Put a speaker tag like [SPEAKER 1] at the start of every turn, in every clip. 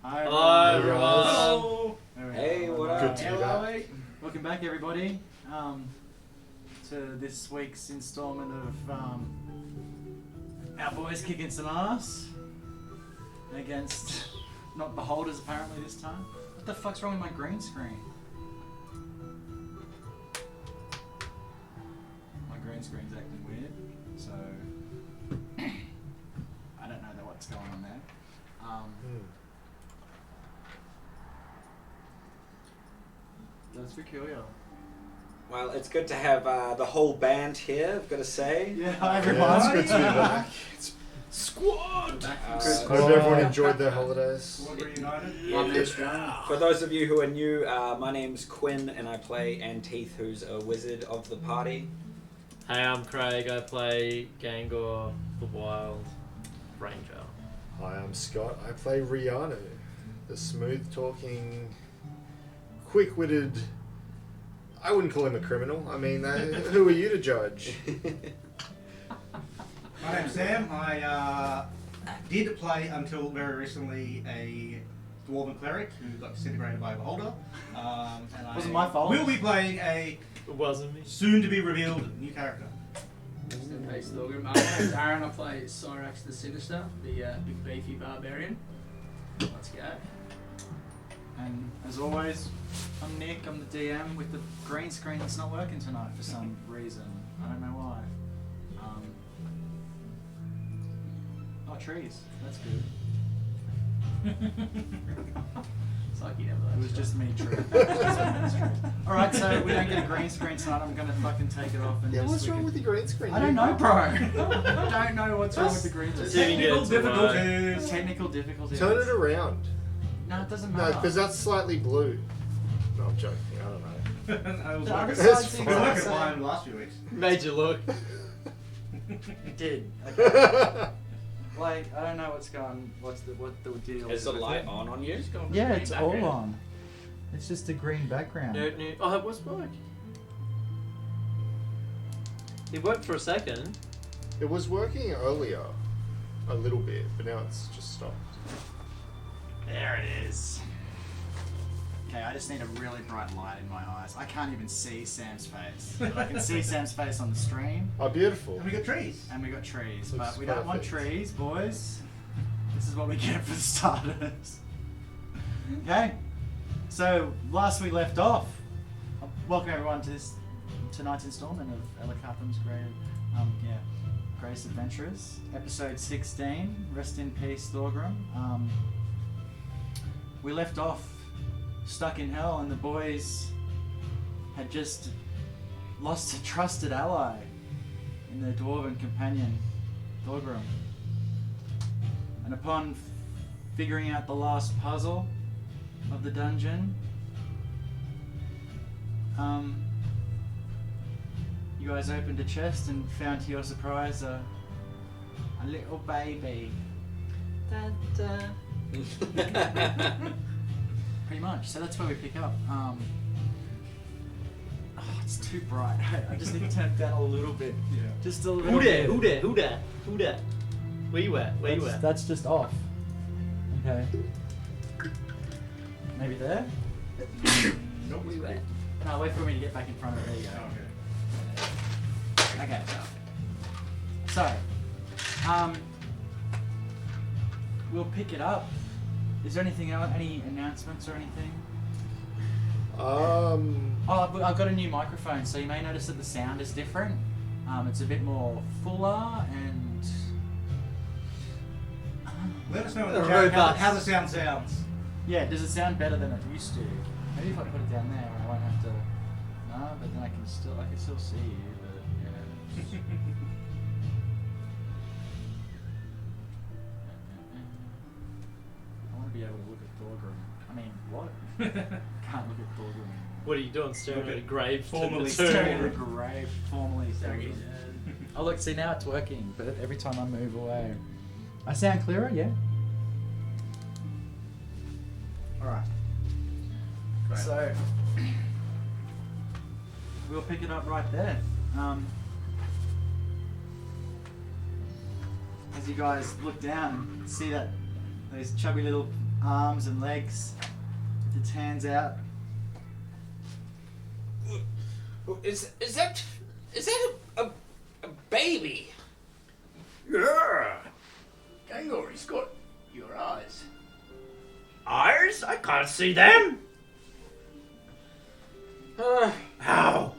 [SPEAKER 1] Hi everyone.
[SPEAKER 2] Hello.
[SPEAKER 3] Hey, what up?
[SPEAKER 2] Good to be
[SPEAKER 1] Hello.
[SPEAKER 2] back.
[SPEAKER 1] Welcome back, everybody, to this week's instalment of our boys kicking some ass against not beholders apparently this time. What the fuck's wrong with my green screen? My green screen's acting weird, so I don't know what's going on there. That's peculiar.
[SPEAKER 3] Well, it's good to have the whole band here, I've got to say.
[SPEAKER 1] Yeah, hi everyone.
[SPEAKER 2] Yeah, it's good to be back.
[SPEAKER 4] Squad!
[SPEAKER 2] Hope everyone enjoyed their holidays.
[SPEAKER 1] Squad reunited.
[SPEAKER 3] Yeah. For those of you who are new, my name's Quinn and I play Anteeth, who's a wizard of the party.
[SPEAKER 4] Hey, I'm Craig. I play Gangor, the Wild Ranger.
[SPEAKER 2] Hi, I'm Scott. I play Rihanna, the smooth-talking, quick-witted... I wouldn't call him a criminal. I mean, who are you to judge?
[SPEAKER 5] My name's Sam. I did play until very recently a dwarven cleric who got disintegrated by a beholder. And
[SPEAKER 1] Wasn't my fault.
[SPEAKER 5] We'll be playing a
[SPEAKER 4] It wasn't me.
[SPEAKER 5] soon-to-be-revealed new character.
[SPEAKER 6] Face the Logrim. My name's Aaron. I play Cyrax the Sinister, the big beefy barbarian. Let's go.
[SPEAKER 1] And as always, I'm Nick. I'm the DM with the green screen that's not working tonight for some reason. I don't know why. Oh, trees. That's good.
[SPEAKER 6] It's like you never
[SPEAKER 1] It
[SPEAKER 6] let
[SPEAKER 1] was just me, tree. Alright, so we don't get a green screen tonight. I'm gonna fucking take it off and
[SPEAKER 2] Yeah,
[SPEAKER 1] just
[SPEAKER 2] what's
[SPEAKER 1] we
[SPEAKER 2] wrong
[SPEAKER 1] can-
[SPEAKER 2] with the green screen?
[SPEAKER 1] I don't know, bro. I don't know what's wrong with the green
[SPEAKER 4] Just
[SPEAKER 1] screen.
[SPEAKER 4] even get it to work.
[SPEAKER 5] difficulties.
[SPEAKER 1] Technical difficulties.
[SPEAKER 2] Turn it around.
[SPEAKER 1] No, it doesn't
[SPEAKER 2] No,
[SPEAKER 1] matter.
[SPEAKER 2] because that's slightly blue. No, I'm joking. I don't know.
[SPEAKER 5] I was
[SPEAKER 1] The other
[SPEAKER 5] working,
[SPEAKER 1] side's
[SPEAKER 2] It's
[SPEAKER 5] I
[SPEAKER 1] the
[SPEAKER 5] was
[SPEAKER 2] fine.
[SPEAKER 5] working
[SPEAKER 1] exact
[SPEAKER 5] fine
[SPEAKER 1] same.
[SPEAKER 5] the last few weeks.
[SPEAKER 4] Made you look.
[SPEAKER 1] It did. Okay. Like, I don't know what the deal
[SPEAKER 3] Is the light on you?
[SPEAKER 6] Just go with
[SPEAKER 1] Yeah,
[SPEAKER 6] the green
[SPEAKER 1] it's all
[SPEAKER 6] background.
[SPEAKER 1] on. It's just a green background.
[SPEAKER 4] No. Oh, it was working. It worked for a second.
[SPEAKER 2] It was working earlier, a little bit, but now it's just stopped.
[SPEAKER 1] There it is. Okay, I just need a really bright light in my eyes. I can't even see Sam's face. But I can see Sam's face on the stream,
[SPEAKER 2] Oh, beautiful.
[SPEAKER 5] And we got trees.
[SPEAKER 1] and we got trees.
[SPEAKER 2] Looks
[SPEAKER 1] But we don't want
[SPEAKER 2] perfect.
[SPEAKER 1] trees, boys. This is what we get for the starters. Okay? So, last we left off, welcome everyone to tonight's installment of Elkathym's Greatest Adventurers, episode 16. Rest in peace, Thorgrim. We left off stuck in hell, and the boys had just lost a trusted ally in their dwarven companion, Thorgrim. And upon figuring out the last puzzle of the dungeon, you guys opened a chest and found to your surprise a little baby. Pretty much. So that's where we pick up. Oh, it's too bright. I just need to turn it down a little bit.
[SPEAKER 5] Yeah.
[SPEAKER 1] Just a little
[SPEAKER 4] Who
[SPEAKER 1] bit.
[SPEAKER 4] there? Who there? Where you at? Where you at?
[SPEAKER 1] That's just off. Okay. Maybe there?
[SPEAKER 5] Nope.
[SPEAKER 6] We went.
[SPEAKER 1] No, wait for me to get back in front of it. There you go.
[SPEAKER 5] Okay.
[SPEAKER 1] Okay. So, we'll pick it up. Is there anything else? Any announcements or anything? Oh, I've got a new microphone, so you may notice that the sound is different. It's a bit more fuller and
[SPEAKER 5] Let us know in the
[SPEAKER 4] The
[SPEAKER 5] chat
[SPEAKER 4] robust.
[SPEAKER 5] how the sound sounds.
[SPEAKER 1] yeah. Does it sound better than it used to? Maybe if I put it down there, I won't have to. No, but then I can still see you. But yeah. I want to be able to look at Thorgrim. I mean, what? Can't look at Thorgrim.
[SPEAKER 4] What are you doing? Staring at a grave?
[SPEAKER 5] Formally
[SPEAKER 1] Staring at a
[SPEAKER 5] Thorgrim.
[SPEAKER 1] grave, formally
[SPEAKER 6] Staring at
[SPEAKER 1] Thorgrim.
[SPEAKER 6] his head.
[SPEAKER 1] Oh look, see now it's working, but every time I move away, I sound clearer. Yeah. All right.
[SPEAKER 5] Great.
[SPEAKER 1] So we'll pick it up right there. As you guys look down and see that those chubby little arms and legs with its hands out.
[SPEAKER 3] Is that a baby?
[SPEAKER 6] Yeah. Gangor, he's got your eyes.
[SPEAKER 4] Eyes? I can't see them. How?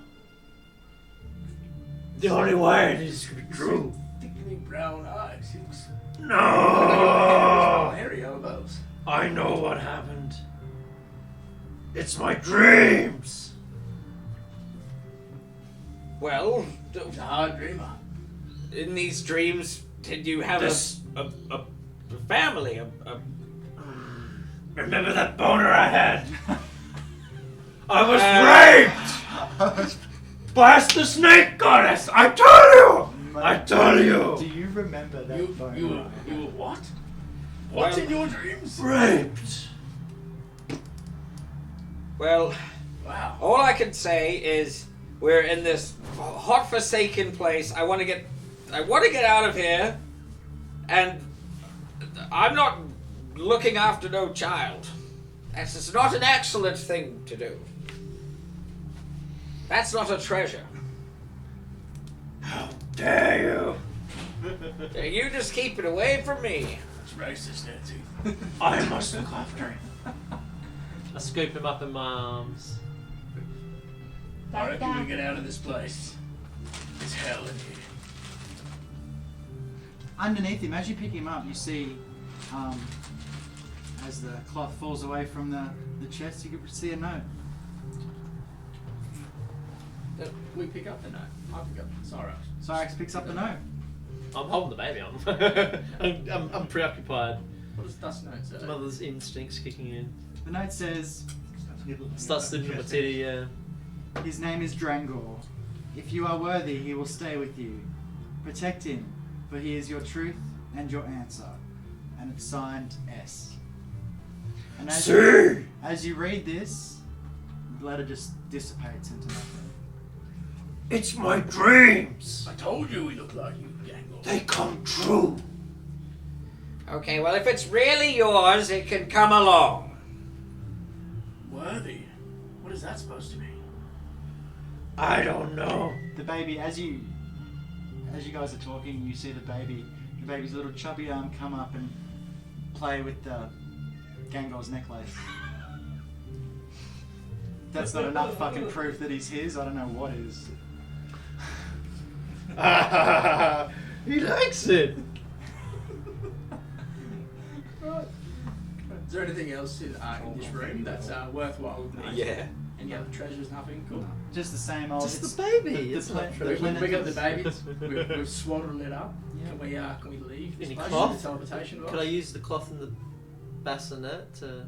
[SPEAKER 4] The only way is to be true.
[SPEAKER 6] Thickly brown eyes. He looks.
[SPEAKER 4] No!
[SPEAKER 6] Hairy elbows.
[SPEAKER 4] I know what happened. It's my dreams.
[SPEAKER 3] Well,
[SPEAKER 6] He's a hard dreamer.
[SPEAKER 3] in these dreams, did you have
[SPEAKER 4] This-
[SPEAKER 3] a family?
[SPEAKER 4] Remember that boner I had? I was raped! Blast the snake goddess! I tell you! I tell
[SPEAKER 1] Do
[SPEAKER 4] you!
[SPEAKER 1] you remember that?
[SPEAKER 6] You
[SPEAKER 1] phone
[SPEAKER 6] were
[SPEAKER 1] line?
[SPEAKER 6] what?
[SPEAKER 4] What's
[SPEAKER 3] Well-
[SPEAKER 4] in your dreams? Raped.
[SPEAKER 3] Well,
[SPEAKER 6] Wow.
[SPEAKER 3] all I can say is we're in this hot, forsaken place. I want to get out of here, and I'm not looking after no child. That's just not an excellent thing to do. That's not a treasure.
[SPEAKER 4] How dare you?
[SPEAKER 3] You just keep it away from me.
[SPEAKER 4] It's racist, Nancy. I must look after him.
[SPEAKER 7] I scoop him up in my arms.
[SPEAKER 4] I reckon we get out of this place. It's hell in here.
[SPEAKER 1] Underneath him, as you pick him up, you see, as the cloth falls away from the chest, you can see a note.
[SPEAKER 6] We pick up the note. I pick up Cyrax.
[SPEAKER 1] Cyrax picks up the note.
[SPEAKER 7] I'm holding the baby on. I'm preoccupied.
[SPEAKER 6] What does Dust note say?
[SPEAKER 7] Mother's instincts kicking in.
[SPEAKER 1] The note says,
[SPEAKER 7] Starts slipping on my titty, yeah.
[SPEAKER 1] his name is Drangor. If you are worthy, he will stay with you. Protect him, for he is your truth and your answer. And it's signed S. And as you read this, the letter just dissipates into nothing.
[SPEAKER 4] It's my dreams.
[SPEAKER 6] I told you we look like you, Gangle.
[SPEAKER 4] They come true.
[SPEAKER 3] Okay, well, if it's really yours, it can come along.
[SPEAKER 4] Worthy? What is that supposed to mean? I don't know.
[SPEAKER 1] The baby, as you guys are talking, you see the baby's little chubby arm come up and play with the Gangor's necklace. That's not enough fucking proof that he's his. I don't know what is.
[SPEAKER 7] He likes it.
[SPEAKER 6] Is there anything else in this room that's worthwhile?
[SPEAKER 3] Yeah.
[SPEAKER 6] Any other treasures? Nothing? Cool.
[SPEAKER 1] Just the same old.
[SPEAKER 7] Just
[SPEAKER 1] it's
[SPEAKER 7] the baby.
[SPEAKER 1] the
[SPEAKER 7] It's
[SPEAKER 1] pla-
[SPEAKER 7] not
[SPEAKER 1] the
[SPEAKER 6] We
[SPEAKER 7] treasure.
[SPEAKER 6] got the babies. We've swaddled it up.
[SPEAKER 1] Yeah.
[SPEAKER 6] Can we leave? this
[SPEAKER 7] Any
[SPEAKER 6] place?
[SPEAKER 7] cloth?
[SPEAKER 6] The teleportation box?
[SPEAKER 7] Could I use the cloth in the bassinet to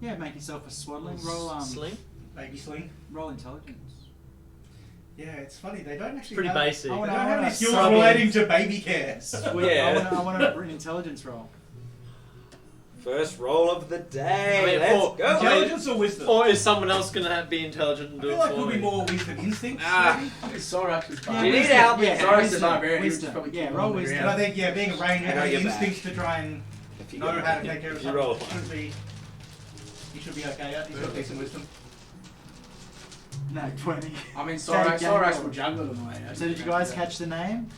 [SPEAKER 1] Yeah, make yourself a swaddling. Roll
[SPEAKER 7] sling?
[SPEAKER 5] Baby sling.
[SPEAKER 1] roll intelligence.
[SPEAKER 5] Yeah, it's funny. They don't actually
[SPEAKER 7] Pretty
[SPEAKER 5] have,
[SPEAKER 7] basic.
[SPEAKER 1] I
[SPEAKER 5] They
[SPEAKER 1] wanna-
[SPEAKER 5] don't have any skills
[SPEAKER 1] Sub-
[SPEAKER 5] relating to baby care.
[SPEAKER 1] Sweet.
[SPEAKER 3] Yeah.
[SPEAKER 1] I want to an intelligence roll.
[SPEAKER 3] First roll of the day.
[SPEAKER 7] I mean,
[SPEAKER 3] Let's
[SPEAKER 7] or-
[SPEAKER 3] go.
[SPEAKER 5] Intelligence or wisdom?
[SPEAKER 7] Or is someone else gonna be intelligent and
[SPEAKER 5] I
[SPEAKER 7] do
[SPEAKER 5] feel
[SPEAKER 7] it
[SPEAKER 5] like
[SPEAKER 7] for
[SPEAKER 5] we'll
[SPEAKER 7] me?
[SPEAKER 5] be more wisdom instincts.
[SPEAKER 6] It's Cyrax is
[SPEAKER 3] Do you need
[SPEAKER 1] wisdom.
[SPEAKER 3] help?
[SPEAKER 1] Yeah,
[SPEAKER 6] Cyrax is
[SPEAKER 1] wisdom.
[SPEAKER 6] barbarian. He was
[SPEAKER 1] Wisdom.
[SPEAKER 6] probably
[SPEAKER 1] Yeah,
[SPEAKER 6] keeping
[SPEAKER 1] roll
[SPEAKER 6] on the
[SPEAKER 1] wisdom.
[SPEAKER 5] And I think, yeah, being a ranger,
[SPEAKER 3] I got
[SPEAKER 5] having
[SPEAKER 3] your back.
[SPEAKER 5] instincts to try and
[SPEAKER 3] If you
[SPEAKER 5] know
[SPEAKER 3] got
[SPEAKER 5] how to
[SPEAKER 3] it.
[SPEAKER 5] take care of
[SPEAKER 3] If you roll
[SPEAKER 5] something
[SPEAKER 3] one.
[SPEAKER 5] should be. You should be okay. Yeah, he's got decent wisdom.
[SPEAKER 1] No, 20.
[SPEAKER 6] I mean,
[SPEAKER 1] Gangle.
[SPEAKER 6] Cyrax will juggle them away.
[SPEAKER 1] So did you guys catch the name?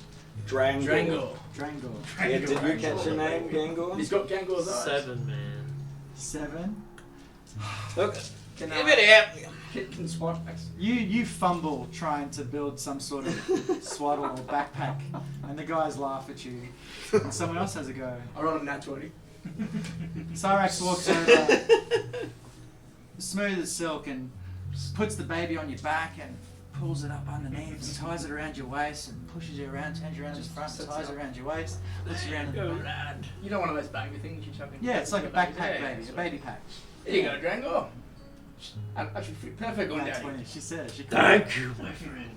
[SPEAKER 3] Drango.
[SPEAKER 6] Drango.
[SPEAKER 1] Drangor.
[SPEAKER 3] Yeah, did you catch your name, Gango?
[SPEAKER 6] He's got Gangor's eyes.
[SPEAKER 7] 7, man.
[SPEAKER 1] 7.
[SPEAKER 3] Look,
[SPEAKER 6] Can,
[SPEAKER 3] give it here.
[SPEAKER 6] Can SWAT
[SPEAKER 1] You fumble trying to build some sort of swaddle or backpack, and the guys laugh at you, and someone else has a go.
[SPEAKER 6] I rolled a nat 20.
[SPEAKER 1] Cyrax walks over, smooth as silk, and puts the baby on your back and pulls it up underneath, ties it around your waist, and pushes you around, turns you around to the front, ties it around your waist, puts you around in the back.
[SPEAKER 6] You know one of those baby things you chuck in?
[SPEAKER 1] Yeah, it's like a backpack
[SPEAKER 6] Yeah,
[SPEAKER 1] baby, a baby pack.
[SPEAKER 6] Here you go, Drango. That should fit perfect on
[SPEAKER 1] Yeah,
[SPEAKER 6] daddy.
[SPEAKER 1] 20. She said it. She
[SPEAKER 4] Thank you, my friend.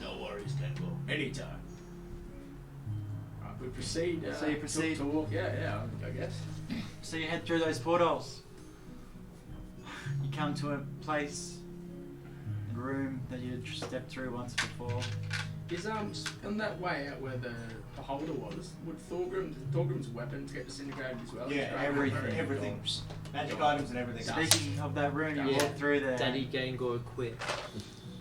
[SPEAKER 4] No worries, Gango. Anytime.
[SPEAKER 6] Right, we proceed.
[SPEAKER 1] So you proceed.
[SPEAKER 6] to walk. Yeah, I guess.
[SPEAKER 1] So you head through those portals. You come to a place, a room that you had stepped through once before.
[SPEAKER 6] Is on that way out where the holder was, would Thorgrim's weapons get disintegrated as well?
[SPEAKER 5] Yeah, everything. Magic items and everything.
[SPEAKER 1] Speaking of that room, you
[SPEAKER 6] Yeah.
[SPEAKER 1] walk through there.
[SPEAKER 7] Daddy Gangor quit.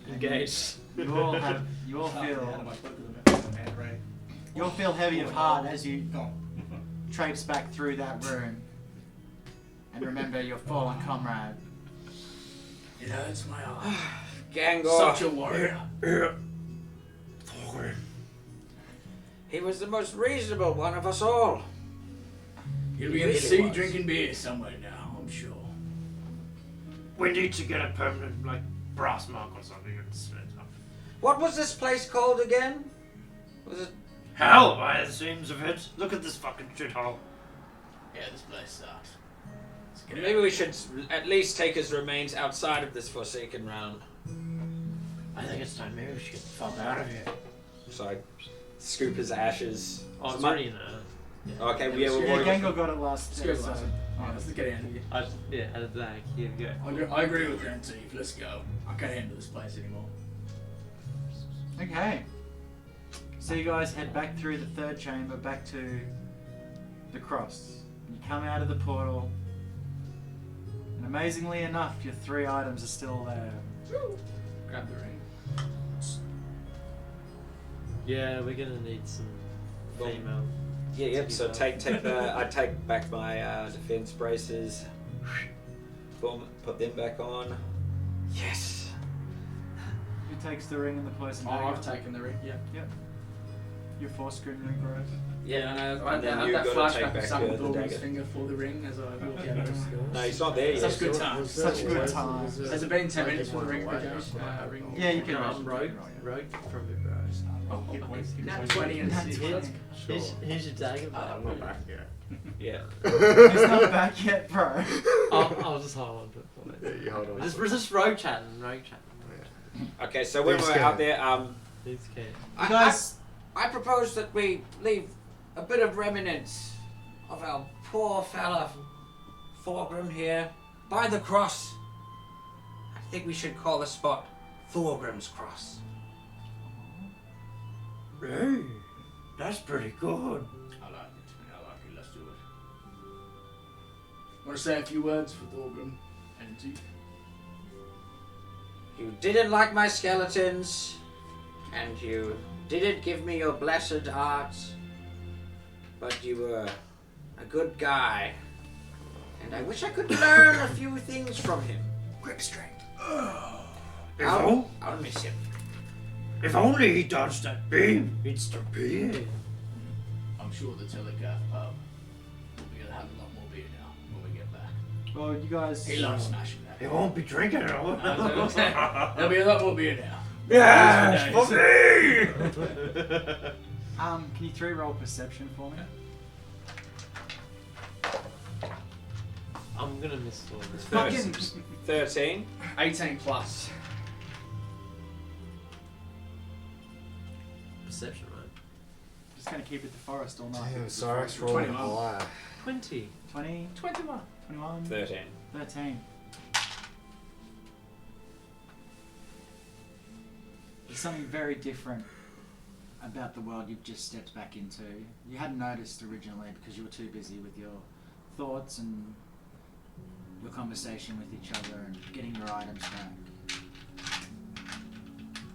[SPEAKER 1] and
[SPEAKER 7] Engaged.
[SPEAKER 1] You all have. You all
[SPEAKER 5] Oh, yeah,
[SPEAKER 1] feel.
[SPEAKER 5] I spoke to them. Man, right.
[SPEAKER 1] You all feel heavy of heart as you
[SPEAKER 5] Go on.
[SPEAKER 1] traipse back through that room, and remember your fallen comrade.
[SPEAKER 4] It hurts my heart.
[SPEAKER 3] Gango.
[SPEAKER 6] Such a warrior.
[SPEAKER 4] Thorgrim.
[SPEAKER 3] He was the most reasonable one of us all.
[SPEAKER 4] He'll be in the sea drinking beer somewhere now, I'm sure. We need to get a permanent, brass mark or something and set it up.
[SPEAKER 3] What was this place called again? Was it?
[SPEAKER 4] Hell, by the seams of it. Look at this fucking shithole. Yeah, this place sucks. Let's get
[SPEAKER 3] Maybe we should at least take his remains outside of this forsaken realm.
[SPEAKER 4] I think it's time maybe we should get the fuck out of here.
[SPEAKER 3] So I scoop his ashes.
[SPEAKER 7] Oh, it's
[SPEAKER 3] My-
[SPEAKER 7] already in there.
[SPEAKER 3] Okay,
[SPEAKER 6] Yeah,
[SPEAKER 3] yeah,
[SPEAKER 6] let's
[SPEAKER 3] we're
[SPEAKER 1] Yeah,
[SPEAKER 3] more.
[SPEAKER 1] Gango got it last
[SPEAKER 6] Let's go,
[SPEAKER 1] episode.
[SPEAKER 6] Alright, let's get out of here.
[SPEAKER 7] Yeah, at the back. Here we go.
[SPEAKER 6] I agree with Grand Chief. Let's go. I can't handle this place anymore.
[SPEAKER 1] Okay. So you guys head back through the third chamber, back to the cross. You come out of the portal, and amazingly enough, your 3 items are still there.
[SPEAKER 6] Grab the ring.
[SPEAKER 7] Yeah, we're gonna need some female.
[SPEAKER 3] Yeah, yep. So take the. I take back my defense braces. Boom. Put them back on. Yes.
[SPEAKER 1] Who takes the ring and the poison
[SPEAKER 6] Oh,
[SPEAKER 1] dagger?
[SPEAKER 6] I've taken the ring. Yeah.
[SPEAKER 1] Yep. Your 4-screen ring, bro.
[SPEAKER 6] Yeah, and I
[SPEAKER 3] And then
[SPEAKER 6] have
[SPEAKER 3] you
[SPEAKER 6] that
[SPEAKER 3] gotta take
[SPEAKER 6] flashback of
[SPEAKER 3] back
[SPEAKER 6] sucking
[SPEAKER 3] the
[SPEAKER 6] Thorgrim's
[SPEAKER 3] dagger.
[SPEAKER 6] finger for the ring as I walk out of the door.
[SPEAKER 3] No, he's not there yet.
[SPEAKER 6] Such good times.
[SPEAKER 1] Such good times.
[SPEAKER 6] Has it been 10 minutes for the ring ring?
[SPEAKER 1] Yeah, you can
[SPEAKER 7] No,
[SPEAKER 1] roll.
[SPEAKER 7] I'm rogue. Rogue from it, bro.
[SPEAKER 6] Oh,
[SPEAKER 5] Hit points, hit
[SPEAKER 6] Nat
[SPEAKER 5] points.
[SPEAKER 6] 20 and
[SPEAKER 1] Nat
[SPEAKER 6] 6.
[SPEAKER 1] 20.
[SPEAKER 6] Let's go.
[SPEAKER 7] Here's your dagger, bro.
[SPEAKER 2] I'm not back yet.
[SPEAKER 3] Yeah.
[SPEAKER 1] He's not back yet, bro.
[SPEAKER 7] I'll just hold on to it for
[SPEAKER 2] Yeah,
[SPEAKER 7] me.
[SPEAKER 2] you hold on.
[SPEAKER 7] We're just rogue chatting.
[SPEAKER 3] Okay, so when
[SPEAKER 2] They're
[SPEAKER 3] we're out there,
[SPEAKER 7] He's scared.
[SPEAKER 1] You guys,
[SPEAKER 3] I propose that we leave a bit of remnants of our poor fella Thorgrim here by the cross. I think we should call the spot Thorgrim's Cross.
[SPEAKER 4] Hey, that's pretty good.
[SPEAKER 6] I like it. Let's do it. Want to say a few words for Thorgrim and Chief?
[SPEAKER 3] You didn't like my skeletons, and you didn't give me your blessed arts, but you were a good guy, and I wish I could learn a few things from him.
[SPEAKER 4] Grip strength.
[SPEAKER 3] I'll miss him.
[SPEAKER 4] If only he dodged that beam, he'd stop being.
[SPEAKER 6] I'm sure the Telecath pub we're gonna have a lot more beer now when we get back.
[SPEAKER 1] well, you guys.
[SPEAKER 6] He loves smashing
[SPEAKER 4] He
[SPEAKER 6] that.
[SPEAKER 4] won't be drinking it all.
[SPEAKER 6] There'll be a lot more beer now.
[SPEAKER 4] Yes, for me!
[SPEAKER 1] Can you 3-roll perception for me?
[SPEAKER 7] I'm gonna miss all this.
[SPEAKER 1] Fucking.
[SPEAKER 3] 13.
[SPEAKER 6] 18 plus.
[SPEAKER 7] Perception, right?
[SPEAKER 1] Just gonna keep it to forest all night.
[SPEAKER 2] Damn, Cyrex rolling
[SPEAKER 6] 21.
[SPEAKER 2] high.
[SPEAKER 7] 20.
[SPEAKER 1] 20,
[SPEAKER 6] 21.
[SPEAKER 1] 21,
[SPEAKER 3] 13.
[SPEAKER 1] 13. There's something very different about the world you've just stepped back into. You hadn't noticed originally because you were too busy with your thoughts and your conversation with each other and getting your items back.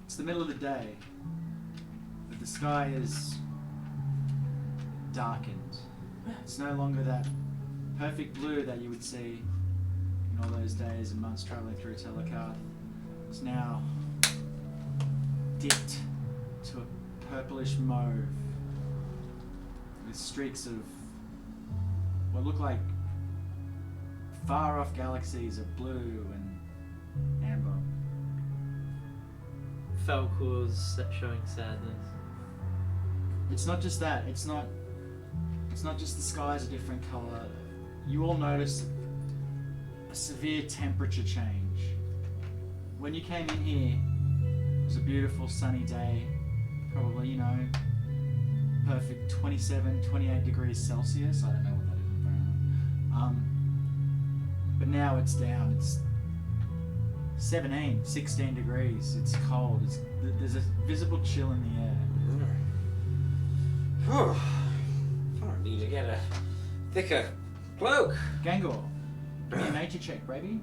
[SPEAKER 1] It's the middle of the day, but the sky is darkened. It's no longer that perfect blue that you would see in all those days and months traveling through Telekath. It's now dipped to a purplish mauve with streaks of what look like far off galaxies of blue and amber.
[SPEAKER 7] Falcor's showing sadness.
[SPEAKER 1] It's not just that. It's not just the sky's a different color. You all notice a severe temperature change. When you came in here, it was a beautiful sunny day, probably, you know, perfect 27, 28 degrees Celsius. I don't know what that is in Fahrenheit. But now it's down. It's 17, 16 degrees. It's cold. There's a visible chill in the air.
[SPEAKER 3] Whew. I need to get a thicker cloak.
[SPEAKER 1] Gangor, give me a nature check, baby.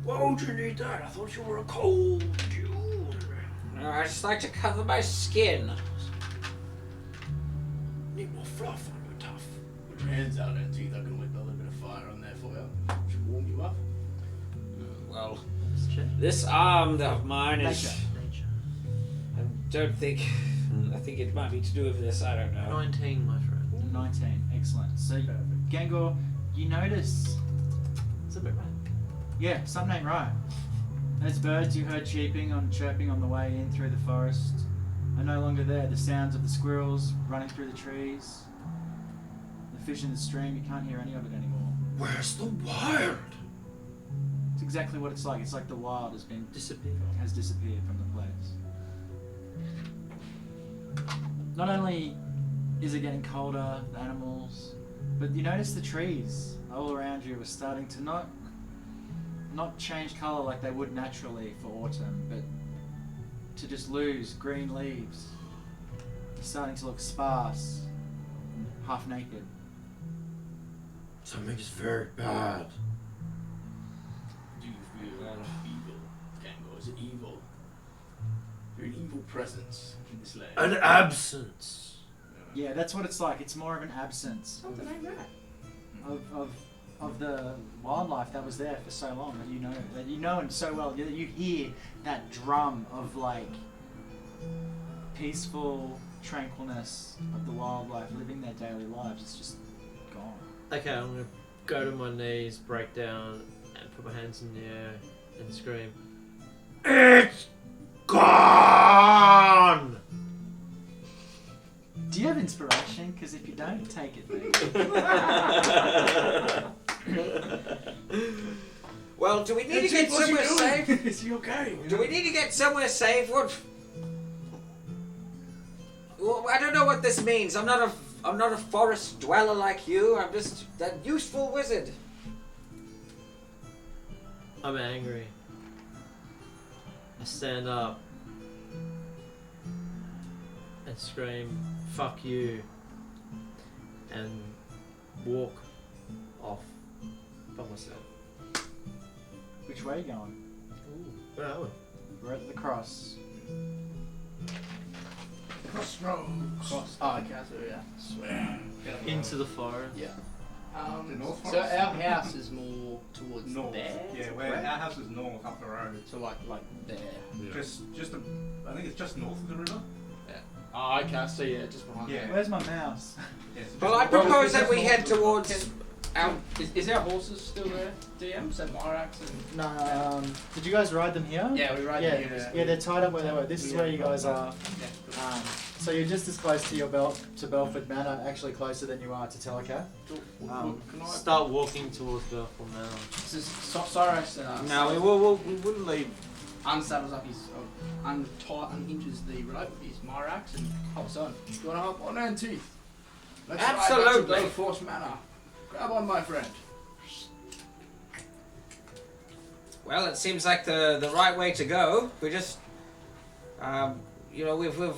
[SPEAKER 4] Why would you need that? I thought you were a cold dude.
[SPEAKER 3] I just like to cover my skin.
[SPEAKER 4] Need more fluff on your tough.
[SPEAKER 6] Put your hands out and teeth. I can whip a little bit of fire on there for you. Should warm you up.
[SPEAKER 3] Well,
[SPEAKER 7] Let's check.
[SPEAKER 3] this arm of mine is.
[SPEAKER 1] Nature.
[SPEAKER 3] I think it might be to do with this. I don't know.
[SPEAKER 7] 19, my friend.
[SPEAKER 1] 19, excellent. So, Gangor, you notice,
[SPEAKER 7] It's a bit right.
[SPEAKER 1] yeah, something ain't right. Those birds you heard chirping on the way in through the forest are no longer there. The sounds of the squirrels running through the trees, the fish in the stream, you can't hear any of it anymore.
[SPEAKER 4] Where's the wild?
[SPEAKER 1] It's exactly what it's like. It's like the wild has disappeared from the place. Not only Is it getting colder? The animals, but you notice the trees all around you are starting to not change colour like they would naturally for autumn, but to just lose green leaves. They're starting to look sparse, and half naked.
[SPEAKER 7] Something's very bad.
[SPEAKER 6] Do you feel evil, Gango? Is it evil? You're an evil presence in this land.
[SPEAKER 7] An absence.
[SPEAKER 1] Yeah, that's what it's like. It's more of an absence
[SPEAKER 6] Something like that.
[SPEAKER 1] of the wildlife that was there for so long that you know and so well that you hear that drum of like peaceful tranquilness of the wildlife living their daily lives. It's just gone.
[SPEAKER 7] Okay, I'm gonna go to my knees, break down, and put my hands in the air and scream. It's gone!
[SPEAKER 1] Do you have inspiration? Because if you don't, take it, baby.
[SPEAKER 3] Well, do we need to get somewhere safe?
[SPEAKER 6] Is he okay?
[SPEAKER 3] Do we need to get somewhere safe? What? Well, I don't know what this means. I'm not a forest dweller like you. I'm just that useful wizard.
[SPEAKER 7] I'm angry. I stand up and scream, "Fuck you," and walk off by myself.
[SPEAKER 1] Which way are you going?
[SPEAKER 7] Where are we?
[SPEAKER 1] We're at the cross.
[SPEAKER 6] Crossroads. Oh, okay, so yeah. Swear.
[SPEAKER 7] Into the forest.
[SPEAKER 6] Yeah.
[SPEAKER 5] The north
[SPEAKER 6] So
[SPEAKER 5] forest?
[SPEAKER 6] our house is more towards
[SPEAKER 5] North.
[SPEAKER 6] there.
[SPEAKER 5] Yeah, where our house is north up the road.
[SPEAKER 6] So like there.
[SPEAKER 5] I think it's just north of the river.
[SPEAKER 6] Oh, okay. So yeah, just behind.
[SPEAKER 5] Yeah.
[SPEAKER 6] there.
[SPEAKER 1] Where's my mouse?
[SPEAKER 5] Yeah, so
[SPEAKER 3] Well,
[SPEAKER 5] just
[SPEAKER 3] I
[SPEAKER 5] north-
[SPEAKER 3] propose that
[SPEAKER 5] just
[SPEAKER 3] we
[SPEAKER 5] north
[SPEAKER 3] head
[SPEAKER 5] of the river.
[SPEAKER 3] towards.
[SPEAKER 6] Is our horses still there? DM? So Myrax and
[SPEAKER 1] No. Did you guys ride them here?
[SPEAKER 6] yeah, we ride
[SPEAKER 1] Yeah,
[SPEAKER 6] them here.
[SPEAKER 1] yeah, they're tied up where they were. This is
[SPEAKER 6] Yeah.
[SPEAKER 1] where you guys are.
[SPEAKER 6] Yeah.
[SPEAKER 1] So you're just as close to Belford Manor, actually closer than you are to Telekath.
[SPEAKER 6] Can I
[SPEAKER 7] Start walking towards Belfort now.
[SPEAKER 6] This is Cyrax.
[SPEAKER 3] No, we wouldn't leave.
[SPEAKER 6] Unsaddles up his, unhinges the rope with his Myrax and hops on. Do you want to hop on, Teeth? Let's
[SPEAKER 3] Absolutely.
[SPEAKER 6] ride back to Belfort Manor. Grab on, my friend.
[SPEAKER 3] Well, it seems like the right way to go. We just, we've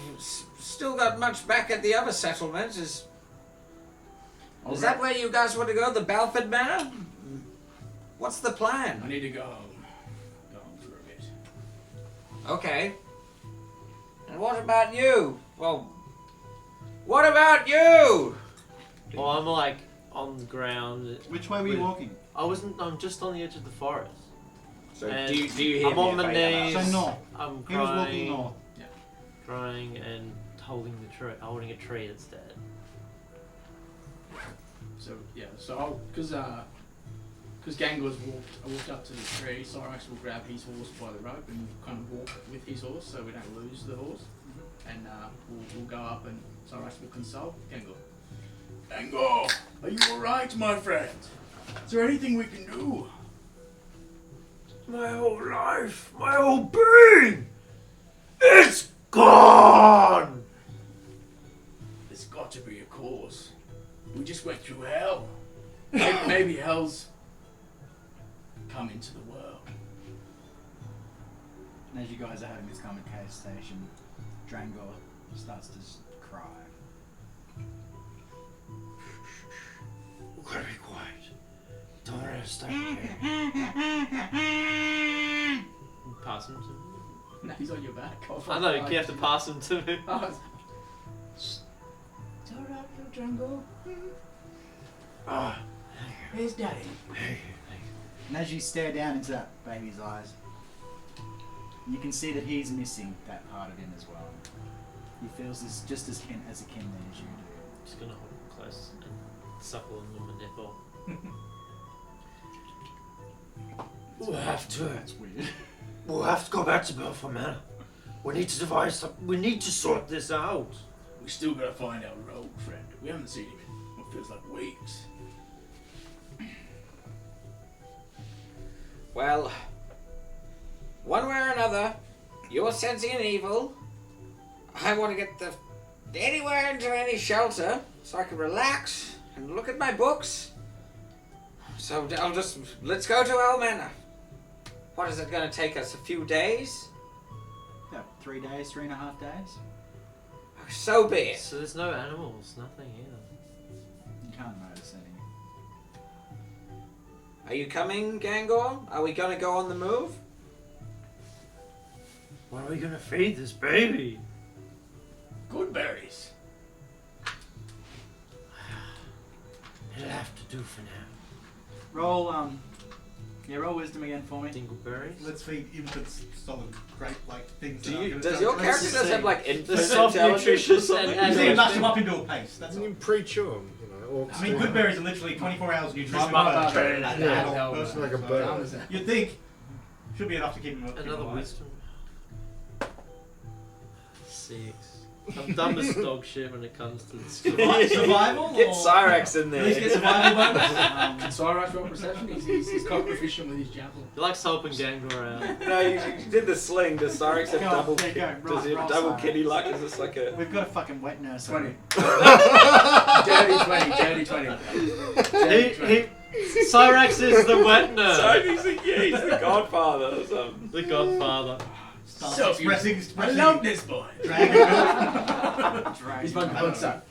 [SPEAKER 3] still got much back at the other settlement. Is that where you guys want to go? The Balford Manor? What's the
[SPEAKER 6] I
[SPEAKER 3] plan?
[SPEAKER 6] need to go home. Go home for a bit.
[SPEAKER 3] Okay. And what about you? Well, what about you?
[SPEAKER 7] Well, I'm like on the ground.
[SPEAKER 1] Which way were you walking?
[SPEAKER 7] I'm just on the edge of the forest.
[SPEAKER 3] So
[SPEAKER 7] And
[SPEAKER 3] do you hear
[SPEAKER 7] I'm
[SPEAKER 3] me
[SPEAKER 7] on my
[SPEAKER 3] if I yell
[SPEAKER 7] knees.
[SPEAKER 3] out?
[SPEAKER 1] So north.
[SPEAKER 7] I'm
[SPEAKER 1] He was walking
[SPEAKER 7] crying,
[SPEAKER 1] north.
[SPEAKER 7] crying and holding a tree that's dead.
[SPEAKER 6] So yeah, so because Gangor's walked up to the tree, Cyrax will grab his horse by the rope and we'll kind of walk with his horse so we don't lose the horse. And we'll go up and Cyrax will consult Gangor. Gangor, are you alright, my friend? Is there anything we can do?
[SPEAKER 7] My whole life, my whole being, it's gone!
[SPEAKER 6] There's got to be a cause. We just went through hell. Maybe hell's come into the world.
[SPEAKER 1] And as you guys are having this conversation, Drangor starts to cry.
[SPEAKER 7] We've got to be quiet. Don't let us stay here. Pass him to me.
[SPEAKER 6] No, he's on your back.
[SPEAKER 7] I know, you have to pass him to me.
[SPEAKER 6] It's alright, little Django. Here's Daddy.
[SPEAKER 1] And as you stare down into that baby's eyes, you can see that he's missing that part of him as well. He feels this just as kinly as you do.
[SPEAKER 7] Just gonna hold him close and suckle him on my nipple. We'll have to.
[SPEAKER 1] That's weird.
[SPEAKER 7] We'll have to go back to Belfort Manor. We need to devise something. We need to sort this out.
[SPEAKER 6] We still gotta find our rogue friend. We haven't seen him in what feels like weeks.
[SPEAKER 3] Well, one way or another, you're sensing an evil. I want to get the anywhere into any shelter so I can relax and look at my books. So let's go to El Manor. What is it going to take us? A few days?
[SPEAKER 1] Yeah, 3 days, 3.5 days.
[SPEAKER 3] So be it.
[SPEAKER 7] So there's no animals, nothing either.
[SPEAKER 1] You can't notice any.
[SPEAKER 3] Are you coming, Gangor? Are we going to go on the move?
[SPEAKER 7] What are we gonna feed this baby?
[SPEAKER 4] Good berries.
[SPEAKER 7] It'll have to do for now.
[SPEAKER 1] Roll, roll wisdom again for me.
[SPEAKER 7] Dingleberries?
[SPEAKER 5] Let's feed infants solid great like things. that are gonna
[SPEAKER 3] Does
[SPEAKER 5] start
[SPEAKER 3] your
[SPEAKER 5] to-
[SPEAKER 3] character
[SPEAKER 1] Let's
[SPEAKER 3] just have
[SPEAKER 1] see.
[SPEAKER 3] like
[SPEAKER 7] The
[SPEAKER 3] infinite
[SPEAKER 7] soft
[SPEAKER 3] intelligence or
[SPEAKER 7] nutritious
[SPEAKER 3] something?
[SPEAKER 7] and
[SPEAKER 5] You need to mash them up into a paste. That's all.
[SPEAKER 2] You pre-chew them, orcs
[SPEAKER 5] I mean,
[SPEAKER 2] do.
[SPEAKER 5] good berries are literally 24 hours nutrition.
[SPEAKER 6] Just mark
[SPEAKER 5] per
[SPEAKER 6] that
[SPEAKER 5] an
[SPEAKER 6] in
[SPEAKER 5] adult
[SPEAKER 6] that
[SPEAKER 5] person,
[SPEAKER 2] like a
[SPEAKER 5] so
[SPEAKER 2] bird.
[SPEAKER 5] You'd think should be enough to keep them up.
[SPEAKER 7] Another
[SPEAKER 5] alive.
[SPEAKER 7] wisdom. 6. I'm dumb as dog shit when it comes to the skill.
[SPEAKER 5] Survival
[SPEAKER 3] Get
[SPEAKER 5] or-
[SPEAKER 3] Cyrax in
[SPEAKER 5] At least
[SPEAKER 3] there.
[SPEAKER 5] get survival bonus.
[SPEAKER 6] Can Cyrax roll perception? He's quite proficient with his javelin.
[SPEAKER 7] He likes helping Gangor out.
[SPEAKER 3] No, you did the sling. Does Cyrax have
[SPEAKER 1] Go on,
[SPEAKER 3] double?
[SPEAKER 1] there you go.
[SPEAKER 3] Does he
[SPEAKER 1] Roll
[SPEAKER 3] have double
[SPEAKER 1] Cyrax.
[SPEAKER 3] kitty luck? Is this like a?
[SPEAKER 1] We've got a fucking wet nurse.
[SPEAKER 6] 20.
[SPEAKER 1] Dirty
[SPEAKER 6] Dirty 20.
[SPEAKER 7] Cyrax is the wet nurse.
[SPEAKER 3] He's the Godfather or something.
[SPEAKER 7] The Godfather.
[SPEAKER 5] Starts
[SPEAKER 4] So
[SPEAKER 5] expressing
[SPEAKER 4] I love this boy.
[SPEAKER 5] dragon milk.
[SPEAKER 6] He's my good son.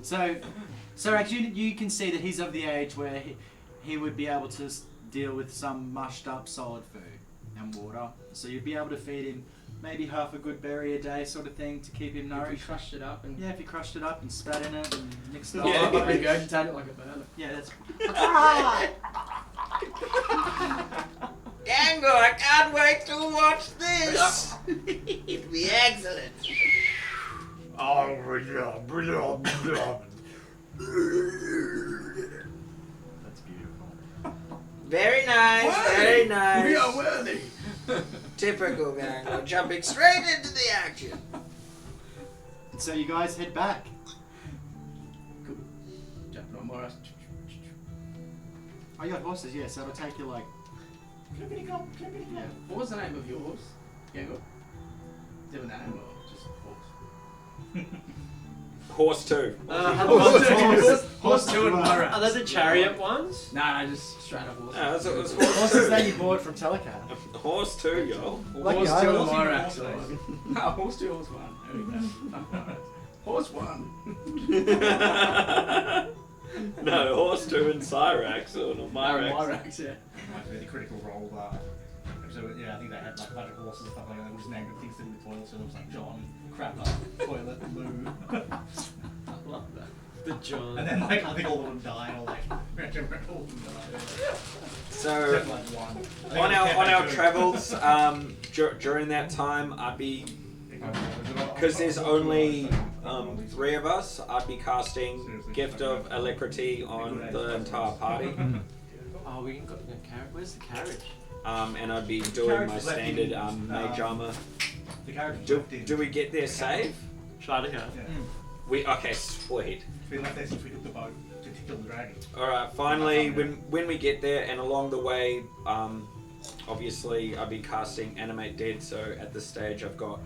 [SPEAKER 1] So, Cyrax, you can see that he's of the age where he would be able to deal with some mushed up solid food and water. So you'd be able to feed him maybe half a good berry a day sort of thing to keep him
[SPEAKER 6] If we
[SPEAKER 1] nourished.
[SPEAKER 6] crushed it up and
[SPEAKER 1] Yeah, if you crushed it up and spat in it and mixed it
[SPEAKER 3] Yeah.
[SPEAKER 1] up.
[SPEAKER 6] regurgitate it like a bird.
[SPEAKER 1] Yeah, that's...
[SPEAKER 3] Gangor, I can't wait to watch this. It'll be excellent.
[SPEAKER 1] That's beautiful.
[SPEAKER 3] Very nice, very nice.
[SPEAKER 4] We are worthy.
[SPEAKER 3] Typical Gangor, jumping straight into the action.
[SPEAKER 1] So you guys head back.
[SPEAKER 6] Jumping on Morris.
[SPEAKER 1] Oh, you got horses, yeah, so it'll take you like...
[SPEAKER 6] Yeah. What was the name of your horse? Gango? Do you have a name or just horse?
[SPEAKER 3] Horse 2.
[SPEAKER 6] Horse 2 and Myra.
[SPEAKER 7] Are they the chariot ones?
[SPEAKER 6] Nah, just straight up horse.
[SPEAKER 3] No, it was horse
[SPEAKER 1] Horses
[SPEAKER 3] 2.
[SPEAKER 1] that you bought from Telecat.
[SPEAKER 3] Horse 2, yo.
[SPEAKER 1] Lucky
[SPEAKER 6] Horse
[SPEAKER 1] I
[SPEAKER 6] 2 and
[SPEAKER 1] wasn't
[SPEAKER 6] Myra.
[SPEAKER 5] horse race.
[SPEAKER 6] No, horse 2, horse 1. There we go. Horse 1.
[SPEAKER 3] No, horse 2 and Cyrax or no, Myrax.
[SPEAKER 6] Myrax, yeah.
[SPEAKER 5] Like really critical role. So yeah, I think they had like a bunch of horses and stuff like that. They just named it things to do with toilets. So there was like John, Crapper, Toilet, Lou.
[SPEAKER 6] I love that.
[SPEAKER 7] The John.
[SPEAKER 5] And then like I think all of them died or like all of them died.
[SPEAKER 3] So
[SPEAKER 5] Except like one. I think
[SPEAKER 3] on
[SPEAKER 5] it was
[SPEAKER 3] our
[SPEAKER 5] Cafe
[SPEAKER 3] travels,
[SPEAKER 5] Two.
[SPEAKER 3] during that time, I'd be because there's only 3 of us. I'd be casting Gift of Alacrity on the entire party,
[SPEAKER 7] Oh, we ain't got no carriage. Where's the carriage?
[SPEAKER 3] and I'd be doing
[SPEAKER 5] carriage
[SPEAKER 3] my
[SPEAKER 5] was left
[SPEAKER 3] standard
[SPEAKER 5] in,
[SPEAKER 3] mage armor.
[SPEAKER 5] The carriage was
[SPEAKER 3] Do,
[SPEAKER 5] left in.
[SPEAKER 3] do we get there safe?
[SPEAKER 7] Try to go.
[SPEAKER 5] Yeah.
[SPEAKER 3] We okay, sweet.
[SPEAKER 5] It's been left there since we took the boat to kill the dragon.
[SPEAKER 3] All right. Finally, when we get there, and along the way, obviously I'll be casting Animate Dead. So at this stage, I've got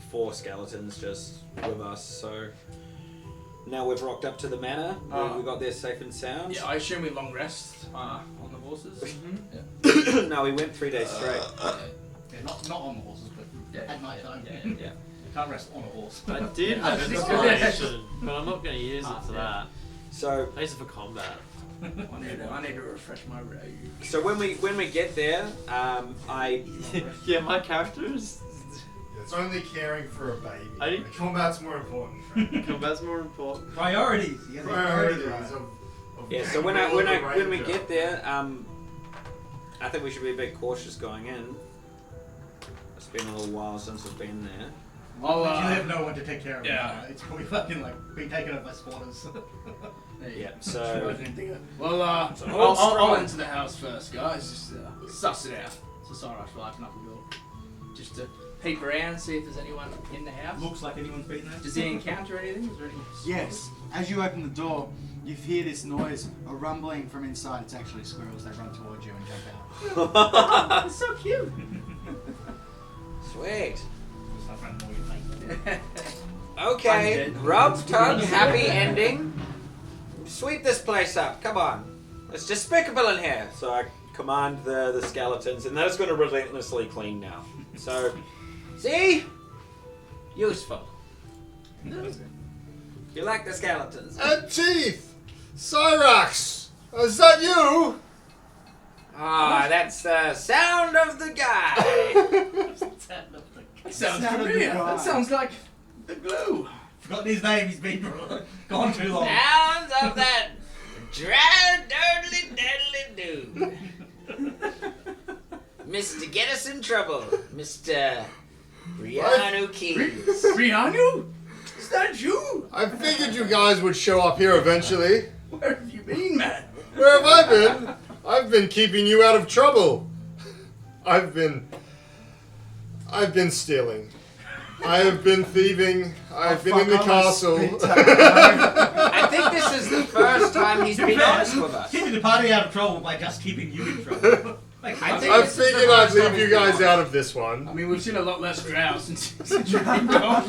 [SPEAKER 3] 4 skeletons just with us. So now we've rocked up to the manor. We got there safe and sound.
[SPEAKER 6] Yeah, I assume we long rest on the horses.
[SPEAKER 3] No, we went 3 days straight.
[SPEAKER 5] Yeah, not on the horses, but
[SPEAKER 6] Yeah.
[SPEAKER 5] at night time.
[SPEAKER 6] Yeah.
[SPEAKER 3] Yeah.
[SPEAKER 5] Can't rest on a horse.
[SPEAKER 7] I did have
[SPEAKER 5] That's
[SPEAKER 7] inspiration, but I'm not going to use it for that.
[SPEAKER 3] So
[SPEAKER 7] I use it for combat.
[SPEAKER 6] I need to refresh my rage.
[SPEAKER 3] so when we get there, I
[SPEAKER 7] Yeah, my character is...
[SPEAKER 2] It's only caring for a baby.
[SPEAKER 7] I didn't-
[SPEAKER 2] Combat's more important. Right?
[SPEAKER 7] Combat's more important.
[SPEAKER 5] Priorities. Yeah,
[SPEAKER 2] Priorities
[SPEAKER 5] right.
[SPEAKER 2] of
[SPEAKER 3] yeah. So when we
[SPEAKER 2] Ranger.
[SPEAKER 3] get there, I think we should be a bit cautious going in. It's been a little while since we've been there.
[SPEAKER 6] I'll,
[SPEAKER 5] But you have no one to take care of.
[SPEAKER 6] yeah.
[SPEAKER 5] It's probably fucking like being taken over by spotters.
[SPEAKER 3] Yeah.
[SPEAKER 6] I
[SPEAKER 3] So
[SPEAKER 6] didn't think of- Well, I'll
[SPEAKER 3] strong.
[SPEAKER 6] enter the house first, guys. Just suss it out. So Cyrax will open up the door. Just to peek around, see if there's anyone in the house.
[SPEAKER 5] Looks like anyone's been there.
[SPEAKER 6] Does he encounter anything? Is there any
[SPEAKER 1] Yes, as you open the door, you hear this noise, a rumbling from inside. It's actually squirrels. They run towards you and jump out.
[SPEAKER 6] It's so cute.
[SPEAKER 3] sweet.
[SPEAKER 5] Stuff around more you think.
[SPEAKER 3] Okay,
[SPEAKER 6] I'm dead.
[SPEAKER 3] rub, tug, happy ending. Sweep this place up. Come on. It's despicable in here. So I command the skeletons, and that's going to relentlessly clean now. So, see? Useful. You like the skeletons?
[SPEAKER 2] And teeth! Cyrax! Is that you?
[SPEAKER 3] Ah, that's the sound of the guy.
[SPEAKER 6] Sounds familiar. That sounds like the glue.
[SPEAKER 5] Forgotten his name, he's been gone too long.
[SPEAKER 3] Sounds of that dry, dirtly, deadly dude. Mr. Get Us in Trouble. Mr. Rihanna Keys.
[SPEAKER 6] Rihanna? Is that you?
[SPEAKER 2] I figured you guys would show up here eventually.
[SPEAKER 6] Where have you been, man?
[SPEAKER 2] Where have I been? I've been keeping you out of trouble. I've been stealing. I have been thieving. I've been in the castle.
[SPEAKER 3] I think this is the first time he's been honest with us.
[SPEAKER 5] Keeping the party out of trouble by just keeping you in trouble.
[SPEAKER 3] I think
[SPEAKER 2] I
[SPEAKER 3] this is the
[SPEAKER 2] figured I'd
[SPEAKER 3] first time
[SPEAKER 2] leave you
[SPEAKER 3] he's been
[SPEAKER 2] guys
[SPEAKER 3] honest.
[SPEAKER 2] out of this one.
[SPEAKER 6] I mean, we've seen a lot less drow since you've been gone.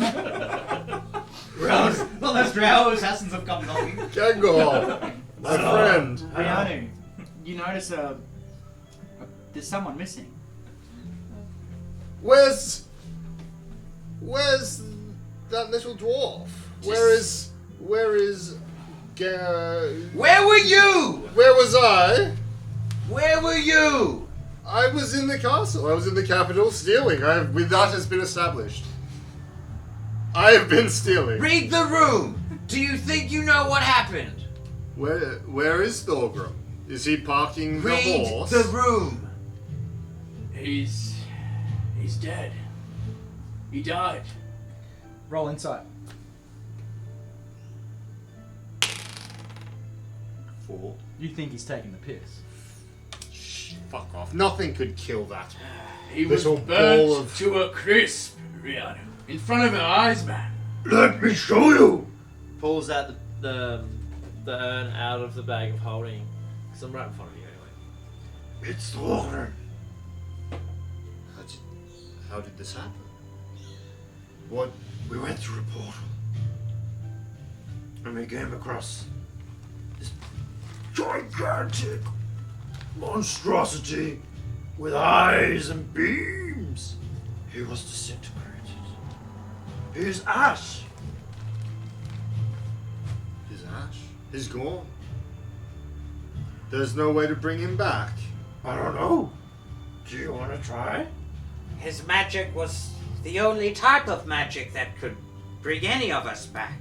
[SPEAKER 5] Not less drow, assassins have come knocking.
[SPEAKER 2] Gangor, my friend.
[SPEAKER 1] Rihanna, you notice there's someone missing.
[SPEAKER 2] Where's that little dwarf? Where is
[SPEAKER 3] Where were you?
[SPEAKER 2] Where was I?
[SPEAKER 3] Where were you?
[SPEAKER 2] I was in the castle. I was in the capital stealing. That has been established. I have been stealing.
[SPEAKER 3] Read the room. Do you think you know what happened?
[SPEAKER 2] Where is Thorgrim? Is he parking the
[SPEAKER 3] Read
[SPEAKER 2] horse?
[SPEAKER 3] the room.
[SPEAKER 6] He's dead. He died.
[SPEAKER 1] Roll insight.
[SPEAKER 2] 4.
[SPEAKER 1] You think he's taking the piss?
[SPEAKER 2] Shh, fuck off. Nothing could kill that.
[SPEAKER 6] He was
[SPEAKER 2] Little
[SPEAKER 6] burnt
[SPEAKER 2] ball of-
[SPEAKER 6] to a crisp, Rihanna. In front of our eyes, man.
[SPEAKER 2] Let me show you.
[SPEAKER 7] Pulls out the urn out of the bag of holding. Because I'm right in front of you anyway.
[SPEAKER 2] It's Thorgrim. How did this happen? What?
[SPEAKER 8] We went through a portal. And we came across this gigantic monstrosity with eyes and beams. He was disintegrated. He is ash.
[SPEAKER 2] His ash? He's gone. There's no way to bring him back.
[SPEAKER 8] I don't know. Do you want to try?
[SPEAKER 3] His magic was the only type of magic that could bring any of us back.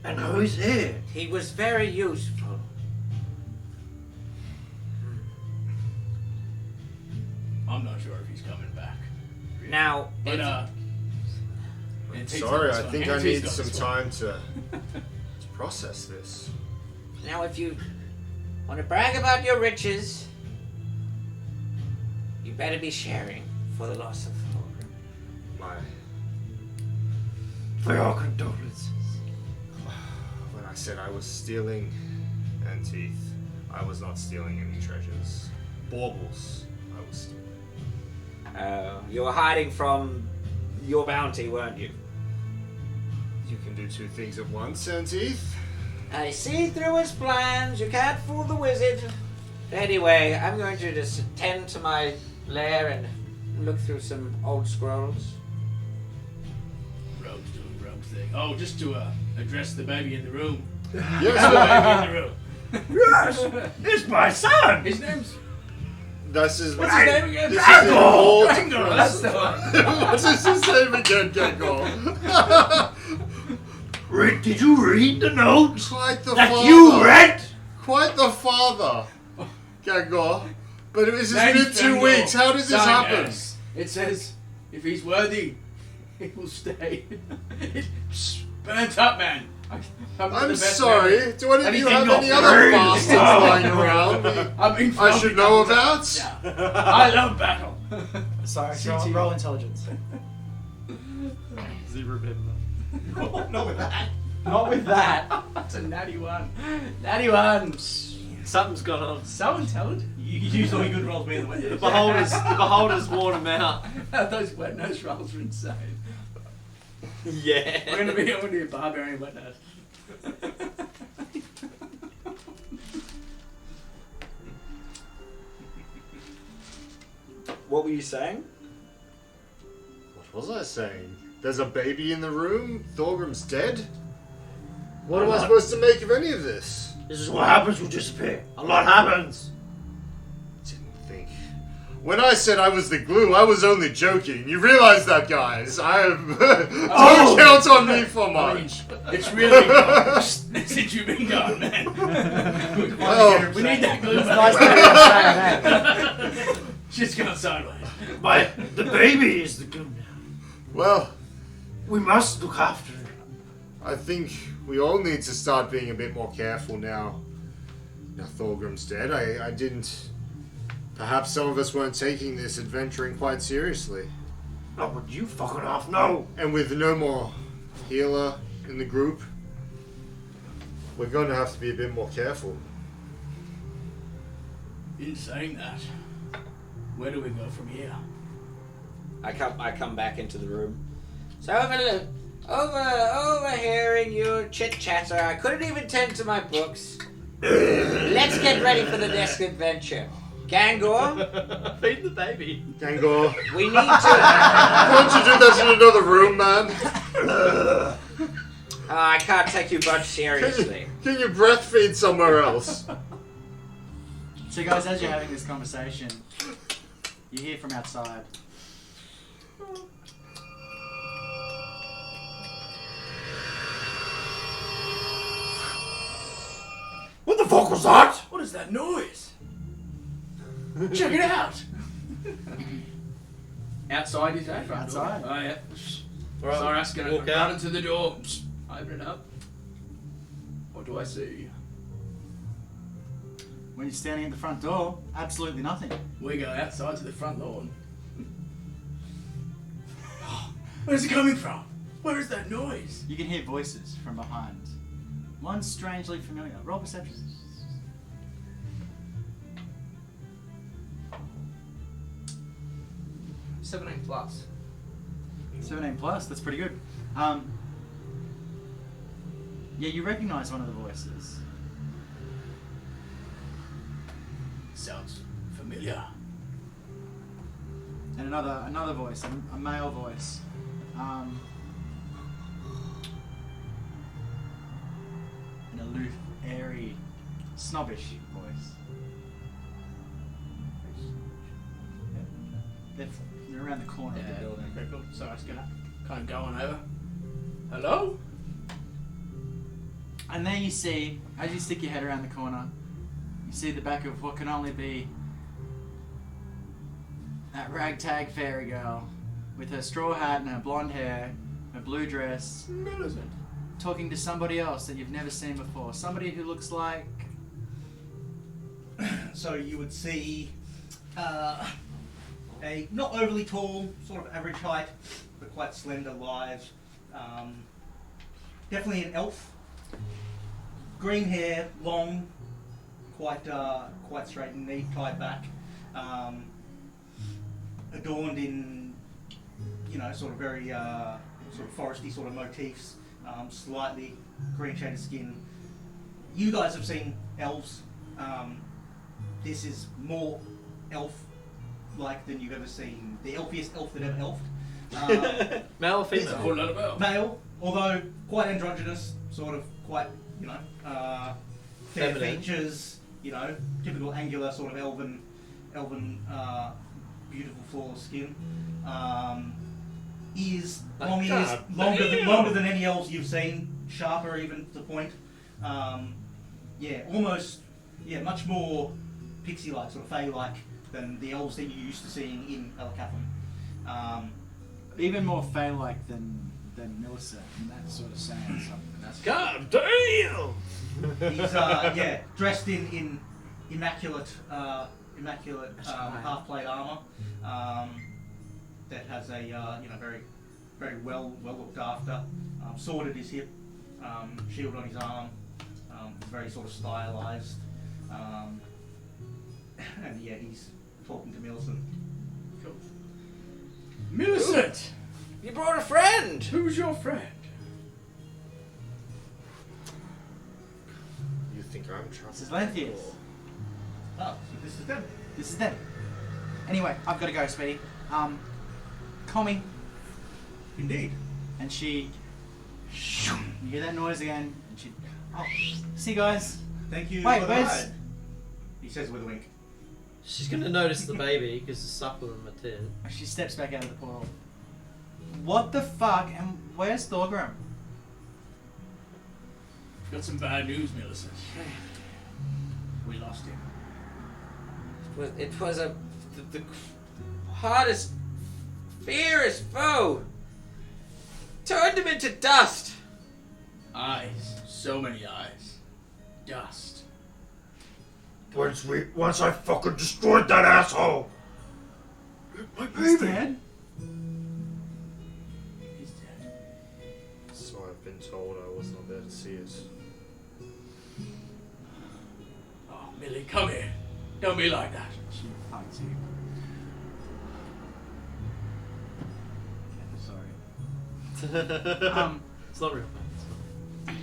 [SPEAKER 8] And now he's here.
[SPEAKER 3] He was very useful.
[SPEAKER 6] I'm not sure if he's coming back.
[SPEAKER 3] Now,
[SPEAKER 6] But,
[SPEAKER 3] if-
[SPEAKER 2] I'm
[SPEAKER 6] Antique's
[SPEAKER 2] sorry,
[SPEAKER 6] got
[SPEAKER 2] I
[SPEAKER 6] this
[SPEAKER 2] think
[SPEAKER 6] one.
[SPEAKER 2] I need
[SPEAKER 6] Antique's got
[SPEAKER 2] some
[SPEAKER 6] this one.
[SPEAKER 2] time to process this.
[SPEAKER 3] now if you want to brag about your riches, you better be sharing for the loss of Thorgrim.
[SPEAKER 2] My,
[SPEAKER 8] For your condolences.
[SPEAKER 2] when I said I was stealing Anteeth, I was not stealing any treasures. Baubles, I was stealing.
[SPEAKER 3] You were hiding from your bounty, weren't you?
[SPEAKER 2] You can do two things at once, Anteeth.
[SPEAKER 3] I see through his plans. You can't fool the wizard. Anyway, I'm going to just tend to my lair and look through some old scrolls.
[SPEAKER 6] Rogue's doing rogue thing. Oh, just to address the baby in the room.
[SPEAKER 2] Yes,
[SPEAKER 6] The baby in the room.
[SPEAKER 8] Yes! It's my son!
[SPEAKER 6] His name's...
[SPEAKER 2] this is
[SPEAKER 6] What's his name again?
[SPEAKER 2] This is an old.
[SPEAKER 6] Django, that's the one.
[SPEAKER 2] What's his name again, Gangor?
[SPEAKER 8] Did you read the note
[SPEAKER 2] Quite the
[SPEAKER 8] that
[SPEAKER 2] father.
[SPEAKER 8] you read?
[SPEAKER 2] Quite the father, Gangor. But it was just
[SPEAKER 6] Name's
[SPEAKER 2] been 2
[SPEAKER 6] Django.
[SPEAKER 2] weeks. How did this
[SPEAKER 6] Son,
[SPEAKER 2] happen?
[SPEAKER 6] yes. It says, if he's worthy, he will stay. It's burnt up, man.
[SPEAKER 2] I'm sorry. Do any of you have
[SPEAKER 8] Anything
[SPEAKER 2] any
[SPEAKER 8] got
[SPEAKER 2] other
[SPEAKER 8] burned?
[SPEAKER 2] bastards lying around I should know about?
[SPEAKER 6] I love battle.
[SPEAKER 1] Sorry,
[SPEAKER 6] CT.
[SPEAKER 1] roll intelligence. 0
[SPEAKER 5] Not with that.
[SPEAKER 1] Not with that.
[SPEAKER 6] That's a natty one. Natty one.
[SPEAKER 7] Something's gone on.
[SPEAKER 6] So intelligent.
[SPEAKER 5] You use all your good rolls being the way.
[SPEAKER 7] The beholders worn him out.
[SPEAKER 6] Those wet nose rolls are insane.
[SPEAKER 3] Yeah.
[SPEAKER 6] We're gonna be a barbarian wet nurse.
[SPEAKER 3] What were you saying?
[SPEAKER 2] What was I saying? There's a baby in the room? Thorgrim's dead? What am I supposed to make of any of this?
[SPEAKER 8] This is what happens when you disappear. A lot happens.
[SPEAKER 2] Didn't think. When I said I was the glue, I was only joking. You realize that, guys? Don't count on me for much.
[SPEAKER 6] It's really gone since you've been gone, man. We need that glue. Shit's gone sideways.
[SPEAKER 8] But the baby is the glue now.
[SPEAKER 2] Well,
[SPEAKER 8] We must look after it.
[SPEAKER 2] I think we all need to start being a bit more careful now. Now Thorgrim's dead. I didn't... Perhaps some of us weren't taking this adventuring quite seriously.
[SPEAKER 8] Not with you fucking off, no.
[SPEAKER 2] And with no more healer in the group, we're going to have to be a bit more careful.
[SPEAKER 6] In saying that, where do we go from here?
[SPEAKER 3] I come back into the room. So overhearing your chit chatter, I couldn't even tend to my books. Let's get ready for the next adventure. Gangor,
[SPEAKER 7] Feed the baby.
[SPEAKER 2] Gangor,
[SPEAKER 3] we need to.
[SPEAKER 2] can't you do that in another room, man?
[SPEAKER 3] I can't take you much seriously.
[SPEAKER 2] Can you breastfeed somewhere else?
[SPEAKER 1] So guys, as you're having this conversation, you hear from outside.
[SPEAKER 8] What the fuck was that?
[SPEAKER 6] What is that noise? Check it out. Outside is that? Front door?
[SPEAKER 1] Outside.
[SPEAKER 6] Oh yeah.
[SPEAKER 7] Alright,
[SPEAKER 6] Sarah's gonna
[SPEAKER 7] walk
[SPEAKER 6] run
[SPEAKER 7] out.
[SPEAKER 6] into the door. Open it up. What do I see?
[SPEAKER 1] When you're standing at the front door, absolutely nothing.
[SPEAKER 6] We go outside to the front lawn. Where's it coming from? Where is that noise?
[SPEAKER 1] You can hear voices from behind. One strangely familiar. Roll perception.
[SPEAKER 7] 17 plus.
[SPEAKER 1] 17 plus, that's pretty good. Yeah, you recognize one of the voices.
[SPEAKER 6] Sounds familiar.
[SPEAKER 1] And another voice, a male voice. An aloof, airy, snobbish voice. They're around the corner of the building.
[SPEAKER 6] Very cool. So I was gonna kind of go on over. Hello?
[SPEAKER 1] And there you see, as you stick your head around the corner, you see the back of what can only be that ragtag fairy girl with her straw hat and her blonde hair, her blue dress,
[SPEAKER 6] Millicent.
[SPEAKER 1] talking to somebody else that you've never seen before. Somebody who looks like...
[SPEAKER 5] So you would see a not overly tall, sort of average height, but quite slender, lithe. Definitely an elf. Green hair, long, quite straight and neat, tied back. Adorned in, sort of very sort of foresty sort of motifs. Slightly green shaded skin. You guys have seen elves. This is more elf-like than you've ever seen. The elfiest elf that ever elfed.
[SPEAKER 7] Male or
[SPEAKER 6] It's a
[SPEAKER 7] female?
[SPEAKER 6] whole lot about.
[SPEAKER 5] Male, although quite androgynous, sort of quite, fair
[SPEAKER 7] Feminine.
[SPEAKER 5] features, typical angular sort of elven, beautiful flawless skin. Ears, long ears, longer than any elves you've seen, sharper even to the point. Much more pixie-like, sort of fey-like than the elves that you're used to seeing in Elkathym.
[SPEAKER 1] Even more fey-like than Millicent, and that's sort of saying something. That's
[SPEAKER 8] God damn!
[SPEAKER 5] He's dressed in immaculate half-plate armor that has a very very well looked after sword at his hip, shield on his arm, very sort of stylized, and he's talking to Millicent.
[SPEAKER 6] Millicent!
[SPEAKER 3] You brought a friend.
[SPEAKER 4] Who's your friend?
[SPEAKER 2] You think I'm
[SPEAKER 1] This is
[SPEAKER 2] traveling?
[SPEAKER 1] Lanthius.
[SPEAKER 5] Oh, so this is them.
[SPEAKER 1] This is them. Anyway, I've got to go, Speedy. Call me.
[SPEAKER 5] Indeed.
[SPEAKER 1] And she... You hear that noise again, and she... Oh, see you guys.
[SPEAKER 5] Thank you.
[SPEAKER 1] Wait,
[SPEAKER 5] for the
[SPEAKER 1] where's...
[SPEAKER 5] ride, he says with a wink.
[SPEAKER 7] She's gonna notice the baby because it's supple in my tit.
[SPEAKER 1] She steps back out of the portal. What the fuck? And where's Thorgrim?
[SPEAKER 4] Got some bad news, Millicent. We lost him.
[SPEAKER 3] It was the hardest, fiercest foe. Turned him into dust.
[SPEAKER 4] Eyes. So many eyes. Dust.
[SPEAKER 8] Once I fucking destroyed that asshole. My
[SPEAKER 1] He's
[SPEAKER 8] baby.
[SPEAKER 1] dead?
[SPEAKER 4] He's dead.
[SPEAKER 2] So I've been told. I was not there to see it.
[SPEAKER 4] Oh, Millie, come here. Don't be like that.
[SPEAKER 1] She hugs you. Yeah, sorry.
[SPEAKER 7] It's not real bad.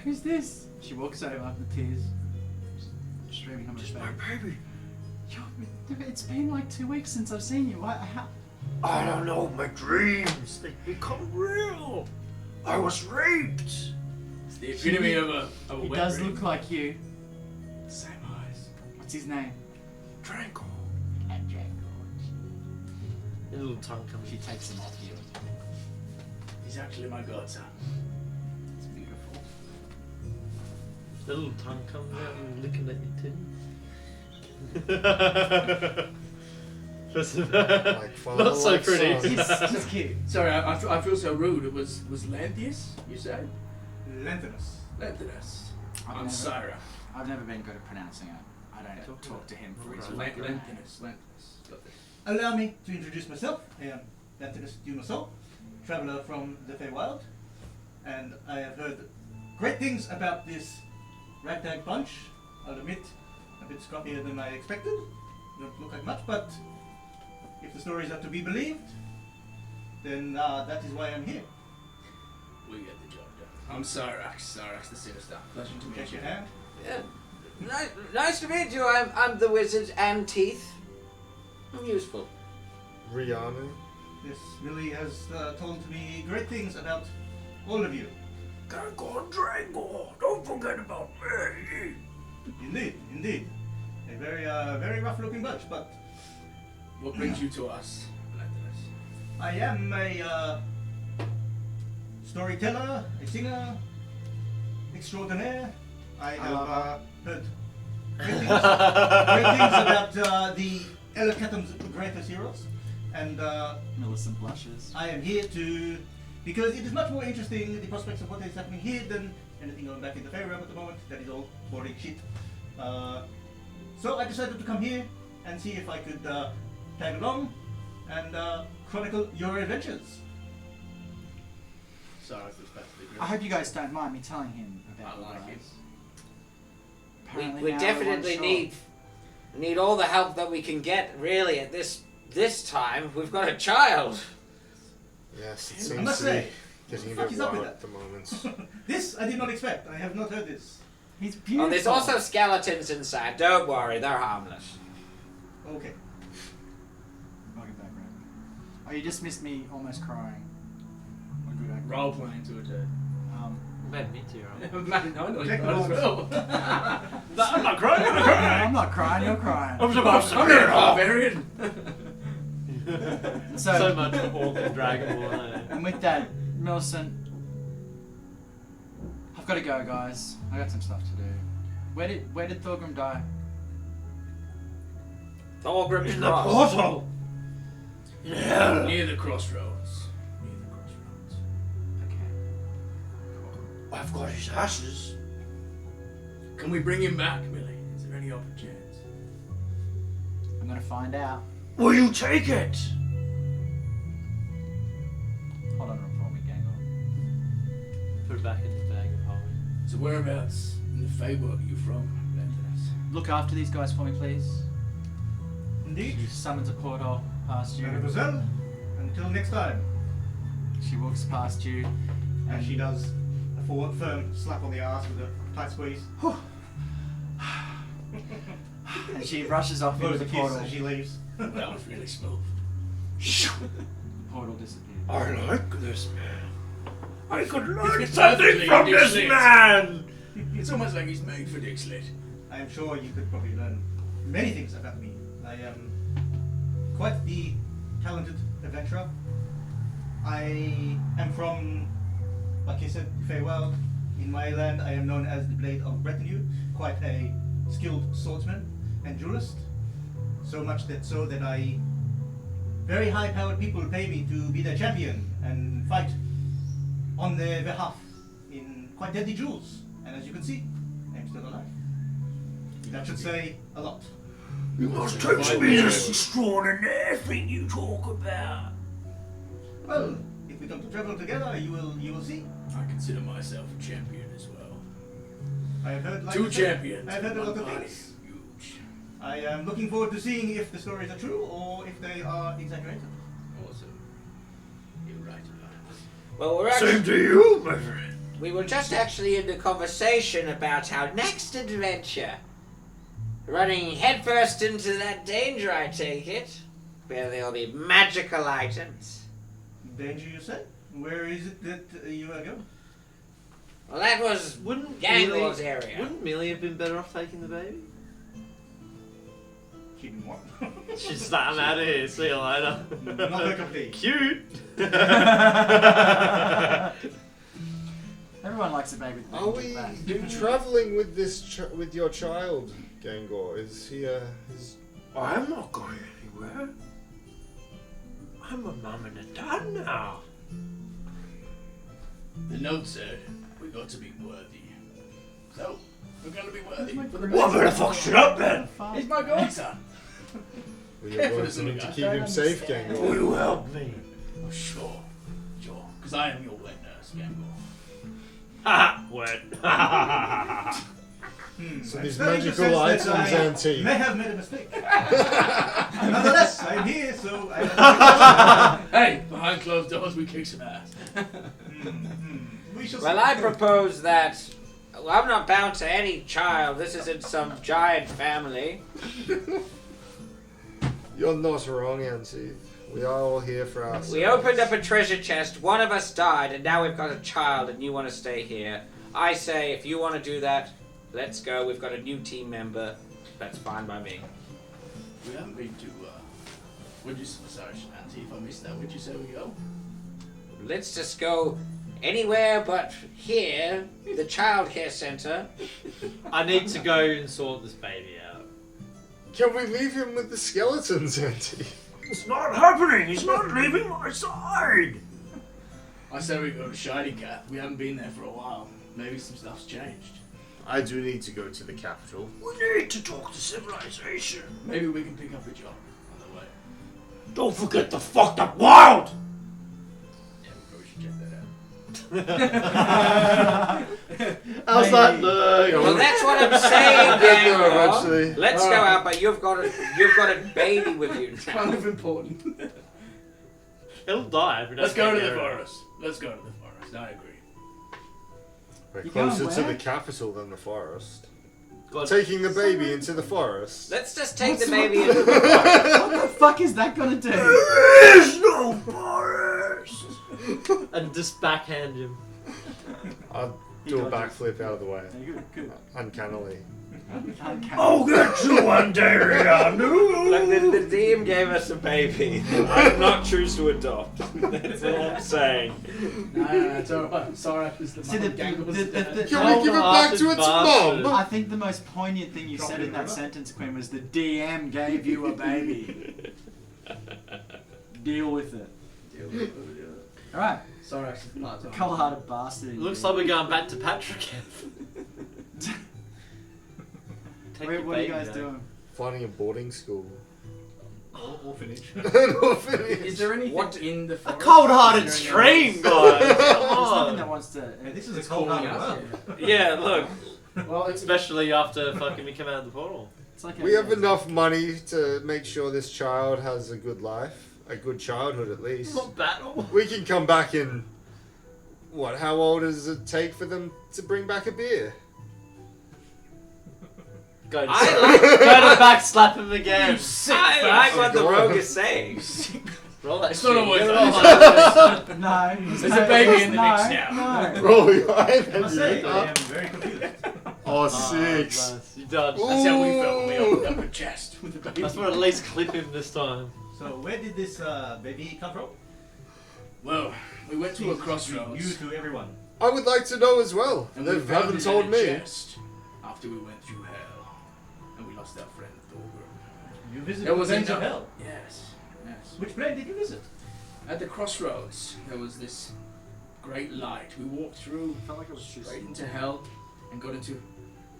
[SPEAKER 1] Who's this? She walks over, the tears streaming on her face.
[SPEAKER 8] My baby.
[SPEAKER 1] It's been like 2 weeks since I've seen you. How?
[SPEAKER 8] I don't know. My dreams. They become real. I was raped.
[SPEAKER 4] It's the epitome of a
[SPEAKER 1] He
[SPEAKER 4] wet
[SPEAKER 1] does
[SPEAKER 4] dream.
[SPEAKER 1] look like you.
[SPEAKER 4] Same eyes.
[SPEAKER 1] What's his name?
[SPEAKER 8] Draco.
[SPEAKER 7] A little tongue comes.
[SPEAKER 1] She takes him off you.
[SPEAKER 4] He's actually my godson.
[SPEAKER 1] It's beautiful.
[SPEAKER 7] The little tongue comes out and licking at your titty.
[SPEAKER 2] Like father,
[SPEAKER 7] Not so
[SPEAKER 2] like
[SPEAKER 7] pretty.
[SPEAKER 2] son.
[SPEAKER 1] He's cute.
[SPEAKER 4] Sorry, I feel so rude. It was Lanthius, you said?
[SPEAKER 5] Lanthanus.
[SPEAKER 4] Lanthanus.
[SPEAKER 1] I've
[SPEAKER 4] I'm
[SPEAKER 1] never-
[SPEAKER 4] Syra.
[SPEAKER 1] I've never been good at pronouncing it. I don't talk to him for his
[SPEAKER 7] Right.
[SPEAKER 4] Lanthanus. Got this.
[SPEAKER 5] Allow me to introduce myself. I am Lanthanus Dumasol, traveler from the Feywild, and I have heard great things about this ragtag bunch. I'll admit, a bit scruffier than I expected. Don't look like much, but if the stories are to be believed, then that is why I'm here.
[SPEAKER 4] We get the job done. I'm Cyrax. Cyrax the Sinister. Pleasure to meet
[SPEAKER 5] Shake
[SPEAKER 4] you.
[SPEAKER 5] your hand.
[SPEAKER 3] Yeah. Nice to meet you. I'm the wizard and teeth. I'm useful.
[SPEAKER 2] Rihanna.
[SPEAKER 5] Yes, Millie has told me great things about all of you.
[SPEAKER 8] Draco, Draco. Don't forget about me.
[SPEAKER 5] Indeed, indeed. A very rough-looking bunch, but
[SPEAKER 4] What brings you to us, Lanthanus?
[SPEAKER 5] I am a storyteller, a singer, extraordinaire. I have heard great things about the Elkathym's greatest heroes, and
[SPEAKER 1] Millicent blushes.
[SPEAKER 5] I am here to, because it is much more interesting, the prospects of what is happening here, than anything going back in the fairy realm at the moment. That is all boring shit. So I decided to come here and see if I could tag along and chronicle your adventures.
[SPEAKER 4] Cyrax looks back to the group.
[SPEAKER 1] I hope you guys don't mind me telling him about
[SPEAKER 4] I
[SPEAKER 1] you
[SPEAKER 4] like
[SPEAKER 1] guys.
[SPEAKER 4] it.
[SPEAKER 1] Apparently
[SPEAKER 3] We
[SPEAKER 1] now
[SPEAKER 3] definitely
[SPEAKER 1] everyone's
[SPEAKER 3] need all the help that we can get. Really, at this time, we've got a child.
[SPEAKER 2] Yes, it
[SPEAKER 5] I
[SPEAKER 2] seems
[SPEAKER 5] must
[SPEAKER 2] to be
[SPEAKER 5] say,
[SPEAKER 2] getting a
[SPEAKER 5] what the fuck
[SPEAKER 2] bit
[SPEAKER 5] is up with
[SPEAKER 2] wild
[SPEAKER 5] that?
[SPEAKER 2] at the moment.
[SPEAKER 5] This I did not expect. I have not heard this.
[SPEAKER 1] He's beautiful.
[SPEAKER 3] Oh, there's also skeletons inside. Don't worry, they're harmless.
[SPEAKER 5] Okay.
[SPEAKER 1] Welcome back, Red. Oh, you just missed me almost crying. What good acting.
[SPEAKER 4] Role playing to a turd.
[SPEAKER 7] Made me tear up.
[SPEAKER 4] Man, I know
[SPEAKER 5] Check
[SPEAKER 4] you
[SPEAKER 5] the
[SPEAKER 4] as
[SPEAKER 5] box.
[SPEAKER 4] well. I'm not crying, I'm not
[SPEAKER 1] No,
[SPEAKER 4] crying.
[SPEAKER 1] I'm not crying, you're crying.
[SPEAKER 8] I'm supposed to
[SPEAKER 4] I'm
[SPEAKER 8] be
[SPEAKER 4] not a
[SPEAKER 8] here.
[SPEAKER 4] barbarian.
[SPEAKER 7] So much for Orc and Dragonborn. Eh?
[SPEAKER 1] And with that, Millicent, I've got to go, guys. I got some stuff to do. Where did Thorgrim die?
[SPEAKER 3] Thorgrim's
[SPEAKER 8] In the
[SPEAKER 3] cross.
[SPEAKER 8] portal. In hell.
[SPEAKER 4] Near the crossroads. Near the crossroads.
[SPEAKER 1] Okay.
[SPEAKER 8] I've got his ashes.
[SPEAKER 4] Can we bring him back, Millie? Is there any open chance?
[SPEAKER 1] I'm gonna find out.
[SPEAKER 8] Will you take it?
[SPEAKER 1] Hold on for me, Gangle.
[SPEAKER 7] Put it back in the bag of holding.
[SPEAKER 4] So whereabouts in the Feywild are you from, Lanthanus?
[SPEAKER 1] Look after these guys for me, please.
[SPEAKER 5] Indeed.
[SPEAKER 1] She summons a portal past you.
[SPEAKER 5] Mademoiselle, until next time.
[SPEAKER 1] She walks past you,
[SPEAKER 5] And she does a forward firm slap on the ass with a tight squeeze.
[SPEAKER 1] and she rushes off into
[SPEAKER 5] Blows
[SPEAKER 1] the
[SPEAKER 5] a kiss
[SPEAKER 1] portal.
[SPEAKER 5] as she leaves.
[SPEAKER 4] That was really smooth.
[SPEAKER 1] The portal disappears.
[SPEAKER 8] I like this man. I could learn
[SPEAKER 4] It's
[SPEAKER 8] something
[SPEAKER 4] perfectly
[SPEAKER 8] from this
[SPEAKER 4] Dick
[SPEAKER 8] man.
[SPEAKER 4] It's almost like he's made for Dick Slit.
[SPEAKER 5] I am sure you could probably learn many things about me. I am quite the talented adventurer. I am from, like you said, Farewell. In my land, I am known as the Blade of Retinue, quite a skilled swordsman and duelist. So much that very high-powered people pay me to be their champion and fight on their behalf in quite deadly duels. And as you can see, I am still alive. That should say a lot.
[SPEAKER 8] You must teach me this extraordinary thing you talk about.
[SPEAKER 5] Well, if we come to travel together, you will see.
[SPEAKER 4] I consider myself a champion as well.
[SPEAKER 5] I have heard like
[SPEAKER 4] Two
[SPEAKER 5] you said,
[SPEAKER 4] champions.
[SPEAKER 5] I have heard a
[SPEAKER 4] one
[SPEAKER 5] lot of
[SPEAKER 4] body.
[SPEAKER 5] things.
[SPEAKER 4] Huge.
[SPEAKER 5] I am looking forward to seeing if the stories are true or if they are exaggerated.
[SPEAKER 4] Awesome. You're right about it.
[SPEAKER 3] Well, we're
[SPEAKER 8] Same
[SPEAKER 3] actually,
[SPEAKER 8] to you, my friend.
[SPEAKER 3] we were just actually in the conversation about our next adventure. Running headfirst into that danger, I take it, where there'll be magical items.
[SPEAKER 5] Danger, you say? Where is it that you are going?
[SPEAKER 3] Well, that was
[SPEAKER 7] Wouldn't
[SPEAKER 3] Gangor's
[SPEAKER 7] Millie,
[SPEAKER 3] area.
[SPEAKER 7] wouldn't Millie have been better off taking the baby?
[SPEAKER 5] She didn't want.
[SPEAKER 7] She's like, I'm out of here. See you later.
[SPEAKER 5] Not her cup of tea.
[SPEAKER 7] Cute.
[SPEAKER 1] Everyone likes a baby.
[SPEAKER 2] Are we traveling with this with your child, Gangor? Is he is
[SPEAKER 8] I'm not going anywhere. I'm a mum and a dad now.
[SPEAKER 4] The note said we got to be worthy. So, we're gonna be worthy. For the
[SPEAKER 8] Well, I better fuck shit up then.
[SPEAKER 4] He's my godson.
[SPEAKER 2] Well, you're working to keep him safe,
[SPEAKER 8] Will
[SPEAKER 2] Gangor?
[SPEAKER 8] you help me?
[SPEAKER 4] Oh, sure. Because I am your wet nurse, Gangor.
[SPEAKER 8] Ha! Wet.
[SPEAKER 2] So
[SPEAKER 5] I'm
[SPEAKER 2] these
[SPEAKER 5] starting to
[SPEAKER 2] magical
[SPEAKER 5] sense that
[SPEAKER 2] items,
[SPEAKER 5] I
[SPEAKER 2] Auntie.
[SPEAKER 5] may have made a mistake. Nonetheless, I'm here, so I
[SPEAKER 4] Hey, behind closed doors, we kick some ass.
[SPEAKER 5] We shall
[SPEAKER 3] Well,
[SPEAKER 5] see.
[SPEAKER 3] I propose that. Well, I'm not bound to any child. This isn't some giant family.
[SPEAKER 2] You're not wrong, Auntie. We are all here for ourselves.
[SPEAKER 3] We opened up a treasure chest. One of us died, and now we've got a child, and you want to stay here. I say, if you want to do that, let's go. We've got a new team member. That's fine by me.
[SPEAKER 4] We haven't been to, sorry, Auntie, if I missed that, where'd you say we go?
[SPEAKER 3] Let's just go anywhere but here, the childcare center.
[SPEAKER 7] I need to go and sort this baby out.
[SPEAKER 2] Can we leave him with the skeletons, Auntie?
[SPEAKER 8] It's not happening. He's not leaving my side.
[SPEAKER 4] I said we go to Shiny Cat. We haven't been there for a while. Maybe some stuff's changed.
[SPEAKER 2] I do need to go to the capital.
[SPEAKER 8] We need to talk to civilization.
[SPEAKER 4] Maybe we can pick up a job on the way.
[SPEAKER 8] Don't forget the fucked up world.
[SPEAKER 4] Yeah, we probably should check that out.
[SPEAKER 7] How's that look?
[SPEAKER 3] Well, that's what I'm saying,
[SPEAKER 2] Get
[SPEAKER 3] gang.
[SPEAKER 2] there eventually.
[SPEAKER 3] Let's go out, but you've got a baby with you.
[SPEAKER 4] It's kind of important.
[SPEAKER 7] He'll die if we don't
[SPEAKER 4] Let's go to
[SPEAKER 7] take
[SPEAKER 4] the
[SPEAKER 7] care of
[SPEAKER 4] forest. Let's go to the forest. I agree.
[SPEAKER 2] We're
[SPEAKER 1] You going
[SPEAKER 2] closer to
[SPEAKER 1] where?
[SPEAKER 2] the capital than the forest.
[SPEAKER 7] it. God,
[SPEAKER 2] Taking the baby into the forest.
[SPEAKER 3] Let's just take
[SPEAKER 1] What's
[SPEAKER 3] the
[SPEAKER 1] wrong?
[SPEAKER 3] baby into the
[SPEAKER 1] What the fuck is that gonna do?
[SPEAKER 8] There is no forest.
[SPEAKER 7] and just backhand him.
[SPEAKER 2] I'll
[SPEAKER 1] He
[SPEAKER 2] do a
[SPEAKER 1] dodges.
[SPEAKER 2] backflip out of the way.
[SPEAKER 1] Yeah, good.
[SPEAKER 2] Uncannily.
[SPEAKER 8] I'll get you one day, Rihanna.
[SPEAKER 3] Look, the DM gave us a baby. I'm not choose to adopt. That's all I'm saying.
[SPEAKER 4] No, it's alright. Sorry, it's the
[SPEAKER 1] See,
[SPEAKER 4] mum gang was
[SPEAKER 2] Can
[SPEAKER 4] dead.
[SPEAKER 2] we give it back to its
[SPEAKER 7] Bastard.
[SPEAKER 2] mum?
[SPEAKER 1] I think the most poignant thing you
[SPEAKER 5] Drop
[SPEAKER 1] said
[SPEAKER 5] it
[SPEAKER 1] in that
[SPEAKER 5] over.
[SPEAKER 1] sentence, Quinn, was the DM gave you a baby. Deal with it. Alright,
[SPEAKER 4] Sorry, actually, part time.
[SPEAKER 1] cold-hearted bastard. in
[SPEAKER 7] Looks
[SPEAKER 1] you.
[SPEAKER 7] like we're going back to Patrick. Take
[SPEAKER 1] What
[SPEAKER 7] your
[SPEAKER 1] are you
[SPEAKER 7] baby
[SPEAKER 1] guys
[SPEAKER 7] back.
[SPEAKER 1] doing?
[SPEAKER 2] Finding a boarding school.
[SPEAKER 5] Orphanage.
[SPEAKER 2] An orphanage.
[SPEAKER 4] Is there anything
[SPEAKER 3] What-
[SPEAKER 4] in the
[SPEAKER 7] A
[SPEAKER 4] forest?
[SPEAKER 7] cold-hearted
[SPEAKER 4] Is there any
[SPEAKER 7] stream, guys. Come
[SPEAKER 1] There's nothing
[SPEAKER 7] on.
[SPEAKER 1] that wants to.
[SPEAKER 5] Hey, this is
[SPEAKER 4] It's
[SPEAKER 5] a cold
[SPEAKER 4] calling
[SPEAKER 5] heart
[SPEAKER 4] us.
[SPEAKER 5] world.
[SPEAKER 3] Yeah, look.
[SPEAKER 4] Well, it's
[SPEAKER 7] Especially after fucking we come out of the portal.
[SPEAKER 1] It's like
[SPEAKER 2] We have enough money to make sure this child has a good life. a good childhood at least.
[SPEAKER 7] Not battle.
[SPEAKER 2] We can come back in. What? How old does it take for them to bring back a beer?
[SPEAKER 7] Go to,
[SPEAKER 3] I like-
[SPEAKER 7] go to back, slap him again.
[SPEAKER 3] I like what the rogue is saying.
[SPEAKER 7] Roll that
[SPEAKER 6] It's
[SPEAKER 7] shit.
[SPEAKER 6] not always
[SPEAKER 7] Get it
[SPEAKER 6] like
[SPEAKER 7] all.
[SPEAKER 6] this.
[SPEAKER 1] No.
[SPEAKER 6] There's a baby in the mix now.
[SPEAKER 1] No.
[SPEAKER 2] Roll your eye.
[SPEAKER 5] I must say, I am very confused.
[SPEAKER 2] Oh,
[SPEAKER 7] Oh,
[SPEAKER 2] 6.
[SPEAKER 7] nice. You dodged.
[SPEAKER 6] That's how we felt when we opened up a chest with the baby.
[SPEAKER 7] That's what at least clip him this time.
[SPEAKER 5] So where did this baby come from?
[SPEAKER 6] Well, we went to a
[SPEAKER 5] New
[SPEAKER 6] crossroads.
[SPEAKER 5] to everyone.
[SPEAKER 2] I would like to know as well.
[SPEAKER 6] And
[SPEAKER 2] They
[SPEAKER 6] we found
[SPEAKER 2] haven't
[SPEAKER 6] it
[SPEAKER 2] told
[SPEAKER 6] in a
[SPEAKER 2] me.
[SPEAKER 6] chest after we went through hell. And we lost our friend Thorgrim.
[SPEAKER 5] You visited
[SPEAKER 6] It was
[SPEAKER 5] the
[SPEAKER 6] in
[SPEAKER 5] planes of hell.
[SPEAKER 6] Yes. Yes.
[SPEAKER 5] Which plane did you visit?
[SPEAKER 6] At the crossroads, there was this great light. We walked through
[SPEAKER 1] Felt like it was
[SPEAKER 6] straight into hell and got into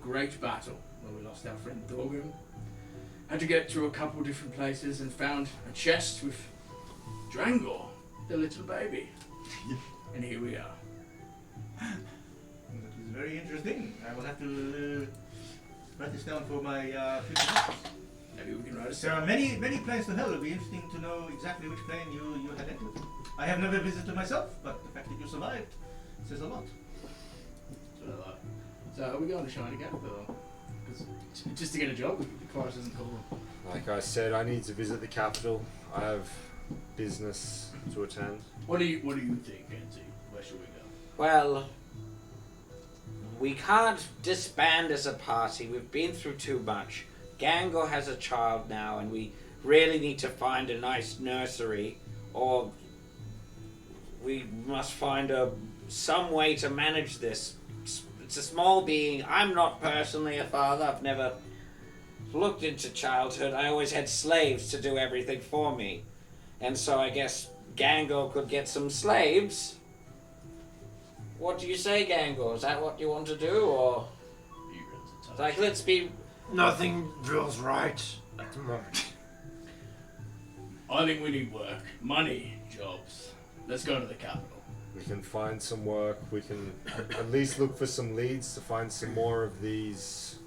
[SPEAKER 6] great battle where we lost our friend Thorgrim. Had to get through a couple different places and found a chest with Drangor, the little baby. And here we are.
[SPEAKER 5] That is very interesting. I will have to write this down for my future notes.
[SPEAKER 6] Maybe we can write a
[SPEAKER 5] There
[SPEAKER 6] song.
[SPEAKER 5] are many planes to hell. It would be interesting to know exactly which plane you had entered. I have never visited myself, but the fact that you survived says a lot.
[SPEAKER 6] So are we going to Shiny Gap or? Because just to get a job, the chorus doesn't call them.
[SPEAKER 2] Like I said, I need to visit the capital. I have business to attend.
[SPEAKER 6] What do you think, Nancy? Where should we go?
[SPEAKER 3] Well, we can't disband as a party. We've been through too much. Gangor has a child now, and we really need to find a nice nursery, or we must find some way to manage this. It's a small being. I'm not personally a father. I've never looked into childhood. I always had slaves to do everything for me. And so I guess Gangor could get some slaves. What do you say, Gangor? Is that what you want to do, or like let's be?
[SPEAKER 8] Nothing feels right at the moment.
[SPEAKER 6] I think we need work, money, jobs. Let's go to the capital.
[SPEAKER 2] We can find some work. We can at least look for some leads to find some more of these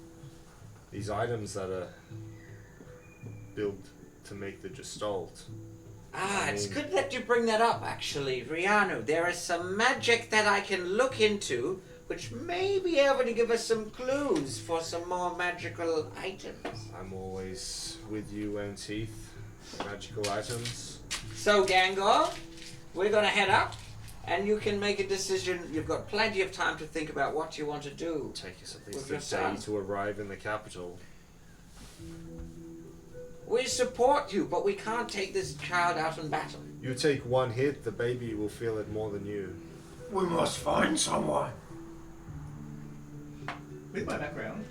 [SPEAKER 2] items that are built to make the Gestalt.
[SPEAKER 3] Ah, it's good that you bring that up, actually, Rianu. There is some magic that I can look into, which may be able to give us some clues for some more magical items.
[SPEAKER 2] I'm always with you, Anteeth. Magical items.
[SPEAKER 3] So, Gangor, we're gonna head up, and you can make a decision. You've got plenty of time to think about what you want to do.
[SPEAKER 2] Take us at
[SPEAKER 3] With
[SPEAKER 2] least
[SPEAKER 3] your
[SPEAKER 2] a day
[SPEAKER 3] son.
[SPEAKER 2] to arrive in the capital.
[SPEAKER 3] We support you, but we can't take this child out in battle.
[SPEAKER 2] You take one hit, the baby will feel it more than you.
[SPEAKER 8] We must find someone.
[SPEAKER 5] With my background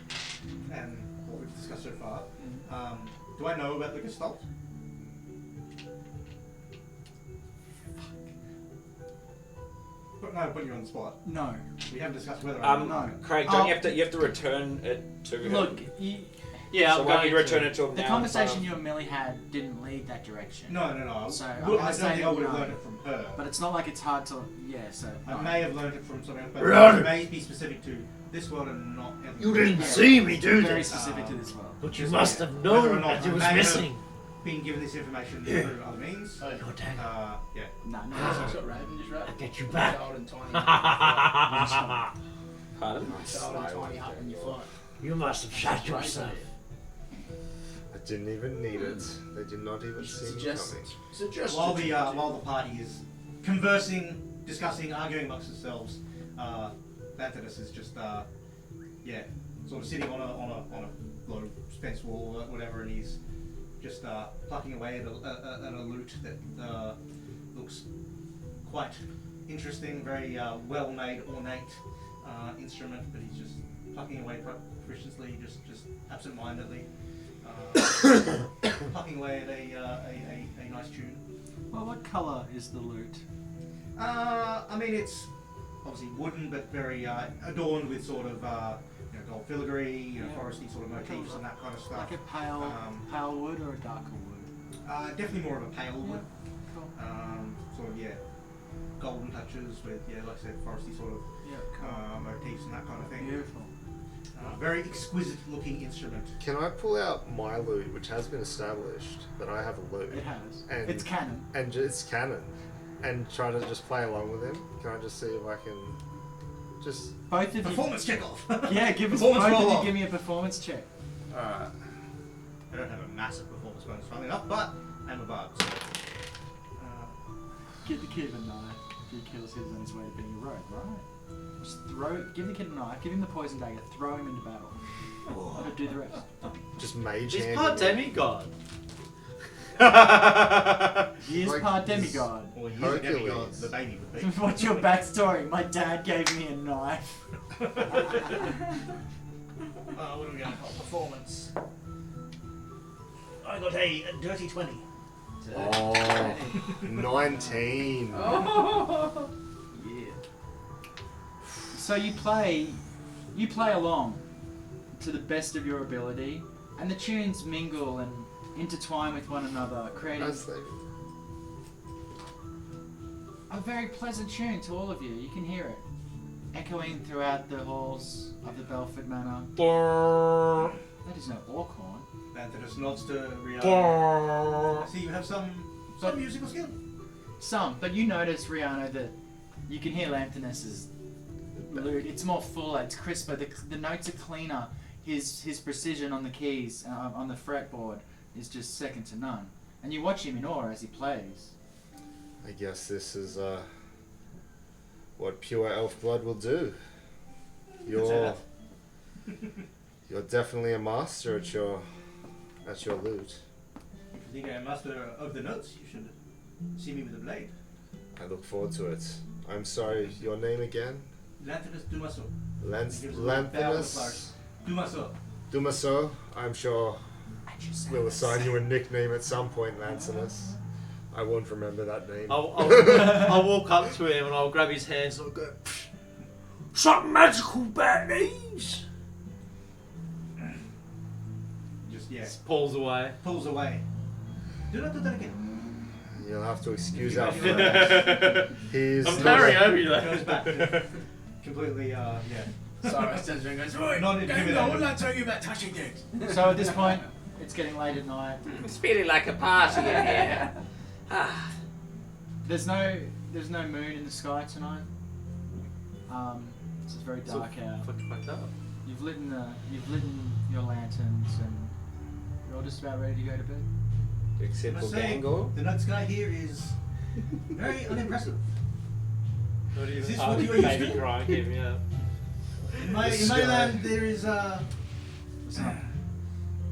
[SPEAKER 5] and what we've discussed so far, do I know about the Gestalt? No, putting you on the spot.
[SPEAKER 1] No.
[SPEAKER 5] We haven't discussed whether I
[SPEAKER 1] No.
[SPEAKER 3] Craig, don't you have to return it to him?
[SPEAKER 1] Look, yeah,
[SPEAKER 3] so
[SPEAKER 1] I'm
[SPEAKER 3] why don't
[SPEAKER 1] going
[SPEAKER 3] you return
[SPEAKER 1] to.
[SPEAKER 3] it to him
[SPEAKER 1] The
[SPEAKER 3] now?
[SPEAKER 1] conversation you and Millie had didn't lead that direction.
[SPEAKER 5] No.
[SPEAKER 1] So,
[SPEAKER 5] Well,
[SPEAKER 1] I'm
[SPEAKER 5] I
[SPEAKER 1] gonna
[SPEAKER 5] don't
[SPEAKER 1] say
[SPEAKER 5] think I would have
[SPEAKER 1] no.
[SPEAKER 5] learned it from her.
[SPEAKER 1] But it's not like it's hard to. Yeah, so.
[SPEAKER 5] I
[SPEAKER 1] no.
[SPEAKER 5] may have learned it from something else, but
[SPEAKER 8] Run.
[SPEAKER 5] it may be specific to this world and not every
[SPEAKER 8] You
[SPEAKER 5] world.
[SPEAKER 8] didn't
[SPEAKER 1] Yeah.
[SPEAKER 8] see me do
[SPEAKER 1] Very
[SPEAKER 8] this.
[SPEAKER 1] specific to this world.
[SPEAKER 8] But you
[SPEAKER 5] Just
[SPEAKER 8] must
[SPEAKER 5] yeah.
[SPEAKER 8] have
[SPEAKER 5] Whether or
[SPEAKER 8] known
[SPEAKER 5] not
[SPEAKER 8] that it
[SPEAKER 5] I
[SPEAKER 8] was
[SPEAKER 5] may have
[SPEAKER 8] missing.
[SPEAKER 5] Been given this information
[SPEAKER 8] Yeah.
[SPEAKER 5] through other means.
[SPEAKER 6] Oh,
[SPEAKER 8] Your dad.
[SPEAKER 5] Yeah.
[SPEAKER 1] No, no.
[SPEAKER 6] That's what Raven just wrote.
[SPEAKER 8] I'll get you back.
[SPEAKER 6] Child and tiny.
[SPEAKER 3] Pardon?
[SPEAKER 6] Child and tiny hut when you fly.
[SPEAKER 8] You must have shot yourself.
[SPEAKER 2] I didn't even need it. They did not even see me coming.
[SPEAKER 6] Suggest
[SPEAKER 5] While the party is conversing, discussing, arguing amongst themselves, Banthatus is just sort of sitting on a low fence wall or whatever, and he's just plucking away at a lute that looks quite interesting, very well-made, ornate instrument, but he's just plucking away proficiently, just absent-mindedly, plucking away at a nice tune.
[SPEAKER 1] Well, what colour is the lute?
[SPEAKER 5] I mean, it's obviously wooden, but very adorned with sort of gold filigree, foresty sort of motifs and that kind of stuff.
[SPEAKER 1] Like a pale wood or a darker wood?
[SPEAKER 5] Definitely more of a pale wood.
[SPEAKER 1] Cool.
[SPEAKER 5] Sort of golden touches with like I said, foresty sort of
[SPEAKER 1] Yeah, cool.
[SPEAKER 5] motifs and that kind of thing.
[SPEAKER 1] Beautiful.
[SPEAKER 5] Very exquisite looking instrument.
[SPEAKER 2] Can I pull out my loot, which has been established that I have a loot?
[SPEAKER 1] It has.
[SPEAKER 2] And
[SPEAKER 1] It's canon.
[SPEAKER 2] And it's canon. And try to just play along with him? Can I just see if I can just...
[SPEAKER 1] Both of you.
[SPEAKER 5] Performance check off.
[SPEAKER 1] Yeah, give us
[SPEAKER 5] Performance
[SPEAKER 1] both of
[SPEAKER 5] roll
[SPEAKER 1] you.
[SPEAKER 5] off.
[SPEAKER 1] Give me a performance check.
[SPEAKER 5] Alright. I don't have a massive performance bonus, funnily enough, but I'm a bard. So,
[SPEAKER 1] Give the kid a knife. If he kills him on his way to being a rogue, right? Just give the kid a knife. Give him the poison dagger. Throw him into battle. I'll do the rest.
[SPEAKER 2] Just mage
[SPEAKER 7] He's
[SPEAKER 2] hand
[SPEAKER 7] part
[SPEAKER 2] him.
[SPEAKER 7] demigod.
[SPEAKER 1] He is
[SPEAKER 2] Like
[SPEAKER 1] part
[SPEAKER 2] this-
[SPEAKER 1] demigod.
[SPEAKER 5] well, he's
[SPEAKER 2] Hercules.
[SPEAKER 5] a demigod, the baby would be.
[SPEAKER 1] What's your backstory? My dad gave me a knife.
[SPEAKER 5] What are we going to call performance? I got a dirty 20.
[SPEAKER 2] Oh, 19.
[SPEAKER 1] Yeah. So you play along to the best of your ability, and the tunes mingle and intertwine with one another, creating
[SPEAKER 2] As they...
[SPEAKER 1] a very pleasant tune to all of you. You can hear it echoing throughout the halls of the Belford Manor. That is no orc horn.
[SPEAKER 5] Anthony nods to Rihanna. I see you have some musical skill.
[SPEAKER 1] Some, but you notice, Rihanna, that you can hear Lanthanus's lute. It's more fuller, it's crisper, the notes are cleaner. His precision on the keys, on the fretboard, is just second to none. And you watch him in awe as he plays.
[SPEAKER 2] I guess this is what pure elf blood will do. You're definitely a master at your loot.
[SPEAKER 5] If you think I'm master of the notes, you should see me with a blade.
[SPEAKER 2] I look forward to it. I'm sorry, your name again?
[SPEAKER 5] Lanthanus Dumaso.
[SPEAKER 2] Lanthanus
[SPEAKER 5] Dumaso.
[SPEAKER 2] Dumaso. I'm sure we'll assign you a nickname at some point, Lanthanus. I won't remember that name.
[SPEAKER 7] I'll walk up to him and I'll grab his hands and I'll go, some magical bad news.
[SPEAKER 5] Just,
[SPEAKER 7] Just pulls away.
[SPEAKER 5] pulls away. Do not do that again.
[SPEAKER 2] You'll have to excuse
[SPEAKER 5] You
[SPEAKER 2] our
[SPEAKER 5] can
[SPEAKER 2] friend. He's
[SPEAKER 7] I'm
[SPEAKER 2] not
[SPEAKER 7] carrying
[SPEAKER 2] a-
[SPEAKER 7] over you
[SPEAKER 5] Goes
[SPEAKER 7] there.
[SPEAKER 5] back. Completely, yeah.
[SPEAKER 6] Sorry, I stands there and goes, right,
[SPEAKER 5] Not
[SPEAKER 6] Gango,
[SPEAKER 5] intimidated.
[SPEAKER 6] what did I tell you about touching things?
[SPEAKER 1] So at this point, it's getting late at night.
[SPEAKER 3] It's feeling like a party in here. Ah.
[SPEAKER 1] There's no moon in the sky tonight. It's very dark out.
[SPEAKER 7] Fucked up.
[SPEAKER 1] You've lit your lanterns, and you're all just about ready to go to bed.
[SPEAKER 3] Except
[SPEAKER 5] I
[SPEAKER 3] for
[SPEAKER 5] must say,
[SPEAKER 3] Gango.
[SPEAKER 5] the night sky here is very unimpressive.
[SPEAKER 7] Not even
[SPEAKER 5] Is this
[SPEAKER 7] part
[SPEAKER 5] what
[SPEAKER 7] of
[SPEAKER 5] you
[SPEAKER 7] the
[SPEAKER 5] are used
[SPEAKER 7] baby
[SPEAKER 5] to?
[SPEAKER 7] crying gave me out.
[SPEAKER 5] In my
[SPEAKER 2] sky.
[SPEAKER 5] land, there is a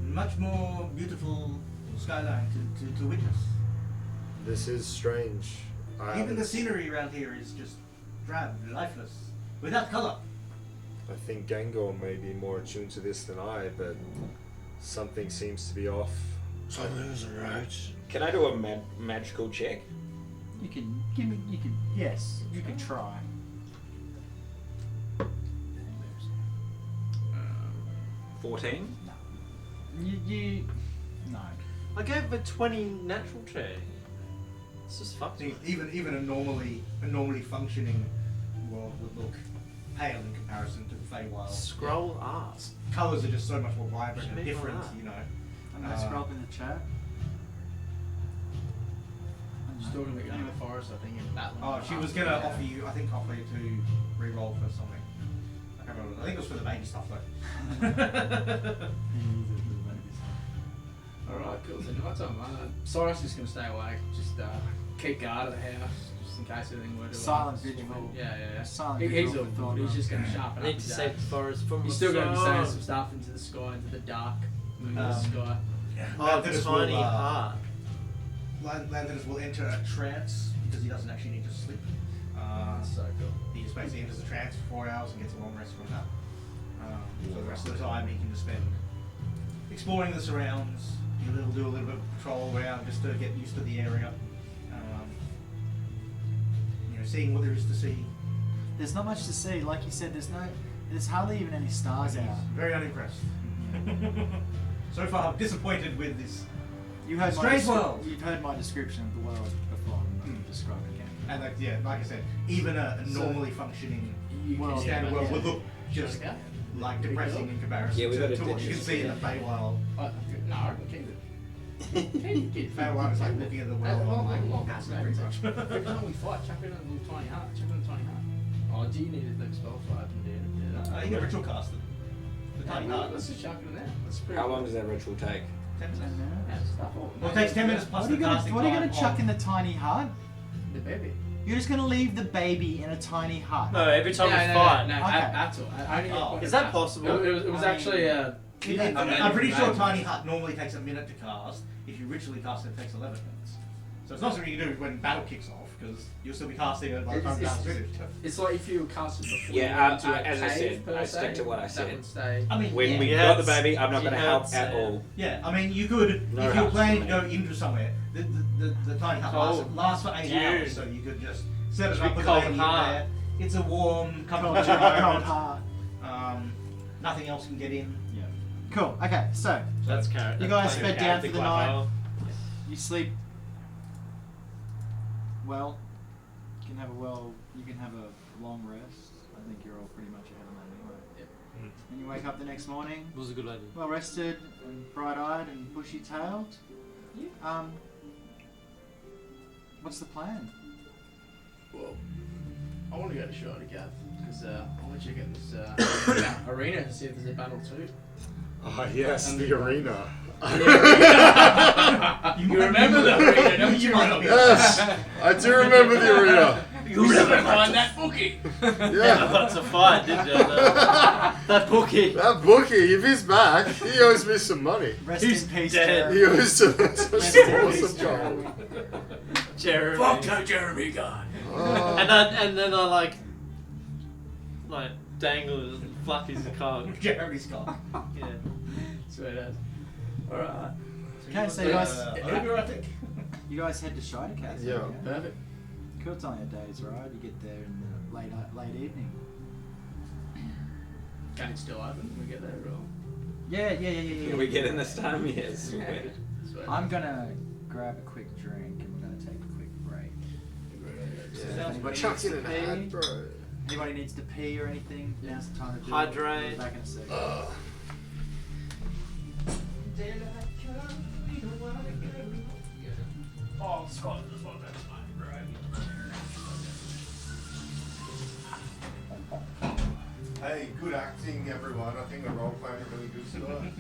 [SPEAKER 5] much more beautiful skyline to witness.
[SPEAKER 2] This is strange.
[SPEAKER 5] Even the scenery around here is just drab, lifeless, without colour.
[SPEAKER 2] I think Gangor may be more attuned to this than I, but something seems to be off.
[SPEAKER 8] Something isn't right.
[SPEAKER 3] Can I do a magical check?
[SPEAKER 1] You can yes, you can try.
[SPEAKER 3] 14.
[SPEAKER 1] No.
[SPEAKER 7] I gave him a 20 natural check. It's just fucked.
[SPEAKER 5] Even a normally functioning world would look pale in comparison to the Feywild.
[SPEAKER 7] Scroll art.
[SPEAKER 5] Colours are just so much more vibrant and
[SPEAKER 7] Make one
[SPEAKER 5] different,
[SPEAKER 7] up.
[SPEAKER 5] you know.
[SPEAKER 1] I'm gonna scroll up in the chat.
[SPEAKER 6] She's talking about going to the forest, I think, and battling.
[SPEAKER 5] Oh, she was gonna offer you to re-roll for something. I can't remember. I think it was for the baby stuff though.
[SPEAKER 6] Alright, cool. So nighttime, Cyrus is just going to stay awake. Just keep guard of the house, just in case anything were to...
[SPEAKER 1] Silent vigil.
[SPEAKER 6] Yeah.
[SPEAKER 1] Silent
[SPEAKER 6] He's
[SPEAKER 1] vigil
[SPEAKER 6] all
[SPEAKER 1] for Thorn.
[SPEAKER 6] good. He's just going to sharpen
[SPEAKER 7] I
[SPEAKER 6] up
[SPEAKER 7] need to
[SPEAKER 6] his
[SPEAKER 7] save
[SPEAKER 6] axe.
[SPEAKER 7] the forest from
[SPEAKER 6] He's still going to be
[SPEAKER 7] sun.
[SPEAKER 6] saying some stuff into the sky, into the dark moon of the sky.
[SPEAKER 7] Oh,
[SPEAKER 5] Lanthanus
[SPEAKER 7] tiny
[SPEAKER 5] will,
[SPEAKER 7] heart.
[SPEAKER 5] Lanthanus will enter a trance because he doesn't actually need to sleep.
[SPEAKER 6] That's so cool.
[SPEAKER 5] He just basically enters a trance for 4 hours and gets a long rest from that. So the rest of the time he can just spend exploring the surrounds. He'll do a little bit of patrol around just to get used to the area. Seeing what there is to see.
[SPEAKER 1] There's not much to see. Like you said, there's hardly even any stars out.
[SPEAKER 5] Very unimpressed. So far, I'm disappointed with this.
[SPEAKER 1] You heard
[SPEAKER 5] Strange world.
[SPEAKER 1] You've heard my description of the world before. I'm not describe it again.
[SPEAKER 5] And like I said, even a normally functioning
[SPEAKER 1] Well,
[SPEAKER 5] standard
[SPEAKER 6] yeah,
[SPEAKER 5] world
[SPEAKER 6] yeah.
[SPEAKER 5] would look just
[SPEAKER 6] Okay.
[SPEAKER 5] like depressing in comparison
[SPEAKER 3] Yeah, we gotta
[SPEAKER 5] to what
[SPEAKER 3] ditch
[SPEAKER 5] you can
[SPEAKER 3] it.
[SPEAKER 5] see in the Feywild.
[SPEAKER 6] No, I reckon keep it. Keep it.
[SPEAKER 5] Feywild is like looking at the world on like acid pretty much.
[SPEAKER 6] Every time we fight, chuck in a little tiny heart. Chuck in a tiny heart. Oh, do you need a next spell fight? Yeah.
[SPEAKER 5] You can ritual cast them. The tiny heart.
[SPEAKER 6] Let's just chuck it in there. That's pretty
[SPEAKER 3] How
[SPEAKER 6] cool.
[SPEAKER 3] long does that ritual take?
[SPEAKER 5] 10 minutes.
[SPEAKER 6] Yeah, stuff all.
[SPEAKER 5] Well, it takes 10 minutes plus
[SPEAKER 1] What are
[SPEAKER 5] the
[SPEAKER 1] you gonna,
[SPEAKER 5] casting
[SPEAKER 1] what are you
[SPEAKER 5] time
[SPEAKER 1] gonna chuck
[SPEAKER 5] on-
[SPEAKER 1] in the tiny hut?
[SPEAKER 6] The baby.
[SPEAKER 1] You're just gonna leave the baby in a tiny hut.
[SPEAKER 7] No, every time we
[SPEAKER 6] No,
[SPEAKER 7] fight.
[SPEAKER 6] no,
[SPEAKER 1] Okay.
[SPEAKER 6] that's all. I only
[SPEAKER 5] Oh.
[SPEAKER 6] get
[SPEAKER 7] Is that possible?
[SPEAKER 6] It was actually
[SPEAKER 5] I'm pretty sure tiny hut normally takes a minute to cast. If you ritually cast it, it takes 11 minutes. So it's not something you can do when battle kicks off, because you'll still be casting it by the time
[SPEAKER 6] It's-
[SPEAKER 5] battle's finished.
[SPEAKER 6] It's like if you cast it before.
[SPEAKER 3] Yeah,
[SPEAKER 6] you went to a
[SPEAKER 3] as I
[SPEAKER 6] cave,
[SPEAKER 3] said,
[SPEAKER 6] per
[SPEAKER 3] I
[SPEAKER 6] se,
[SPEAKER 3] stick to what I
[SPEAKER 6] that
[SPEAKER 3] said.
[SPEAKER 6] would stay.
[SPEAKER 5] I mean,
[SPEAKER 3] When
[SPEAKER 5] yeah.
[SPEAKER 3] we
[SPEAKER 7] Yeah,
[SPEAKER 3] got the
[SPEAKER 7] it's-
[SPEAKER 3] baby, I'm not going to
[SPEAKER 7] yeah,
[SPEAKER 3] help
[SPEAKER 7] it's,
[SPEAKER 3] at all.
[SPEAKER 5] Yeah, I mean, you could,
[SPEAKER 3] No
[SPEAKER 5] if you're
[SPEAKER 3] house
[SPEAKER 5] planning
[SPEAKER 3] for
[SPEAKER 5] to go into somewhere, the tiny hut lasts for 8
[SPEAKER 7] June.
[SPEAKER 5] hours, so you could just set it
[SPEAKER 7] Should
[SPEAKER 5] up
[SPEAKER 7] be
[SPEAKER 5] with
[SPEAKER 7] cold
[SPEAKER 5] a baby in
[SPEAKER 7] heart.
[SPEAKER 5] there. It's a warm, comfortable
[SPEAKER 1] Cold
[SPEAKER 5] environment.
[SPEAKER 1] heart.
[SPEAKER 5] Nothing else can get in.
[SPEAKER 1] Yeah. Cool. Okay, so
[SPEAKER 7] That's carrot.
[SPEAKER 1] You guys sped down for the night. you sleep well. You can have a long rest. I think you're all pretty much ahead on that anyway.
[SPEAKER 6] Yep.
[SPEAKER 1] And you wake up the next morning,
[SPEAKER 7] It was a good idea.
[SPEAKER 1] well rested and bright-eyed and bushy-tailed.
[SPEAKER 6] Yeah.
[SPEAKER 1] What's the plan?
[SPEAKER 6] Well, I want to go to Elkathym because I want to check out this arena and see if there's a battle too.
[SPEAKER 2] Ah, yes, the arena.
[SPEAKER 6] You remember the arena, don't you?
[SPEAKER 2] Yes, I do remember the arena.
[SPEAKER 6] You never find that bookie.
[SPEAKER 2] Yeah.
[SPEAKER 7] That's a fight, did you? That bookie.
[SPEAKER 2] That bookie, if he's back, he owes me some money.
[SPEAKER 1] Rest
[SPEAKER 7] He's
[SPEAKER 1] in peace,
[SPEAKER 7] dead.
[SPEAKER 1] Jeremy.
[SPEAKER 2] He owes to such
[SPEAKER 1] Rest
[SPEAKER 2] an
[SPEAKER 1] in peace,
[SPEAKER 2] awesome child.
[SPEAKER 7] Jeremy.
[SPEAKER 4] Fuck that Jeremy guy.
[SPEAKER 7] And then I like dangle and fluff his cock.
[SPEAKER 5] Jeremy Scott.
[SPEAKER 7] Yeah.
[SPEAKER 6] Sweet as. Alright.
[SPEAKER 1] Okay, so you guys,
[SPEAKER 5] Uber, I think.
[SPEAKER 1] you guys head to Elkathym.
[SPEAKER 2] Yeah.
[SPEAKER 6] Perfect.
[SPEAKER 1] Cool, it's only a day's ride. You get there in the late evening.
[SPEAKER 6] Gate's still open when we get there, or?
[SPEAKER 1] Yeah.
[SPEAKER 3] Can we get in this time? Yes.
[SPEAKER 6] Sweet.
[SPEAKER 1] I'm gonna grab a quick drink and we're gonna take a quick break. So if anybody
[SPEAKER 2] Chuck
[SPEAKER 1] needs
[SPEAKER 2] it
[SPEAKER 1] to
[SPEAKER 2] in a
[SPEAKER 1] pee,
[SPEAKER 2] hat, bro.
[SPEAKER 1] anybody needs to pee or anything, now's the time to do
[SPEAKER 7] Hydrate.
[SPEAKER 1] it. Back in a second.
[SPEAKER 4] Oh, Scott, this one, that's mine, right?
[SPEAKER 2] Hey, good acting, everyone. I think the role playing really good tonight.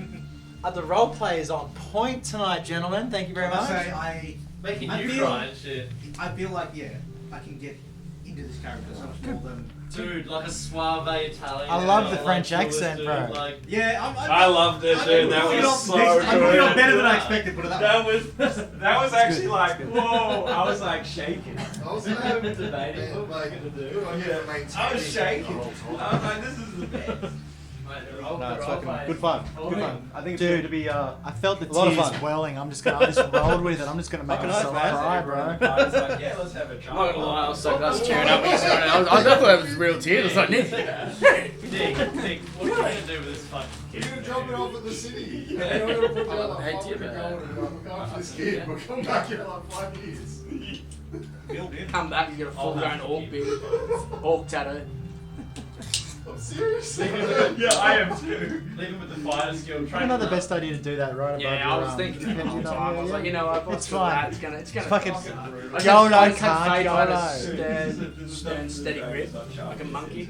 [SPEAKER 1] The role play is on point tonight, gentlemen. Thank you very
[SPEAKER 5] I must
[SPEAKER 1] much.
[SPEAKER 5] say,
[SPEAKER 7] Making
[SPEAKER 5] I
[SPEAKER 7] you
[SPEAKER 5] feel-
[SPEAKER 7] cry and shit.
[SPEAKER 5] I feel like, I can get into this character so much more than...
[SPEAKER 7] Dude, like a suave Italian.
[SPEAKER 1] I love the
[SPEAKER 7] like,
[SPEAKER 1] French
[SPEAKER 7] Lewis,
[SPEAKER 1] accent,
[SPEAKER 7] dude,
[SPEAKER 1] bro.
[SPEAKER 7] Like,
[SPEAKER 5] Yeah,
[SPEAKER 3] I loved it, dude. That was so
[SPEAKER 5] I'm putting
[SPEAKER 3] good.
[SPEAKER 5] on better than I expected, put it that way.
[SPEAKER 3] That was actually like, whoa! I was like shaking.
[SPEAKER 2] I was
[SPEAKER 7] debating what
[SPEAKER 2] like,
[SPEAKER 7] we're gonna do.
[SPEAKER 2] good on you for maintaining
[SPEAKER 3] I was shaking.
[SPEAKER 2] the whole time.
[SPEAKER 3] I was like, this is the best.
[SPEAKER 5] No, it's fucking good fun. Good fun. I think it's
[SPEAKER 1] Dude,
[SPEAKER 5] going to be
[SPEAKER 1] I felt the
[SPEAKER 5] a lot of
[SPEAKER 1] tears
[SPEAKER 5] fun.
[SPEAKER 1] welling. I just rolled with it. I'm just gonna make
[SPEAKER 5] Fucking
[SPEAKER 1] myself
[SPEAKER 5] nice, man.
[SPEAKER 1] cry, bro.
[SPEAKER 3] Yeah, let's have a
[SPEAKER 6] I'm not gonna lie, I was tearing up when you started. I thought that was real tears. I was like, Nick.
[SPEAKER 7] Nick, what are you gonna do with this fucking
[SPEAKER 2] You're
[SPEAKER 7] kid?
[SPEAKER 2] gonna drop it off at the city.
[SPEAKER 6] I hate you,
[SPEAKER 2] Look
[SPEAKER 6] but-
[SPEAKER 2] after this kid. We'll come back in like 5 years.
[SPEAKER 5] built in.
[SPEAKER 6] Come back, you got a full grown orc beard, orc tattoo.
[SPEAKER 2] I'm serious.
[SPEAKER 7] Yeah, I am too. Leave him with the fighter skill.
[SPEAKER 1] Probably not the best idea to do that right above
[SPEAKER 6] Yeah, I
[SPEAKER 1] your
[SPEAKER 6] was
[SPEAKER 1] arm.
[SPEAKER 6] thinking that the whole time. I was like, you know what?
[SPEAKER 1] It's fine.
[SPEAKER 6] It's gonna.
[SPEAKER 1] Fucking
[SPEAKER 6] I
[SPEAKER 1] YOLO,
[SPEAKER 6] just
[SPEAKER 1] cunt,
[SPEAKER 6] fade on a
[SPEAKER 1] YOLO.
[SPEAKER 6] stern, steady grip, like a monkey.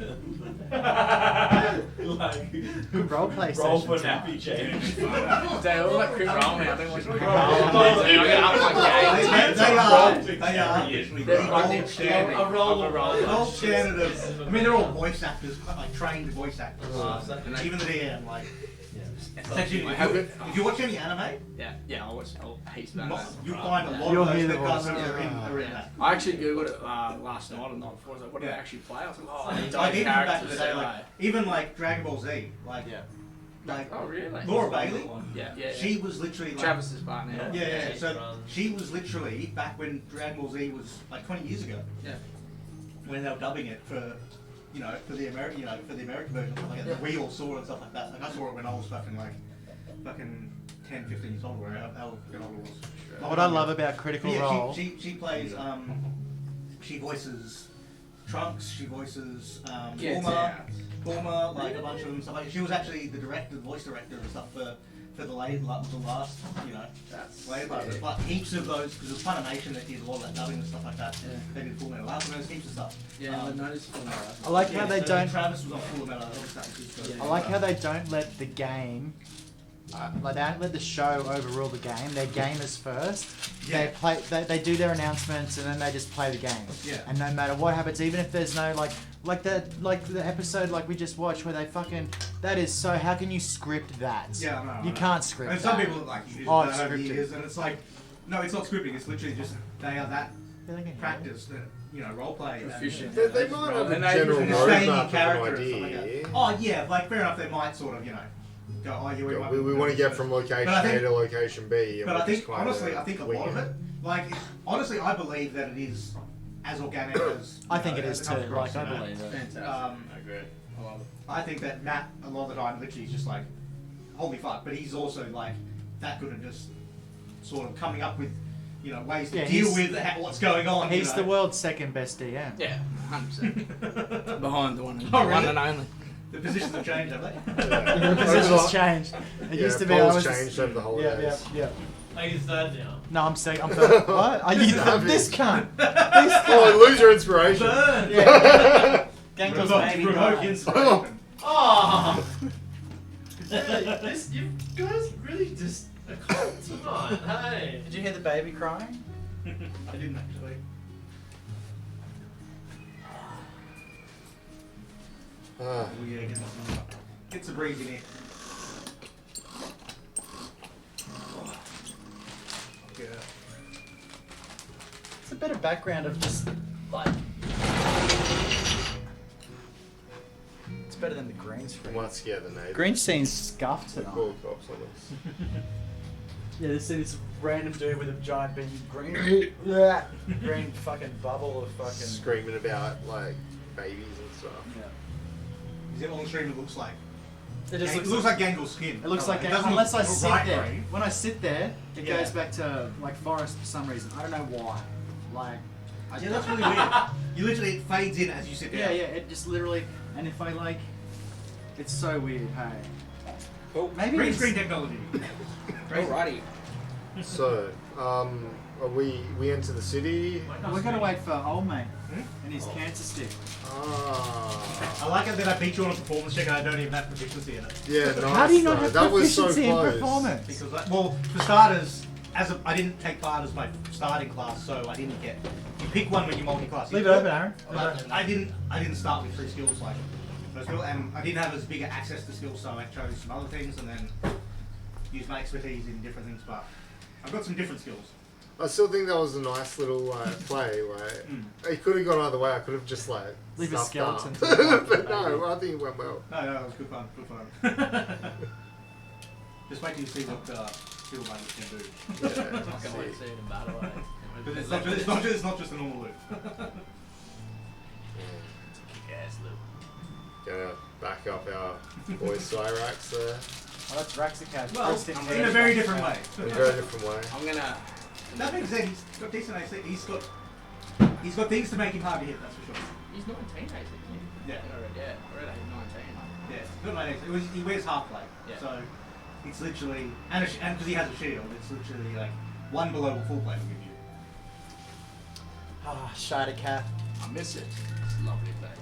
[SPEAKER 7] Like,
[SPEAKER 1] Good roleplay
[SPEAKER 7] roll
[SPEAKER 1] session.
[SPEAKER 7] for nappy change.
[SPEAKER 6] They all like quick roll me. I think like quick roll.
[SPEAKER 7] roll.
[SPEAKER 6] I'm gonna up my game.
[SPEAKER 5] They are.
[SPEAKER 6] They're
[SPEAKER 5] Gold
[SPEAKER 6] like
[SPEAKER 5] standard.
[SPEAKER 7] A roll of
[SPEAKER 5] Gold standard of. I mean, they're all voice actors, like trained voice actors. Even the DM, like. It's actually, if you watch any anime,
[SPEAKER 6] Yeah, I'll watch heaps about that.
[SPEAKER 5] you'll find a lot
[SPEAKER 1] You'll
[SPEAKER 5] of those
[SPEAKER 1] hear the
[SPEAKER 5] podcasts
[SPEAKER 1] voice.
[SPEAKER 5] are in that.
[SPEAKER 6] I actually googled it last night or not before. I was like, what do they actually play? I was like, oh, they
[SPEAKER 5] Like even back in
[SPEAKER 6] characters.
[SPEAKER 5] the day, like even like Dragon Ball Z, like like
[SPEAKER 6] Oh really?
[SPEAKER 5] Laura Bailey,
[SPEAKER 6] Yeah.
[SPEAKER 5] she was literally like,
[SPEAKER 6] Travis's partner.
[SPEAKER 5] yeah. So she was literally back when Dragon Ball Z was like 20 years ago.
[SPEAKER 6] Yeah.
[SPEAKER 5] When they were dubbing it for, for the American, for the American version, like that. We all saw it and stuff like that. Like I saw it when I was fucking 10, 15 years old, where how old I was.
[SPEAKER 1] What I love about Critical
[SPEAKER 5] Yeah,
[SPEAKER 1] Role.
[SPEAKER 5] she plays she voices Trunks. She voices
[SPEAKER 6] Get
[SPEAKER 5] Bulma,
[SPEAKER 6] out.
[SPEAKER 5] like a bunch of them stuff. Like she was actually the voice director and stuff for the last,
[SPEAKER 6] That's
[SPEAKER 5] Ladybug.
[SPEAKER 6] sick.
[SPEAKER 5] But heaps of those, because it was Funimation that did all that dubbing and stuff like that.
[SPEAKER 6] Yeah.
[SPEAKER 5] They did Full Metal Alchemist, heaps of stuff.
[SPEAKER 6] Yeah, I noticed from
[SPEAKER 1] I like how
[SPEAKER 5] Yeah,
[SPEAKER 1] they
[SPEAKER 5] so
[SPEAKER 1] don't.
[SPEAKER 5] Travis was on Full Metal Alchemist.
[SPEAKER 1] I like how they don't let the game. Like they don't let the show overrule the game. They're gamers first.
[SPEAKER 5] Yeah.
[SPEAKER 1] They play. They do their announcements and then they just play the game.
[SPEAKER 5] Yeah.
[SPEAKER 1] And no matter what happens, even if there's no like the episode like we just watched where they fucking that is so. How can you script that?
[SPEAKER 5] Yeah, I know, I
[SPEAKER 1] You
[SPEAKER 5] know.
[SPEAKER 1] can't script.
[SPEAKER 5] And some
[SPEAKER 1] that.
[SPEAKER 5] people like use
[SPEAKER 1] Oh,
[SPEAKER 5] it
[SPEAKER 1] it's
[SPEAKER 5] over
[SPEAKER 1] scripted.
[SPEAKER 5] years, and it's like, no, it's not scripting. It's literally just they are that
[SPEAKER 1] Yeah, they can
[SPEAKER 5] practiced, role play.
[SPEAKER 6] Proficient.
[SPEAKER 2] They might have a
[SPEAKER 5] And they
[SPEAKER 2] general
[SPEAKER 5] just stay in
[SPEAKER 2] roadmap of an
[SPEAKER 5] character and stuff like
[SPEAKER 2] idea.
[SPEAKER 5] that. Oh yeah, like fair enough. They might sort of, go, oh, yeah,
[SPEAKER 2] We want to get from location
[SPEAKER 5] But I think-
[SPEAKER 2] A to location B. And
[SPEAKER 5] But
[SPEAKER 2] we'll
[SPEAKER 5] I think
[SPEAKER 2] just kinda
[SPEAKER 5] honestly, I think a
[SPEAKER 2] wing
[SPEAKER 5] lot of it, honestly, I believe that it is as organic as.
[SPEAKER 1] I think it
[SPEAKER 5] as
[SPEAKER 1] is
[SPEAKER 5] comes
[SPEAKER 1] too.
[SPEAKER 5] across,
[SPEAKER 1] Like I
[SPEAKER 5] you know.
[SPEAKER 1] believe it.
[SPEAKER 6] Fantastic.
[SPEAKER 5] Um,
[SPEAKER 6] I agree. I love it.
[SPEAKER 5] I think that Matt, a lot of the time, literally is just like, holy fuck. But he's also like that good at just sort of coming up with, ways to
[SPEAKER 1] Yeah,
[SPEAKER 5] deal
[SPEAKER 1] he's-
[SPEAKER 5] with what's going on.
[SPEAKER 1] He's the world's second best DM.
[SPEAKER 6] Yeah, 100%. Behind the one,
[SPEAKER 5] Oh, really?
[SPEAKER 6] one and only.
[SPEAKER 5] The positions have changed, have they?
[SPEAKER 1] The position's changed. It
[SPEAKER 2] Yeah,
[SPEAKER 1] used to be I
[SPEAKER 2] polls
[SPEAKER 1] was.
[SPEAKER 2] changed over the
[SPEAKER 1] Yeah,
[SPEAKER 2] holidays.
[SPEAKER 1] yeah.
[SPEAKER 9] Are you third now?
[SPEAKER 1] No, I'm saying I'm third. What? Are you
[SPEAKER 2] Savage.
[SPEAKER 1] this cunt?
[SPEAKER 2] Oh, and lose your inspiration.
[SPEAKER 5] Burn!
[SPEAKER 1] Gango's baby.
[SPEAKER 5] Provoke
[SPEAKER 1] guy.
[SPEAKER 5] inspiration.
[SPEAKER 9] Oh! You guys really just a cult tonight, hey?
[SPEAKER 1] Did you hear the baby crying?
[SPEAKER 5] I didn't actually.
[SPEAKER 2] Ah,
[SPEAKER 5] Oh yeah, get some breeze in here. Yeah.
[SPEAKER 1] It's a bit of background of just like. It's better than the green
[SPEAKER 2] I
[SPEAKER 1] screen.
[SPEAKER 2] might scare the neighbours.
[SPEAKER 1] Green scene's scuffed
[SPEAKER 2] The
[SPEAKER 1] tonight.
[SPEAKER 2] cool cops on this.
[SPEAKER 1] Yeah, this random dude with a giant big green, green fucking bubble of fucking.
[SPEAKER 2] Screaming about like babies and stuff.
[SPEAKER 1] Yeah.
[SPEAKER 5] Is it on the stream? It looks like.
[SPEAKER 1] It just
[SPEAKER 5] It looks like Gangel's skin.
[SPEAKER 1] It looks like
[SPEAKER 5] doesn't look
[SPEAKER 1] unless I sit
[SPEAKER 5] right
[SPEAKER 1] there.
[SPEAKER 5] green.
[SPEAKER 1] When I sit there, it
[SPEAKER 5] Yeah.
[SPEAKER 1] goes back to like forest for some reason. I don't know why. Like,
[SPEAKER 5] Yeah, that's really weird. You literally it fades in as you sit
[SPEAKER 1] yeah,
[SPEAKER 5] down.
[SPEAKER 1] yeah. It just literally, and if I like, it's so weird. Hey,
[SPEAKER 3] Oh,
[SPEAKER 1] maybe
[SPEAKER 5] Green
[SPEAKER 1] it's-
[SPEAKER 5] screen technology.
[SPEAKER 3] alrighty.
[SPEAKER 2] So, are we enter the city?
[SPEAKER 1] No, we're gonna wait for old mate
[SPEAKER 5] Hmm?
[SPEAKER 1] and his cancer stick.
[SPEAKER 2] Ah.
[SPEAKER 5] I like it that I beat you on a performance check and I don't even have proficiency in it.
[SPEAKER 2] Yeah, nice.
[SPEAKER 1] How do you not
[SPEAKER 2] though.
[SPEAKER 1] have
[SPEAKER 2] That was so
[SPEAKER 1] proficiency in
[SPEAKER 2] close.
[SPEAKER 1] performance?
[SPEAKER 5] Because, well, for starters, I didn't take part as my starting class, so I didn't get. You pick one when you multi-class.
[SPEAKER 1] Leave it open, Aaron.
[SPEAKER 5] But I didn't start with 3 skills like most people, and I didn't have as big access to skills, so I chose some other things and then used my expertise in different things. But I've got some different skills.
[SPEAKER 2] I still think that was a nice little play. Like, it could have gone either way. I could have just like
[SPEAKER 1] Leave a
[SPEAKER 2] stuffed
[SPEAKER 1] skeleton
[SPEAKER 2] up.
[SPEAKER 1] to the back,
[SPEAKER 2] But
[SPEAKER 1] maybe.
[SPEAKER 2] no, I think it went well.
[SPEAKER 5] No, it was good fun. Good fun. Just wait till you see what skill language can do.
[SPEAKER 2] Yeah,
[SPEAKER 9] I can't wait to see it in battle, eh?
[SPEAKER 5] But it's not just a normal loop.
[SPEAKER 9] Kick-ass loop.
[SPEAKER 2] Gonna back up our boy Cyrax there
[SPEAKER 1] Oh, that's Raxicad.
[SPEAKER 5] Well, in a very different way.
[SPEAKER 2] in a very different way.
[SPEAKER 6] I'm gonna.
[SPEAKER 5] That being said, he's got decent AC. He's got things to make him hard to hit. That's for sure.
[SPEAKER 6] He's 19, I think.
[SPEAKER 5] Yeah.
[SPEAKER 6] Yeah, already 19.
[SPEAKER 5] Yeah, good night. He wears half plate,
[SPEAKER 6] Yeah.
[SPEAKER 5] so it's literally and because he has a shield, it's literally like one below what full plate will give you.
[SPEAKER 1] Ah, Shada Cat.
[SPEAKER 6] I miss it. It's a lovely place.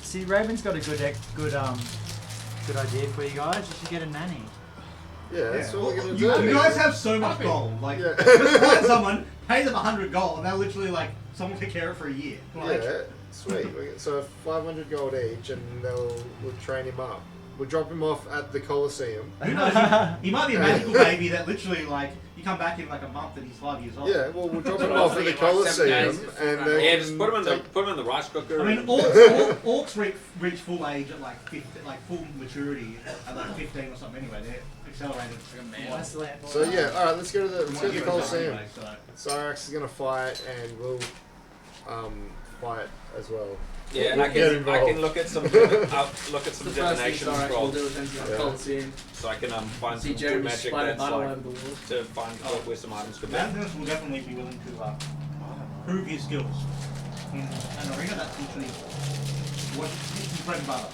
[SPEAKER 1] See, Raven's got a good idea for you guys. You should get a nanny.
[SPEAKER 2] Yeah, that's what we're gonna
[SPEAKER 5] You
[SPEAKER 2] do.
[SPEAKER 5] guys have so much gold. Like,
[SPEAKER 2] Yeah.
[SPEAKER 5] just find someone, pay them 100 gold, and they'll literally like someone take care of it for a year. Like,
[SPEAKER 2] Yeah, sweet. So 500 gold each, and we'll train him up. We'll drop him off at the Coliseum.
[SPEAKER 5] who knows? He might be a magical baby that literally like you come back in like a month and he's 5 years old.
[SPEAKER 2] Yeah, well, we'll drop him
[SPEAKER 3] what I was
[SPEAKER 2] off at the
[SPEAKER 3] thinking, like 7
[SPEAKER 2] Coliseum,
[SPEAKER 3] days
[SPEAKER 2] and
[SPEAKER 3] before.
[SPEAKER 2] then
[SPEAKER 3] Yeah, just put him in the rice cooker.
[SPEAKER 5] I mean,
[SPEAKER 3] and-
[SPEAKER 5] orcs reach full age at like 50, like full maturity at like 15 or something. Anyway, they're accelerated.
[SPEAKER 6] Like a man.
[SPEAKER 2] So yeah, all right, let's go to the
[SPEAKER 5] From what you guys know
[SPEAKER 2] Coliseum.
[SPEAKER 5] anyway, so.
[SPEAKER 2] Cyrax is gonna fight, and we'll fight as well.
[SPEAKER 3] Yeah, and I
[SPEAKER 2] Get
[SPEAKER 3] can
[SPEAKER 2] involved.
[SPEAKER 3] look at some
[SPEAKER 6] The
[SPEAKER 3] divination
[SPEAKER 6] first thing Cyrax will
[SPEAKER 3] scrolls,
[SPEAKER 6] do is enter the
[SPEAKER 2] Yeah.
[SPEAKER 6] Colosseum.
[SPEAKER 3] so I can find
[SPEAKER 6] See
[SPEAKER 3] some good
[SPEAKER 6] Jeremy
[SPEAKER 3] magic
[SPEAKER 6] spider
[SPEAKER 3] that's
[SPEAKER 6] battle
[SPEAKER 3] like
[SPEAKER 6] over the walls.
[SPEAKER 3] to find where some items could be.
[SPEAKER 5] Landers will definitely be willing to prove his skills in an arena that's literally what his bread and butter.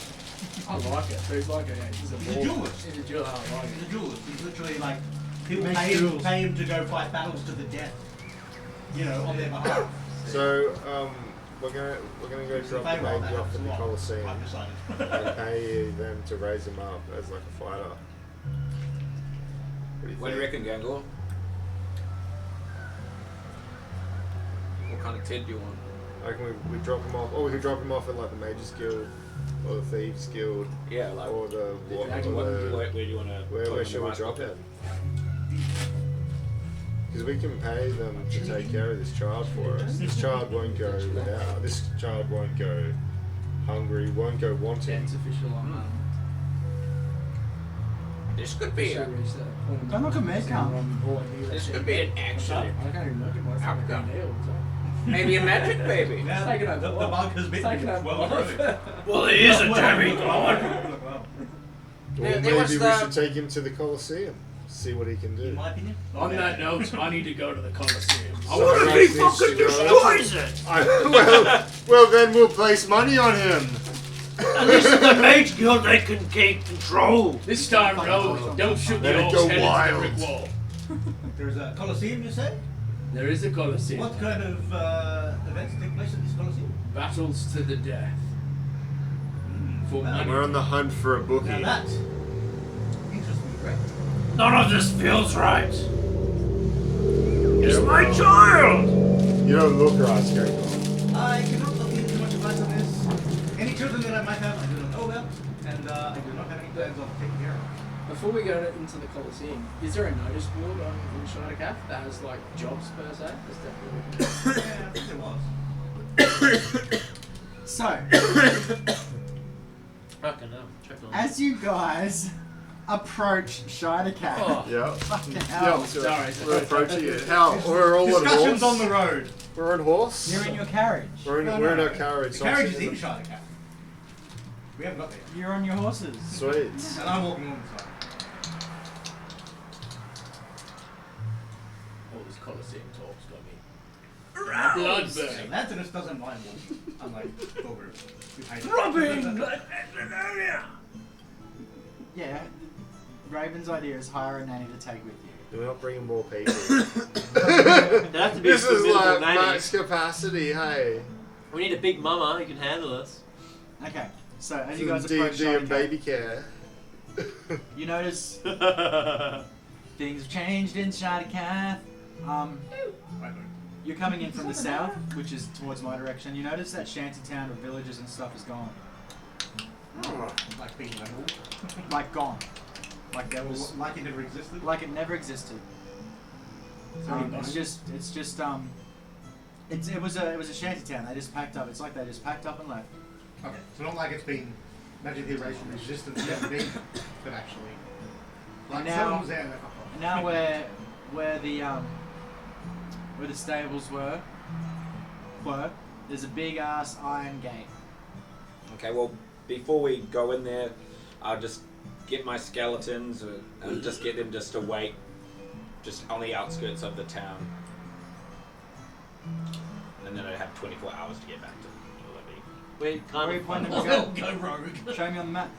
[SPEAKER 6] I like it. He's like a
[SPEAKER 5] He's a
[SPEAKER 6] ball-
[SPEAKER 5] duelist.
[SPEAKER 6] He's a duelist. I like
[SPEAKER 5] He's
[SPEAKER 6] it.
[SPEAKER 5] a duelist. He's literally like people
[SPEAKER 1] Makes
[SPEAKER 5] pay
[SPEAKER 1] duels.
[SPEAKER 5] him to go fight battles to the death. You know, on their behalf.
[SPEAKER 2] So, we're gonna go
[SPEAKER 5] It's the
[SPEAKER 2] drop the
[SPEAKER 5] payroll
[SPEAKER 2] mage
[SPEAKER 5] that
[SPEAKER 2] off
[SPEAKER 5] happens
[SPEAKER 2] at
[SPEAKER 5] a
[SPEAKER 2] the
[SPEAKER 5] lot,
[SPEAKER 2] Colosseum
[SPEAKER 5] I've decided.
[SPEAKER 2] and pay them to raise him up as like a fighter.
[SPEAKER 3] What do you reckon, Gangor? What kind of tent do you want?
[SPEAKER 2] I reckon we drop him off. Or we could drop him off at like the Mages Guild or the Thieves Guild
[SPEAKER 3] Yeah, like
[SPEAKER 2] or the
[SPEAKER 3] where do you want to?
[SPEAKER 2] where should we drop him? Because we can pay them to take care of this child for us. This child won't go without. This child won't go hungry. Won't go wanting.
[SPEAKER 6] Ten's official on
[SPEAKER 3] This could be a,
[SPEAKER 1] Don't look at me, cunt.
[SPEAKER 3] this could be an actually
[SPEAKER 6] I can't even look at my
[SPEAKER 3] Outcome.
[SPEAKER 6] nails.
[SPEAKER 3] maybe a magic baby.
[SPEAKER 5] Now,
[SPEAKER 6] taking
[SPEAKER 5] the,
[SPEAKER 6] over
[SPEAKER 5] the
[SPEAKER 6] what?
[SPEAKER 5] bug has been
[SPEAKER 6] Taking over
[SPEAKER 5] well
[SPEAKER 6] what?
[SPEAKER 5] eroded.
[SPEAKER 8] Well, he is a demigod.
[SPEAKER 2] Well,
[SPEAKER 3] There
[SPEAKER 2] maybe
[SPEAKER 3] was
[SPEAKER 2] we
[SPEAKER 3] the-
[SPEAKER 2] should take him to the Colosseum. See what he can do.
[SPEAKER 5] In my opinion.
[SPEAKER 6] On that note, I need to go to the Colosseum.
[SPEAKER 8] I wonder if he
[SPEAKER 2] Cyrax
[SPEAKER 8] fucking
[SPEAKER 2] needs to go.
[SPEAKER 8] destroys it.
[SPEAKER 2] Well, then we'll place money on him.
[SPEAKER 8] At least in the Mage Guild they can gain control.
[SPEAKER 6] This time, Rogue, don't shoot
[SPEAKER 2] Let
[SPEAKER 6] the
[SPEAKER 2] it
[SPEAKER 6] orcs
[SPEAKER 2] go
[SPEAKER 6] head
[SPEAKER 2] wild.
[SPEAKER 6] into the brick wall.
[SPEAKER 5] There's a Colosseum, you say?
[SPEAKER 6] There is a Colosseum.
[SPEAKER 5] What kind of events take place at this Colosseum?
[SPEAKER 6] Battles to the death. For
[SPEAKER 5] Well,
[SPEAKER 6] money.
[SPEAKER 2] We're on the hunt for a bookie.
[SPEAKER 5] Now that interests me, great.
[SPEAKER 8] None of this feels right. It's my child.
[SPEAKER 2] You don't look right, Scarecrow.
[SPEAKER 5] I cannot look into much advice on this. Any children that I might have, I do not know about, and I do not have any plans of taking care of.
[SPEAKER 6] Before we go into the Colosseum, is there a notice board on in Shadowcath that has like jobs per se? There's definitely.
[SPEAKER 5] Yeah, I think there was.
[SPEAKER 1] So,
[SPEAKER 7] Fucking hell. Check on
[SPEAKER 1] as you guys approach Shadowcath,
[SPEAKER 7] Oh.
[SPEAKER 2] Yeah.
[SPEAKER 1] fucking
[SPEAKER 2] Yeah,
[SPEAKER 1] hell,
[SPEAKER 6] Sorry.
[SPEAKER 2] we're approaching it. How? We're all on
[SPEAKER 5] Discussions
[SPEAKER 2] horse.
[SPEAKER 5] on the road.
[SPEAKER 2] We're on horse.
[SPEAKER 1] you're in your carriage.
[SPEAKER 2] We're in,
[SPEAKER 5] No,
[SPEAKER 2] we're
[SPEAKER 5] no.
[SPEAKER 2] in our carriage.
[SPEAKER 5] The
[SPEAKER 2] so I'm
[SPEAKER 5] carriage is
[SPEAKER 2] sitting
[SPEAKER 5] in Shadowcath. We haven't got there.
[SPEAKER 1] You're on your horses.
[SPEAKER 2] Sweet.
[SPEAKER 5] And I'm walking on the side.
[SPEAKER 6] All this Colosseum talk's got me. Blood
[SPEAKER 5] And
[SPEAKER 6] burning.
[SPEAKER 5] Lantinus doesn't mind walking, unlike Thorgrim, who hates
[SPEAKER 1] Yeah. Raven's idea is hire a nanny to take with you.
[SPEAKER 2] We're not bringing more people.
[SPEAKER 7] It'd have to be
[SPEAKER 2] This
[SPEAKER 7] a
[SPEAKER 2] is
[SPEAKER 7] formidable
[SPEAKER 2] like
[SPEAKER 7] nanny.
[SPEAKER 2] max capacity. Hey.
[SPEAKER 7] We need a big mama who can handle us.
[SPEAKER 1] Okay, so as you guys approach
[SPEAKER 2] D&D and
[SPEAKER 1] Shadowcath,
[SPEAKER 2] baby care.
[SPEAKER 1] you notice things have changed in Shadowcath. You're coming in from the south, which is towards my direction. You notice that shantytown of villages and stuff is gone.
[SPEAKER 5] like being level.
[SPEAKER 1] Like gone. Like there was,
[SPEAKER 5] Like it never existed.
[SPEAKER 1] like it never existed. It was a shantytown. They just packed up. It's like they just packed up and left.
[SPEAKER 5] Okay, so not like it's been magically erased from existence never been, but actually. Like
[SPEAKER 1] Now-
[SPEAKER 5] someone's there. Like,
[SPEAKER 1] And now where the stables were, there's a big ass iron gate.
[SPEAKER 3] Okay, well, before we go in there, I'll just get my skeletons and just get them just to wait just on the outskirts of the town. And then I'd have 24 hours to get back to the levy.
[SPEAKER 7] We
[SPEAKER 1] Where are you
[SPEAKER 7] can't
[SPEAKER 1] pointing
[SPEAKER 7] find
[SPEAKER 1] to
[SPEAKER 7] them.
[SPEAKER 1] go?
[SPEAKER 5] Go rogue.
[SPEAKER 1] Show me on the map.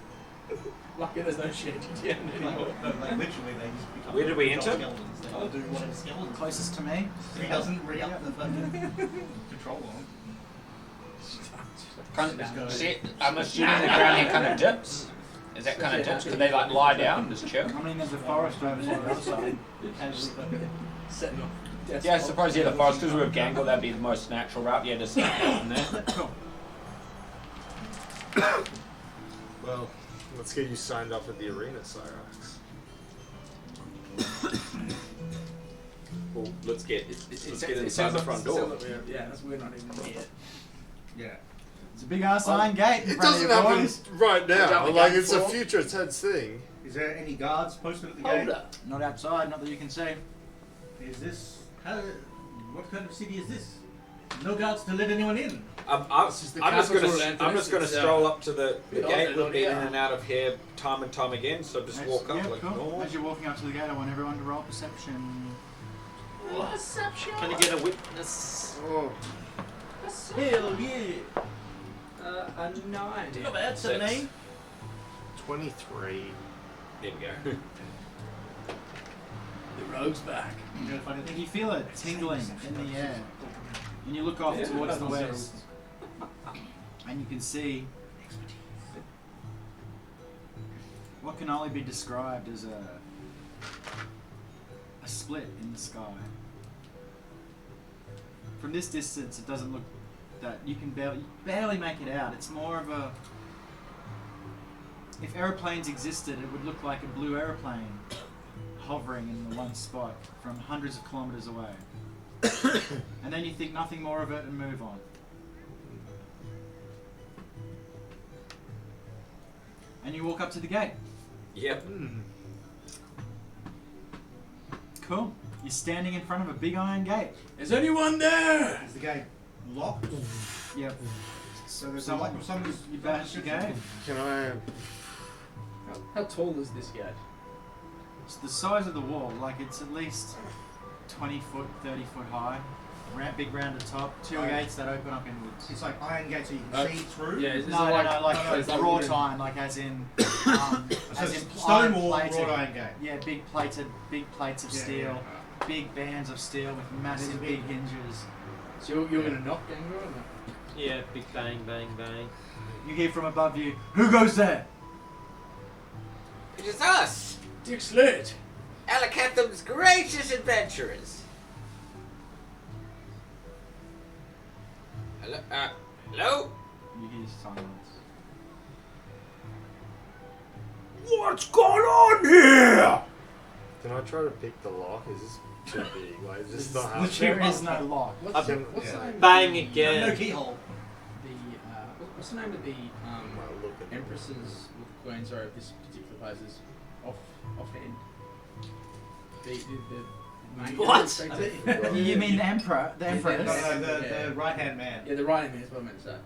[SPEAKER 6] Lucky there's no shantytown anymore.
[SPEAKER 5] Like literally, they just become.
[SPEAKER 3] Where did we enter?
[SPEAKER 5] Skeletons. They all do whatever skeletons.
[SPEAKER 1] Closest to me.
[SPEAKER 5] He doesn't re up the fucking control on.
[SPEAKER 3] I'm assuming the ground here kind of dips. Is that kind of dips? Do they like lie down, just chill?
[SPEAKER 1] I mean, there's a forest over on the other side.
[SPEAKER 6] Setting off.
[SPEAKER 3] Yeah, I suppose, yeah, the forest, because we're with Gangle, that'd be the most natural route. Yeah, just down there.
[SPEAKER 1] Cool.
[SPEAKER 2] Well, let's get you signed up at the arena, Cyrax.
[SPEAKER 3] Well, let's get inside the front door.
[SPEAKER 6] Yeah, that's we're not even near.
[SPEAKER 5] Yeah.
[SPEAKER 1] It's a big ass iron gate in
[SPEAKER 2] It
[SPEAKER 1] front of
[SPEAKER 2] doesn't
[SPEAKER 1] you
[SPEAKER 2] happen
[SPEAKER 1] boys.
[SPEAKER 2] right
[SPEAKER 6] Is that
[SPEAKER 2] now.
[SPEAKER 6] what
[SPEAKER 2] Like,
[SPEAKER 6] the
[SPEAKER 2] it's a
[SPEAKER 6] gate's for?
[SPEAKER 2] future tense thing.
[SPEAKER 5] Is there any guards posted at the
[SPEAKER 6] Hold
[SPEAKER 5] gate?
[SPEAKER 6] up.
[SPEAKER 1] Not outside, not that you can see.
[SPEAKER 5] Is this what kind of city is this? No guards to let anyone in.
[SPEAKER 3] I'm
[SPEAKER 6] This is the
[SPEAKER 3] just
[SPEAKER 6] capital
[SPEAKER 3] gonna
[SPEAKER 6] of
[SPEAKER 3] I'm just gonna
[SPEAKER 6] Anthony.
[SPEAKER 3] stroll up to the
[SPEAKER 6] Yeah.
[SPEAKER 3] gate. We've been in
[SPEAKER 6] Yeah.
[SPEAKER 3] and out of here time and time again, so just
[SPEAKER 1] As-
[SPEAKER 3] walk up
[SPEAKER 1] yeah,
[SPEAKER 3] like
[SPEAKER 1] cool.
[SPEAKER 3] normal.
[SPEAKER 1] As you're walking up to the gate, I want everyone to roll perception.
[SPEAKER 7] Can I get a witness?
[SPEAKER 2] Oh,
[SPEAKER 5] Hell yeah.
[SPEAKER 7] A 9.
[SPEAKER 5] Not bad, 17.
[SPEAKER 2] 23.
[SPEAKER 3] There we go.
[SPEAKER 6] The rogue's back.
[SPEAKER 5] You know the funny thing?
[SPEAKER 1] You feel a tingling in the air, and you look off towards the west, and you can see what can only be described as a split in the sky. From this distance, it doesn't look that you can barely make it out. It's more of a, if aeroplanes existed, it would look like a blue aeroplane hovering in the one spot from hundreds of kilometers away. And then you think nothing more of it and move on. And you walk up to the gate.
[SPEAKER 3] Yep.
[SPEAKER 1] Cool. You're standing in front of a big iron gate.
[SPEAKER 6] Is anyone there?
[SPEAKER 5] Is the gate locked?
[SPEAKER 1] Yep.
[SPEAKER 5] So there's
[SPEAKER 1] Someone-
[SPEAKER 5] someone's
[SPEAKER 1] You bash the gate.
[SPEAKER 2] Can I?
[SPEAKER 6] How tall is this gate?
[SPEAKER 1] It's the size of the wall. Like it's at least 20 foot, 30 foot high. Big rounded top. Two
[SPEAKER 5] Oh.
[SPEAKER 1] gates that open up inwards.
[SPEAKER 5] It's like iron gates so you can see through.
[SPEAKER 6] Yeah, is this
[SPEAKER 1] No,
[SPEAKER 6] like,
[SPEAKER 1] like
[SPEAKER 6] it's like
[SPEAKER 1] raw
[SPEAKER 6] wooden-
[SPEAKER 1] time, like as in,
[SPEAKER 5] So
[SPEAKER 1] as in
[SPEAKER 5] it's stone wall,
[SPEAKER 1] plated.
[SPEAKER 5] wrought iron gate.
[SPEAKER 1] Yeah, big plates of
[SPEAKER 5] Yeah,
[SPEAKER 1] steel,
[SPEAKER 5] yeah.
[SPEAKER 1] big bands of steel with massive
[SPEAKER 5] Big.
[SPEAKER 1] big hinges.
[SPEAKER 6] So you're gonna knock Gango or not?
[SPEAKER 7] Yeah, big bang, bang, bang.
[SPEAKER 1] You hear from above you, "Who goes there?"
[SPEAKER 3] It is us,
[SPEAKER 6] Dick Slit!
[SPEAKER 3] Elkathym's greatest adventurers. Hello? Hello?
[SPEAKER 1] You hear silence.
[SPEAKER 8] What's going on here?
[SPEAKER 2] Can I try to pick the lock? Is this too big? Like, is this not
[SPEAKER 1] There
[SPEAKER 2] happening?
[SPEAKER 1] is no lock.
[SPEAKER 6] What's,
[SPEAKER 2] Can-
[SPEAKER 6] what's the
[SPEAKER 2] yeah.
[SPEAKER 6] name?
[SPEAKER 7] Bang
[SPEAKER 6] of the,
[SPEAKER 7] again.
[SPEAKER 5] No keyhole.
[SPEAKER 6] what's the name of the
[SPEAKER 2] Might look at
[SPEAKER 6] empresses or queens are of this particular place is offhand? The main
[SPEAKER 7] What?
[SPEAKER 6] administrator?
[SPEAKER 1] You mean the emperor? The
[SPEAKER 6] Yeah,
[SPEAKER 1] empress?
[SPEAKER 5] No, no,
[SPEAKER 6] Yeah.
[SPEAKER 5] the right hand man.
[SPEAKER 6] Yeah, the right hand man is what I meant to say.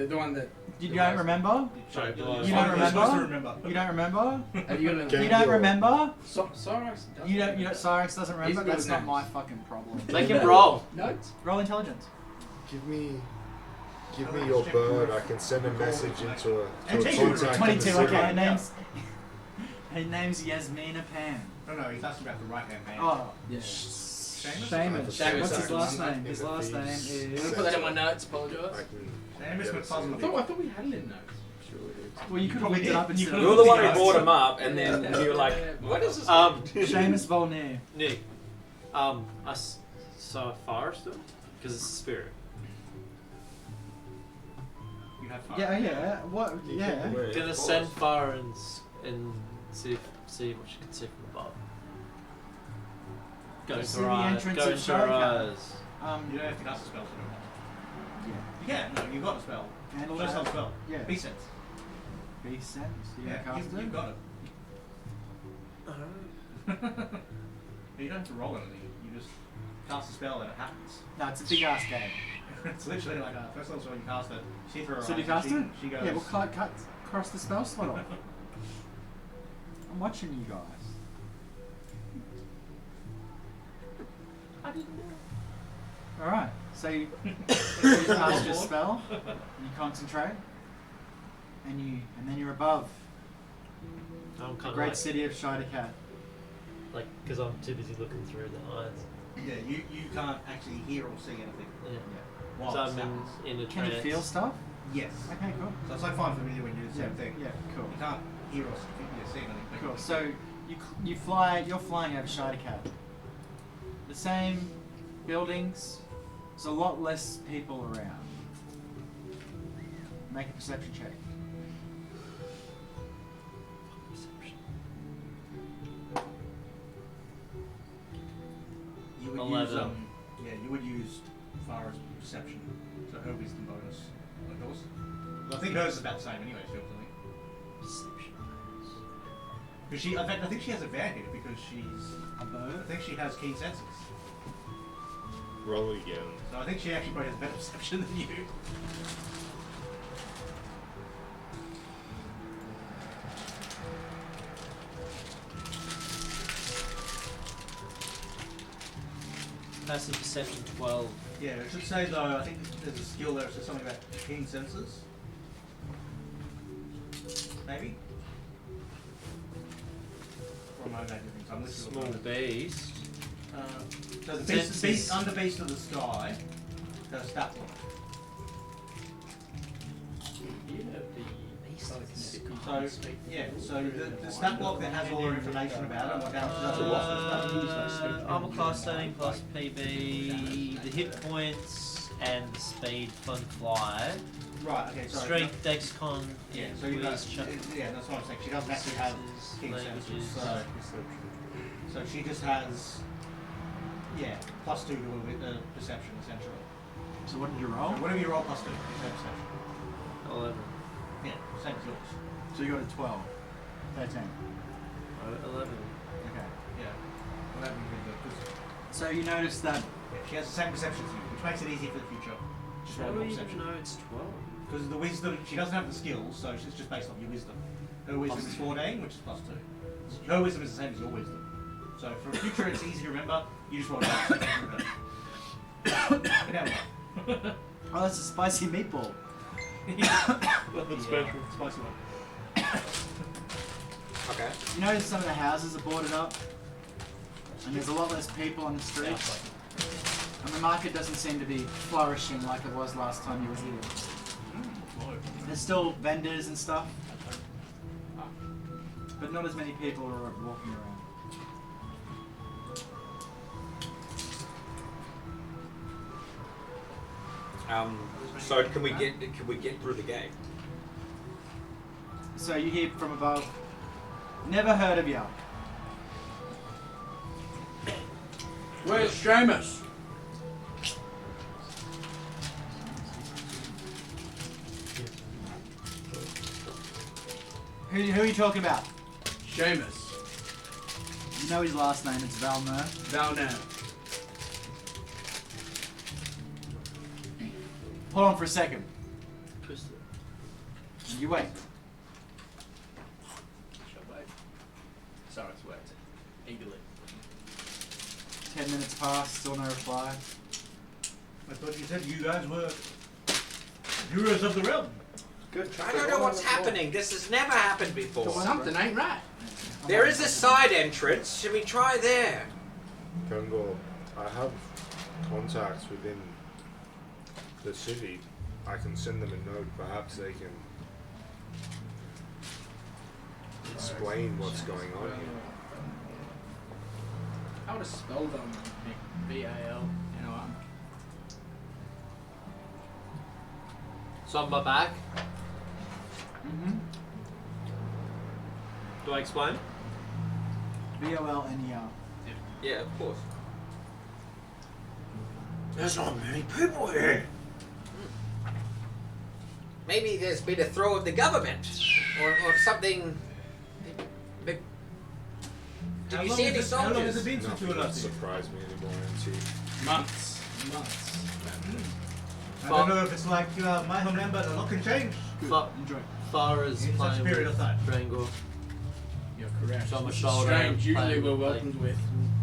[SPEAKER 6] The one that.
[SPEAKER 1] You don't remember?
[SPEAKER 7] Sorry,
[SPEAKER 1] You
[SPEAKER 5] You're
[SPEAKER 1] don't
[SPEAKER 5] supposed to
[SPEAKER 1] remember?
[SPEAKER 5] remember.
[SPEAKER 1] You don't remember?
[SPEAKER 6] Have you got
[SPEAKER 2] Okay.
[SPEAKER 1] You
[SPEAKER 6] a
[SPEAKER 1] don't
[SPEAKER 2] Yo.
[SPEAKER 1] remember?
[SPEAKER 6] Cyrax?
[SPEAKER 1] You don't. Cyrex doesn't remember.
[SPEAKER 6] He's good
[SPEAKER 1] That's
[SPEAKER 6] with
[SPEAKER 1] not
[SPEAKER 6] names.
[SPEAKER 1] my fucking problem.
[SPEAKER 7] Make him roll.
[SPEAKER 6] Notes?
[SPEAKER 1] Roll intelligence.
[SPEAKER 2] Give me your bird. I can send a message into a
[SPEAKER 5] take
[SPEAKER 2] contact in the
[SPEAKER 1] 22.
[SPEAKER 2] city.
[SPEAKER 1] Okay. Her name's Yasmina Pan.
[SPEAKER 5] No, he's asking about the right hand man.
[SPEAKER 1] Oh,
[SPEAKER 6] Yeah.
[SPEAKER 1] Seamus.
[SPEAKER 6] Seamus,
[SPEAKER 1] What's his
[SPEAKER 6] sorry.
[SPEAKER 1] last name?
[SPEAKER 2] In
[SPEAKER 1] His
[SPEAKER 2] the
[SPEAKER 1] last name
[SPEAKER 2] thieves'
[SPEAKER 6] I'm
[SPEAKER 1] is.
[SPEAKER 6] gonna put that in my notes,
[SPEAKER 2] I
[SPEAKER 6] apologise.
[SPEAKER 2] can
[SPEAKER 5] Seamus
[SPEAKER 2] get it
[SPEAKER 5] McFuzzle.
[SPEAKER 2] to
[SPEAKER 6] I thought we had it in notes. Sure we did.
[SPEAKER 1] Well, you could have
[SPEAKER 5] Probably
[SPEAKER 1] looked it
[SPEAKER 5] did.
[SPEAKER 1] up
[SPEAKER 5] You
[SPEAKER 1] instead.
[SPEAKER 5] could've
[SPEAKER 3] You were the one who
[SPEAKER 5] Yeah.
[SPEAKER 3] brought him up, and then you were like, what is this?
[SPEAKER 1] Seamus Volnir.
[SPEAKER 7] Nick. I saw a forester because it's a spirit.
[SPEAKER 5] You have fire.
[SPEAKER 1] Yeah. What? Yeah.
[SPEAKER 2] Where?
[SPEAKER 7] Gonna send fire and see what you can see from above. Go
[SPEAKER 1] See
[SPEAKER 7] into
[SPEAKER 1] the
[SPEAKER 7] her eyes.
[SPEAKER 1] entrance
[SPEAKER 7] Go
[SPEAKER 1] of
[SPEAKER 7] into her
[SPEAKER 1] Shurika.
[SPEAKER 7] eyes.
[SPEAKER 5] You don't have to cast a spell for it.
[SPEAKER 1] Yeah.
[SPEAKER 5] Yeah, no, you got a spell.
[SPEAKER 1] Handle
[SPEAKER 5] First
[SPEAKER 1] that.
[SPEAKER 5] time spell.
[SPEAKER 1] Yeah.
[SPEAKER 5] Be sense.
[SPEAKER 1] Be sense.
[SPEAKER 5] Yeah,
[SPEAKER 1] cast
[SPEAKER 5] you
[SPEAKER 1] it.
[SPEAKER 5] got it. You don't have to roll anything. You just cast a spell and it happens.
[SPEAKER 1] No, it's a big ass game.
[SPEAKER 5] It's literally like a first level spell. You cast it. See through her
[SPEAKER 1] So
[SPEAKER 5] eyes.
[SPEAKER 1] you cast
[SPEAKER 5] she,
[SPEAKER 1] it?
[SPEAKER 5] She goes.
[SPEAKER 1] Yeah, we'll cross the spell slot off. I'm watching you guys. Alright, so you cast your spell, and you concentrate, and then you're above
[SPEAKER 7] I'm
[SPEAKER 1] the
[SPEAKER 7] kind
[SPEAKER 1] great
[SPEAKER 7] of
[SPEAKER 1] city of Shaidakat.
[SPEAKER 7] like because I'm too busy looking through the eyes.
[SPEAKER 5] Yeah, you can't actually hear or see anything.
[SPEAKER 7] Yeah.
[SPEAKER 5] While
[SPEAKER 7] So
[SPEAKER 5] this
[SPEAKER 7] I'm
[SPEAKER 5] happens.
[SPEAKER 7] in a
[SPEAKER 1] Can you
[SPEAKER 7] trance.
[SPEAKER 1] feel stuff?
[SPEAKER 5] Yes.
[SPEAKER 1] Okay, cool.
[SPEAKER 5] So it's like fine for me when you do the same thing.
[SPEAKER 1] Yeah, cool.
[SPEAKER 5] You can't hear or see anything.
[SPEAKER 1] Cool. So you're flying over Shaidakat. The same buildings. There's a lot less people around. Make a perception check.
[SPEAKER 5] You would
[SPEAKER 7] 11.
[SPEAKER 5] use you would use Farah's perception, so her wisdom bonus, like yours. Well, I think hers is about the same anyway, still, isn't it?
[SPEAKER 7] Perception.
[SPEAKER 5] Because in fact, I think she has advantage because she's.
[SPEAKER 1] A
[SPEAKER 5] I
[SPEAKER 1] bird.
[SPEAKER 5] think she has keen senses.
[SPEAKER 2] Roll it again.
[SPEAKER 5] So I think she actually probably has better perception than you.
[SPEAKER 7] Passive perception 12.
[SPEAKER 5] Yeah, it should say though, I think there's a skill there, it says something about keen senses. Maybe? Or am I making things? I'm listening
[SPEAKER 7] Small
[SPEAKER 5] to
[SPEAKER 7] beast.
[SPEAKER 5] So the
[SPEAKER 7] Senses.
[SPEAKER 5] beast under beast of the sky, there's a stat block.
[SPEAKER 7] You have the beast of the sky.
[SPEAKER 5] So, yeah, so the stat block that has all the information about it, and what damage it does, and what
[SPEAKER 7] Armor class 13 plus PB, the hit points, and the speed, fun fly.
[SPEAKER 5] Right, okay, sorry.
[SPEAKER 7] Strength, Dex, Con,
[SPEAKER 5] Yeah, so you
[SPEAKER 7] Wiz,
[SPEAKER 5] guys, yeah, that's what I'm saying. She doesn't actually have keen senses, so she just has, yeah, +2 to a perception essentially.
[SPEAKER 1] So what did you roll?
[SPEAKER 5] So whatever you roll +2, is her perception.
[SPEAKER 7] 11.
[SPEAKER 5] Yeah, same as yours.
[SPEAKER 1] So you got a 12. 13.
[SPEAKER 7] 11.
[SPEAKER 5] Okay, yeah. Well, that'd be really good, 'cause,
[SPEAKER 1] So you notice that
[SPEAKER 5] yeah, she has the same perception as you, which makes it easy for the future. Just
[SPEAKER 7] How
[SPEAKER 5] roll
[SPEAKER 7] do
[SPEAKER 5] more
[SPEAKER 7] we even
[SPEAKER 5] perception.
[SPEAKER 7] know it's 12?
[SPEAKER 5] Because the wisdom, she doesn't have the skills, so it's just based on your wisdom. Her wisdom is 14, which is +2. Her wisdom is the same as your wisdom. So for the future, it's easy to remember. You just roll it.
[SPEAKER 1] oh, that's a spicy meatball.
[SPEAKER 5] That's special. Spicy one.
[SPEAKER 3] Okay.
[SPEAKER 1] You notice some of the houses are boarded up, and there's a lot less people on the streets. And the market doesn't seem to be flourishing like it was last time you were here. There's still vendors and stuff, but not as many people are walking around.
[SPEAKER 3] So can we get through the gate?
[SPEAKER 1] So you hear from above, never heard of ya.
[SPEAKER 6] Where's Seamus?
[SPEAKER 1] Who are you talking about?
[SPEAKER 6] Seamus.
[SPEAKER 1] You know his last name, it's Valner.
[SPEAKER 6] Valner.
[SPEAKER 1] Hold on for a second.
[SPEAKER 7] Twist it.
[SPEAKER 1] And you wait.
[SPEAKER 6] Shall wait. Sorry, it's wait. Eagerly.
[SPEAKER 1] 10 minutes pass, still no reply.
[SPEAKER 5] I thought you said you guys were heroes of the realm.
[SPEAKER 2] Good.
[SPEAKER 3] I don't know what's happening. This has never happened before.
[SPEAKER 6] Something ain't right.
[SPEAKER 3] There is a side entrance. Should we try there?
[SPEAKER 2] Kungor, I have contacts within the city. I can send them a note. Perhaps they can explain what's going on here.
[SPEAKER 6] How would a spell done? V-A-L-N-O-R.
[SPEAKER 7] So on my back.
[SPEAKER 1] Mm-hmm.
[SPEAKER 7] Do I explain?
[SPEAKER 1] VOLNER.
[SPEAKER 3] Yeah, of course.
[SPEAKER 8] There's not many people here.
[SPEAKER 3] Maybe there's been a throw of the government, or something. Did you see any
[SPEAKER 5] How long has it
[SPEAKER 3] soldiers?
[SPEAKER 5] been since
[SPEAKER 2] Nothing
[SPEAKER 5] you were
[SPEAKER 2] that
[SPEAKER 5] last here?
[SPEAKER 2] surprise me anymore, NT.
[SPEAKER 6] Months.
[SPEAKER 5] I don't know if it's like my homeland, but a lot can change.
[SPEAKER 1] Enjoy.
[SPEAKER 7] Far as
[SPEAKER 5] In such a
[SPEAKER 7] playing
[SPEAKER 5] period
[SPEAKER 7] with
[SPEAKER 5] of time.
[SPEAKER 7] Drangor.
[SPEAKER 6] You're correct.
[SPEAKER 7] So on my
[SPEAKER 6] This is
[SPEAKER 7] shoulder,
[SPEAKER 6] strange. Usually
[SPEAKER 7] playing
[SPEAKER 6] we're
[SPEAKER 7] with,
[SPEAKER 6] welcomed with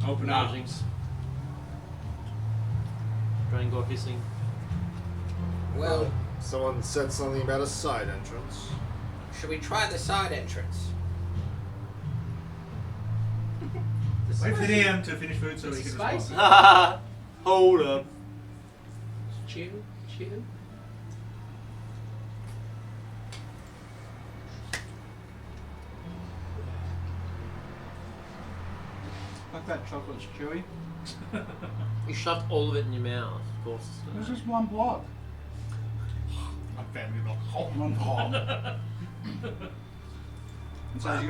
[SPEAKER 6] open
[SPEAKER 7] nudging.
[SPEAKER 6] arms.
[SPEAKER 7] Drangor hissing.
[SPEAKER 3] Well,
[SPEAKER 2] Someone said something about a side entrance.
[SPEAKER 3] should we try the side entrance?
[SPEAKER 5] Wait for the DM to finish food so he can respond.
[SPEAKER 6] Spicy.
[SPEAKER 7] Hold up.
[SPEAKER 6] Chill.
[SPEAKER 1] Fuck that chocolate's chewy.
[SPEAKER 7] You shoved all of it in your mouth. Of course.
[SPEAKER 1] There's just one block.
[SPEAKER 5] I'm family block.
[SPEAKER 1] One block. And so as you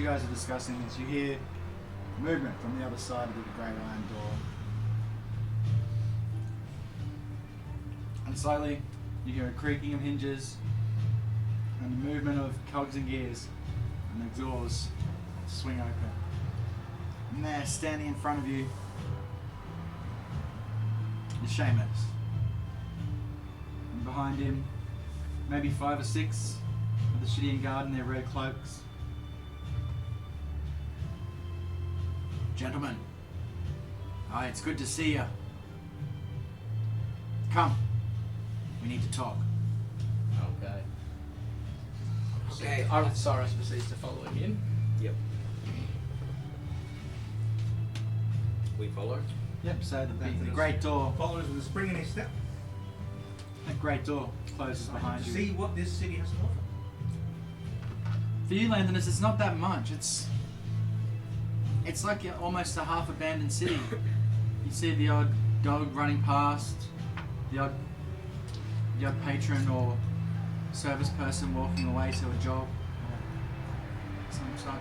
[SPEAKER 1] guys are discussing this, you hear movement from the other side of the great iron door. And slowly you hear a creaking of hinges and the movement of cogs and gears, and the doors swing open. And there, standing in front of you, is Seamus. And behind him, maybe 5 or 6 of the Shidian Guard in their red cloaks. Gentlemen, hi, it's good to see you. Come, we need to talk.
[SPEAKER 6] Okay.
[SPEAKER 3] Okay.
[SPEAKER 6] Cyrus proceeds to follow him in.
[SPEAKER 3] Yep. We follow.
[SPEAKER 1] Yep, so the great door,
[SPEAKER 5] Follows with a spring in his step.
[SPEAKER 1] that great door closes behind
[SPEAKER 5] To
[SPEAKER 1] you.
[SPEAKER 5] see what this city has to offer.
[SPEAKER 1] For you, Londoners, it's not that much. It's like almost a half abandoned city. You see the odd dog running past, the odd patron or service person walking away to a job or some such.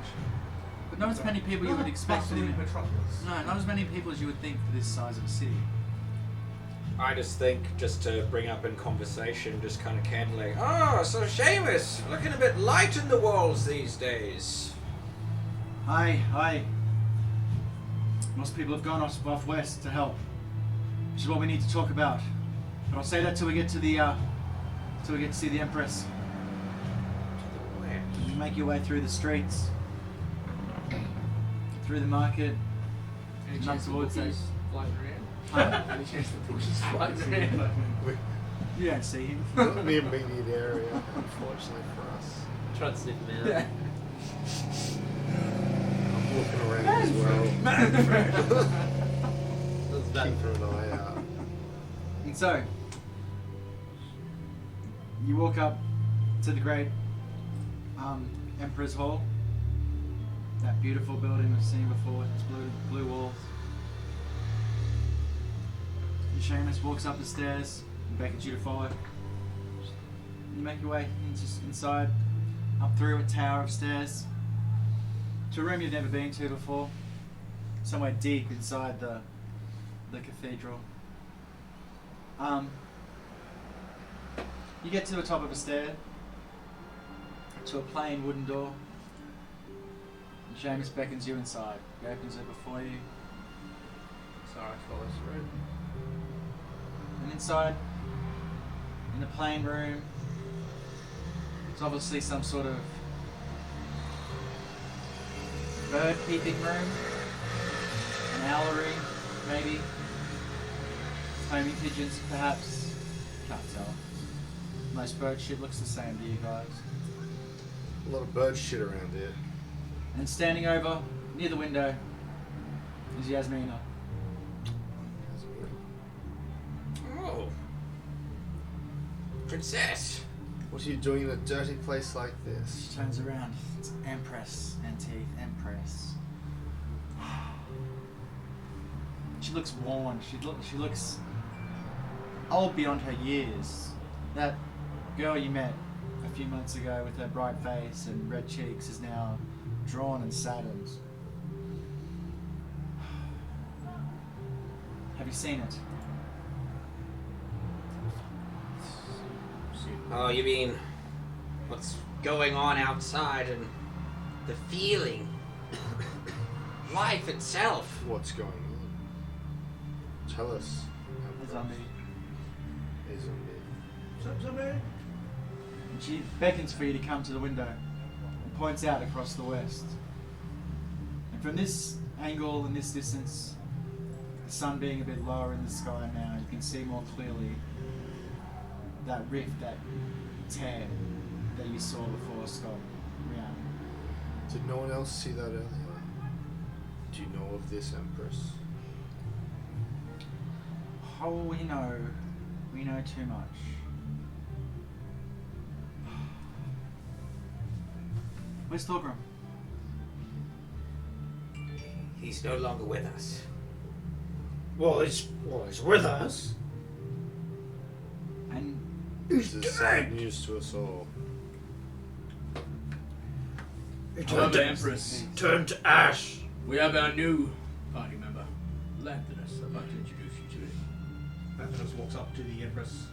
[SPEAKER 1] But not as many people you would expect for the
[SPEAKER 5] Bustling metropolis.
[SPEAKER 1] No, not as many people as you would think for this size of a city.
[SPEAKER 3] I just think, just to bring up in conversation, just kind of candidly, oh, so Seamus, looking a bit light in the walls these days.
[SPEAKER 1] Hi. Most people have gone off west to help, which is what we need to talk about. But I'll say that till we get to see the Empress. You make your way through the streets, through the market,
[SPEAKER 6] Any
[SPEAKER 1] and up
[SPEAKER 6] chance the
[SPEAKER 1] towards
[SPEAKER 6] bookies
[SPEAKER 1] those.
[SPEAKER 6] floating around?
[SPEAKER 1] Huh?
[SPEAKER 6] Any chance the bookies floating around?
[SPEAKER 1] You don't see him.
[SPEAKER 2] Not in the immediate area, unfortunately for us.
[SPEAKER 7] Try to sniff him out.
[SPEAKER 1] Yeah.
[SPEAKER 2] I'm looking around as well.
[SPEAKER 7] That's bad.
[SPEAKER 2] Keeping an eye out.
[SPEAKER 1] And so, you walk up to the great Emperor's Hall. That beautiful building we've seen before with its blue walls. And Seamus walks up the stairs and beckons you to follow. You make your way inside, up through a tower of stairs, to a room you've never been to before. Somewhere deep inside the cathedral. You get to the top of a stair, to a plain wooden door. And Seamus beckons you inside. He opens it before you.
[SPEAKER 6] Cyrus follows through.
[SPEAKER 1] And inside, in the plain room, it's obviously some sort of bird peeping room, an owlery, maybe, homing pigeons, perhaps. Can't tell. Most bird shit looks the same to you guys.
[SPEAKER 2] A lot of bird shit around here.
[SPEAKER 1] And standing over near the window is Yasmina.
[SPEAKER 3] Oh. Princess.
[SPEAKER 2] What are you doing in a dirty place like this?
[SPEAKER 1] She turns around. It's Empress, Antique, Empress. She looks worn. She looks old beyond her years. That girl you met a few months ago with her bright face and red cheeks is now drawn and saddened. Have you seen it?
[SPEAKER 3] Oh, you mean what's going on outside and the feeling? Life itself.
[SPEAKER 2] What's going on? Tell us.
[SPEAKER 1] A zombie.
[SPEAKER 2] A zombie.
[SPEAKER 5] Somewhere.
[SPEAKER 1] And she beckons for you to come to the window and points out across the west. And from this angle and this distance, the sun being a bit lower in the sky now, you can see more clearly that rift, that tear that you saw before Scott. Yeah.
[SPEAKER 2] Did no one else see that earlier? Do you know of this Empress?
[SPEAKER 1] Oh, we know too much. Where's Thorgrim?
[SPEAKER 3] He's no longer with us.
[SPEAKER 8] Well, he's with us.
[SPEAKER 1] And
[SPEAKER 2] This is sad news to us all.
[SPEAKER 8] He
[SPEAKER 6] Hello,
[SPEAKER 8] turned to,
[SPEAKER 6] Empress.
[SPEAKER 8] turned to ash.
[SPEAKER 6] We have our new party member, Lanthanus. I'd like to introduce you to him.
[SPEAKER 5] Lanthanus walks up to the Empress.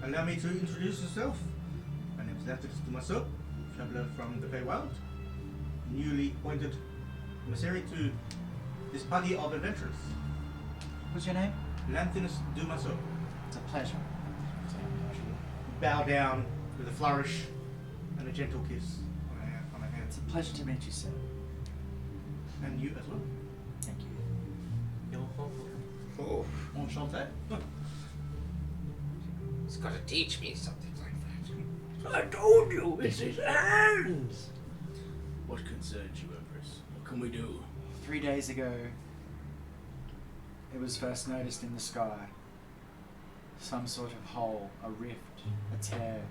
[SPEAKER 5] Allow me to introduce yourself. My name is Lanthanus to myself, traveller from the Feywild, newly appointed emissary to this party of adventurers.
[SPEAKER 1] what's your name?
[SPEAKER 5] Lanthinus, do my so.
[SPEAKER 1] It's a pleasure.
[SPEAKER 5] Bow down with a flourish and a gentle kiss on her hand.
[SPEAKER 1] It's a pleasure to meet you, sir.
[SPEAKER 5] And you as well.
[SPEAKER 1] Thank you.
[SPEAKER 3] Oh,
[SPEAKER 5] Enchanté.
[SPEAKER 3] he's got to teach me something like that.
[SPEAKER 8] I told you, it's his hands.
[SPEAKER 4] What concerns you, Empress? What can we do?
[SPEAKER 1] 3 days ago, it was first noticed in the sky. Some sort of hole, a rift, a tear.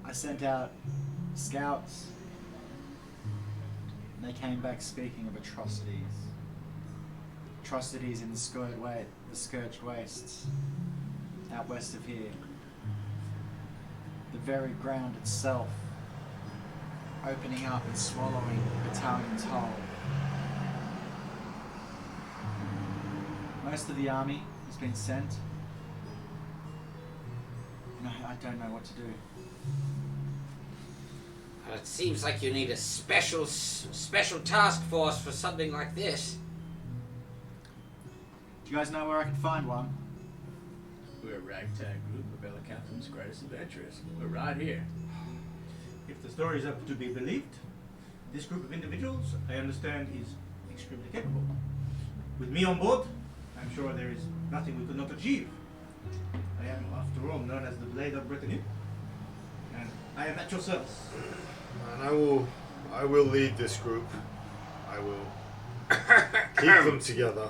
[SPEAKER 1] I sent out scouts, and they came back speaking of atrocities. Atrocities in the scourged wastes, out west of here. The very ground itself opening up and swallowing battalions whole. Most of the army has been sent, and I don't know what to do.
[SPEAKER 3] Well, it seems like you need a special task force for something like this.
[SPEAKER 1] Do you guys know where I can find one?
[SPEAKER 4] We're a ragtag group of Elkathym's greatest adventurers. We're right here.
[SPEAKER 5] If the story is up to be believed, this group of individuals, I understand, is extremely capable. With me on board, I'm sure there is nothing we could not achieve. I am, after all, known as the Blade of Brittany, and I am at your service.
[SPEAKER 2] And I will lead this group. I will keep them together.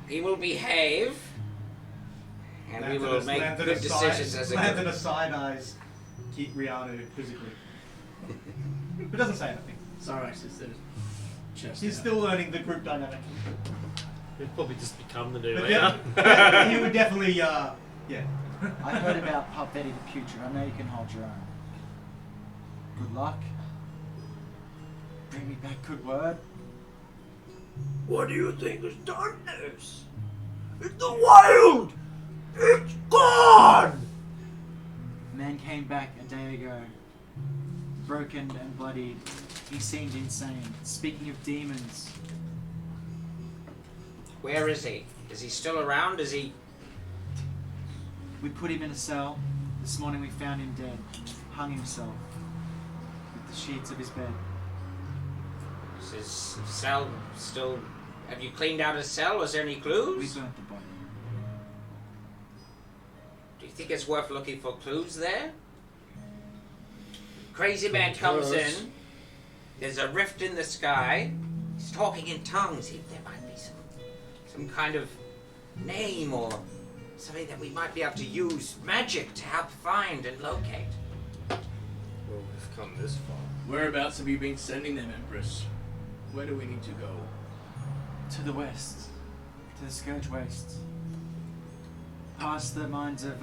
[SPEAKER 3] We will behave, and we will make good decisions as a group.
[SPEAKER 5] Lanthinus side eyes keep Rihanna physically. But doesn't say anything.
[SPEAKER 4] Sorry, sister. Chest
[SPEAKER 5] He's
[SPEAKER 4] out.
[SPEAKER 5] still learning the group dynamic.
[SPEAKER 7] He'd probably just become the new
[SPEAKER 5] But
[SPEAKER 7] leader.
[SPEAKER 5] yeah, he would definitely, yeah.
[SPEAKER 1] I heard about Parvetti the Putrid. I know you can hold your own. Good luck. Bring me back good word.
[SPEAKER 8] What do you think has done this? It's the wild! It's gone!
[SPEAKER 1] A man came back a day ago, broken and bloodied. He seemed insane. Speaking of demons,
[SPEAKER 3] Where is he? Is he still around? Is he...
[SPEAKER 1] we put him in a cell. This morning we found him dead, hung himself with the sheets of his bed.
[SPEAKER 3] Is his cell still... Have you cleaned out his cell? Was there any
[SPEAKER 1] We
[SPEAKER 3] clues?
[SPEAKER 1] burnt the body.
[SPEAKER 3] Do you think it's worth looking for clues there? Crazy man comes in. There's a rift in the sky. He's talking in tongues. There might be some kind of name or something that we might be able to use magic to help find and locate.
[SPEAKER 2] Well, we've come this far.
[SPEAKER 4] Whereabouts have you been sending them, Empress? Where do we need to go?
[SPEAKER 1] To the west, to the Scourge Wastes. Past the mines of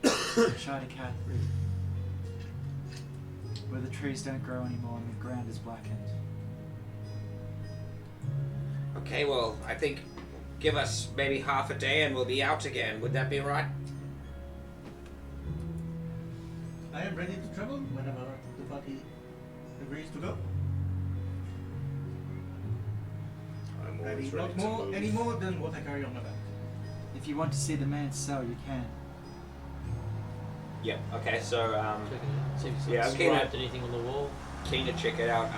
[SPEAKER 1] Shadikat, where the trees don't grow anymore and the ground is blackened.
[SPEAKER 3] Okay, well, I think give us maybe half a day and we'll be out again. Would that be right?
[SPEAKER 5] I am ready to travel whenever the party agrees to go.
[SPEAKER 2] I'm
[SPEAKER 5] Maybe
[SPEAKER 2] always ready
[SPEAKER 5] not
[SPEAKER 2] to
[SPEAKER 5] more,
[SPEAKER 2] move.
[SPEAKER 5] any more than what I carry on my back.
[SPEAKER 1] If you want to see the man's cell, you can.
[SPEAKER 3] Yeah. Okay, so
[SPEAKER 7] Check it out. See if it's
[SPEAKER 3] Yeah,
[SPEAKER 7] not
[SPEAKER 3] okay,
[SPEAKER 7] scribed anything on the wall.
[SPEAKER 3] keen to check it out.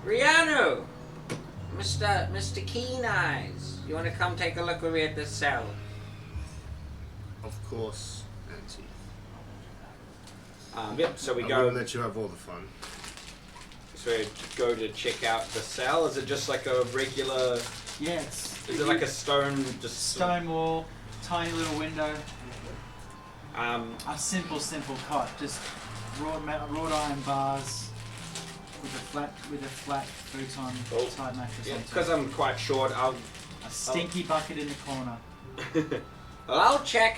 [SPEAKER 3] Rihanna! Mr. Keen Eyes, you want to come take a look over at this cell?
[SPEAKER 2] Of course, Auntie.
[SPEAKER 3] Yep. So we
[SPEAKER 2] I
[SPEAKER 3] go.
[SPEAKER 2] will let you have all the fun.
[SPEAKER 3] So we go to check out the cell. Is it just like a regular?
[SPEAKER 1] Yes.
[SPEAKER 3] Is it like a stone? Just
[SPEAKER 1] Stone wall, tiny little window,
[SPEAKER 3] Um.
[SPEAKER 1] a simple cot, just wrought iron bars with a flat futon
[SPEAKER 3] Oh.
[SPEAKER 1] type mattress on
[SPEAKER 3] Because
[SPEAKER 1] top.
[SPEAKER 3] I'm quite short,
[SPEAKER 1] A stinky bucket in the corner.
[SPEAKER 3] Well, I'll check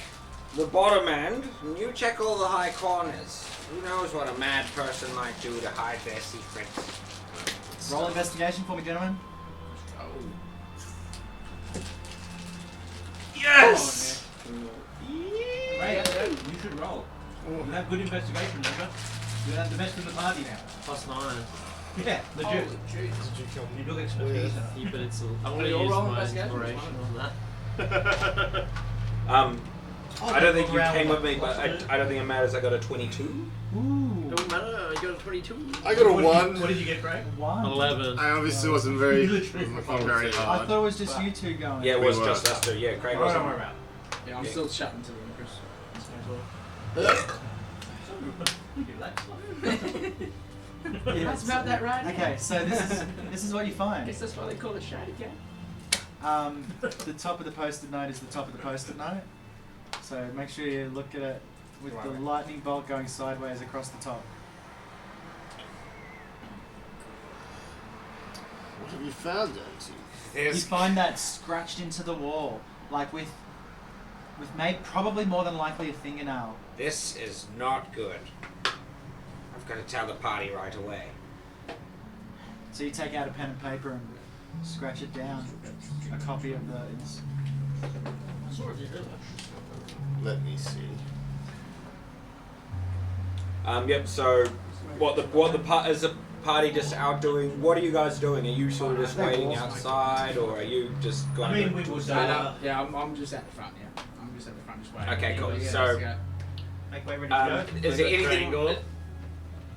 [SPEAKER 3] the bottom end, and you check all the high corners. Who knows what a mad person might do to hide their secrets?
[SPEAKER 1] Roll investigation for me, gentlemen.
[SPEAKER 4] Yes!
[SPEAKER 5] Right, you should roll. You have good investigation, remember? You have the best in the party now.
[SPEAKER 7] +9.
[SPEAKER 5] Yeah, legit.
[SPEAKER 6] Holy jeez.
[SPEAKER 5] You do expertise.
[SPEAKER 7] Yeah, but it's. I'm
[SPEAKER 6] Well,
[SPEAKER 7] gonna
[SPEAKER 6] you're
[SPEAKER 7] use
[SPEAKER 6] rolling
[SPEAKER 7] my
[SPEAKER 6] investigation,
[SPEAKER 7] inspiration
[SPEAKER 6] it's
[SPEAKER 7] on that.
[SPEAKER 3] I don't think you
[SPEAKER 5] Around
[SPEAKER 3] came
[SPEAKER 5] what-
[SPEAKER 3] with me, but I don't think it matters. I got a 22.
[SPEAKER 5] Ooh.
[SPEAKER 7] Don't matter. I got a 22.
[SPEAKER 2] I got a
[SPEAKER 5] What
[SPEAKER 2] 1.
[SPEAKER 5] did you get, Craig?
[SPEAKER 1] 1.
[SPEAKER 7] 11.
[SPEAKER 2] I obviously wasn't very very
[SPEAKER 1] I
[SPEAKER 2] hard.
[SPEAKER 1] thought it was just you two going.
[SPEAKER 3] Yeah, it was
[SPEAKER 2] We were.
[SPEAKER 3] just us two. Yeah, Craig
[SPEAKER 5] Don't
[SPEAKER 3] wasn't.
[SPEAKER 5] worry about it.
[SPEAKER 6] Yeah, I'm still chatting to the Empress.
[SPEAKER 1] Yeah,
[SPEAKER 6] That's about that, right?
[SPEAKER 1] Okay, so this is what you find.
[SPEAKER 6] Guess that's why they call it Shady Cat.
[SPEAKER 1] The top of the post-it note is the top of the post-it note. So make sure you look at it with the lightning bolt going sideways across the top.
[SPEAKER 2] What have you found, Nancy?
[SPEAKER 1] You find that scratched into the wall, like with probably more than likely a fingernail.
[SPEAKER 3] This is not good. I've got to tell the party right away.
[SPEAKER 1] So you take out a pen and paper and scratch it down. A copy of the.
[SPEAKER 2] Let me see.
[SPEAKER 3] Yep. So, is the party just out doing? What are you guys doing? Are you sort of just waiting outside, or are you just going?
[SPEAKER 5] I mean, we will
[SPEAKER 6] Yeah, I'm just at the front. Yeah, I'm just at the front, just waiting.
[SPEAKER 3] Okay, cool.
[SPEAKER 6] Yeah,
[SPEAKER 3] So-
[SPEAKER 6] let's go.
[SPEAKER 5] make way ready to go.
[SPEAKER 3] Is there anything?
[SPEAKER 7] Triangle.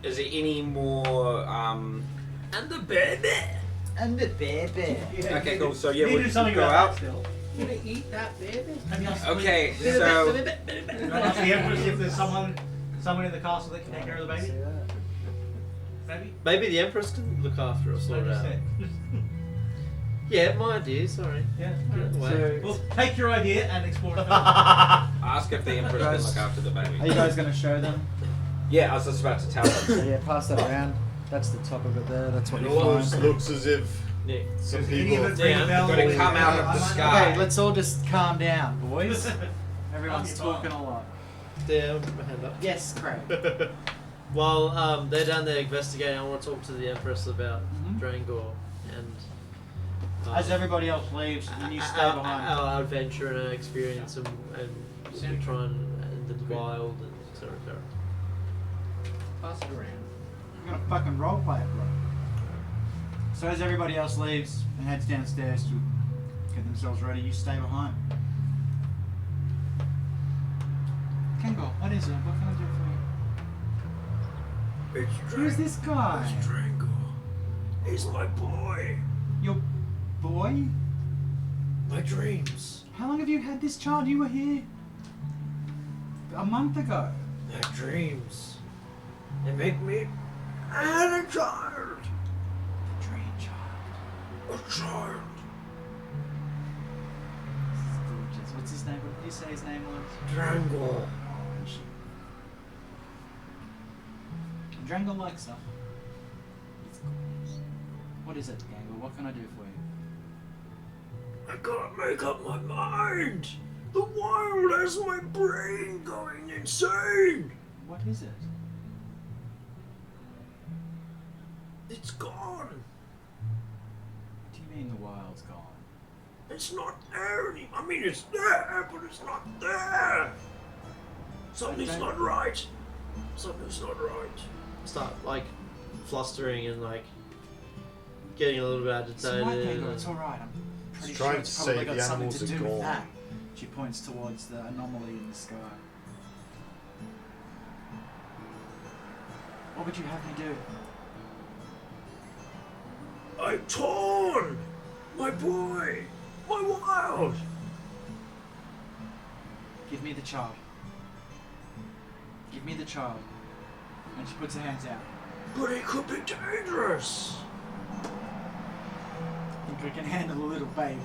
[SPEAKER 3] Is there any more?
[SPEAKER 8] And the baby.
[SPEAKER 1] And the baby.
[SPEAKER 5] Yeah,
[SPEAKER 3] Okay,
[SPEAKER 5] you
[SPEAKER 3] cool.
[SPEAKER 5] do-
[SPEAKER 3] So yeah,
[SPEAKER 5] you
[SPEAKER 3] we
[SPEAKER 5] do something
[SPEAKER 3] go
[SPEAKER 5] about
[SPEAKER 3] out.
[SPEAKER 5] that still.
[SPEAKER 6] You gonna eat that baby?
[SPEAKER 5] Have you asked
[SPEAKER 3] Okay,
[SPEAKER 5] the-
[SPEAKER 3] so
[SPEAKER 5] You wanna ask the Empress if there's someone in the castle that can take care of the baby? Maybe?
[SPEAKER 7] Maybe the Empress can look after us, sort it out. Yeah, my idea, sorry.
[SPEAKER 5] Yeah.
[SPEAKER 7] Get out of the way.
[SPEAKER 5] Well, take your idea and explore it.
[SPEAKER 3] ask if the Empress can look after the
[SPEAKER 1] Are you
[SPEAKER 3] baby.
[SPEAKER 1] guys going to show them?
[SPEAKER 3] Yeah, I was just about to tell them.
[SPEAKER 1] So yeah, pass that around. That's the top of it there. That's what
[SPEAKER 2] It
[SPEAKER 1] you
[SPEAKER 2] almost
[SPEAKER 1] find.
[SPEAKER 2] looks as if
[SPEAKER 7] Yeah.
[SPEAKER 2] some
[SPEAKER 5] Does any
[SPEAKER 2] people.
[SPEAKER 5] of it ring a
[SPEAKER 7] Yeah,
[SPEAKER 5] bell?
[SPEAKER 3] gotta come out of the sky.
[SPEAKER 1] Okay, let's all just calm down, boys. Everyone's
[SPEAKER 5] Calm your
[SPEAKER 1] talking a lot.
[SPEAKER 7] Yeah, I'll put my hand up.
[SPEAKER 1] Yes, Craig.
[SPEAKER 7] While they're down there investigating, I want to talk to the Empress about
[SPEAKER 1] Mhm.
[SPEAKER 7] Drangor and
[SPEAKER 1] As everybody else leaves, and you stay behind.
[SPEAKER 7] our adventure and our experience and we try and the wild and etc.
[SPEAKER 6] Pass it around.
[SPEAKER 1] I'm gonna fucking roleplay it, bro. So as everybody else leaves and heads downstairs to get themselves ready, you stay behind. Kengo, what is it? What can I do for you?
[SPEAKER 8] It's
[SPEAKER 1] Who's this guy?
[SPEAKER 8] It's Drangor. He's my boy.
[SPEAKER 1] Your boy?
[SPEAKER 8] My dreams.
[SPEAKER 1] How long have you had this child? You were here a month ago.
[SPEAKER 8] My dreams. They make me and a child.
[SPEAKER 1] Dream child.
[SPEAKER 8] A child.
[SPEAKER 1] This is gorgeous. What's his name? What did you say his name was?
[SPEAKER 8] Drangor.
[SPEAKER 1] Drango likes her. It's gorgeous. What is it, Gangle? What can I do for you?
[SPEAKER 8] I can't make up my mind. The wild has my brain going insane.
[SPEAKER 1] What is it?
[SPEAKER 8] It's gone.
[SPEAKER 1] What do you mean the wild's gone?
[SPEAKER 8] It's not there anymore. I mean, it's there, but it's not there. Something's not right. Something's not right.
[SPEAKER 7] start like flustering and like getting a little bit
[SPEAKER 1] It's alright,
[SPEAKER 7] agitated.
[SPEAKER 1] Gangle, it's alright. I'm pretty
[SPEAKER 2] It's
[SPEAKER 1] sure
[SPEAKER 2] trying
[SPEAKER 1] it's
[SPEAKER 2] to
[SPEAKER 1] probably
[SPEAKER 2] say
[SPEAKER 1] got
[SPEAKER 2] the
[SPEAKER 1] something
[SPEAKER 2] animals
[SPEAKER 1] to
[SPEAKER 2] are
[SPEAKER 1] do with
[SPEAKER 2] gone.
[SPEAKER 1] that. She points towards the anomaly in the sky. What would you have me do?
[SPEAKER 8] I'm torn. My boy. My wild.
[SPEAKER 1] Give me the child. Give me the child. And she puts her hands out.
[SPEAKER 8] But it could be dangerous.
[SPEAKER 1] I think I can handle a little baby.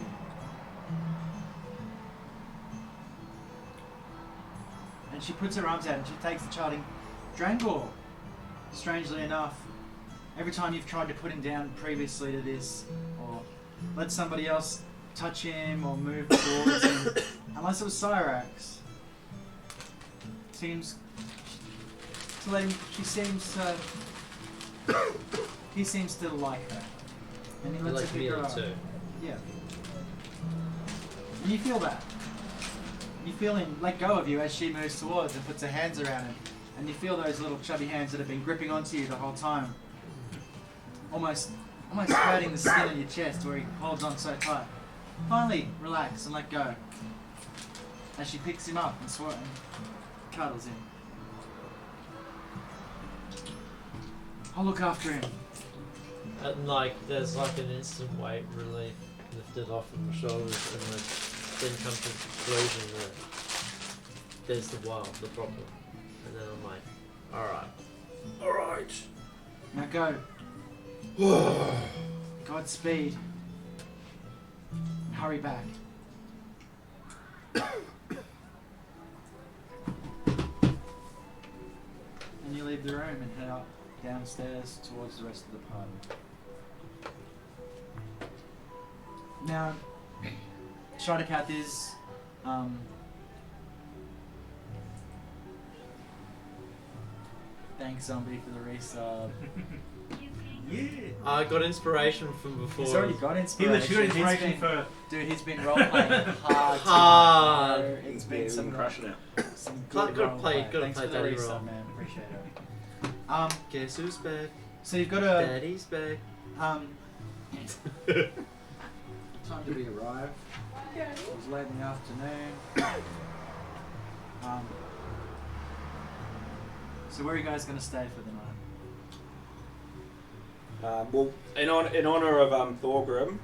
[SPEAKER 1] And she puts her arms out and she takes the child in. Drangor, strangely enough, every time you've tried to put him down previously to this, or let somebody else touch him or move towards him, unless it was Cyrax, seems to let him. She seems he seems to like her, and he
[SPEAKER 7] He
[SPEAKER 1] lets
[SPEAKER 7] likes
[SPEAKER 1] her
[SPEAKER 7] me
[SPEAKER 1] pick her up.
[SPEAKER 7] too.
[SPEAKER 1] Yeah. And you feel that. You feel him let go of you as she moves towards and puts her hands around him. And you feel those little chubby hands that have been gripping onto you the whole time. almost hurting the skin on your chest where he holds on so tight. Finally, relax and let go. As she picks him up and cuddles him. I'll look after him.
[SPEAKER 7] And like, there's like an instant weight relief lifted off of my shoulders, and then comes to the conclusion that there's the problem. And then I'm like, alright.
[SPEAKER 8] Alright.
[SPEAKER 1] Now go. Godspeed. Hurry back. And you leave the room and head up downstairs towards the rest of the party. Now, Shadowcath is thanks Zombie for the resub.
[SPEAKER 5] Yeah.
[SPEAKER 7] I got inspiration from before.
[SPEAKER 1] He's already got
[SPEAKER 5] He
[SPEAKER 1] inspiration.
[SPEAKER 5] was shooting
[SPEAKER 1] He's
[SPEAKER 5] inspiration
[SPEAKER 1] been-
[SPEAKER 5] for.
[SPEAKER 1] Dude, he's been role playing hard.
[SPEAKER 7] Hard.
[SPEAKER 1] tonight, bro. It's been some
[SPEAKER 4] crushing it.
[SPEAKER 1] some
[SPEAKER 7] Gotta
[SPEAKER 1] good role
[SPEAKER 7] play-
[SPEAKER 1] play.
[SPEAKER 7] gotta
[SPEAKER 1] Thanks
[SPEAKER 7] play
[SPEAKER 1] for the
[SPEAKER 7] daddy
[SPEAKER 1] resub,
[SPEAKER 7] role.
[SPEAKER 1] man. Appreciate it.
[SPEAKER 7] Guess who's back?
[SPEAKER 1] So you've got a
[SPEAKER 7] Daddy's back.
[SPEAKER 1] time to be arrived. It was late in the afternoon. So where are you guys going to stay for the night?
[SPEAKER 3] Well, in honor of Thorgrim,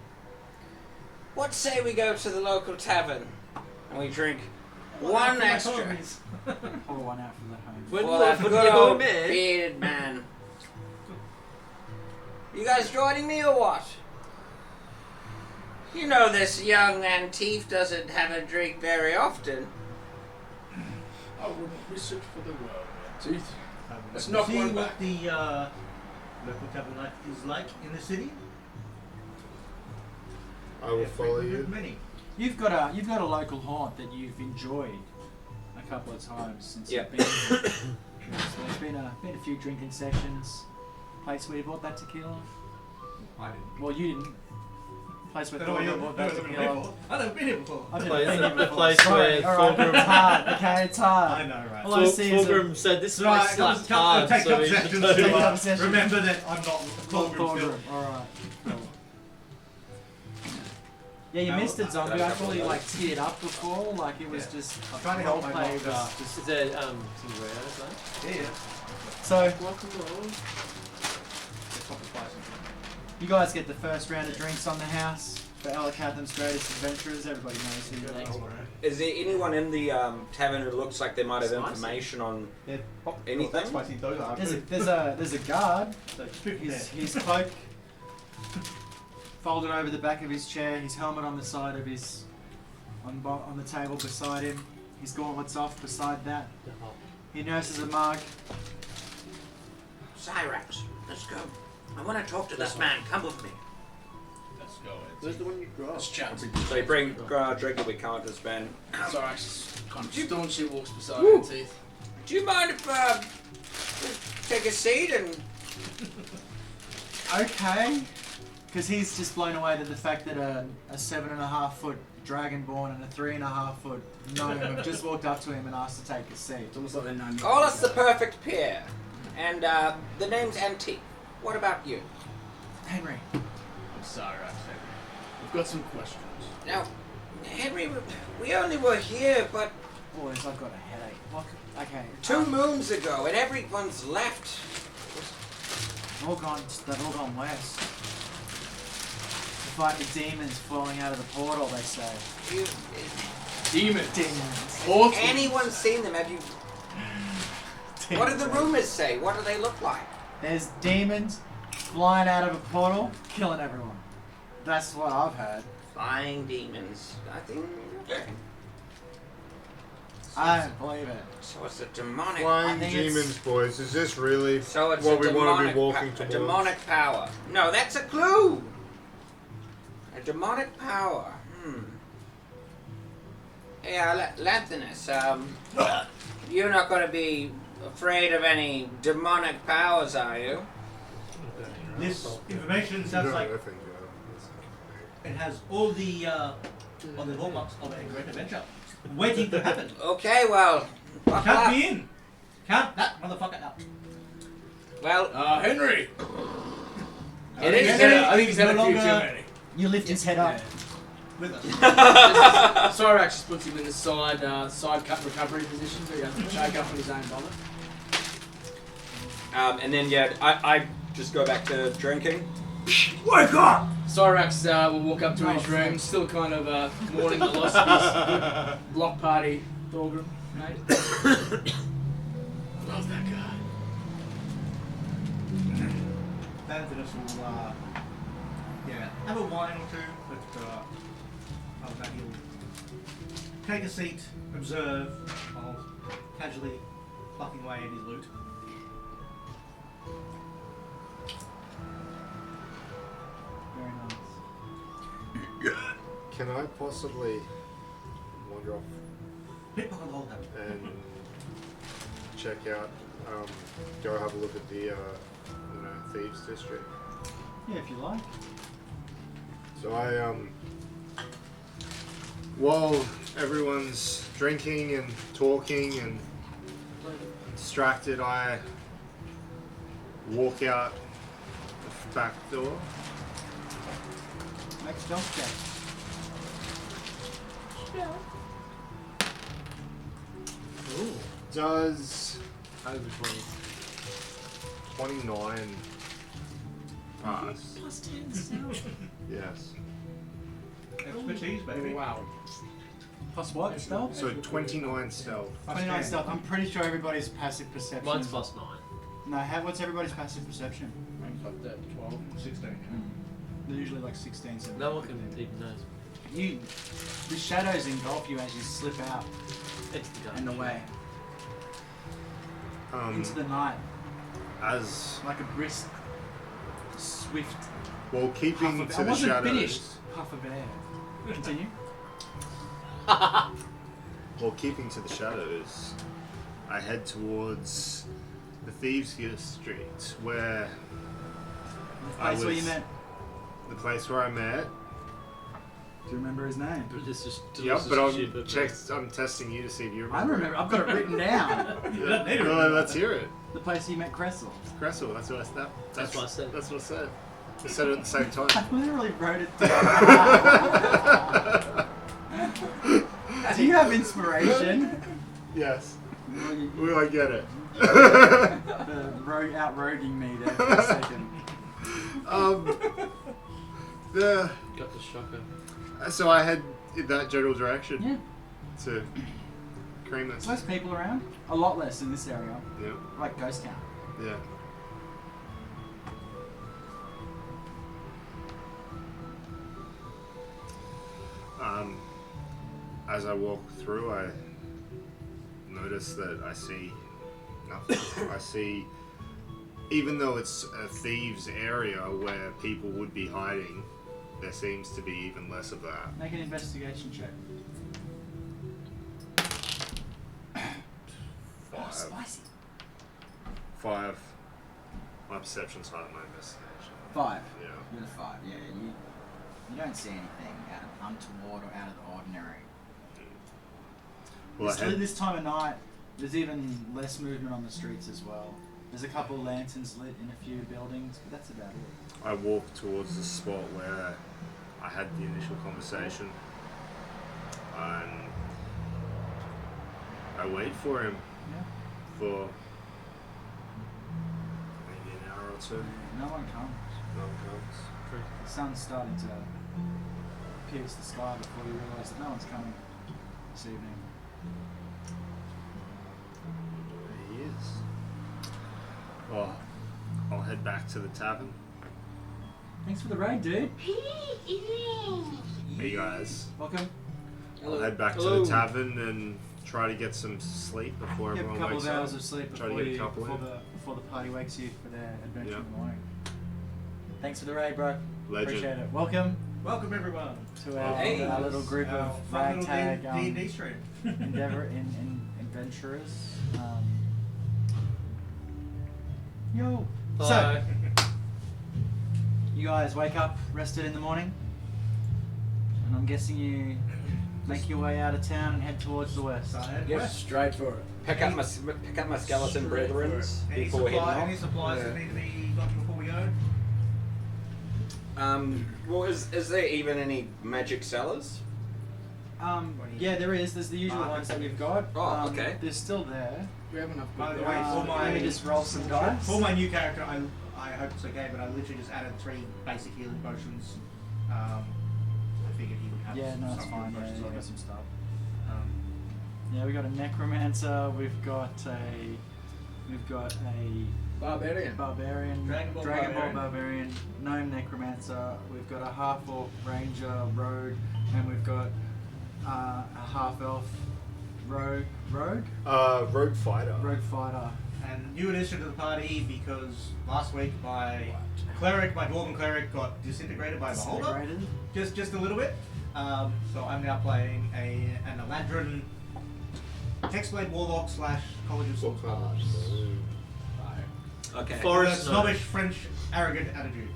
[SPEAKER 3] what say we go to the local tavern and we drink one extra
[SPEAKER 1] Pour one out from the home.
[SPEAKER 7] When
[SPEAKER 3] for that
[SPEAKER 7] you
[SPEAKER 3] good
[SPEAKER 7] go,
[SPEAKER 3] old
[SPEAKER 7] man.
[SPEAKER 3] bearded man. You guys joining me or what? You know this young Antief doesn't have a drink very often.
[SPEAKER 6] I wouldn't miss it for the world, Teeth. Let's
[SPEAKER 5] See
[SPEAKER 6] knock one
[SPEAKER 5] what
[SPEAKER 6] back.
[SPEAKER 5] the local tavern life is like in the city.
[SPEAKER 2] I will follow
[SPEAKER 5] There's
[SPEAKER 2] you.
[SPEAKER 5] many.
[SPEAKER 1] You've got a local haunt that you've enjoyed a couple of times since
[SPEAKER 3] Yep.
[SPEAKER 1] you've been here. So there's been a few drinking sessions. Place where you bought that tequila.
[SPEAKER 5] I didn't.
[SPEAKER 1] Well, you didn't. Place where
[SPEAKER 5] I don't know
[SPEAKER 1] Thorgrim bought that
[SPEAKER 5] what you're
[SPEAKER 1] tequila.
[SPEAKER 5] I've never been here before.
[SPEAKER 1] I've
[SPEAKER 7] The
[SPEAKER 1] never been here
[SPEAKER 7] place
[SPEAKER 1] before.
[SPEAKER 7] where
[SPEAKER 1] Sorry, alright,
[SPEAKER 7] Thorgrim-
[SPEAKER 1] it's hard. Okay, it's hard.
[SPEAKER 5] I know, right?
[SPEAKER 1] All I see is a
[SPEAKER 7] Fulgrim said this
[SPEAKER 5] Right,
[SPEAKER 7] place slaps hard,
[SPEAKER 5] take
[SPEAKER 7] so
[SPEAKER 5] up
[SPEAKER 7] we should
[SPEAKER 5] sessions
[SPEAKER 7] do
[SPEAKER 5] to
[SPEAKER 1] Take
[SPEAKER 7] it.
[SPEAKER 1] up sessions.
[SPEAKER 5] remember that I'm not
[SPEAKER 1] Lord
[SPEAKER 5] Thorgrim still.
[SPEAKER 1] Thorgrim. Alright. Yeah, you
[SPEAKER 5] No,
[SPEAKER 1] missed it, Zombie.
[SPEAKER 3] that's
[SPEAKER 1] I thought you
[SPEAKER 3] couple
[SPEAKER 1] like teared up before. Like it was
[SPEAKER 5] Yeah.
[SPEAKER 1] just
[SPEAKER 5] I'm trying to help my
[SPEAKER 1] roleplay
[SPEAKER 5] mom,
[SPEAKER 1] was just.
[SPEAKER 7] Is there some Reos,
[SPEAKER 5] Yeah.
[SPEAKER 1] So
[SPEAKER 7] Welcome along.
[SPEAKER 5] It's not spicy.
[SPEAKER 1] you guys get the first round of drinks on the house for Elkathym's greatest adventurers. Everybody knows who you are.
[SPEAKER 3] Is there anyone in the tavern who looks like they might have
[SPEAKER 7] Spicy.
[SPEAKER 3] information on
[SPEAKER 5] Yeah.
[SPEAKER 3] Anything?
[SPEAKER 5] That's spicy. Those are good.
[SPEAKER 1] There's a guard.
[SPEAKER 5] So strip
[SPEAKER 1] His
[SPEAKER 5] there.
[SPEAKER 1] his cloak folded over the back of his chair. His helmet on the side of his on the table beside him. His gauntlets off beside that. He nurses a mug.
[SPEAKER 8] Cyrax, let's go. I want to talk to this man. Come with me.
[SPEAKER 6] Let's go,
[SPEAKER 7] Where's the one you
[SPEAKER 6] Let's
[SPEAKER 7] dropped?
[SPEAKER 6] chat.
[SPEAKER 3] So you bring drink that we can't just spend.
[SPEAKER 6] Sorry, kind of staunchly walks beside her, Teeth.
[SPEAKER 3] Do you mind if just take a seat and
[SPEAKER 1] Okay. Because he's just blown away to the fact that a 7.5-foot dragonborn and a 3.5-foot gnome have just walked up to him and asked to take a seat.
[SPEAKER 6] It's almost like they're known.
[SPEAKER 3] call us the perfect pair? And the name's Antique. What about you?
[SPEAKER 1] Henry.
[SPEAKER 6] I'm sorry, I said. We've got some questions.
[SPEAKER 3] Now, Henry, we only were here but
[SPEAKER 1] Boys, I've got a headache. What? Okay.
[SPEAKER 3] 2 moons ago, and everyone's left.
[SPEAKER 1] They've all gone west. To fight the demons flowing out of the portal, they say.
[SPEAKER 3] You,
[SPEAKER 6] Demons.
[SPEAKER 1] Demons.
[SPEAKER 6] Portal.
[SPEAKER 3] anyone seen them? Have you? What do the rumors say? What do they look like?
[SPEAKER 1] There's demons flying out of a portal, killing everyone. That's what I've heard.
[SPEAKER 3] Flying demons. I think. Okay.
[SPEAKER 1] I don't believe it.
[SPEAKER 3] So it's a demonic.
[SPEAKER 2] Flying
[SPEAKER 1] think it's-
[SPEAKER 2] demons, boys. Is this really
[SPEAKER 3] So it's
[SPEAKER 2] what
[SPEAKER 3] a
[SPEAKER 2] we want to be
[SPEAKER 3] demonic
[SPEAKER 2] walking
[SPEAKER 3] a
[SPEAKER 2] towards?
[SPEAKER 3] demonic power. No, that's a clue. A demonic power. Yeah, Lanthanus, you're not going to be afraid of any demonic powers, are you?
[SPEAKER 5] This information
[SPEAKER 2] No,
[SPEAKER 5] sounds like
[SPEAKER 2] I think,
[SPEAKER 5] it has all the hallmarks of a great adventure waiting to happen.
[SPEAKER 3] Okay, well, buckle
[SPEAKER 5] Count
[SPEAKER 3] up.
[SPEAKER 5] me in. Count that motherfucker up.
[SPEAKER 3] Well,
[SPEAKER 6] Henry.
[SPEAKER 3] It is.
[SPEAKER 6] I think he's had
[SPEAKER 5] No
[SPEAKER 6] a few too
[SPEAKER 5] longer-
[SPEAKER 6] many.
[SPEAKER 5] You lift his head up with us.
[SPEAKER 6] Cyrax just puts him in the side cut recovery position so he doesn't choke up on his own vomit.
[SPEAKER 3] And then I just go back to drinking.
[SPEAKER 8] Wake up!
[SPEAKER 6] Cyrax will walk up to his room, still kind of mourning the loss of his good block party Thorgrim, mate. Love that guy.
[SPEAKER 5] Xanthus will, have a wine or two, but after that he'll take a seat, observe, while casually plucking away at his loot.
[SPEAKER 1] Very nice.
[SPEAKER 2] Can I possibly wander off
[SPEAKER 5] Pickpocket hold them.
[SPEAKER 2] and check out, go have a look at the, Thieves District?
[SPEAKER 1] Yeah, if you like.
[SPEAKER 2] So I, while everyone's drinking and talking and distracted, I walk out the back door.
[SPEAKER 1] Make a stealth check.
[SPEAKER 7] Ooh.
[SPEAKER 2] Does
[SPEAKER 7] Over 20.
[SPEAKER 2] 29 pass?
[SPEAKER 7] Plus 10 stealth.
[SPEAKER 2] Yes.
[SPEAKER 5] Expertise, baby.
[SPEAKER 6] Wow.
[SPEAKER 1] Plus what? Stealth?
[SPEAKER 2] So 29 stealth.
[SPEAKER 1] 29 stealth. I'm pretty sure everybody's passive perception.
[SPEAKER 7] Mine's
[SPEAKER 1] is-
[SPEAKER 7] plus 9.
[SPEAKER 1] No, what's everybody's passive perception?
[SPEAKER 6] Mine's like that, 12, 16.
[SPEAKER 1] They're usually like 16, 17.
[SPEAKER 7] No one can even know.
[SPEAKER 1] The shadows engulf you as you slip out
[SPEAKER 7] It's the gun.
[SPEAKER 1] and away into the night,
[SPEAKER 2] As
[SPEAKER 1] like a brisk, swift
[SPEAKER 2] well,
[SPEAKER 1] puff
[SPEAKER 2] keeping
[SPEAKER 1] of
[SPEAKER 2] to
[SPEAKER 1] I
[SPEAKER 2] the
[SPEAKER 1] wasn't
[SPEAKER 2] shadows.
[SPEAKER 1] finished. Puff of air. Continue.
[SPEAKER 2] Well, keeping to the shadows, I head towards the Thieves District, where
[SPEAKER 1] The
[SPEAKER 2] I
[SPEAKER 1] place where you
[SPEAKER 2] was-
[SPEAKER 1] met.
[SPEAKER 2] the place where I met.
[SPEAKER 1] Do you remember his name?
[SPEAKER 7] But it's just
[SPEAKER 2] Yep, but
[SPEAKER 7] stupid,
[SPEAKER 2] I'm testing you to see if you
[SPEAKER 1] I
[SPEAKER 2] remember.
[SPEAKER 1] remember. I've got it written down.
[SPEAKER 2] Yeah. Well, let's hear it.
[SPEAKER 1] The place you met Cressel.
[SPEAKER 2] Cressel. That's what I said.
[SPEAKER 7] That's what I said.
[SPEAKER 2] That's what I said. I said it at the same
[SPEAKER 1] I
[SPEAKER 2] time.
[SPEAKER 1] literally wrote it down. Do you have inspiration?
[SPEAKER 2] Yes.
[SPEAKER 1] Well, you-
[SPEAKER 2] Will I get it?
[SPEAKER 1] Outroguing me there for a second.
[SPEAKER 7] Got the shocker.
[SPEAKER 2] So I head in that general direction
[SPEAKER 1] Yeah.
[SPEAKER 2] to Creamus.
[SPEAKER 1] There's less people around. A lot less in this area.
[SPEAKER 2] Yeah.
[SPEAKER 1] Like Ghost Town.
[SPEAKER 2] Yeah. As I walk through, I notice that I see nothing. I see, even though it's a thieves' area where people would be hiding, there seems to be even less of that.
[SPEAKER 1] Make an investigation check. Oh, spicy.
[SPEAKER 2] 5. My perception's higher than my investigation.
[SPEAKER 10] 5.
[SPEAKER 2] Yeah.
[SPEAKER 10] You're the 5. Yeah, you don't see anything out of untoward or out of the ordinary.
[SPEAKER 2] Well, I
[SPEAKER 1] This time of night, there's even less movement on the streets as well. There's a couple of lanterns lit in a few buildings, but that's about it.
[SPEAKER 2] I walk towards the spot where I had the initial conversation, and I wait for him
[SPEAKER 1] Yeah.
[SPEAKER 2] for maybe an hour or two.
[SPEAKER 1] No one comes.
[SPEAKER 2] No one comes.
[SPEAKER 1] The sun's starting to pierce the sky before you realise that no one's coming this evening.
[SPEAKER 2] There he is. Well, I'll head back to the tavern.
[SPEAKER 1] Thanks for the raid, dude.
[SPEAKER 2] Hey guys.
[SPEAKER 1] Welcome.
[SPEAKER 2] I'll head back to the tavern and try to get some sleep before
[SPEAKER 1] Get a
[SPEAKER 2] everyone
[SPEAKER 1] couple
[SPEAKER 2] wakes
[SPEAKER 1] of hours
[SPEAKER 2] up.
[SPEAKER 1] of sleep
[SPEAKER 2] Try to
[SPEAKER 1] before,
[SPEAKER 2] get a couple in.
[SPEAKER 1] before the party wakes you for their adventure
[SPEAKER 2] Yeah.
[SPEAKER 1] in the morning. Thanks for the raid, bro.
[SPEAKER 2] Legend.
[SPEAKER 1] Appreciate it. Welcome
[SPEAKER 5] Welcome everyone.
[SPEAKER 1] to our,
[SPEAKER 3] Hey.
[SPEAKER 1] our little group
[SPEAKER 5] Our
[SPEAKER 1] of
[SPEAKER 5] fun little
[SPEAKER 1] ragtag
[SPEAKER 5] D&D stream.
[SPEAKER 1] adventurers. Yo.
[SPEAKER 7] Hello.
[SPEAKER 1] So, you guys wake up rested in the morning, and I'm guessing you make your way out of town and head towards the west.
[SPEAKER 6] Yes, straight for it.
[SPEAKER 3] Pick up my skeleton
[SPEAKER 5] Straight
[SPEAKER 3] brethren
[SPEAKER 5] Any,
[SPEAKER 3] before heading
[SPEAKER 5] any
[SPEAKER 3] off.
[SPEAKER 5] supplies that need to be got before we go?
[SPEAKER 3] Well, is there even any magic cellars?
[SPEAKER 1] Yeah, there is. There's the usual ones that we've got.
[SPEAKER 3] Oh, okay.
[SPEAKER 1] They're still there.
[SPEAKER 6] We have enough.
[SPEAKER 5] By the way, for
[SPEAKER 1] Let me
[SPEAKER 5] my
[SPEAKER 1] just roll some dice.
[SPEAKER 5] for my new character, I hope it's okay, but I literally just added 3 basic healing potions. I figured he would have
[SPEAKER 1] Yeah, no, it's
[SPEAKER 5] some
[SPEAKER 1] fine.
[SPEAKER 5] healing
[SPEAKER 1] Yeah,
[SPEAKER 5] potions
[SPEAKER 1] you
[SPEAKER 5] on
[SPEAKER 1] got
[SPEAKER 5] him.
[SPEAKER 1] some stuff. Yeah, we got a necromancer. We've got a
[SPEAKER 6] Barbarian.
[SPEAKER 1] barbarian,
[SPEAKER 5] Dragon Ball
[SPEAKER 1] barbarian, gnome necromancer. We've got a half orc ranger rogue, and we've got a half elf rogue
[SPEAKER 2] fighter.
[SPEAKER 1] fighter.
[SPEAKER 5] And new addition to the party because last week my dwarven cleric, got disintegrated by a beholder.
[SPEAKER 1] Disintegrated.
[SPEAKER 5] Just a little bit. So I'm now playing an Eladrin Hexblade Warlock / College of Swords.
[SPEAKER 3] Okay.
[SPEAKER 7] Forest
[SPEAKER 5] With a snobbish French arrogant attitude.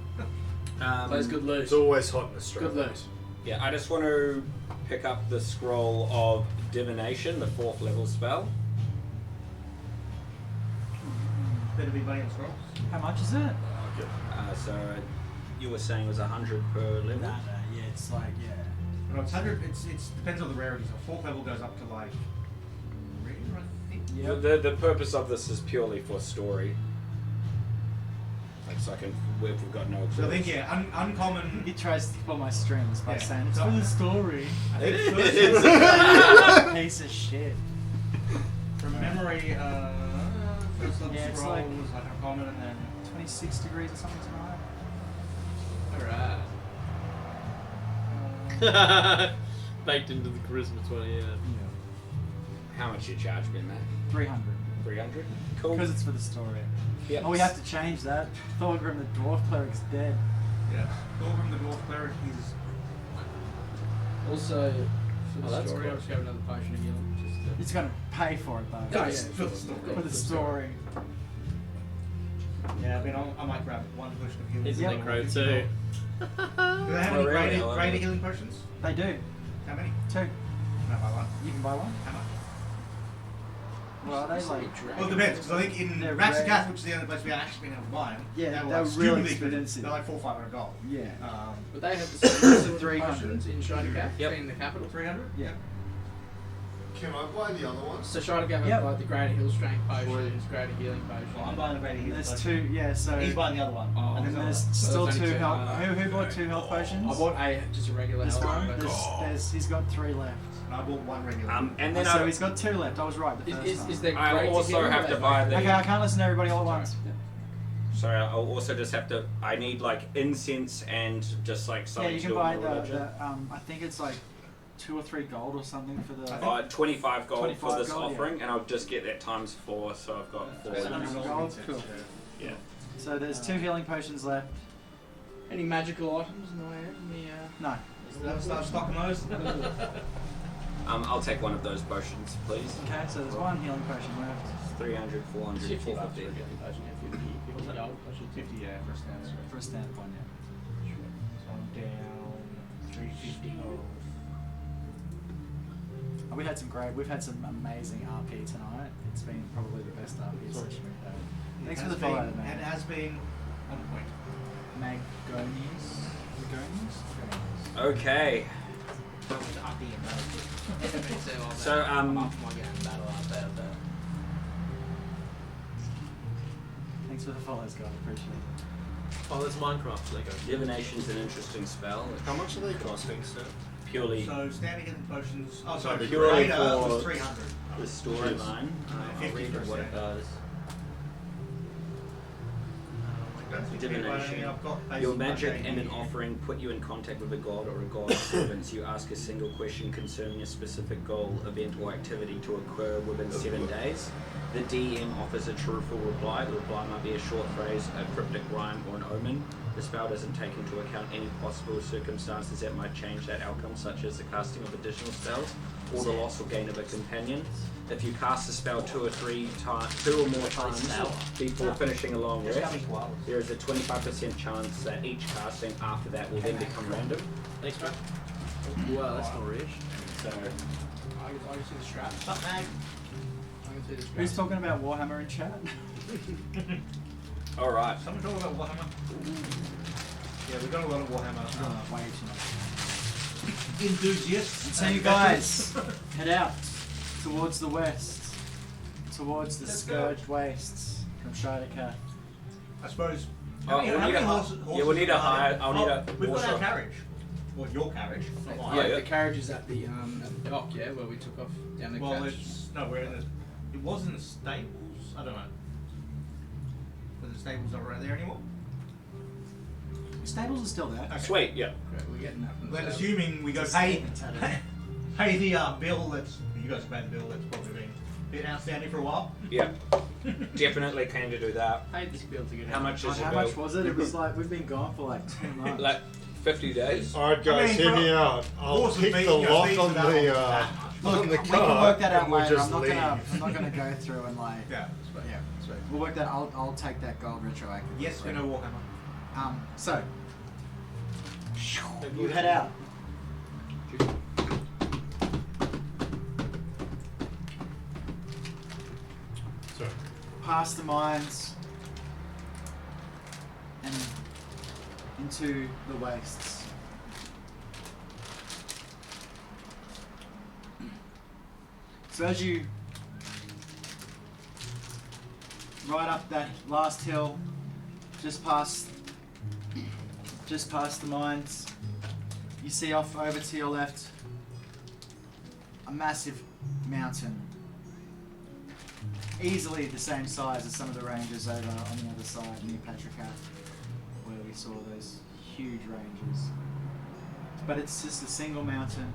[SPEAKER 6] Plays good loot.
[SPEAKER 2] It's always hot in Australia.
[SPEAKER 6] Good loot.
[SPEAKER 3] Yeah, I just want to pick up the scroll of divination, the 4th level spell.
[SPEAKER 5] Better be money on scrolls.
[SPEAKER 1] How much is it?
[SPEAKER 3] So you were saying it was 100 per level.
[SPEAKER 1] Yeah, it's like
[SPEAKER 5] No, it's 100. It's depends on the rarity. So 4th level goes up to like rare, I think.
[SPEAKER 1] yeah.
[SPEAKER 3] The purpose of this is purely for story. Like, so I can, if we've got no
[SPEAKER 5] So I think
[SPEAKER 3] clues.
[SPEAKER 5] uncommon.
[SPEAKER 1] He tries to pull my strings by
[SPEAKER 5] Yeah.
[SPEAKER 1] saying it's for the story.
[SPEAKER 5] I think
[SPEAKER 3] It
[SPEAKER 5] first
[SPEAKER 3] is.
[SPEAKER 1] Piece of shit.
[SPEAKER 5] from memory, first level
[SPEAKER 1] Yeah, it's
[SPEAKER 5] scroll
[SPEAKER 1] like-
[SPEAKER 5] was like uncommon, and then
[SPEAKER 1] 26 degrees or something tonight.
[SPEAKER 6] Alright.
[SPEAKER 7] Baked into the charisma 20, yeah.
[SPEAKER 3] How much you charge me, Matt?
[SPEAKER 1] 300.
[SPEAKER 3] 300? Cool.
[SPEAKER 1] Because it's for the story.
[SPEAKER 3] Yep.
[SPEAKER 1] Oh, we have to change that. Thorgrim the dwarf cleric's dead.
[SPEAKER 5] yeah, Thorgrim the dwarf cleric. He's
[SPEAKER 6] Also, for
[SPEAKER 3] Oh,
[SPEAKER 6] the
[SPEAKER 3] that's
[SPEAKER 6] story,
[SPEAKER 3] cool.
[SPEAKER 6] I'll just grab another potion of healing.
[SPEAKER 1] He's going to pay for it, though.
[SPEAKER 6] Oh, yeah.
[SPEAKER 5] for the story.
[SPEAKER 1] For the story.
[SPEAKER 5] Yeah, I mean, I might grab 1 potion of healing.
[SPEAKER 7] He's
[SPEAKER 1] Yep.
[SPEAKER 7] a necro too.
[SPEAKER 5] Do they have
[SPEAKER 3] Oh,
[SPEAKER 5] any
[SPEAKER 3] really?
[SPEAKER 5] greater healing potions?
[SPEAKER 1] They do.
[SPEAKER 5] How many?
[SPEAKER 1] 2.
[SPEAKER 5] Can I buy one?
[SPEAKER 1] You can buy one.
[SPEAKER 5] How much?
[SPEAKER 1] Well, are they like...
[SPEAKER 5] Well, it depends, because I think in
[SPEAKER 1] They're
[SPEAKER 5] Ratchet
[SPEAKER 1] rare.
[SPEAKER 5] Cath, which is the only place we haven't actually been able to buy them,
[SPEAKER 1] Yeah,
[SPEAKER 5] they were
[SPEAKER 1] they're
[SPEAKER 5] like
[SPEAKER 1] really
[SPEAKER 5] stupidly
[SPEAKER 1] expensive.
[SPEAKER 5] They're like $400-500.
[SPEAKER 1] Yeah.
[SPEAKER 6] But they have the same
[SPEAKER 1] 300.
[SPEAKER 6] potions in Shadowgap,
[SPEAKER 3] Yep.
[SPEAKER 6] being the capital.
[SPEAKER 5] 300?
[SPEAKER 1] Yeah.
[SPEAKER 2] Can I buy the other ones?
[SPEAKER 6] So Shadowgap
[SPEAKER 1] Yep.
[SPEAKER 6] have like the greater heal strength potions, greater healing potions.
[SPEAKER 5] Well, I'm buying the greater healing
[SPEAKER 1] There's
[SPEAKER 5] potion.
[SPEAKER 1] 2, yeah, so...
[SPEAKER 5] He's buying the other one.
[SPEAKER 6] Oh,
[SPEAKER 1] And then there's
[SPEAKER 5] another
[SPEAKER 1] still
[SPEAKER 6] there's
[SPEAKER 1] 2
[SPEAKER 6] only two.
[SPEAKER 1] health... Who bought 2 health potions?
[SPEAKER 6] I bought just a regular
[SPEAKER 1] This
[SPEAKER 6] health
[SPEAKER 1] one?
[SPEAKER 6] one.
[SPEAKER 1] He's got 3 left.
[SPEAKER 5] one. And I bought 1 regular.
[SPEAKER 3] And then
[SPEAKER 1] So
[SPEAKER 3] I,
[SPEAKER 1] he's got 2 left. I was right the first
[SPEAKER 6] Is
[SPEAKER 1] time.
[SPEAKER 6] there
[SPEAKER 3] I
[SPEAKER 6] greater
[SPEAKER 3] also
[SPEAKER 6] healing or
[SPEAKER 3] have
[SPEAKER 6] they
[SPEAKER 3] to buy
[SPEAKER 6] like-
[SPEAKER 3] the...
[SPEAKER 1] Okay, I can't listen to everybody all at once.
[SPEAKER 3] Sorry, I'll also just have to... I need, like, incense and just, like,
[SPEAKER 1] Yeah,
[SPEAKER 3] something
[SPEAKER 1] you
[SPEAKER 3] to
[SPEAKER 1] can
[SPEAKER 3] do
[SPEAKER 1] buy
[SPEAKER 3] with
[SPEAKER 1] the
[SPEAKER 3] religion.
[SPEAKER 1] I think it's like 2 or 3 gold or something for the...
[SPEAKER 3] 25 gold
[SPEAKER 1] 25
[SPEAKER 3] for this
[SPEAKER 1] gold, yeah.
[SPEAKER 3] offering, and I'll just get that times 4, so I've got 4.
[SPEAKER 5] That's $100
[SPEAKER 1] gold.
[SPEAKER 5] Cool.
[SPEAKER 3] Yeah.
[SPEAKER 1] So there's 2 healing potions left.
[SPEAKER 6] Any magical items in the way in the
[SPEAKER 1] No.
[SPEAKER 5] Let's start stocking those.
[SPEAKER 3] I'll take one of those potions, please.
[SPEAKER 1] Okay, so there's 1 healing potion left.
[SPEAKER 3] 300, 400,
[SPEAKER 6] 50 bucks for a
[SPEAKER 3] 450.
[SPEAKER 6] healing potion, yeah, 50 gold.
[SPEAKER 5] 50, yeah, for a stand.
[SPEAKER 1] For a standpoint, yeah.
[SPEAKER 5] So I'm down 350 gold.
[SPEAKER 1] We've had some amazing RP tonight. It's been probably the best RP session we've had. Thanks for the follow,
[SPEAKER 5] And
[SPEAKER 1] man.
[SPEAKER 5] it has been on point.
[SPEAKER 1] Magonius?
[SPEAKER 3] Okay. So,
[SPEAKER 1] Thanks for the follows, guys. Appreciate it.
[SPEAKER 7] Oh, that's Minecraft Lego.
[SPEAKER 3] Divination's an interesting spell. It's
[SPEAKER 2] How much are they costing, sir?
[SPEAKER 3] purely
[SPEAKER 5] So standing healing potions. Oh, sorry, the
[SPEAKER 3] Purely
[SPEAKER 5] greater
[SPEAKER 3] for-
[SPEAKER 5] was 300.
[SPEAKER 3] the storyline. I'll
[SPEAKER 5] 50
[SPEAKER 3] read what it does. Divination.
[SPEAKER 5] I've got basic
[SPEAKER 3] Your magic
[SPEAKER 5] mundane
[SPEAKER 3] and an
[SPEAKER 5] here.
[SPEAKER 3] offering put you in contact with a god or a god's servants. You ask a single question concerning a specific goal, event, or activity to occur within 7 days. The DM offers a truthful reply. The reply might be a short phrase, a cryptic rhyme, or an omen. The spell doesn't take into account any possible circumstances that might change that outcome, such as the casting of additional spells or the loss or gain of a companion. If you cast a spell 2 or more times before finishing a long rest, there is a 25% chance that each casting after that will then become random.
[SPEAKER 7] Thanks, bro. Wow, that's not rich.
[SPEAKER 3] So,
[SPEAKER 6] I can see the straps.
[SPEAKER 5] Up, man.
[SPEAKER 6] I can see the straps.
[SPEAKER 1] Who's talking about Warhammer in chat?
[SPEAKER 3] alright.
[SPEAKER 5] Someone talk about Warhammer. Yeah, we've got a lot of Warhammer
[SPEAKER 1] Way too much.
[SPEAKER 5] enthusiasts.
[SPEAKER 1] And so you guys head out towards the west, towards the
[SPEAKER 5] Let's
[SPEAKER 1] scourged wastes from Shidakath.
[SPEAKER 5] I suppose.
[SPEAKER 3] Oh,
[SPEAKER 5] how
[SPEAKER 3] we
[SPEAKER 5] many
[SPEAKER 3] need a
[SPEAKER 5] horses
[SPEAKER 3] need a
[SPEAKER 5] are
[SPEAKER 3] hire.
[SPEAKER 5] there?
[SPEAKER 3] I'll need a.
[SPEAKER 5] We've got our
[SPEAKER 3] horse.
[SPEAKER 5] carriage. Well, your carriage, not mine.
[SPEAKER 6] Yeah, the carriage is at the dock, yeah, where we took off down the
[SPEAKER 5] Well,
[SPEAKER 6] couch.
[SPEAKER 5] it's no, we're in the. It was in the stables. I don't know. But the stables not right there anymore.
[SPEAKER 1] The stables are still there.
[SPEAKER 5] Okay.
[SPEAKER 3] Sweet, yeah.
[SPEAKER 6] Great, we're getting that from the
[SPEAKER 5] Then
[SPEAKER 6] south.
[SPEAKER 5] assuming we go
[SPEAKER 1] It's
[SPEAKER 5] pay
[SPEAKER 1] Saturday.
[SPEAKER 5] pay the bill that's you guys pay the bill that's probably been outstanding for a while.
[SPEAKER 3] Yeah. Definitely came to do that.
[SPEAKER 6] Paid this bill to get
[SPEAKER 3] How
[SPEAKER 6] out.
[SPEAKER 3] much is
[SPEAKER 1] How
[SPEAKER 3] it?
[SPEAKER 1] much was it? It was like we've been gone for like 2 months.
[SPEAKER 3] Like 50 days.
[SPEAKER 2] Alright, guys,
[SPEAKER 5] I mean,
[SPEAKER 2] hear
[SPEAKER 5] for
[SPEAKER 2] me out. I'll
[SPEAKER 5] horse
[SPEAKER 2] pick
[SPEAKER 5] and
[SPEAKER 2] the
[SPEAKER 5] meat, you know,
[SPEAKER 2] lock
[SPEAKER 5] fees
[SPEAKER 2] on
[SPEAKER 5] for that
[SPEAKER 2] the
[SPEAKER 1] Look,
[SPEAKER 2] on the
[SPEAKER 1] we
[SPEAKER 2] car,
[SPEAKER 1] can work that out
[SPEAKER 2] and we'll
[SPEAKER 1] later.
[SPEAKER 2] just
[SPEAKER 1] I'm not
[SPEAKER 2] leave.
[SPEAKER 1] gonna go through and like.
[SPEAKER 5] Yeah.
[SPEAKER 1] Yeah, sweet. We'll work that. I'll take that gold retroactive.
[SPEAKER 5] Yes, we know Warhammer.
[SPEAKER 1] So you head out.
[SPEAKER 2] So,
[SPEAKER 1] Past the mines and into the wastes. So as you ride up that last hill, just past the mines, you see off over to your left a massive mountain. Easily the same size as some of the ranges over on the other side near Petricath, where we saw those huge ranges. But it's just a single mountain,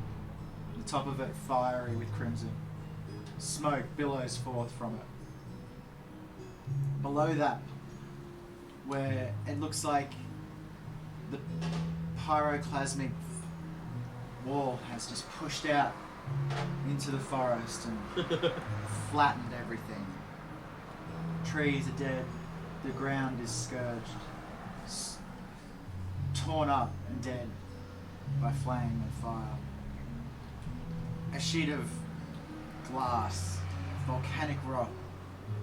[SPEAKER 1] the top of it fiery with crimson. Smoke billows forth from it. Below that, where it looks like the pyroclasmic wall has just pushed out into the forest and flattened everything. Trees are dead, the ground is scourged, torn up and dead by flame and fire. A sheet of glass, volcanic rock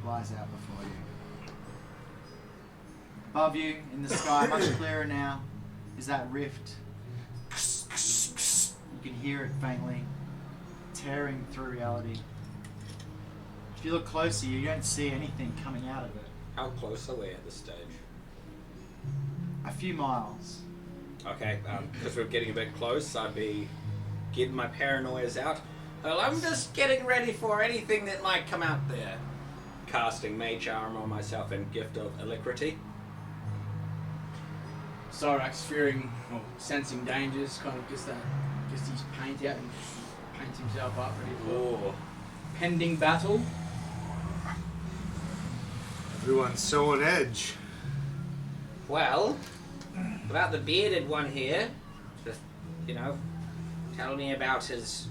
[SPEAKER 1] lies out before you. Above you, in the sky, much clearer now, is that rift. You can hear it faintly, tearing through reality. If you look closer, you don't see anything coming out of it.
[SPEAKER 3] How close are we at this stage?
[SPEAKER 1] A few miles.
[SPEAKER 3] Okay, because we're getting a bit close, I'd be getting my paranoias out. Well, I'm just getting ready for anything that might come out there. Casting Mage Armor on myself and Gift of Alacrity.
[SPEAKER 6] Cyrax fearing or sensing dangers, kind of gets his paint out and paints himself up ready for
[SPEAKER 3] Ooh.
[SPEAKER 6] pending battle.
[SPEAKER 2] everyone's so on edge.
[SPEAKER 3] Well, about the bearded one here, just, tell me about his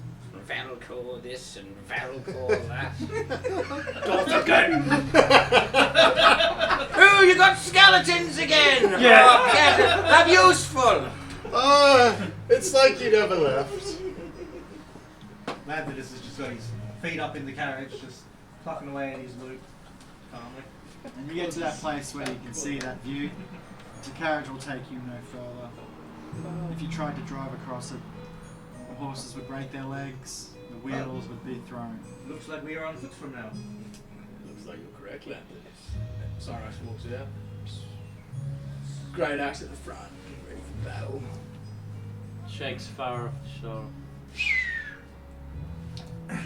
[SPEAKER 3] Valcor this and Valcor that. Ooh, you got skeletons again!
[SPEAKER 1] Yeah.
[SPEAKER 3] Oh, how useful!
[SPEAKER 2] It's like you never left.
[SPEAKER 5] Ladvidus has just got his feet up in the carriage, just plucking away at his loot calmly.
[SPEAKER 1] And you get to that place where you can see that view. The carriage will take you no further. If you tried to drive across it, the horses would break their legs, the wheels would be thrown.
[SPEAKER 5] Looks like we are on foot from now.
[SPEAKER 6] Looks like you're correct, Ladvidus. Cyrax walks out. Great axe at the front, ready for battle.
[SPEAKER 7] Shakes far off the shoulder.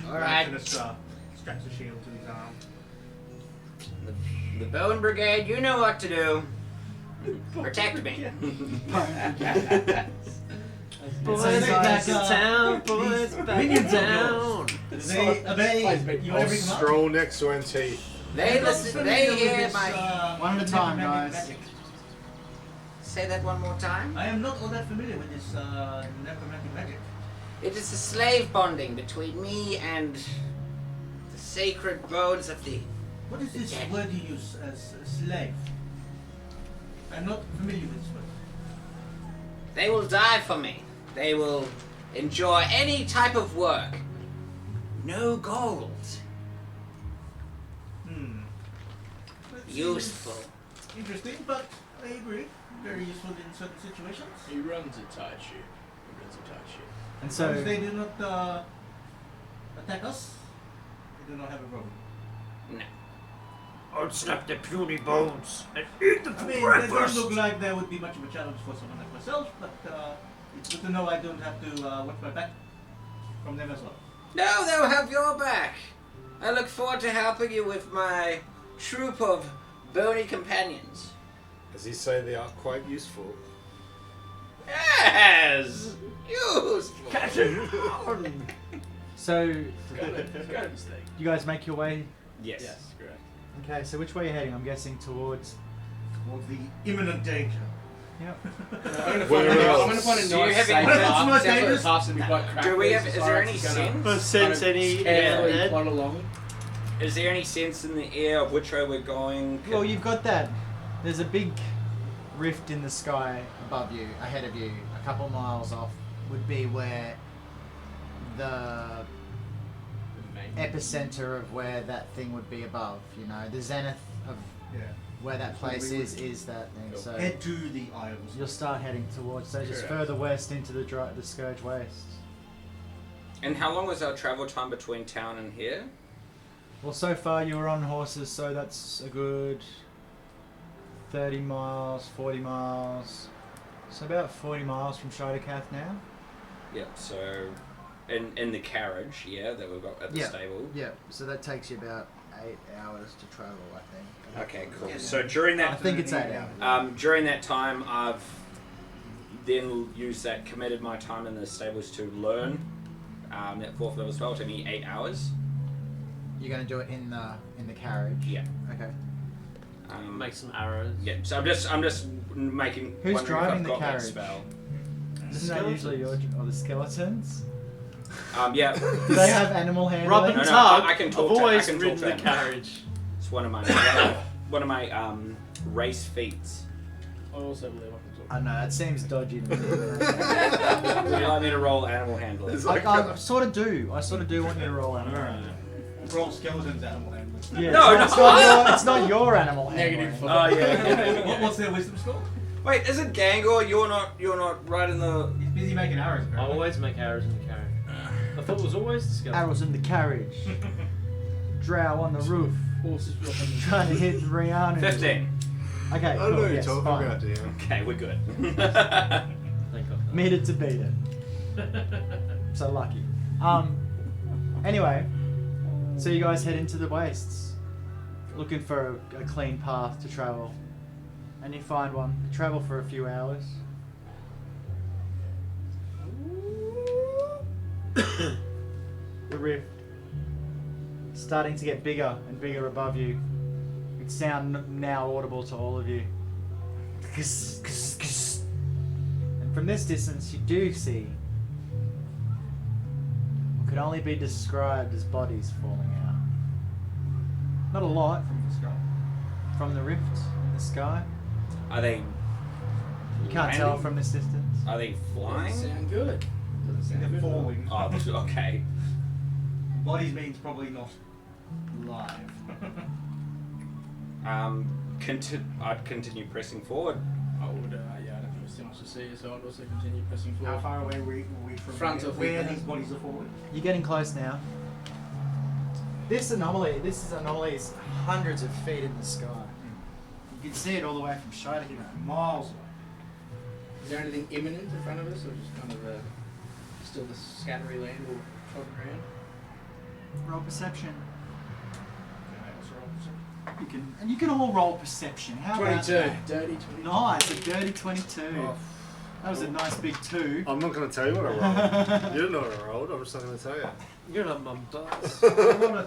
[SPEAKER 3] Alright,
[SPEAKER 5] Ladvidus, straps a shield to his arm.
[SPEAKER 3] the Bone Brigade, you know what to do. Protect me.
[SPEAKER 7] Boys
[SPEAKER 5] So
[SPEAKER 7] back in
[SPEAKER 5] these,
[SPEAKER 7] town, boys back in
[SPEAKER 5] minions of
[SPEAKER 7] town.
[SPEAKER 5] Are they you want
[SPEAKER 2] I'll
[SPEAKER 5] to bring them up?
[SPEAKER 2] stroll next to NT.
[SPEAKER 3] They listen, they hear my...
[SPEAKER 1] One at a time,
[SPEAKER 5] necromantic
[SPEAKER 1] guys.
[SPEAKER 5] magic.
[SPEAKER 3] Say that one more time.
[SPEAKER 5] I am not all that familiar with this necromantic magic.
[SPEAKER 3] It is a slave bonding between me and the sacred bones of the...
[SPEAKER 5] What is this word you use as a slave? I'm not familiar with this word.
[SPEAKER 3] They will die for me. They will enjoy any type of work. No gold.
[SPEAKER 5] Hmm.
[SPEAKER 3] Useful.
[SPEAKER 5] interesting, but I agree. Very useful in certain situations.
[SPEAKER 6] He runs a tight ship.
[SPEAKER 1] And
[SPEAKER 5] So
[SPEAKER 1] so
[SPEAKER 5] they do not attack us, they do not have a problem.
[SPEAKER 8] I'll snap their puny bones and eat them
[SPEAKER 5] I
[SPEAKER 8] for
[SPEAKER 5] mean, they
[SPEAKER 8] breakfast.
[SPEAKER 5] don't look like there would be much of a challenge for someone like myself, but it's good to know I don't have to watch my back from them as well.
[SPEAKER 3] No, they'll have your back. I look forward to helping you with my troop of bony companions.
[SPEAKER 2] As you say, they are quite useful.
[SPEAKER 3] Yes! Useful!
[SPEAKER 8] Catch it!
[SPEAKER 1] so
[SPEAKER 6] It's
[SPEAKER 1] you guys make your way.
[SPEAKER 3] Yes.
[SPEAKER 6] Yes, correct.
[SPEAKER 1] Okay, so which way are you heading? I'm guessing towards.
[SPEAKER 5] Towards the imminent danger.
[SPEAKER 1] Yep.
[SPEAKER 6] I'm
[SPEAKER 2] Where
[SPEAKER 6] gonna
[SPEAKER 2] else?
[SPEAKER 6] find a
[SPEAKER 3] Do you
[SPEAKER 6] nice
[SPEAKER 3] have
[SPEAKER 6] safe
[SPEAKER 3] any-
[SPEAKER 5] That's
[SPEAKER 6] path.
[SPEAKER 5] my
[SPEAKER 6] Sounds like the
[SPEAKER 5] dangerous-
[SPEAKER 6] path's gonna be quite cracked.
[SPEAKER 3] Do we have-
[SPEAKER 6] so
[SPEAKER 3] is there any
[SPEAKER 6] Cyrus is gonna
[SPEAKER 3] sense?
[SPEAKER 7] Sense
[SPEAKER 6] kind of
[SPEAKER 7] any
[SPEAKER 6] carefully
[SPEAKER 7] dead?
[SPEAKER 6] plod along.
[SPEAKER 3] Is there any sense in the air of which way we're going?
[SPEAKER 1] Well, you've got that. There's a big rift in the sky above you, ahead of you, a couple miles off, would be where the epicenter of where that thing would be above. You know, the zenith of
[SPEAKER 5] Yeah.
[SPEAKER 1] where that
[SPEAKER 5] So
[SPEAKER 1] place
[SPEAKER 5] we would
[SPEAKER 1] is that thing. So
[SPEAKER 5] Head to the Eye of the
[SPEAKER 1] you'll start heading towards, so just further west into the Scourge Wastes.
[SPEAKER 3] And how long was our travel time between town and here?
[SPEAKER 1] Well, so far you were on horses, so that's a good 30 miles, 40 miles. So about 40 miles from Shidercath now.
[SPEAKER 3] Yep, so in the carriage, yeah, that we've got at the
[SPEAKER 1] Yeah.
[SPEAKER 3] stable.
[SPEAKER 1] Yeah, so that takes you about 8 hours to travel, I think.
[SPEAKER 3] Okay, cool.
[SPEAKER 5] Yeah.
[SPEAKER 3] So during
[SPEAKER 1] I
[SPEAKER 3] that
[SPEAKER 1] think it's 8 hours.
[SPEAKER 3] during that time, I've then used that, committed my time in the stables to learn that 4th level spell. It took me 8 hours.
[SPEAKER 1] You're going to do it in the carriage?
[SPEAKER 3] Yeah.
[SPEAKER 1] Okay.
[SPEAKER 7] Make some arrows.
[SPEAKER 3] Yeah. So I'm just making.
[SPEAKER 1] Who's
[SPEAKER 3] wondering if
[SPEAKER 1] driving
[SPEAKER 3] I've
[SPEAKER 1] the
[SPEAKER 3] got that
[SPEAKER 1] carriage?
[SPEAKER 3] spell.
[SPEAKER 1] Isn't that usually your the skeletons?
[SPEAKER 3] Yeah.
[SPEAKER 1] Do they have animal handling?
[SPEAKER 7] Robin
[SPEAKER 3] No, no,
[SPEAKER 7] Tug.
[SPEAKER 3] I can
[SPEAKER 7] I've
[SPEAKER 3] talk to- I
[SPEAKER 7] always
[SPEAKER 3] can talk
[SPEAKER 7] ridden
[SPEAKER 3] to
[SPEAKER 7] the
[SPEAKER 3] animals.
[SPEAKER 7] carriage.
[SPEAKER 3] It's one of my race feats.
[SPEAKER 6] I also believe I can talk.
[SPEAKER 1] I know, that seems dodgy to me.
[SPEAKER 3] Would you like me to roll animal handling?
[SPEAKER 1] I sort of do. I sort of do want you to roll animal handling.
[SPEAKER 5] Roll skeletons animal handling.
[SPEAKER 1] Yeah,
[SPEAKER 3] No,
[SPEAKER 1] it's not your animal handling.
[SPEAKER 6] Negative
[SPEAKER 3] Oh yeah.
[SPEAKER 5] What's their wisdom score?
[SPEAKER 3] Wait, is it Gangor? You're not right in the.
[SPEAKER 5] He's busy making arrows,
[SPEAKER 7] I
[SPEAKER 5] apparently.
[SPEAKER 7] always make arrows in the carriage. I thought it was always the skeleton.
[SPEAKER 1] Arrows in the carriage. Drow on the roof.
[SPEAKER 6] Horses will come in.
[SPEAKER 1] Trying to hit Rihanna.
[SPEAKER 3] 15.
[SPEAKER 1] Okay,
[SPEAKER 2] I don't know
[SPEAKER 1] cool,
[SPEAKER 2] what you're
[SPEAKER 1] yes,
[SPEAKER 2] talking
[SPEAKER 1] fine.
[SPEAKER 2] about, do you?
[SPEAKER 3] Okay, we're good.
[SPEAKER 7] Thank God.
[SPEAKER 1] Made it to beat it. So lucky. Anyway, so you guys head into the wastes, looking for a clean path to travel, and you find one. You travel for a few hours. The rift starting to get bigger and bigger above you. Its sound now audible to all of you. And from this distance, you do see what could only be described as bodies falling out. Not a lot
[SPEAKER 5] From the sky.
[SPEAKER 1] from the rift in the sky.
[SPEAKER 3] Are they?
[SPEAKER 1] You can't tell
[SPEAKER 3] landing?
[SPEAKER 1] from this distance.
[SPEAKER 3] Are they flying?
[SPEAKER 6] Sound good. Doesn't sound
[SPEAKER 5] They're
[SPEAKER 6] good.
[SPEAKER 5] falling.
[SPEAKER 3] Oh, okay.
[SPEAKER 5] Bodies means probably not live.
[SPEAKER 3] I'd continue pressing forward.
[SPEAKER 6] I would, yeah, I don't think there's too much to see, so I'd also continue pressing forward.
[SPEAKER 5] How far away were we from
[SPEAKER 6] Front of
[SPEAKER 5] where
[SPEAKER 6] the-
[SPEAKER 5] these bodies are falling?
[SPEAKER 1] You're getting close now. This anomaly is hundreds of feet in the sky. You can see it all the way from Shidercath.
[SPEAKER 5] Miles away.
[SPEAKER 6] Is there anything imminent in front of us, or just kind of still the scattery land or trodden ground?
[SPEAKER 1] Roll perception.
[SPEAKER 5] Okay, what's wrong?
[SPEAKER 1] You can all roll perception. How about
[SPEAKER 6] 22.
[SPEAKER 1] that?
[SPEAKER 6] Dirty 22.
[SPEAKER 1] Nice, a dirty 22.
[SPEAKER 2] Oh.
[SPEAKER 1] That was a nice big 2.
[SPEAKER 2] I'm not going to tell you what I rolled. You don't know what I rolled. I'm just not going to tell you.
[SPEAKER 7] You're not mum dice.
[SPEAKER 5] I rolled a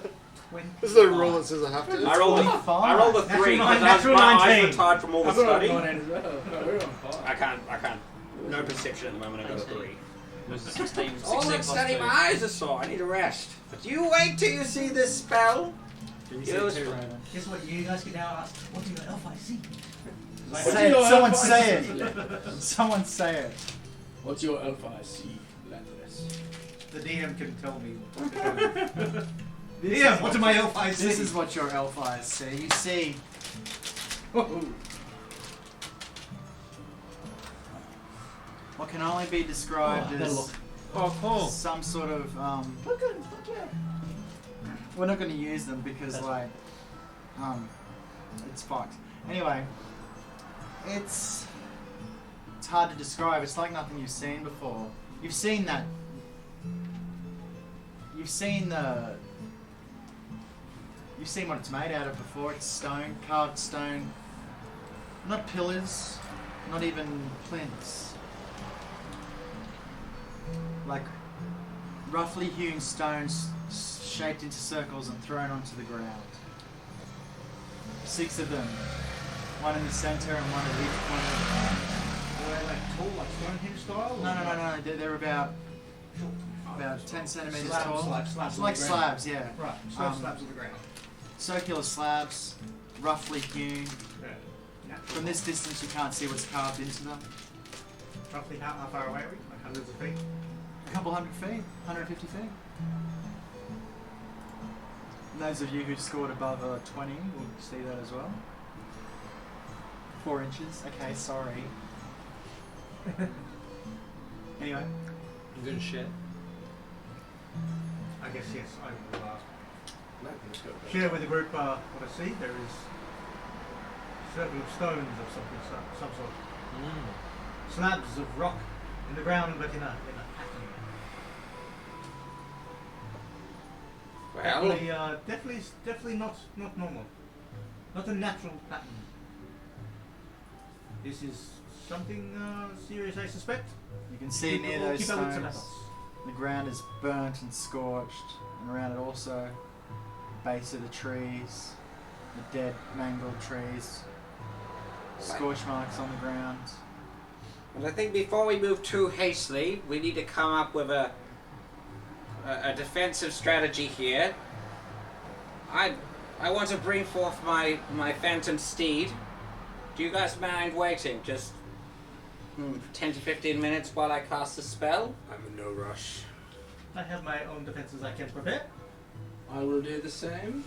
[SPEAKER 5] 20.
[SPEAKER 2] There's no rule that says I have to.
[SPEAKER 3] I rolled a
[SPEAKER 1] 25.
[SPEAKER 3] 3
[SPEAKER 5] Natural
[SPEAKER 3] because
[SPEAKER 5] nine-
[SPEAKER 3] my eyes
[SPEAKER 5] natural
[SPEAKER 3] were tired from all the
[SPEAKER 6] I thought I was
[SPEAKER 3] study.
[SPEAKER 6] going in as well. No, we're on fire.
[SPEAKER 3] I can't. No perception at the moment. I got a 3.
[SPEAKER 7] There's 16.
[SPEAKER 3] All
[SPEAKER 7] 16
[SPEAKER 3] that
[SPEAKER 7] plus
[SPEAKER 3] study,
[SPEAKER 7] 2.
[SPEAKER 3] my eyes are sore. I need a rest. But you wait till you see this spell.
[SPEAKER 1] Can you
[SPEAKER 3] Yes.
[SPEAKER 1] see 2, Raven?
[SPEAKER 5] Guess what? You guys can now ask, what do you elf I see?
[SPEAKER 1] Say it. Someone say it. Someone say it.
[SPEAKER 6] What's your alpha I see, Landless?
[SPEAKER 5] The DM can tell me. DM, what do my elf eyes see?
[SPEAKER 1] This is what your elf eyes see. You see What can only be described as some sort of we're not going to use them because it's fucked. Anyway, it's hard to describe. It's like nothing you've seen before. You've seen that. You've seen what it's made out of before. It's stone, carved stone. Not pillars, not even plinths. Like roughly hewn stones shaped into circles and thrown onto the ground. 6 of them. One in the center and one at each corner.
[SPEAKER 5] Are they like tall, like Stonehenge style?
[SPEAKER 1] No. They're about 10 centimeters tall.
[SPEAKER 5] Slabs
[SPEAKER 1] Like
[SPEAKER 5] on the ground.
[SPEAKER 1] slabs, yeah.
[SPEAKER 5] Right, slabs on the ground.
[SPEAKER 1] Circular slabs, roughly hewn.
[SPEAKER 5] Yeah.
[SPEAKER 1] From this distance, you can't see what's carved into them.
[SPEAKER 5] Roughly how far away are we? Like hundreds of feet?
[SPEAKER 1] A couple 100 feet, 150 feet. And those of you who scored above 20 will see that as well. 4 inches. Okay, sorry. Anyway.
[SPEAKER 7] I'm gonna share.
[SPEAKER 5] I guess yes, I will share with the group what I see. There is circle of stones of some sort. Slabs of rock in the ground, but in a pattern.
[SPEAKER 3] Well,
[SPEAKER 5] Definitely not normal. Not a natural pattern. This is something serious, I suspect.
[SPEAKER 1] You can see near those
[SPEAKER 5] Keep our wits
[SPEAKER 1] stones,
[SPEAKER 5] about us.
[SPEAKER 1] the ground is burnt and scorched, and around it also, the base of the trees, the dead mangled trees, scorch marks on the ground.
[SPEAKER 3] I think before we move too hastily, we need to come up with a defensive strategy here. I want to bring forth my phantom steed. Do you guys mind waiting just 10 to 15 minutes while I cast a spell?
[SPEAKER 2] I'm in no rush.
[SPEAKER 5] I have my own defences I can prepare.
[SPEAKER 6] I will do the same.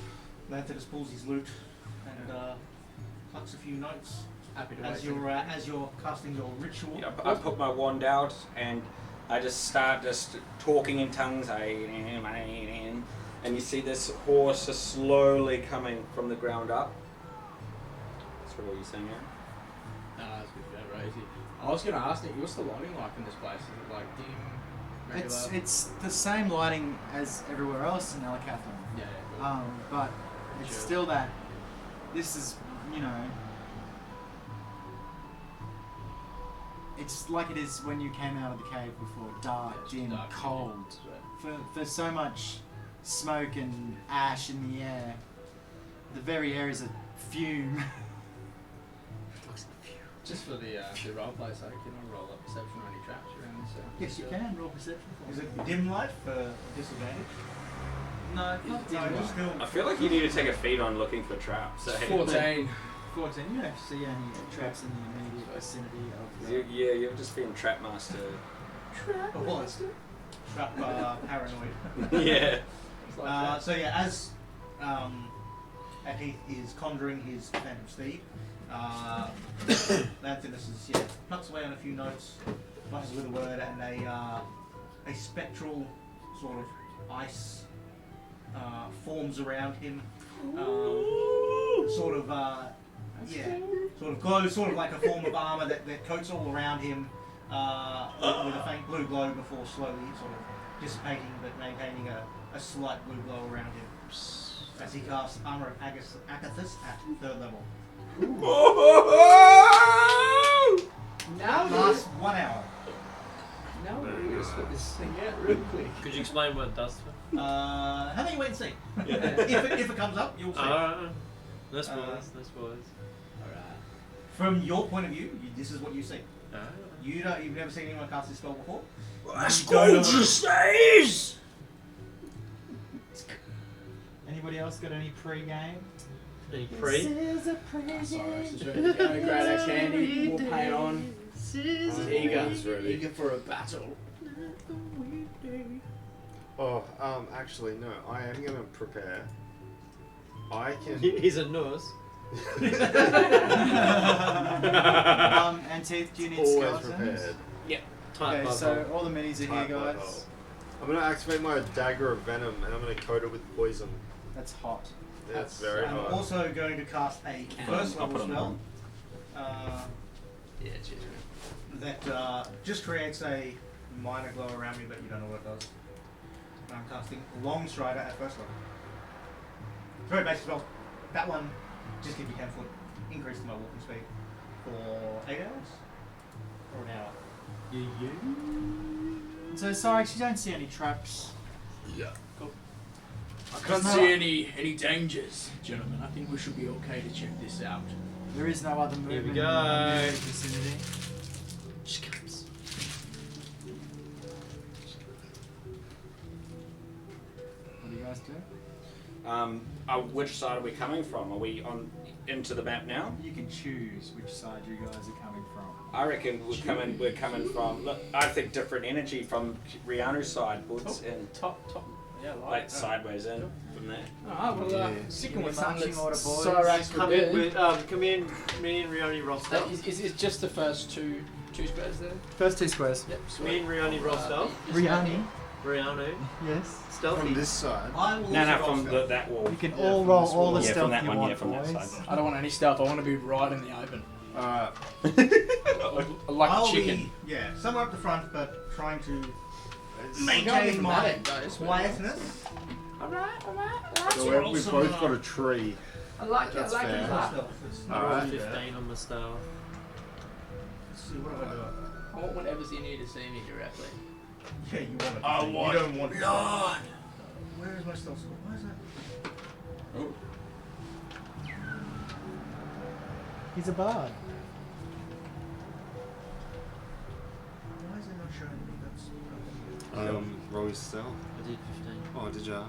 [SPEAKER 5] Lanthus pulls his lute and plucks a few notes
[SPEAKER 6] Happy to
[SPEAKER 5] as
[SPEAKER 6] wait.
[SPEAKER 5] you're casting your ritual.
[SPEAKER 3] Yeah, I put my wand out and I just start talking in tongues. And you see this horse is slowly coming from the ground up. That's what you're saying, Aaron?
[SPEAKER 6] Nah, that's good. Right, easy. I was gonna ask Nick, what's the lighting like in this place? Is it like dim, regular?
[SPEAKER 1] It's the same lighting as everywhere else in Elkathym.
[SPEAKER 6] Yeah, cool.
[SPEAKER 1] But it's
[SPEAKER 6] Sure.
[SPEAKER 1] still that. This is, it's like it is when you came out of the cave before. Dark,
[SPEAKER 6] Yeah, it's
[SPEAKER 1] dim,
[SPEAKER 6] dark,
[SPEAKER 1] cold.
[SPEAKER 6] yeah.
[SPEAKER 1] For so much smoke and ash in the air, the very air is a fume.
[SPEAKER 6] Just for the roleplay sake, roll up perception or any traps around this.
[SPEAKER 1] Yes, you can roll perception.
[SPEAKER 5] Is it dim light for disadvantage?
[SPEAKER 1] No, not dim light.
[SPEAKER 5] Still.
[SPEAKER 3] I feel like you need to take a feed on looking for traps.
[SPEAKER 6] 14.
[SPEAKER 1] 14. You don't see any traps in the immediate vicinity of the...
[SPEAKER 3] You're just being trap master.
[SPEAKER 5] Trap paranoid.
[SPEAKER 3] Yeah.
[SPEAKER 5] So yeah, as Elkathym is conjuring his phantom steed, Lanthus plucks away on a few notes, mutters with a word, and a spectral sort of ice forms around him. Sort of glows, sort of like a form of armor that coats all around him with a faint blue glow before slowly sort of dissipating, but maintaining a slight blue glow around him as he casts Armor of Elkathym at 3rd level.
[SPEAKER 6] Now
[SPEAKER 5] Lasts 1 hour.
[SPEAKER 6] Now we're going to split this thing out real quick.
[SPEAKER 7] Could you explain what it does for?
[SPEAKER 5] How many wait and see? if it comes up, you'll see.
[SPEAKER 7] No spoilers, no spoilers.
[SPEAKER 6] Alright.
[SPEAKER 5] From your point of view, this is what you see.
[SPEAKER 7] Ah.
[SPEAKER 5] You've never seen anyone cast this spell before.
[SPEAKER 8] That's gorgeous, days!
[SPEAKER 1] Anybody else got any pre-game?
[SPEAKER 7] Any pre?
[SPEAKER 1] This is a pre-game.
[SPEAKER 6] Sorry, just ready to go. Grab our candy, we'll pay on. Eager for a battle.
[SPEAKER 2] Oh, actually, no. I am going to prepare. I can...
[SPEAKER 7] He's a nurse.
[SPEAKER 1] And Teeth, do you need
[SPEAKER 2] Always
[SPEAKER 1] skeletons?
[SPEAKER 2] prepared.
[SPEAKER 7] Type
[SPEAKER 1] Okay,
[SPEAKER 7] bubble.
[SPEAKER 1] so all the minis are
[SPEAKER 2] Type
[SPEAKER 1] here,
[SPEAKER 2] bubble.
[SPEAKER 1] guys.
[SPEAKER 2] I'm gonna activate my dagger of venom and I'm gonna coat it with poison.
[SPEAKER 1] That's hot.
[SPEAKER 2] That's very
[SPEAKER 5] I'm
[SPEAKER 2] hard.
[SPEAKER 5] also going to cast a first
[SPEAKER 3] I'll put
[SPEAKER 5] level
[SPEAKER 3] it on.
[SPEAKER 5] spell.
[SPEAKER 6] Yeah, cheers.
[SPEAKER 5] That just creates a minor glow around me, but you don't know what it does. I'm casting Long Strider at first level. Very basic spell. That one just gives me 10 foot increase to my walking speed for 8 hours or an hour.
[SPEAKER 1] So, Cyrix, you don't see any traps.
[SPEAKER 6] Yeah. Cool. I can't see any dangers, gentlemen. I think we should be okay to check this out.
[SPEAKER 1] There is no other
[SPEAKER 7] Here
[SPEAKER 1] movement
[SPEAKER 7] we
[SPEAKER 1] in
[SPEAKER 7] go.
[SPEAKER 1] the immediate vicinity.
[SPEAKER 7] She comes.
[SPEAKER 1] What do you guys do?
[SPEAKER 3] Which side are we coming from? Are we on into the map now?
[SPEAKER 1] You can choose which side you guys are coming from.
[SPEAKER 3] I reckon we're coming from. Look, I think different energy from Rihanna's side, Woods, and
[SPEAKER 6] Top. Yeah,
[SPEAKER 3] like sideways in from there.
[SPEAKER 6] Alright, well,
[SPEAKER 1] Yeah.
[SPEAKER 6] sticking with
[SPEAKER 1] Marching
[SPEAKER 6] something
[SPEAKER 1] order,
[SPEAKER 6] that's
[SPEAKER 1] boys.
[SPEAKER 6] Cyrax
[SPEAKER 7] Come
[SPEAKER 6] would
[SPEAKER 7] in
[SPEAKER 6] do.
[SPEAKER 7] with, me and Rioni Rostel.
[SPEAKER 6] Is it just the first two squares there?
[SPEAKER 1] First two squares.
[SPEAKER 6] Yep.
[SPEAKER 7] Me and Rioni Rostel.
[SPEAKER 1] Rihanni.
[SPEAKER 7] Riano.
[SPEAKER 1] Yes.
[SPEAKER 7] Stealthy.
[SPEAKER 2] From this side.
[SPEAKER 5] I will
[SPEAKER 3] No,
[SPEAKER 5] also
[SPEAKER 3] from
[SPEAKER 5] roll
[SPEAKER 3] that wall.
[SPEAKER 1] You can
[SPEAKER 2] Yeah,
[SPEAKER 1] all
[SPEAKER 2] from
[SPEAKER 1] roll
[SPEAKER 2] this
[SPEAKER 1] all the
[SPEAKER 2] one.
[SPEAKER 3] Yeah,
[SPEAKER 1] stealth
[SPEAKER 3] from that
[SPEAKER 1] you
[SPEAKER 3] one,
[SPEAKER 1] want,
[SPEAKER 3] yeah, from that
[SPEAKER 1] boys.
[SPEAKER 3] side.
[SPEAKER 6] I don't want any stealth. I want to be right in the open.
[SPEAKER 2] Alright.
[SPEAKER 6] Like
[SPEAKER 5] I'll
[SPEAKER 6] a chicken.
[SPEAKER 5] be, yeah, somewhere up the front, but trying to
[SPEAKER 6] We can't be
[SPEAKER 5] maintain my
[SPEAKER 6] dramatic, guys.
[SPEAKER 5] quietness.
[SPEAKER 6] Alright.
[SPEAKER 2] So we've both got a tree.
[SPEAKER 6] I like
[SPEAKER 2] That's
[SPEAKER 6] it. I like
[SPEAKER 2] fair.
[SPEAKER 6] it.
[SPEAKER 5] It's
[SPEAKER 2] All
[SPEAKER 5] not
[SPEAKER 2] right.
[SPEAKER 5] really
[SPEAKER 7] 15
[SPEAKER 5] bad.
[SPEAKER 7] on the star.
[SPEAKER 5] Let's see, what have I got?
[SPEAKER 6] I want whatever's in here to see me directly.
[SPEAKER 5] Yeah, you want it.
[SPEAKER 6] I
[SPEAKER 5] you
[SPEAKER 6] want
[SPEAKER 5] don't want
[SPEAKER 6] blood.
[SPEAKER 5] Where is my stealth score? Why is that?
[SPEAKER 1] He's a bard.
[SPEAKER 5] Why is it not showing me? That's
[SPEAKER 2] Roll your stealth.
[SPEAKER 7] I did 15.
[SPEAKER 2] Oh, did ya?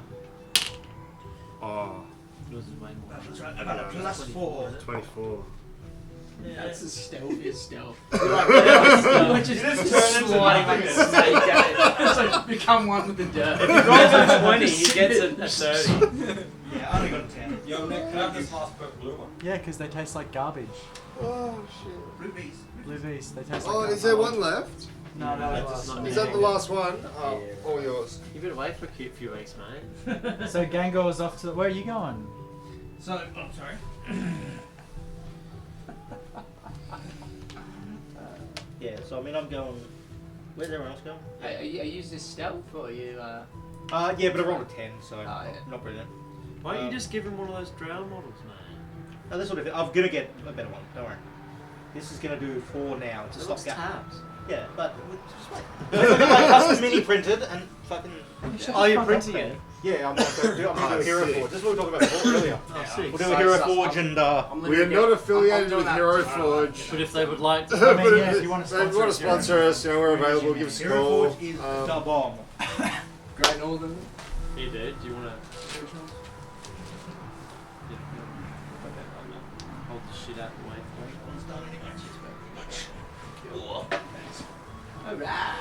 [SPEAKER 2] Oh,
[SPEAKER 7] Yours is way more.
[SPEAKER 5] that's right. I got a plus 4.
[SPEAKER 2] 24.
[SPEAKER 6] That's as stealthy as stealth.
[SPEAKER 7] We're
[SPEAKER 6] just
[SPEAKER 7] turning sliding like a snake at it.
[SPEAKER 6] So become one with the dirt.
[SPEAKER 7] If he rolls a 20, he gets a 30.
[SPEAKER 5] Yeah, I only got a 10.
[SPEAKER 3] Yo, Nick, can I have this last purple blue one?
[SPEAKER 1] Yeah, because they taste like garbage.
[SPEAKER 2] Oh, shit.
[SPEAKER 5] Blue bees.
[SPEAKER 1] Blue bees, they taste like
[SPEAKER 2] Oh,
[SPEAKER 1] garbage.
[SPEAKER 2] is there one left?
[SPEAKER 1] No, no,
[SPEAKER 7] That's not
[SPEAKER 2] Is that the last one? Oh,
[SPEAKER 7] Yeah.
[SPEAKER 2] all yours.
[SPEAKER 7] You've been away for a few weeks, mate.
[SPEAKER 1] So Gangor is off to. Where are you going?
[SPEAKER 5] So, I'm sorry. Yeah, so I mean, I'm going. Where's everyone else going?
[SPEAKER 6] Are you this stealth or are you?
[SPEAKER 5] Yeah, but I rolled a 10, so
[SPEAKER 6] yeah.
[SPEAKER 5] not brilliant.
[SPEAKER 7] Why don't you just give him one of those drown models, mate?
[SPEAKER 5] No, this sort of. I'm gonna get a better one. Don't worry. This is gonna do 4 now. It's a
[SPEAKER 7] It looks
[SPEAKER 5] stopgap.
[SPEAKER 7] tabs.
[SPEAKER 5] Yeah, but just wait. My custom mini printed and fucking.
[SPEAKER 7] Oh, you're printing it?
[SPEAKER 5] Yeah, I'm going to do a Hero
[SPEAKER 2] sick.
[SPEAKER 5] Forge. This is what we were talking about before earlier.
[SPEAKER 7] Oh, sick.
[SPEAKER 5] We'll do a Hero Forge and
[SPEAKER 2] We are not affiliated
[SPEAKER 6] doing
[SPEAKER 2] with
[SPEAKER 6] that
[SPEAKER 2] Hero
[SPEAKER 6] tomorrow.
[SPEAKER 2] Forge.
[SPEAKER 7] But if they would like to...
[SPEAKER 1] I mean,
[SPEAKER 2] But
[SPEAKER 1] yeah,
[SPEAKER 2] if
[SPEAKER 1] if you want to
[SPEAKER 2] they want to sponsor us, you know, we're available. Give us a
[SPEAKER 5] Hero
[SPEAKER 2] call.
[SPEAKER 5] Forge is the bomb.
[SPEAKER 6] Great Northern.
[SPEAKER 7] Here, dude, do you want to... Hold the shit out the way for
[SPEAKER 6] Alright.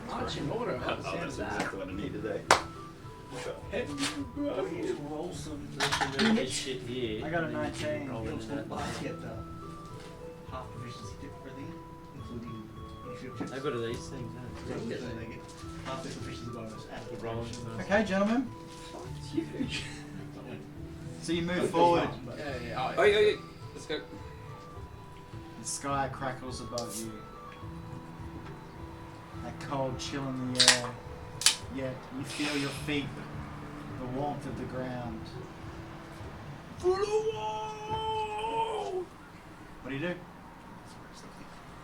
[SPEAKER 6] Marching order. How sounds that?
[SPEAKER 3] what I need today.
[SPEAKER 5] Roll some.
[SPEAKER 7] you. Move this shit here.
[SPEAKER 1] I got a
[SPEAKER 7] and then you can
[SPEAKER 1] 19.
[SPEAKER 7] roll
[SPEAKER 5] You'll
[SPEAKER 7] into that.
[SPEAKER 5] still get half proficiency tip for everything, including initiative checks.
[SPEAKER 7] I've got these things,
[SPEAKER 5] Yeah,
[SPEAKER 7] haven't
[SPEAKER 5] they get half their proficiency bonus at the
[SPEAKER 7] Rolling.
[SPEAKER 1] Okay, gentlemen.
[SPEAKER 6] It's huge.
[SPEAKER 1] So you move forward.
[SPEAKER 6] Yeah.
[SPEAKER 3] Oh, yeah. Let's go.
[SPEAKER 1] The sky crackles above you. That cold chill in the air. Yet you feel your feet, the warmth of the ground. What do you do?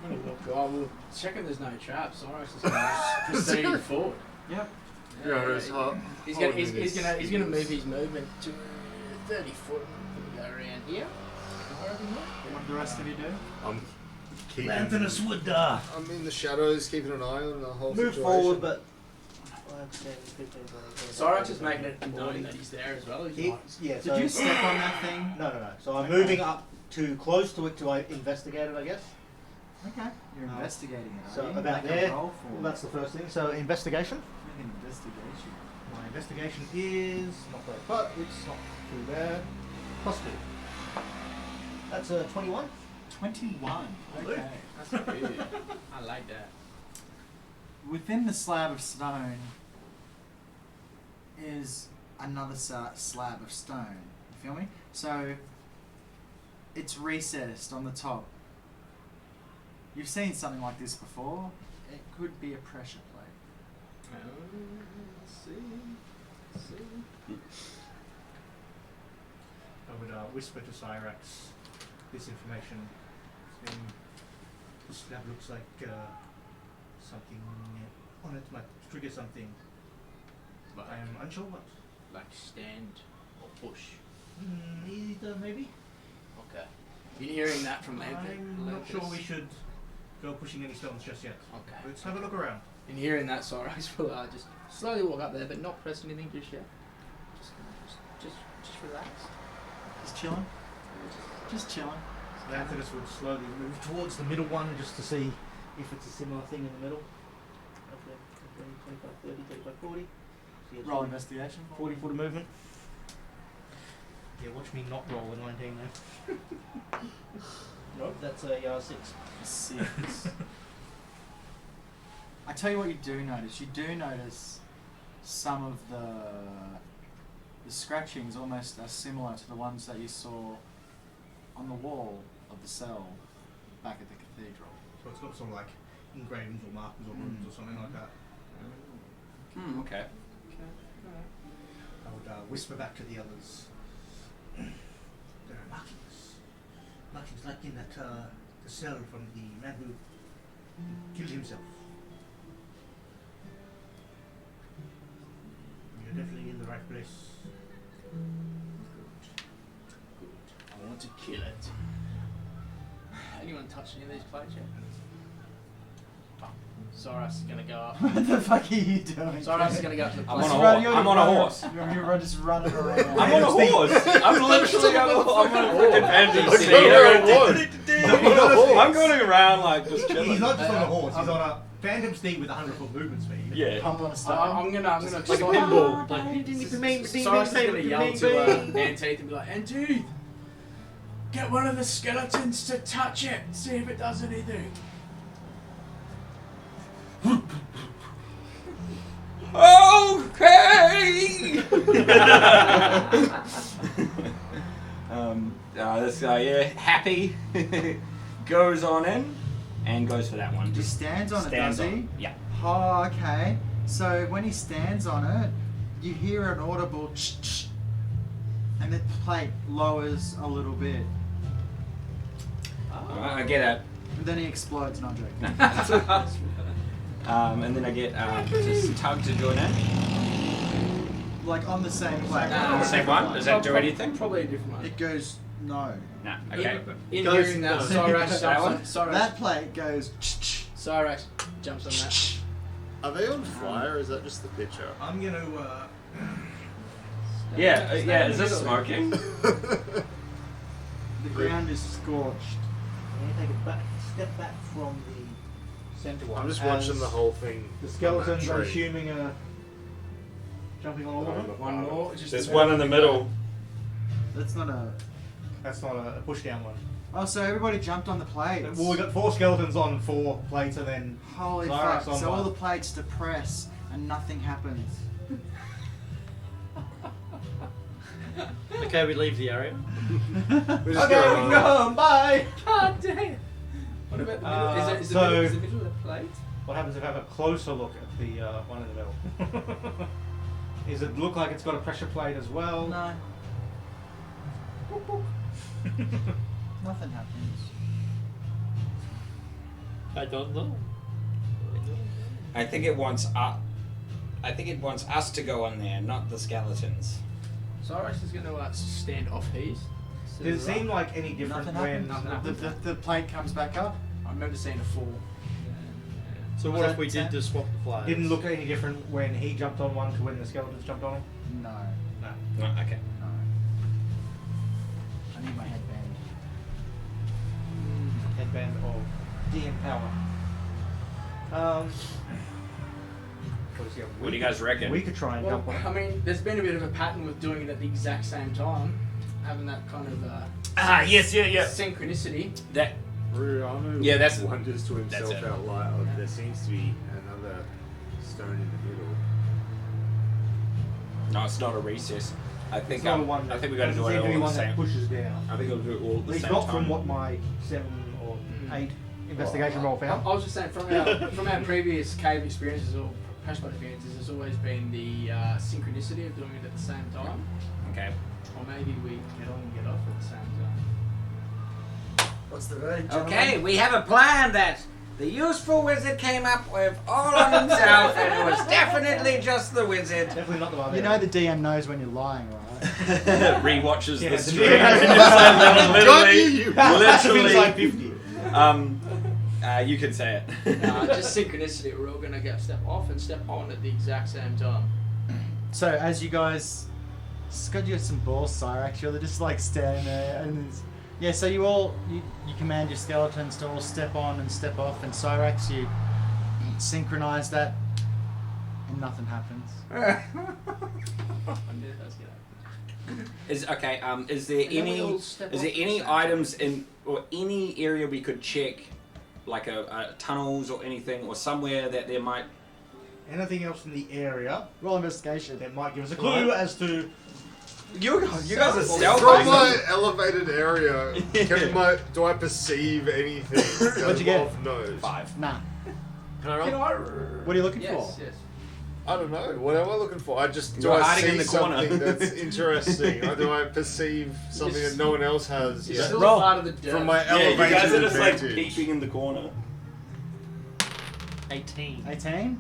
[SPEAKER 6] Oh god, we're checking there's no traps. Cyrus is going to proceed forward.
[SPEAKER 1] Yep.
[SPEAKER 2] Yeah, it's hot.
[SPEAKER 6] He's
[SPEAKER 2] Hold
[SPEAKER 6] gonna
[SPEAKER 2] minutes.
[SPEAKER 6] move his movement to 30 foot and go around here.
[SPEAKER 1] What do the rest of you do?
[SPEAKER 2] I'm keeping.
[SPEAKER 5] Lanthanus would
[SPEAKER 2] I'm in the shadows, keeping an eye on the whole
[SPEAKER 5] move
[SPEAKER 2] situation.
[SPEAKER 5] forward, but.
[SPEAKER 6] Cyrus is making it knowing that he's there as well. He's not.
[SPEAKER 5] Yeah,
[SPEAKER 1] Did
[SPEAKER 5] so
[SPEAKER 1] you step on that thing?
[SPEAKER 5] No. So I'm moving up to close to it to investigate it, I guess.
[SPEAKER 1] Okay. You're investigating it.
[SPEAKER 5] So
[SPEAKER 1] are you?
[SPEAKER 5] about
[SPEAKER 1] Make a
[SPEAKER 5] there.
[SPEAKER 1] roll for
[SPEAKER 5] Well,
[SPEAKER 1] me.
[SPEAKER 5] that's the first thing. So investigation.
[SPEAKER 1] Make an investigation.
[SPEAKER 5] My investigation is not great, but it's not too bad. +2. That's a 21.
[SPEAKER 1] 21. Okay.
[SPEAKER 6] That's good. I like that.
[SPEAKER 1] Within the slab of stone is another slab of stone. You feel me? So it's recessed on the top. You've seen something like this before. It could be a pressure plate.
[SPEAKER 6] Let's see.
[SPEAKER 5] I would whisper to Cyrax this information. This slab looks like something on it might trigger something.
[SPEAKER 6] Like,
[SPEAKER 5] I am unsure what.
[SPEAKER 6] like stand or push.
[SPEAKER 5] Either maybe.
[SPEAKER 6] Okay. You're hearing that from
[SPEAKER 5] I'm not sure we should go pushing any stones just yet.
[SPEAKER 6] Okay.
[SPEAKER 5] Let's have a look around.
[SPEAKER 6] In hearing that, Cyrax will just slowly walk up there, but not press anything just yet. Just relax.
[SPEAKER 1] Just chilling. Just chilling.
[SPEAKER 5] Lanthus would slowly move towards the middle one just to see if it's a similar thing in the middle. Okay, 25, 30, 35, 40. So yeah,
[SPEAKER 1] Roll investigation.
[SPEAKER 5] 40 foot of movement. Yeah, watch me not roll a 19 now. Nope, that's a 6.
[SPEAKER 1] 6. I tell you what you do notice. You do notice some of the scratchings almost are similar to the ones that you saw on the wall of the cell back at the cathedral.
[SPEAKER 5] So it's got sort of like engravings or markers or runes or something like that.
[SPEAKER 3] Okay.
[SPEAKER 5] I would whisper back to the others. There are markings. Markings like in that the cell from the man who killed himself. You're definitely in the right place.
[SPEAKER 6] Good. I want to kill it. Anyone touch any of these plates yet? Cyrax is gonna go up.
[SPEAKER 1] What the fuck are you doing?
[SPEAKER 6] Cyrax is gonna go up to the
[SPEAKER 3] I'm
[SPEAKER 6] plate.
[SPEAKER 3] on a horse.
[SPEAKER 1] You're just running around.
[SPEAKER 3] I'm on a horse. I'm literally on a freaking phantom
[SPEAKER 2] Look
[SPEAKER 3] steed.
[SPEAKER 2] at the horse.
[SPEAKER 3] I'm going around like just chilling.
[SPEAKER 5] He's not just on a horse, he's on a phantom steed with 100-foot movement speed.
[SPEAKER 3] Yeah.
[SPEAKER 1] Pump on a stone.
[SPEAKER 6] I'm gonna
[SPEAKER 3] Like a
[SPEAKER 6] start-
[SPEAKER 3] pinball.
[SPEAKER 6] Cyrax is gonna yell to Anteath and be like, Anteath, get one of the skeletons to touch it. See if it does anything.
[SPEAKER 3] Okay. This guy, yeah, happy, goes on in and goes for that one.
[SPEAKER 1] He stands on it, does he?
[SPEAKER 3] on it. Yeah.
[SPEAKER 1] Oh, okay. So when he stands on it, you hear an audible ch-ch, and the plate lowers a little bit.
[SPEAKER 3] I get it.
[SPEAKER 1] And then he explodes, not joking.
[SPEAKER 3] And then I get just Tug to join in.
[SPEAKER 1] Like on the same plate.
[SPEAKER 3] The same one? Does that do anything?
[SPEAKER 6] Probably a different one.
[SPEAKER 1] It goes, no.
[SPEAKER 3] No. Okay.
[SPEAKER 6] In
[SPEAKER 1] Goes-
[SPEAKER 6] hearing that,
[SPEAKER 1] no.
[SPEAKER 6] Cyrax
[SPEAKER 3] That one?
[SPEAKER 6] jumps on.
[SPEAKER 1] That plate goes ch-ch.
[SPEAKER 6] Cyrax jumps on that.
[SPEAKER 2] Are they on fire or is that just the picture?
[SPEAKER 5] I'm gonna
[SPEAKER 3] Yeah, yeah. Is this smoking?
[SPEAKER 1] The ground is scorched.
[SPEAKER 5] I'm gonna take a step back from the center one.
[SPEAKER 2] I'm just
[SPEAKER 5] as
[SPEAKER 2] watching the whole thing.
[SPEAKER 5] The
[SPEAKER 2] on
[SPEAKER 5] skeletons,
[SPEAKER 2] that
[SPEAKER 5] I'm
[SPEAKER 2] tree.
[SPEAKER 5] assuming, are jumping on all of them.
[SPEAKER 6] One more. Just
[SPEAKER 3] There's one in the middle.
[SPEAKER 1] That's not a...
[SPEAKER 5] That's not a push down one.
[SPEAKER 1] Oh, so everybody jumped on the plates.
[SPEAKER 5] Well, we got 4 skeletons on 4 plates, and then
[SPEAKER 1] Holy
[SPEAKER 5] Cyrax
[SPEAKER 1] fuck.
[SPEAKER 5] on
[SPEAKER 1] So all
[SPEAKER 5] one.
[SPEAKER 1] the plates depress and nothing happens.
[SPEAKER 7] Okay, we leave the area.
[SPEAKER 2] We're just
[SPEAKER 5] okay,
[SPEAKER 2] going
[SPEAKER 5] we can
[SPEAKER 2] on.
[SPEAKER 5] go home. Bye.
[SPEAKER 6] God damn. What about the middle? Is the middle of the plate?
[SPEAKER 5] What happens if I have a closer look at the one in the middle? Does it look like it's got a pressure plate as well?
[SPEAKER 1] No. Nothing happens.
[SPEAKER 7] I don't know.
[SPEAKER 3] I think it wants us to go on there, not the skeletons.
[SPEAKER 6] Cyrax is going to stand off his.
[SPEAKER 5] Does it seem like any different
[SPEAKER 1] Nothing
[SPEAKER 5] when
[SPEAKER 1] happens. The plate comes back up.
[SPEAKER 6] I remember seeing a fall.
[SPEAKER 7] So
[SPEAKER 1] Was
[SPEAKER 7] what
[SPEAKER 1] that
[SPEAKER 7] if we did
[SPEAKER 1] 10?
[SPEAKER 7] just swap the players?
[SPEAKER 5] didn't look any different when he jumped on one to when the skeletons jumped on him?
[SPEAKER 1] No.
[SPEAKER 5] No.
[SPEAKER 3] No, okay.
[SPEAKER 1] No. I need my headband.
[SPEAKER 5] Headband of DM power.
[SPEAKER 3] What do you guys reckon?
[SPEAKER 5] We could try and
[SPEAKER 6] Well,
[SPEAKER 5] jump on it.
[SPEAKER 6] I mean, there's been a bit of a pattern with doing it at the exact same time, having that kind of
[SPEAKER 3] Yes, yeah.
[SPEAKER 6] Synchronicity.
[SPEAKER 3] That.
[SPEAKER 2] Ruriano
[SPEAKER 3] Yeah, that's-
[SPEAKER 2] wonders to
[SPEAKER 3] that's
[SPEAKER 2] himself
[SPEAKER 3] it.
[SPEAKER 2] out loud. There seems to be another stone in the middle.
[SPEAKER 3] No, it's not a recess. I think
[SPEAKER 5] It's not a one.
[SPEAKER 3] I think we got to do
[SPEAKER 5] doesn't
[SPEAKER 3] it
[SPEAKER 5] seem to be
[SPEAKER 3] all at the
[SPEAKER 5] one that
[SPEAKER 3] same.
[SPEAKER 5] pushes down.
[SPEAKER 3] I think we'll do it all at
[SPEAKER 5] At
[SPEAKER 3] the
[SPEAKER 5] least
[SPEAKER 3] same
[SPEAKER 5] not
[SPEAKER 3] time.
[SPEAKER 5] from what my 7 or 8 investigation roll
[SPEAKER 6] I
[SPEAKER 5] found.
[SPEAKER 6] was just saying, from our previous cave experiences or hashbot experiences, there's always been the synchronicity of doing it at the same time.
[SPEAKER 3] Okay.
[SPEAKER 6] Or maybe we get on and get off at the same time.
[SPEAKER 1] What's the verdict?
[SPEAKER 3] Okay, we have a plan that the useful wizard came up with all on himself, and it was definitely just the wizard.
[SPEAKER 5] Definitely not the one.
[SPEAKER 1] You know the DM knows when you're lying, right?
[SPEAKER 3] Rewatches
[SPEAKER 5] Yeah,
[SPEAKER 3] the
[SPEAKER 5] the
[SPEAKER 3] stream.
[SPEAKER 5] DM
[SPEAKER 2] Got you!
[SPEAKER 5] That's
[SPEAKER 3] literally.
[SPEAKER 5] like 50.
[SPEAKER 3] You can say it.
[SPEAKER 6] Just synchronicity, we're all going to go step off and step on at the exact same time.
[SPEAKER 1] So as you guys, God, you got some balls, Cyrax. You're just like standing there, and yeah. So you all you command your skeletons to all step on and step off, and Cyrax, you synchronize that, and nothing happens.
[SPEAKER 3] Is okay. Is there any items in or any area we could check, like a tunnels or anything, or somewhere that there might?
[SPEAKER 5] Anything else in the area
[SPEAKER 1] Roll investigation.
[SPEAKER 5] that might give us a clue as to.
[SPEAKER 3] You guys are
[SPEAKER 2] From
[SPEAKER 3] stealthing.
[SPEAKER 2] my elevated area, do I perceive anything that
[SPEAKER 1] What'd you get?
[SPEAKER 2] Love knows?
[SPEAKER 3] 5.
[SPEAKER 1] Nah.
[SPEAKER 7] Can I roll?
[SPEAKER 1] What are you looking
[SPEAKER 6] Yes,
[SPEAKER 1] for?
[SPEAKER 6] yes.
[SPEAKER 2] I don't know. What am I looking for? I just do
[SPEAKER 3] You're
[SPEAKER 2] I
[SPEAKER 3] hiding
[SPEAKER 2] see
[SPEAKER 3] in the corner.
[SPEAKER 2] something that's interesting, or do I perceive something that no one else has?
[SPEAKER 6] You're
[SPEAKER 2] yet?
[SPEAKER 6] still
[SPEAKER 1] Roll.
[SPEAKER 6] part of the dirt.
[SPEAKER 2] From my
[SPEAKER 3] Yeah, you
[SPEAKER 2] elevated
[SPEAKER 3] guys are just like
[SPEAKER 2] advantage.
[SPEAKER 3] peeking in the corner.
[SPEAKER 7] 18.
[SPEAKER 1] 18?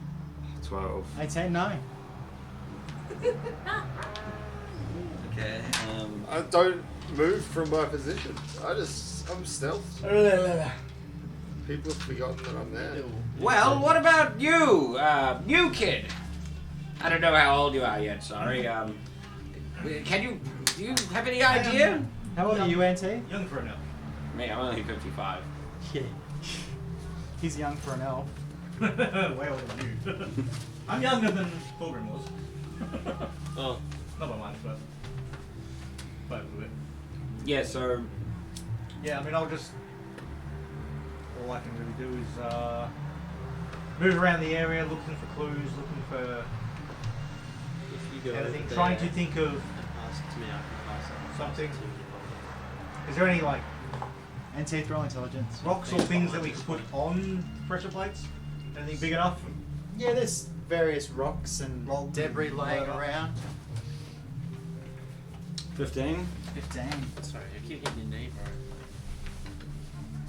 [SPEAKER 2] 12.
[SPEAKER 1] 18? No.
[SPEAKER 3] Okay.
[SPEAKER 2] I don't move from my position. I'm stealth. People have forgotten that I'm there.
[SPEAKER 3] Well, what about you, new kid? I don't know how old you are yet. Sorry. Do you have any idea?
[SPEAKER 1] How old are you, Auntie?
[SPEAKER 5] Young for an elf.
[SPEAKER 3] Me, I'm only 55.
[SPEAKER 1] Yeah. He's young for an elf.
[SPEAKER 5] Way older than you. I'm younger than Pilgrim was.
[SPEAKER 7] Oh.
[SPEAKER 5] Not by much, but by a little bit.
[SPEAKER 3] Yeah. So.
[SPEAKER 5] Yeah, I mean, all I can really do is move around the area, looking for clues, looking for
[SPEAKER 7] If you go
[SPEAKER 5] anything,
[SPEAKER 7] over
[SPEAKER 5] trying
[SPEAKER 7] there
[SPEAKER 5] to think of.
[SPEAKER 7] and pass it to me, I can pass it
[SPEAKER 5] Something.
[SPEAKER 7] to you.
[SPEAKER 5] Is there any like
[SPEAKER 1] Auntie, throw intelligence.
[SPEAKER 5] rocks or things that we could put on pressure plates? Anything big enough?
[SPEAKER 1] Yeah, there's various rocks and
[SPEAKER 5] Rock,
[SPEAKER 1] debris laying
[SPEAKER 5] whatever.
[SPEAKER 1] around.
[SPEAKER 3] 15.
[SPEAKER 1] 15.
[SPEAKER 7] Sorry, I keep hitting your knee,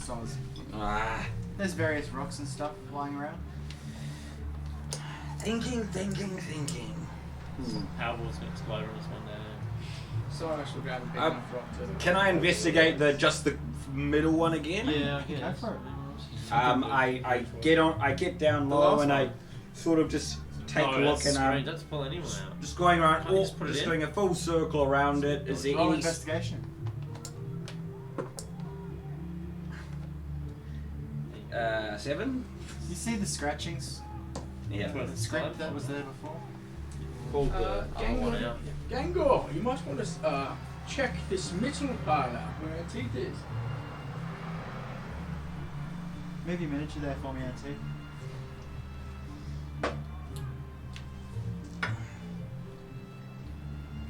[SPEAKER 7] bro.
[SPEAKER 1] Soz.
[SPEAKER 3] Ah.
[SPEAKER 1] There's various rocks and stuff lying around.
[SPEAKER 3] Thinking.
[SPEAKER 7] Powerball's gonna explode on us one day.
[SPEAKER 6] So I should grab a big
[SPEAKER 3] Um,
[SPEAKER 6] enough rock to.
[SPEAKER 3] Can I investigate just the middle one again?
[SPEAKER 7] Yeah, I
[SPEAKER 1] Go
[SPEAKER 7] guess.
[SPEAKER 1] for it.
[SPEAKER 3] I get down
[SPEAKER 6] The
[SPEAKER 3] low
[SPEAKER 6] last
[SPEAKER 3] and I
[SPEAKER 6] one?
[SPEAKER 3] sort of just take
[SPEAKER 7] No,
[SPEAKER 3] a look
[SPEAKER 7] that's
[SPEAKER 3] and
[SPEAKER 7] great. That's pull anyone out.
[SPEAKER 3] just going around,
[SPEAKER 7] Can't you just put it
[SPEAKER 3] just
[SPEAKER 7] in?
[SPEAKER 3] doing a full circle around it. Is there
[SPEAKER 1] Roll
[SPEAKER 3] any?
[SPEAKER 1] investigation.
[SPEAKER 3] 7?
[SPEAKER 1] You see the scratchings?
[SPEAKER 3] Yeah.
[SPEAKER 1] The script that was there before?
[SPEAKER 7] Pull the other one
[SPEAKER 6] Gango,
[SPEAKER 7] out.
[SPEAKER 6] Gango, you might want to check this middle part out where our teeth is.
[SPEAKER 1] Move your miniature there for me, Auntie.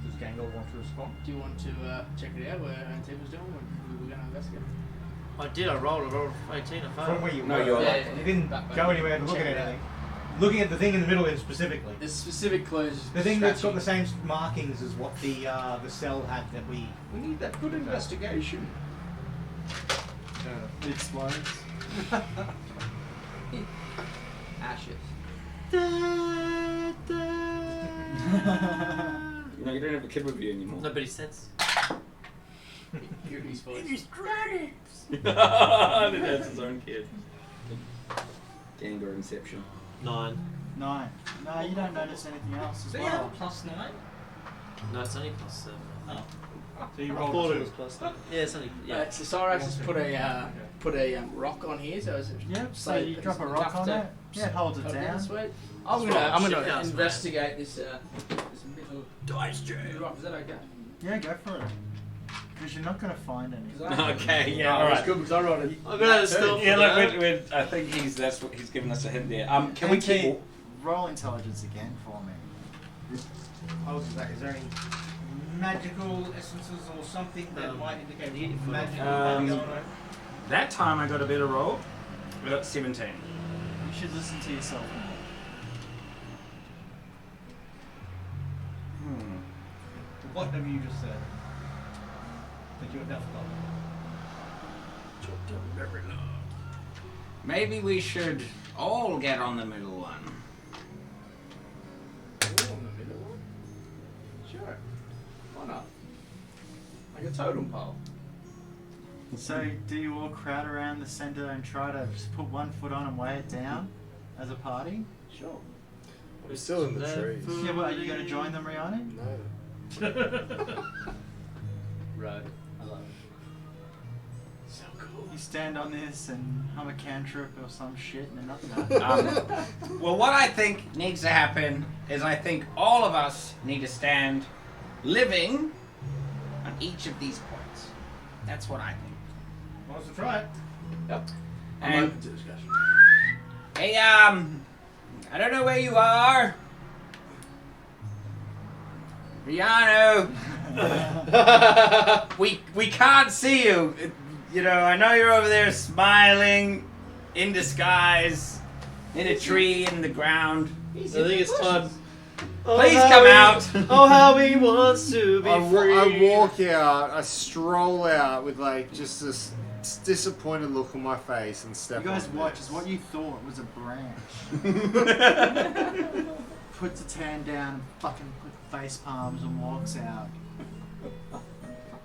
[SPEAKER 5] Does Gangle want to respond?
[SPEAKER 6] Do you want to check it out where our teeth was doing when we were going to investigate?
[SPEAKER 7] I did, I rolled 18, I failed.
[SPEAKER 5] From where you
[SPEAKER 3] No,
[SPEAKER 5] were.
[SPEAKER 3] you're
[SPEAKER 6] Yeah,
[SPEAKER 5] You didn't
[SPEAKER 6] back
[SPEAKER 5] go anywhere to look
[SPEAKER 6] check
[SPEAKER 5] at
[SPEAKER 6] it out.
[SPEAKER 5] anything. Looking at the thing in the middle, then specifically.
[SPEAKER 6] There's specific clues.
[SPEAKER 5] The thing that's got the
[SPEAKER 6] scratching.
[SPEAKER 5] same markings as what the cell had that we.
[SPEAKER 6] We need that good investigation.
[SPEAKER 1] It explodes.
[SPEAKER 6] Ashes.
[SPEAKER 3] No, you don't have a kid with you anymore.
[SPEAKER 7] Nobody sense.
[SPEAKER 6] Goody's voice.
[SPEAKER 3] That's his own kid. Gango Inception.
[SPEAKER 7] 9.
[SPEAKER 1] 9. No, you don't notice anything else as
[SPEAKER 10] So you have
[SPEAKER 1] well.
[SPEAKER 10] a +9?
[SPEAKER 7] No, it's only +7.
[SPEAKER 5] So you
[SPEAKER 7] I
[SPEAKER 5] rolled
[SPEAKER 7] thought
[SPEAKER 5] a
[SPEAKER 7] it
[SPEAKER 5] two.
[SPEAKER 7] was +9. Yeah, it's only. Yeah.
[SPEAKER 6] So Cyrax has put a rock on here, so it's
[SPEAKER 1] Yep, so you drop a rock on it. Yeah, it holds it down.
[SPEAKER 6] Sweet.
[SPEAKER 7] That's
[SPEAKER 6] I'm
[SPEAKER 7] right, shit
[SPEAKER 6] gonna
[SPEAKER 7] house,
[SPEAKER 6] investigate this middle
[SPEAKER 3] Dice
[SPEAKER 6] rock. Is that okay?
[SPEAKER 1] Yeah, go for it. Because you're not going to find any.
[SPEAKER 3] Okay, yeah,
[SPEAKER 6] No,
[SPEAKER 3] all
[SPEAKER 6] it's
[SPEAKER 3] right.
[SPEAKER 6] good because I wrote it.
[SPEAKER 7] I'm gonna have to steal
[SPEAKER 3] Yeah,
[SPEAKER 7] for
[SPEAKER 3] look,
[SPEAKER 7] that.
[SPEAKER 3] I think that's what he's giving us a hint there. Can we keep?
[SPEAKER 1] Roll intelligence again for me.
[SPEAKER 5] I'll do that. Is there any magical essences or something that might indicate magic?
[SPEAKER 4] That time I got a better roll. I got 17.
[SPEAKER 1] You should listen to yourself more.
[SPEAKER 5] What have you just said? That you were deaf about?
[SPEAKER 3] Maybe we should all get on the middle one.
[SPEAKER 6] Sure. Why not? Like a totem pole.
[SPEAKER 1] So, do you all crowd around the centre and try to just put one foot on and weigh it down as a party?
[SPEAKER 6] Sure.
[SPEAKER 2] We're still in the trees.
[SPEAKER 1] Yeah, well, are you going to join them, Rihanna?
[SPEAKER 2] No.
[SPEAKER 7] Right. I love it.
[SPEAKER 6] So cool.
[SPEAKER 1] You stand on this and hum a cantrip or some shit and then nothing happens.
[SPEAKER 3] Well, what I think needs to happen is I think all of us need to stand living on each of these points. That's what I think.
[SPEAKER 5] Wants to try it.
[SPEAKER 6] Yep. I'm
[SPEAKER 3] And
[SPEAKER 6] open to discussion.
[SPEAKER 3] hey, I don't know where you are. Rihanna, we can't see you. You know, I know you're over there smiling in disguise in a tree in the ground.
[SPEAKER 7] I think it's time.
[SPEAKER 3] Please come out.
[SPEAKER 7] Oh, how he wants to be free.
[SPEAKER 2] I walk out, I stroll out with like just this disappointed look on my face and step
[SPEAKER 1] You guys
[SPEAKER 2] on
[SPEAKER 1] watch
[SPEAKER 2] this.
[SPEAKER 1] as what you thought was a branch. Puts its hand down and fucking puts face palms and walks out.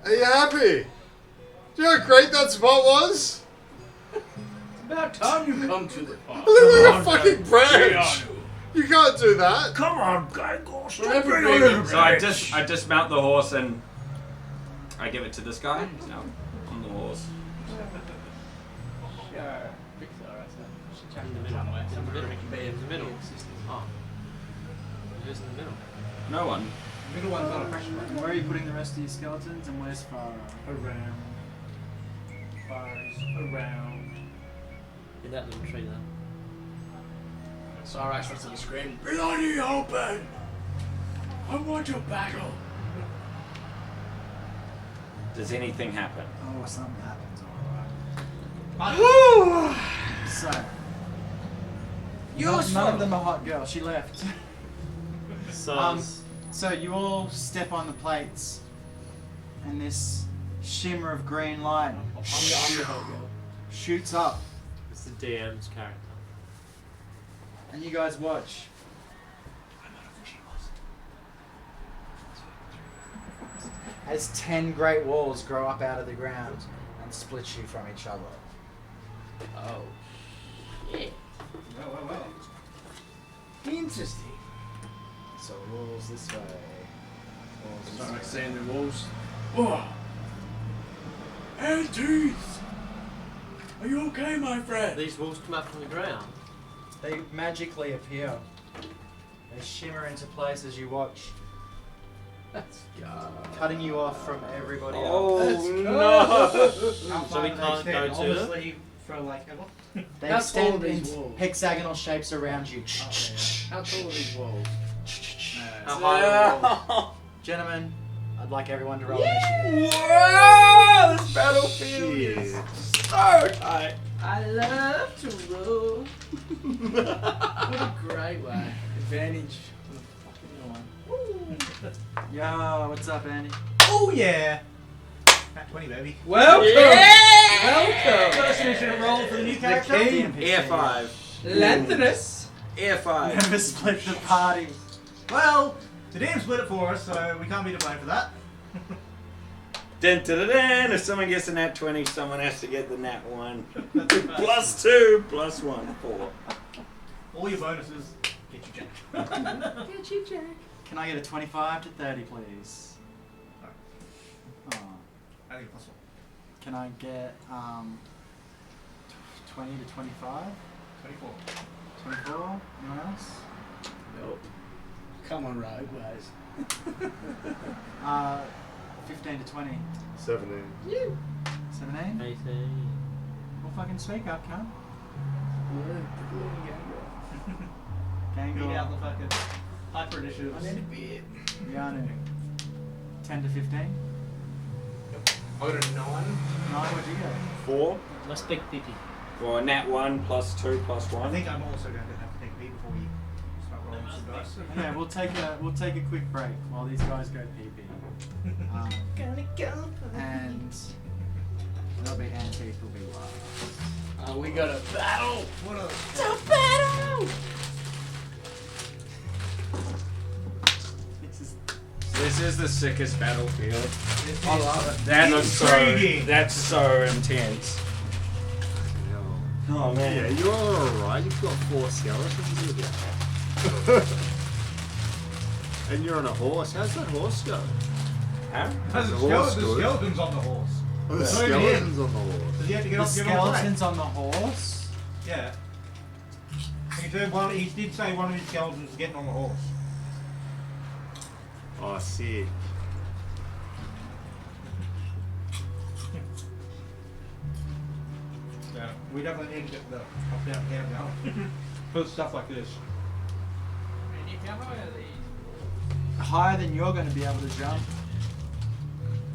[SPEAKER 2] Are you happy? Do you know how great that spot was?
[SPEAKER 6] It's about time you come to the park.
[SPEAKER 2] I look like a fucking branch. You can't do that.
[SPEAKER 8] Come on, Gango, stop
[SPEAKER 6] Remember
[SPEAKER 8] being
[SPEAKER 6] being
[SPEAKER 8] a
[SPEAKER 6] a
[SPEAKER 3] So I dismount the horse and I give it to this guy. He's now on the horse.
[SPEAKER 6] Sure. Fix it, alright, so she checked
[SPEAKER 7] In the
[SPEAKER 6] it
[SPEAKER 7] middle.
[SPEAKER 6] somewhere.
[SPEAKER 7] In the
[SPEAKER 6] Somewhere
[SPEAKER 7] middle.
[SPEAKER 6] we can be
[SPEAKER 7] In the middle.
[SPEAKER 6] consistent.
[SPEAKER 7] Oh. Who's in the middle?
[SPEAKER 3] No one.
[SPEAKER 5] Middle one's not a pressure point.
[SPEAKER 1] Where are you putting the rest of your skeletons and where's Farah?
[SPEAKER 6] Around. Bars around.
[SPEAKER 7] In that little tree there.
[SPEAKER 6] Sarai starts to scream, "Bloody open! I want to battle!"
[SPEAKER 3] Does anything happen?
[SPEAKER 1] Oh, something happens.
[SPEAKER 3] Woo!
[SPEAKER 1] So,
[SPEAKER 3] Useful.
[SPEAKER 1] none of them are hot girls. She left.
[SPEAKER 7] So,
[SPEAKER 1] So you all step on the plates, and this shimmer of green light
[SPEAKER 6] I'm the hot girl.
[SPEAKER 1] shoots up,
[SPEAKER 7] it's the DM's character.
[SPEAKER 1] and you guys watch. As 10 great walls grow up out of the ground and split you from each other.
[SPEAKER 6] Oh.
[SPEAKER 5] Well.
[SPEAKER 6] Interesting.
[SPEAKER 1] So walls this way. Walls this
[SPEAKER 6] Sorry,
[SPEAKER 1] way.
[SPEAKER 6] saying the walls. Oh. And teeth! Are you okay, my friend?
[SPEAKER 7] These walls come up from the ground.
[SPEAKER 1] They magically appear. They shimmer into place as you watch,
[SPEAKER 6] Let's go.
[SPEAKER 1] cutting you off from everybody else.
[SPEAKER 3] Oh no!
[SPEAKER 5] How
[SPEAKER 7] So
[SPEAKER 5] far
[SPEAKER 7] we
[SPEAKER 5] do they
[SPEAKER 7] can't
[SPEAKER 5] extend?
[SPEAKER 7] go to them?
[SPEAKER 5] Obviously, for like ever.
[SPEAKER 1] They
[SPEAKER 6] How tall
[SPEAKER 1] extend
[SPEAKER 6] are these
[SPEAKER 1] in
[SPEAKER 6] walls?
[SPEAKER 1] hexagonal shapes around you.
[SPEAKER 6] How tall are these walls?
[SPEAKER 7] How high are the walls?
[SPEAKER 3] Whoa!
[SPEAKER 1] Gentlemen, I'd like everyone to roll initiative.
[SPEAKER 3] This battlefield is so tight.
[SPEAKER 6] I love to roll. What a great way. Advantage on a fucking one.
[SPEAKER 1] Yo, what's up, Andy?
[SPEAKER 5] Oh yeah! At 20, baby.
[SPEAKER 6] Welcome!
[SPEAKER 3] Welcome!
[SPEAKER 5] First initiative roll for the new character.
[SPEAKER 3] Air 5.
[SPEAKER 6] Lanthanus.
[SPEAKER 3] Air 5.
[SPEAKER 1] Never split the party.
[SPEAKER 5] Well, the DM split it for us, so we can't be to blame for that.
[SPEAKER 3] Dun, dun, dun, dun. If someone gets a nat 20, someone has to get the nat 1. Plus 2, plus 1, 4.
[SPEAKER 5] All your bonuses get you jack.
[SPEAKER 1] Can I get a 25 to 30, please? Oh.
[SPEAKER 5] I think it's possible.
[SPEAKER 1] Can I get 20 to 25?
[SPEAKER 5] 24.
[SPEAKER 1] 24? Anyone else?
[SPEAKER 6] Nope. Come on, rogue ways.
[SPEAKER 1] 15 to 20.
[SPEAKER 2] 17.
[SPEAKER 1] 17?
[SPEAKER 7] 18.
[SPEAKER 1] Well, fucking speak up, cunt.
[SPEAKER 5] Beat
[SPEAKER 1] Gangle.
[SPEAKER 5] out the fucking hyper initiatives.
[SPEAKER 1] Yanu. 10 to 15.
[SPEAKER 3] I got a 9.
[SPEAKER 1] 9, what'd you go?
[SPEAKER 3] 4.
[SPEAKER 7] Let's pick Pippy.
[SPEAKER 3] Well, nat 1 plus 2 plus 1.
[SPEAKER 5] I think I'm also going to have to take a beat before you start rolling some dice.
[SPEAKER 1] Yeah, we'll take a quick break while these guys go pee-pee. And there'll be antique, will be last.
[SPEAKER 6] We got a battle.
[SPEAKER 5] What a...
[SPEAKER 3] This is the sickest battlefield.
[SPEAKER 5] I love it.
[SPEAKER 3] That's so intense. Oh man.
[SPEAKER 2] Yeah, you're alright. You've got 4 skeletons with you. And you're on a horse. How's that horse go?
[SPEAKER 3] Huh?
[SPEAKER 5] There's
[SPEAKER 2] The horse good?
[SPEAKER 5] skeletons on the horse.
[SPEAKER 2] Oh, the
[SPEAKER 5] It's not even
[SPEAKER 2] skeletons on the horse.
[SPEAKER 5] Does he have to get
[SPEAKER 1] The
[SPEAKER 5] off give him a break?
[SPEAKER 1] skeletons on the horse?
[SPEAKER 5] Yeah. He did say one of his skeletons is getting on the horse.
[SPEAKER 2] Oh, sick.
[SPEAKER 5] Yeah. We definitely need to get the up down camp now. For stuff like this.
[SPEAKER 1] Higher than you're going to be able to jump.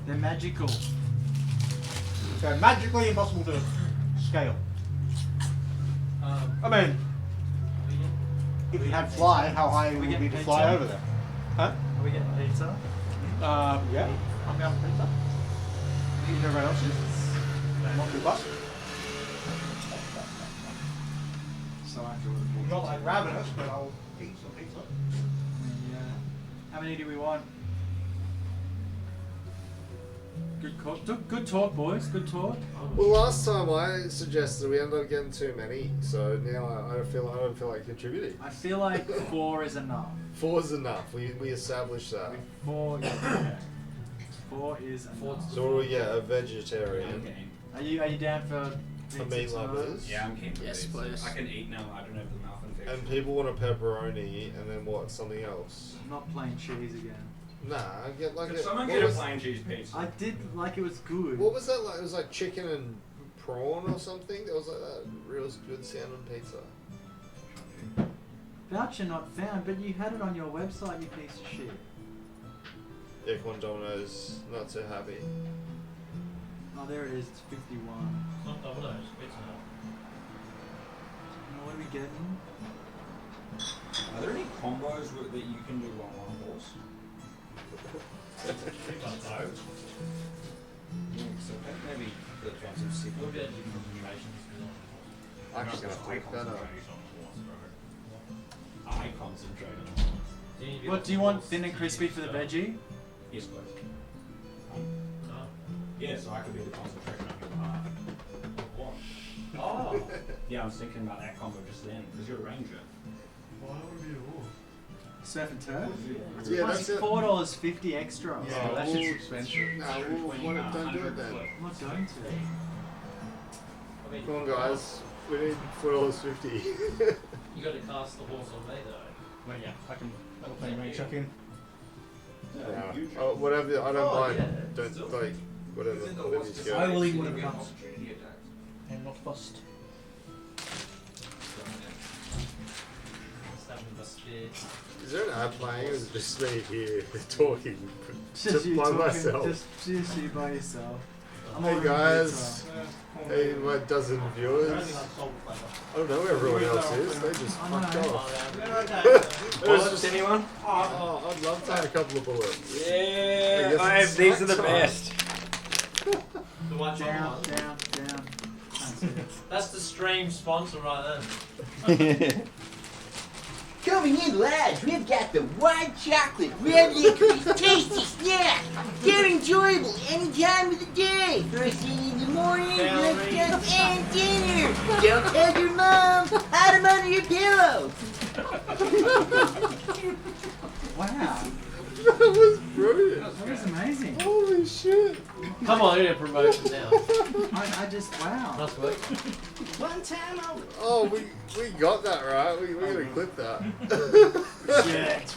[SPEAKER 1] They're magical.
[SPEAKER 5] So magically impossible to scale. I mean, if you had fly, how high would it be to fly over there? Huh?
[SPEAKER 1] Are we getting pizza?
[SPEAKER 5] Yeah. I'm down for pizza. If everyone else is. Not too fussed.
[SPEAKER 1] So I have to order
[SPEAKER 5] I'm
[SPEAKER 1] pizza.
[SPEAKER 5] not like ravenous, but I'll eat some pizza.
[SPEAKER 1] Yeah. How many do we want? Good talk, boys. Good talk.
[SPEAKER 2] Well, last time I suggested we ended up getting too many, so now I don't feel like contributing.
[SPEAKER 1] I feel like 4 is enough.
[SPEAKER 2] 4's enough. We established that.
[SPEAKER 1] 4, yeah. Okay. 4 is enough.
[SPEAKER 2] So what do we get? A vegetarian.
[SPEAKER 1] Are you down for
[SPEAKER 2] For
[SPEAKER 1] pizza
[SPEAKER 2] meat
[SPEAKER 1] tonight?
[SPEAKER 2] lovers.
[SPEAKER 3] Yeah, I'm keen for
[SPEAKER 6] Yes,
[SPEAKER 3] pizza.
[SPEAKER 6] please.
[SPEAKER 3] I can eat now. I don't have the mouth infection.
[SPEAKER 2] And people want a pepperoni, and then what? Something else?
[SPEAKER 1] Not plain cheese again.
[SPEAKER 2] Nah, I get like
[SPEAKER 3] Could
[SPEAKER 2] a.
[SPEAKER 3] someone
[SPEAKER 2] what
[SPEAKER 3] get a
[SPEAKER 2] was-
[SPEAKER 3] plain cheese pizza?
[SPEAKER 1] I did like it was good.
[SPEAKER 2] What was that like? It was like chicken and prawn or something. There was like that real good sounding pizza.
[SPEAKER 1] Voucher not found, but you had it on your website, you piece of shit.
[SPEAKER 2] Yeah, come on, Domino's. Not so happy.
[SPEAKER 1] Oh, there it is. It's 51.
[SPEAKER 7] Not Domino's, pizza Hut.
[SPEAKER 1] What are we getting?
[SPEAKER 3] Are there any combos that you can do on one horse? So maybe the chance of sick.
[SPEAKER 7] We'll get you concentrations.
[SPEAKER 2] I'm just gonna pick that up.
[SPEAKER 3] I concentrate on horse.
[SPEAKER 1] What do you want? Thin and crispy for the veggie?
[SPEAKER 3] Yes, please. Yeah, so I could be the concentration on your behalf. What? Oh! Yeah, I was thinking about that combo just then, because you're a ranger.
[SPEAKER 9] Why would it be a horse?
[SPEAKER 1] Surf and turf?
[SPEAKER 2] Yeah,
[SPEAKER 1] Plus
[SPEAKER 2] that's it.
[SPEAKER 1] $4.50 extra.
[SPEAKER 9] Yeah,
[SPEAKER 5] that
[SPEAKER 2] we'll-
[SPEAKER 5] shit's expensive.
[SPEAKER 2] Nah, don't do it then.
[SPEAKER 1] I'm not going to.
[SPEAKER 2] Come on, guys. We need $4.50.
[SPEAKER 7] You got to cast the horse on me though.
[SPEAKER 5] Well, yeah, I can. That'll play range chuck in.
[SPEAKER 2] Oh, whatever. I don't mind.
[SPEAKER 7] yeah,
[SPEAKER 2] Don't
[SPEAKER 7] still.
[SPEAKER 2] like whatever. Whatever you
[SPEAKER 5] I
[SPEAKER 2] go.
[SPEAKER 5] will eat whatever comes. And not fussed.
[SPEAKER 7] Stabbing the spear.
[SPEAKER 2] Is there an ad playing, or is it just me here talking
[SPEAKER 1] Just you
[SPEAKER 2] by
[SPEAKER 1] talking,
[SPEAKER 2] myself?
[SPEAKER 1] Just you by yourself. I'm
[SPEAKER 2] Hey
[SPEAKER 1] ordering
[SPEAKER 2] guys.
[SPEAKER 1] pizza.
[SPEAKER 2] Hey, my dozen viewers. I don't know who everyone else is. They just
[SPEAKER 1] I
[SPEAKER 2] fucked
[SPEAKER 1] know.
[SPEAKER 2] off. It was
[SPEAKER 3] Bullets,
[SPEAKER 2] just,
[SPEAKER 3] anyone?
[SPEAKER 2] oh, I'd love to have a couple of bullets.
[SPEAKER 3] Yeah,
[SPEAKER 2] guess
[SPEAKER 3] I
[SPEAKER 2] it's
[SPEAKER 3] have, these are the
[SPEAKER 2] snack time.
[SPEAKER 3] best.
[SPEAKER 7] The one
[SPEAKER 1] Down, down, down. Can't see it.
[SPEAKER 7] That's the stream sponsor right then.
[SPEAKER 11] Coming in lads, we've got the white chocolate red licorice tasty snack. They're enjoyable any time of the day. First thing in the morning, lunchtime, and dinner. Don't tell your mom. Hide them under your pillow.
[SPEAKER 1] Wow,
[SPEAKER 2] That was brilliant.
[SPEAKER 1] that was amazing.
[SPEAKER 2] Holy shit.
[SPEAKER 7] Come on, do a promotion now.
[SPEAKER 1] I just, wow.
[SPEAKER 7] Nice work.
[SPEAKER 11] One time over.
[SPEAKER 2] Oh, we got that right. We gotta clip that.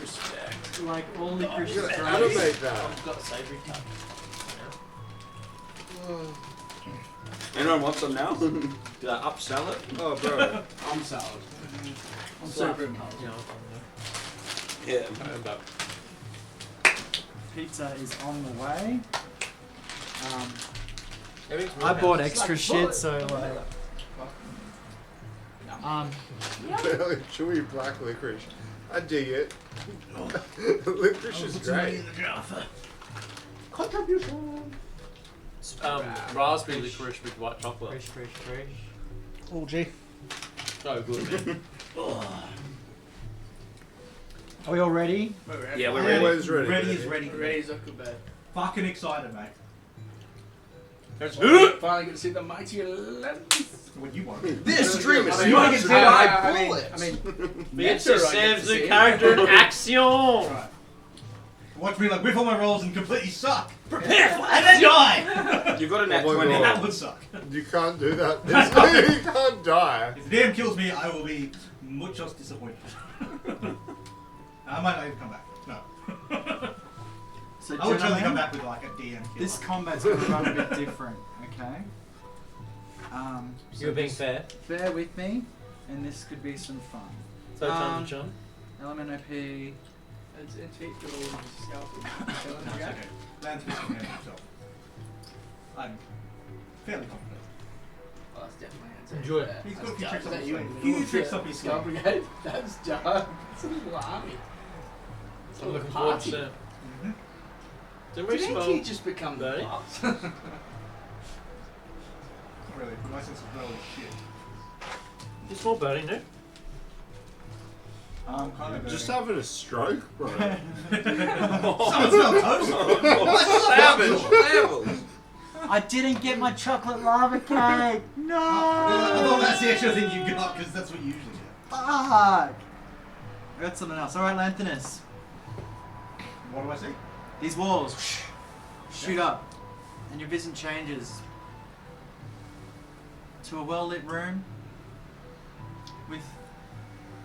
[SPEAKER 1] Respect. Like all licorice
[SPEAKER 2] We gotta
[SPEAKER 1] is
[SPEAKER 2] animate that.
[SPEAKER 7] I've got a savoury cut.
[SPEAKER 3] Anyone want some now? Did I upsell it?
[SPEAKER 2] Oh, bro.
[SPEAKER 6] I'm sold. I'm
[SPEAKER 7] So-
[SPEAKER 6] super impulsive.
[SPEAKER 7] Yeah,
[SPEAKER 3] Yeah.
[SPEAKER 7] about
[SPEAKER 1] Pizza is on the way.
[SPEAKER 7] everything's
[SPEAKER 1] I
[SPEAKER 7] real
[SPEAKER 1] bought
[SPEAKER 7] house.
[SPEAKER 1] extra shit, so like.
[SPEAKER 2] Really chewy black licorice. I dig it. Licorice is great.
[SPEAKER 5] Contribution.
[SPEAKER 7] Raspberry licorice with white chocolate.
[SPEAKER 1] Fresh, fresh, fresh.
[SPEAKER 5] Oh, gee.
[SPEAKER 7] So good, man.
[SPEAKER 1] Are we all ready?
[SPEAKER 3] Yeah, we're ready.
[SPEAKER 2] Always ready.
[SPEAKER 5] Ready
[SPEAKER 2] baby.
[SPEAKER 5] is ready.
[SPEAKER 6] Ready as I could be.
[SPEAKER 5] Fucking excited, mate.
[SPEAKER 6] Finally get to see the mighty 11th.
[SPEAKER 5] What you want?
[SPEAKER 11] This stream is
[SPEAKER 6] I mean,
[SPEAKER 11] not as
[SPEAKER 6] I
[SPEAKER 11] my
[SPEAKER 6] mean-
[SPEAKER 11] bullets.
[SPEAKER 6] I mean,
[SPEAKER 7] It's
[SPEAKER 6] Meta, I
[SPEAKER 7] a
[SPEAKER 6] get
[SPEAKER 7] serves
[SPEAKER 6] to
[SPEAKER 7] the
[SPEAKER 6] see.
[SPEAKER 7] character in action.
[SPEAKER 5] Right. Watch me like whiff all my rolls and completely suck.
[SPEAKER 11] Prepare for
[SPEAKER 5] And then die!
[SPEAKER 3] You got a net
[SPEAKER 2] Oh my
[SPEAKER 3] 20.
[SPEAKER 2] God.
[SPEAKER 5] That would suck.
[SPEAKER 2] You can't do that. You can't die.
[SPEAKER 5] If the DM kills me, I will be muchos disappointed. I might not even come back. No.
[SPEAKER 1] So
[SPEAKER 5] I would totally
[SPEAKER 1] gentlemen,
[SPEAKER 5] come back with like a DM kill.
[SPEAKER 1] This combat's going to run a bit different, okay? So
[SPEAKER 7] You're being
[SPEAKER 1] just
[SPEAKER 7] fair.
[SPEAKER 1] Bear with me, and this could be some fun.
[SPEAKER 7] So time to chum.
[SPEAKER 1] Element OP.
[SPEAKER 6] It's hit for all of the scalpel.
[SPEAKER 5] No, it's okay. Lance can handle himself. I'm fairly confident.
[SPEAKER 6] Oh, that's definitely answer.
[SPEAKER 7] Enjoy it.
[SPEAKER 5] He's got a
[SPEAKER 6] That's
[SPEAKER 5] few
[SPEAKER 6] dark.
[SPEAKER 5] tricks
[SPEAKER 6] Is
[SPEAKER 5] up
[SPEAKER 6] that
[SPEAKER 5] his
[SPEAKER 6] you
[SPEAKER 5] sleeve.
[SPEAKER 6] in the
[SPEAKER 5] Few
[SPEAKER 6] middle of
[SPEAKER 5] tricks
[SPEAKER 6] the
[SPEAKER 5] up his
[SPEAKER 6] Scout
[SPEAKER 5] sleeve.
[SPEAKER 6] Brigade? That's dark. It's a little army. It's a
[SPEAKER 7] I'm
[SPEAKER 6] little
[SPEAKER 7] looking forward
[SPEAKER 6] party.
[SPEAKER 7] to.
[SPEAKER 5] Mhm.
[SPEAKER 7] Didn't we
[SPEAKER 6] Did
[SPEAKER 7] spell?
[SPEAKER 6] NT just become the
[SPEAKER 7] Dirty?
[SPEAKER 6] boss?
[SPEAKER 5] Not really. My sense of smell is shit.
[SPEAKER 7] You small birdie, no?
[SPEAKER 5] Kind of
[SPEAKER 2] Just having a stroke, bro.
[SPEAKER 5] Someone smell toast.
[SPEAKER 3] Savage levels.
[SPEAKER 1] I didn't get my chocolate lava cake! No!
[SPEAKER 5] I thought that's the extra thing you got because that's what you usually get.
[SPEAKER 1] Fuck! I got something else. Alright, Lanthanus.
[SPEAKER 5] What do I see?
[SPEAKER 1] These walls shoot up, and your vision changes to a well-lit room with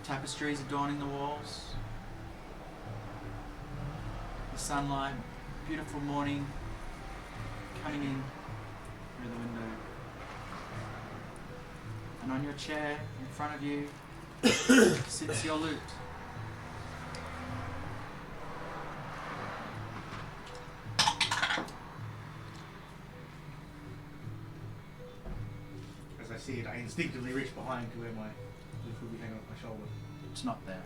[SPEAKER 1] tapestries adorning the walls, the sunlight, beautiful morning coming in through the window, and on your chair in front of you sits your lute.
[SPEAKER 5] As I see it, I instinctively reach behind to where my leaf will be hanging off my shoulder.
[SPEAKER 1] It's not there.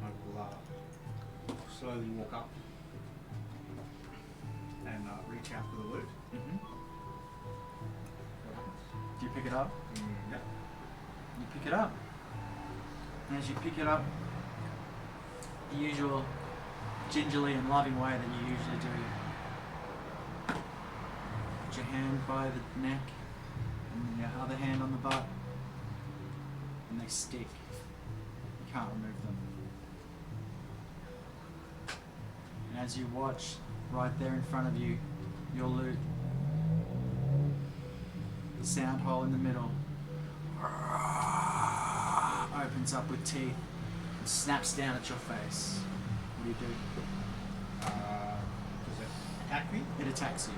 [SPEAKER 5] I will slowly walk up and reach out for the loot.
[SPEAKER 1] Mm-hmm.
[SPEAKER 5] What happens?
[SPEAKER 1] Do you pick it up?
[SPEAKER 5] Yep.
[SPEAKER 1] You pick it up. And as you pick it up, the usual gingerly and loving way that you usually do. Put your hand by the neck and your other hand on the butt, and they stick. You can't remove them. And as you watch, right there in front of you, your lute, the sound hole in the middle opens up with teeth and snaps down at your face. What do you do?
[SPEAKER 5] Does it attack me?
[SPEAKER 1] It attacks you.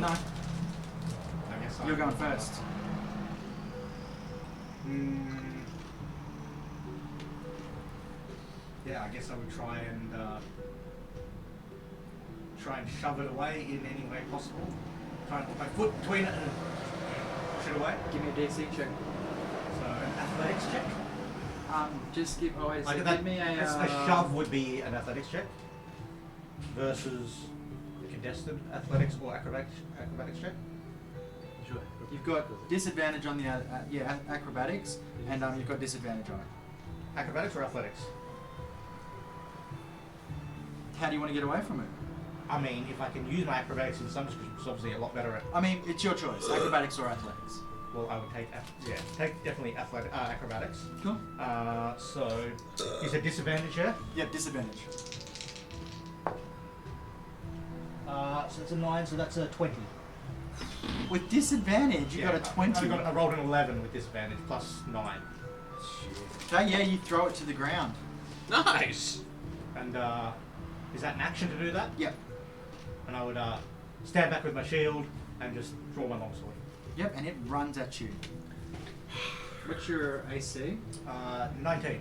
[SPEAKER 1] No,
[SPEAKER 5] I guess
[SPEAKER 1] you're going first.
[SPEAKER 5] Yeah, I guess I would try and shove it away in any way possible. Try and put my foot between it and push it away.
[SPEAKER 1] Give me a DC check.
[SPEAKER 5] So an athletics check.
[SPEAKER 1] Just give. Oh, wait, so
[SPEAKER 5] Like
[SPEAKER 1] give
[SPEAKER 5] that,
[SPEAKER 1] me a.
[SPEAKER 5] a shove would be an athletics check versus a contested athletics or acrobatics check.
[SPEAKER 1] Sure. You've got disadvantage on the acrobatics, and you've got disadvantage on it.
[SPEAKER 5] Acrobatics or athletics?
[SPEAKER 1] How do you want to get away from it?
[SPEAKER 5] I mean, if I can use my acrobatics in some description, it's obviously a lot better at.
[SPEAKER 1] I mean, it's your choice, acrobatics or athletics.
[SPEAKER 5] Well, I would take definitely acrobatics.
[SPEAKER 1] Cool.
[SPEAKER 5] So you said disadvantage, yeah?
[SPEAKER 1] Yeah, disadvantage.
[SPEAKER 5] So it's a 9, so that's a 20.
[SPEAKER 1] With disadvantage, you got a 20.
[SPEAKER 5] I rolled an 11 with disadvantage plus 9.
[SPEAKER 1] Okay, yeah, you throw it to the ground.
[SPEAKER 3] Nice.
[SPEAKER 5] And is that an action to do that?
[SPEAKER 1] Yep.
[SPEAKER 5] And I would stand back with my shield and just draw my longsword.
[SPEAKER 1] Yep, and it runs at you. What's your AC?
[SPEAKER 5] 19.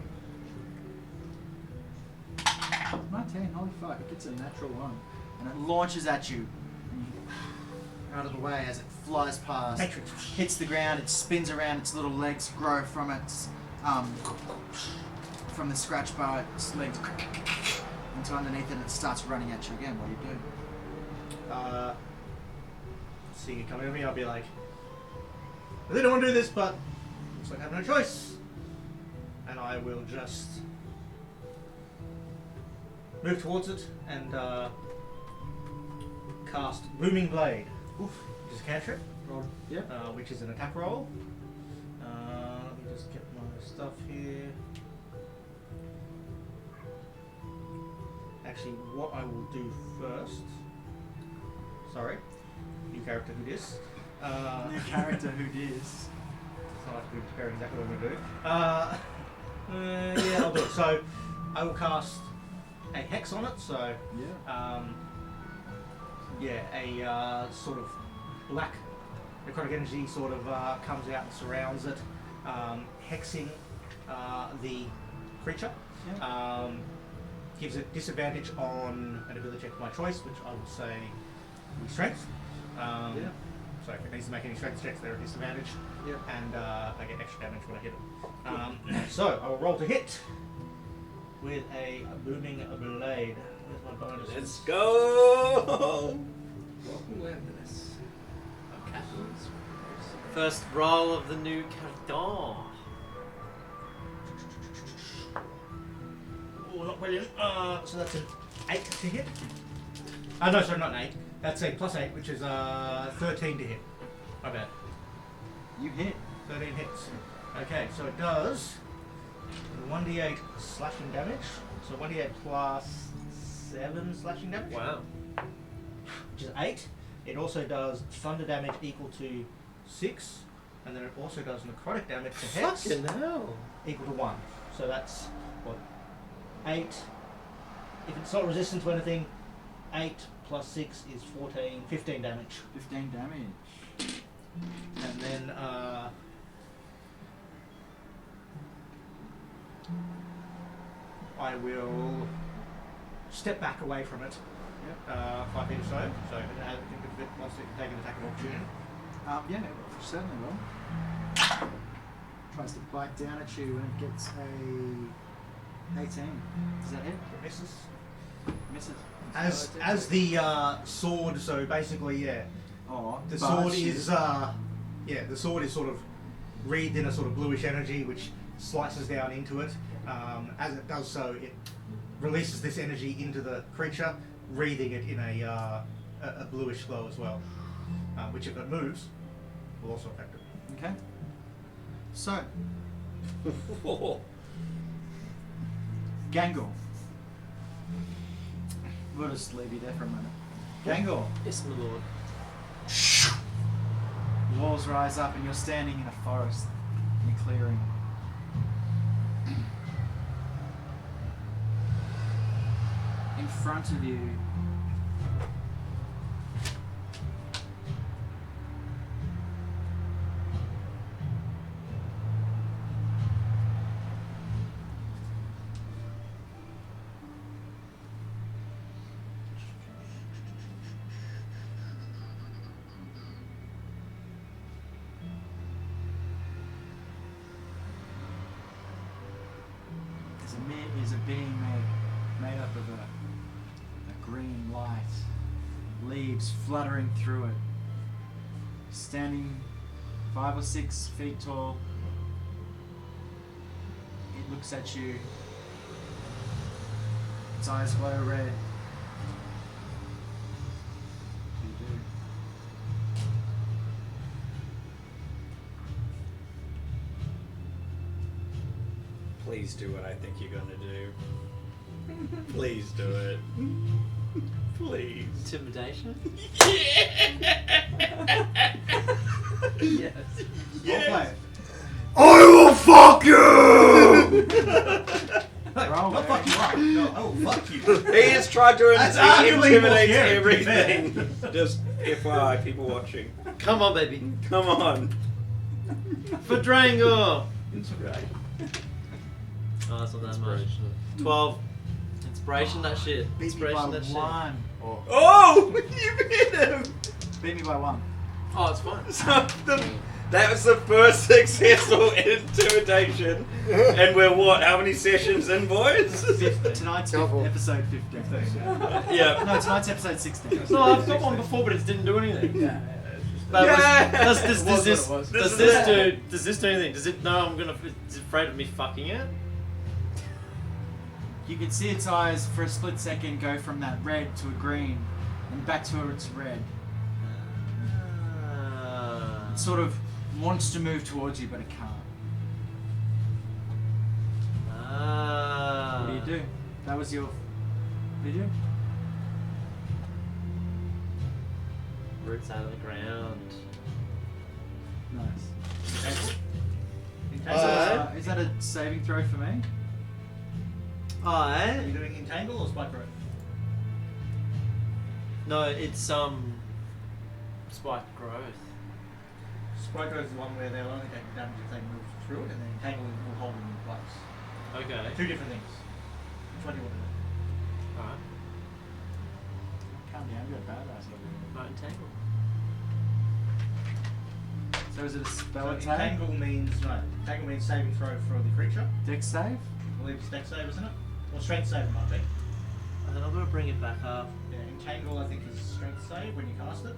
[SPEAKER 1] 19, holy fuck, it gets a natural one. And it launches at you. And you out of the way as it flies past.
[SPEAKER 5] Matrix.
[SPEAKER 1] Hits the ground, it spins around, its little legs grow from its, from the scratch bar, its legs into underneath it, and it starts running at you again. What do you do?
[SPEAKER 5] Seeing it coming at me, I'll be like, I really don't want to do this, but looks like I have no choice. And I will just move towards it and cast Booming Blade, which is a cantrip,
[SPEAKER 1] Yep.
[SPEAKER 5] which is an attack roll. Let me just get my stuff here. Actually, what I will do first. Sorry, new character who dis.
[SPEAKER 1] New character who dis.
[SPEAKER 5] It's not like we're preparing exactly what I'm going to do. Yeah, I'll do it. So, I will cast a hex on it. So, a sort of black necrotic energy sort of comes out and surrounds it, hexing the creature.
[SPEAKER 1] Yeah.
[SPEAKER 5] Gives it disadvantage on an ability check of my choice, which I will say be strength. So if it needs to make any strength checks, they're at disadvantage.
[SPEAKER 1] Yep.
[SPEAKER 5] And I get extra damage when I hit it. So I will roll to hit with a booming blade. Where's my bonus?
[SPEAKER 3] Let's go!
[SPEAKER 6] Welcome Wilderness. Castles.
[SPEAKER 7] First roll of the new carton.
[SPEAKER 5] Oh, not brilliant. So that's an 8 to hit. No, sorry, not an 8. That's a plus 8, which is 13 to hit. My bad.
[SPEAKER 1] You hit.
[SPEAKER 5] 13 hits. Okay, so it does 1d8 slashing damage. So 1d8 plus 7 slashing damage.
[SPEAKER 7] Wow.
[SPEAKER 5] Which is 8. It also does thunder damage equal to 6. And then it also does necrotic damage to hex
[SPEAKER 7] Fucking hell.
[SPEAKER 5] equal to 1. So that's, what, 8. If it's not resistant to anything, 8 plus 6 is 14, 15 damage.
[SPEAKER 1] 15 damage.
[SPEAKER 5] And then I will step back away from it.
[SPEAKER 1] Yep.
[SPEAKER 5] 5 feet or so. So if it wants to take an attack of opportunity.
[SPEAKER 1] Yeah, certainly will. Tries to bite down at you and it gets a 18. Does that hit?
[SPEAKER 5] It misses.
[SPEAKER 1] Misses.
[SPEAKER 5] As the sword, so basically,
[SPEAKER 1] Oh,
[SPEAKER 5] the sword is the sword is sort of wreathed in a sort of bluish energy which slices down into it. As it does so, it releases this energy into the creature, wreathing it in a bluish glow as well, which if it moves, will also affect it.
[SPEAKER 1] Okay. So, Gangle. We'll just leave you there for a moment. Gangle.
[SPEAKER 7] Yes, my lord.
[SPEAKER 1] Walls rise up and you're standing in a forest, in a clearing. In front of you, is a being made up of a green light, leaves fluttering through it, standing 5 or 6 feet tall. It looks at you, its eyes glow red. What do you do?
[SPEAKER 3] Please do what I think you're gonna do. Please do it. Please.
[SPEAKER 7] Intimidation?
[SPEAKER 1] Yes. I'll play it.
[SPEAKER 2] I will fuck you!
[SPEAKER 1] Roll roll.
[SPEAKER 5] Not
[SPEAKER 1] Larry.
[SPEAKER 5] fuck you up. No, I will fuck you.
[SPEAKER 3] He has tried to
[SPEAKER 5] That's arguably
[SPEAKER 3] intimidate
[SPEAKER 5] more scary,
[SPEAKER 3] everything. Just FYI, people watching.
[SPEAKER 7] Come on, baby.
[SPEAKER 3] Come on.
[SPEAKER 7] For Drango!
[SPEAKER 6] Inspiration.
[SPEAKER 7] Oh, that's not that much. 12. Inspiration, that shit.
[SPEAKER 1] Beat me
[SPEAKER 7] Inspiration,
[SPEAKER 1] by
[SPEAKER 7] that shit.
[SPEAKER 1] 1.
[SPEAKER 3] Oh! You hit him!
[SPEAKER 1] Beat me by 1.
[SPEAKER 7] Oh, it's fine.
[SPEAKER 3] So that was the first successful intimidation. And we're what? How many sessions in, boys?
[SPEAKER 1] Tonight's
[SPEAKER 2] Double.
[SPEAKER 1] episode 15.
[SPEAKER 3] Yeah.
[SPEAKER 1] No, tonight's episode 16.
[SPEAKER 7] No, I've got one before, but it didn't do anything.
[SPEAKER 6] Yeah.
[SPEAKER 7] But
[SPEAKER 3] Yeah.
[SPEAKER 7] does
[SPEAKER 6] It was what
[SPEAKER 7] this
[SPEAKER 6] it was.
[SPEAKER 7] does this do anything? Does it know I'm gonna? Is it afraid of me fucking it?
[SPEAKER 1] You can see its eyes for a split second go from that red to a green and back to its red. It sort of wants to move towards you, but it can't. What do you do? That was your... What do you do?
[SPEAKER 7] Roots out of the ground.
[SPEAKER 1] Nice.
[SPEAKER 5] Entangle?
[SPEAKER 1] Is that a saving throw for me?
[SPEAKER 5] Are you doing entangle or spike growth?
[SPEAKER 7] No, it's spike growth.
[SPEAKER 5] Spike growth is the one where they'll only take damage if they move through it, and then entangle will hold them in place.
[SPEAKER 7] Okay.
[SPEAKER 5] Two different things. Which one do you want to do?
[SPEAKER 7] Alright.
[SPEAKER 1] Calm down, you're a badass.
[SPEAKER 7] Right, entangle.
[SPEAKER 1] So is it a spell
[SPEAKER 5] So
[SPEAKER 1] attack?
[SPEAKER 5] entangle means saving throw for the creature.
[SPEAKER 1] Dex save?
[SPEAKER 5] I believe it's dex save, isn't it? Or strength save, it might be.
[SPEAKER 7] And then I'm gonna bring it back up.
[SPEAKER 5] Yeah, entangle I think is strength save when you cast it.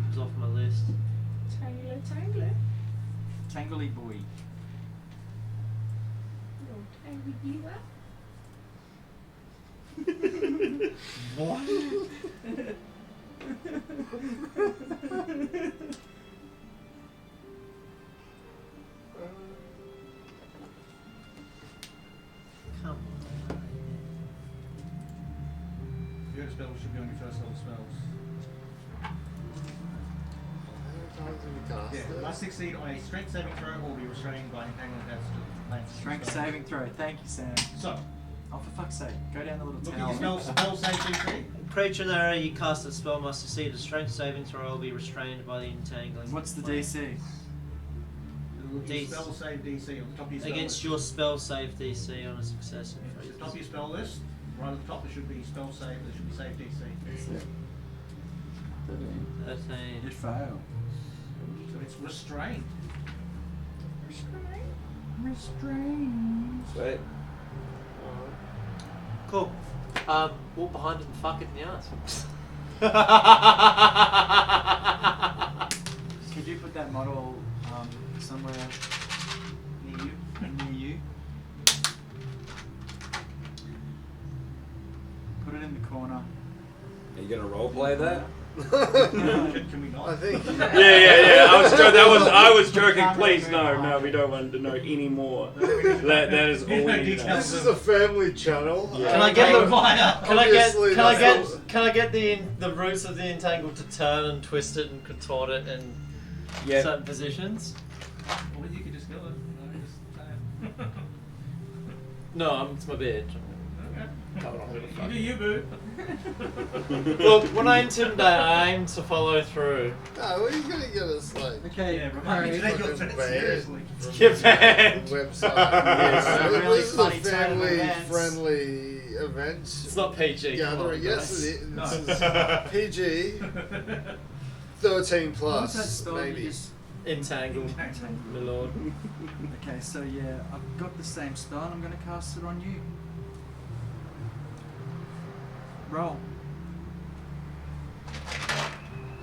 [SPEAKER 7] It's off my list.
[SPEAKER 12] Tangler, tangler.
[SPEAKER 1] Tangly boy.
[SPEAKER 12] No, tangle you up.
[SPEAKER 1] What?
[SPEAKER 7] Come on.
[SPEAKER 5] Your spell should be on your first level spells. Yeah, must succeed on a strength saving throw or be restrained by entangled attached to the plane.
[SPEAKER 1] Strength saving throw. Thank you, Sam.
[SPEAKER 5] So,
[SPEAKER 1] Oh, for fuck's sake. Go down the little
[SPEAKER 5] look at
[SPEAKER 1] tower.
[SPEAKER 5] your spell save DC.
[SPEAKER 7] Creature in the area you cast a spell must succeed a strength saving throw or be restrained by the entangling.
[SPEAKER 1] What's the
[SPEAKER 7] plane.
[SPEAKER 1] DC?
[SPEAKER 5] Your
[SPEAKER 7] DC.
[SPEAKER 5] spell save DC on the top of your spell
[SPEAKER 7] Against
[SPEAKER 5] list.
[SPEAKER 7] your spell save DC on a successive
[SPEAKER 5] At the
[SPEAKER 7] phase.
[SPEAKER 5] top of your spell list, right at the top, there should be spell save, there should be save DC.
[SPEAKER 7] 13.
[SPEAKER 1] It failed.
[SPEAKER 5] So it's restrained.
[SPEAKER 1] Restrained.
[SPEAKER 3] Sweet.
[SPEAKER 7] Cool. Walk behind it and fuck it in the ass.
[SPEAKER 1] Could you put that model somewhere near you? Near you? Put it in the corner.
[SPEAKER 3] Are you gonna roleplay that?
[SPEAKER 5] Can we not?
[SPEAKER 2] I think.
[SPEAKER 3] Yeah. I was joking.
[SPEAKER 1] Can't
[SPEAKER 3] Please,
[SPEAKER 1] really
[SPEAKER 3] no,
[SPEAKER 1] move
[SPEAKER 3] no.
[SPEAKER 1] on.
[SPEAKER 3] We don't want to know any more. That is all we need to know.
[SPEAKER 2] This is a family channel.
[SPEAKER 3] Yeah.
[SPEAKER 7] Can I get the
[SPEAKER 5] Fire.
[SPEAKER 2] Obviously,
[SPEAKER 7] Can I get the roots of the entangle to turn and twist it and contort it in
[SPEAKER 3] Yeah.
[SPEAKER 7] certain positions?
[SPEAKER 5] Or you could just kill it.
[SPEAKER 7] No, it's my bed.
[SPEAKER 5] You do you, boo.
[SPEAKER 7] Look, when I intimidate, I aim to follow through.
[SPEAKER 2] No, well, he's gonna get us like.
[SPEAKER 1] Okay,
[SPEAKER 5] Yeah, remind me to take your
[SPEAKER 2] fucking
[SPEAKER 5] threat
[SPEAKER 2] banned
[SPEAKER 5] seriously.
[SPEAKER 2] from
[SPEAKER 7] Get
[SPEAKER 2] the
[SPEAKER 7] banned.
[SPEAKER 2] Website.
[SPEAKER 1] Yeah,
[SPEAKER 2] This
[SPEAKER 1] really
[SPEAKER 2] is a
[SPEAKER 1] funny turn of events.
[SPEAKER 2] family-friendly event.
[SPEAKER 7] It's not PG. come on,
[SPEAKER 2] Gathering. Yes,
[SPEAKER 7] guys.
[SPEAKER 2] it is. This is PG. 13
[SPEAKER 1] What's that
[SPEAKER 2] plus,
[SPEAKER 1] spell you
[SPEAKER 2] maybe.
[SPEAKER 1] just-
[SPEAKER 7] Entangle, my lord.
[SPEAKER 1] Okay, so yeah, I've got the same spell and I'm going to cast it on you. Roll.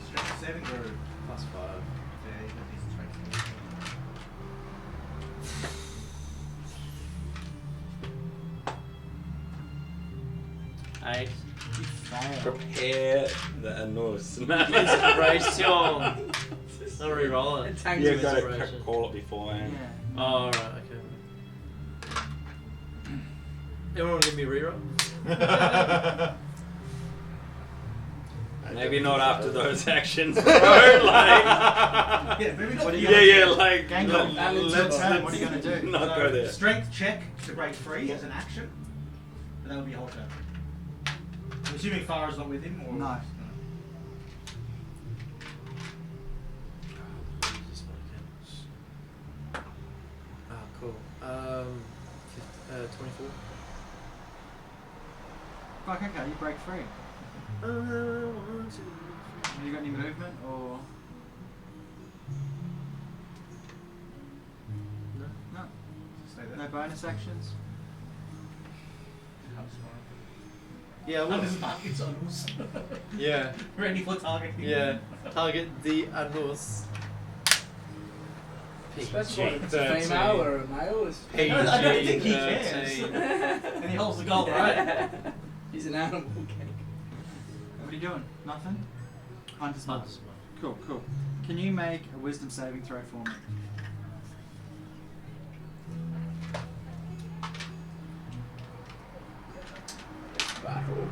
[SPEAKER 5] Strength saving throw.
[SPEAKER 7] +5.
[SPEAKER 5] Yeah, you got decent strength saving throw.
[SPEAKER 7] 8.
[SPEAKER 1] You fail.
[SPEAKER 3] Prepare the annoyance.
[SPEAKER 7] Inspiration. I'll re-roll it.
[SPEAKER 3] You gotta
[SPEAKER 7] Inspiration.
[SPEAKER 3] call it beforehand.
[SPEAKER 1] Yeah.
[SPEAKER 7] Oh, right, okay. Everyone give me a reroll?
[SPEAKER 3] Maybe not after those actions, bro. Like,
[SPEAKER 5] Yeah, maybe not.
[SPEAKER 3] like.
[SPEAKER 1] Gangle,
[SPEAKER 3] Let's
[SPEAKER 1] what are you going to do?
[SPEAKER 3] not go there.
[SPEAKER 5] Strength check to break free as an action. But that would be a whole turn. I'm assuming Farah's not with him, or
[SPEAKER 1] No.
[SPEAKER 7] Ah, cool. 24.
[SPEAKER 1] Fuck, okay, you break free. Have you got any movement or?
[SPEAKER 7] No.
[SPEAKER 1] No.
[SPEAKER 5] Stay there.
[SPEAKER 1] No bonus actions?
[SPEAKER 7] Yeah,
[SPEAKER 5] How does markets on us?
[SPEAKER 7] Yeah.
[SPEAKER 5] Ready for targeting.
[SPEAKER 7] Yeah. Target the anus.
[SPEAKER 6] That's what it's a female or a male.
[SPEAKER 7] PG
[SPEAKER 5] I don't think he cares.
[SPEAKER 7] 13.
[SPEAKER 5] And he holds the goal, right?
[SPEAKER 6] He's an animal.
[SPEAKER 1] What are you doing? Nothing? Hunter's Mark.
[SPEAKER 7] Hunter's Mark.
[SPEAKER 1] Cool, cool. Can you make a wisdom saving throw for me?
[SPEAKER 6] Battle.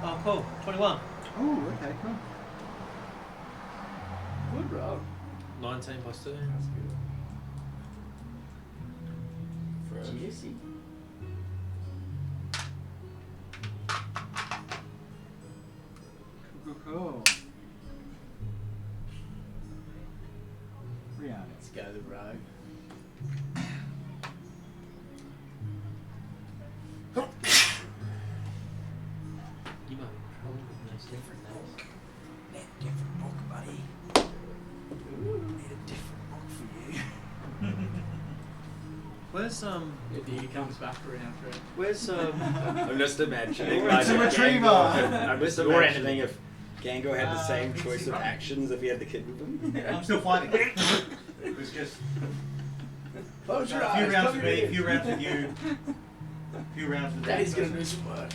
[SPEAKER 7] Oh, cool. 21.
[SPEAKER 1] Oh, okay, cool.
[SPEAKER 6] Good roll.
[SPEAKER 7] 19 plus 2.
[SPEAKER 6] That's good.
[SPEAKER 5] Jesse.
[SPEAKER 1] Cool, cool. Rihanna.
[SPEAKER 6] Let's go the rogue.
[SPEAKER 7] You might be trouble with those different names.
[SPEAKER 10] Need a different book, buddy. Need a different book for you.
[SPEAKER 7] Where's
[SPEAKER 6] If he comes back around for it.
[SPEAKER 7] Where's
[SPEAKER 3] I'm just imagining.
[SPEAKER 1] It's a
[SPEAKER 3] if
[SPEAKER 1] retriever.
[SPEAKER 3] I'm just
[SPEAKER 4] You're
[SPEAKER 3] imagining if Gango had the same choice of actions if he had the kid with him.
[SPEAKER 5] I'm still fighting. It was just
[SPEAKER 6] Close your
[SPEAKER 5] a few
[SPEAKER 6] eyes.
[SPEAKER 5] rounds
[SPEAKER 6] Cover
[SPEAKER 5] with
[SPEAKER 6] your
[SPEAKER 5] me, a
[SPEAKER 6] ears.
[SPEAKER 5] few rounds with you, a few rounds with
[SPEAKER 6] Daddy's
[SPEAKER 5] that
[SPEAKER 6] gonna do
[SPEAKER 5] person.
[SPEAKER 6] some work.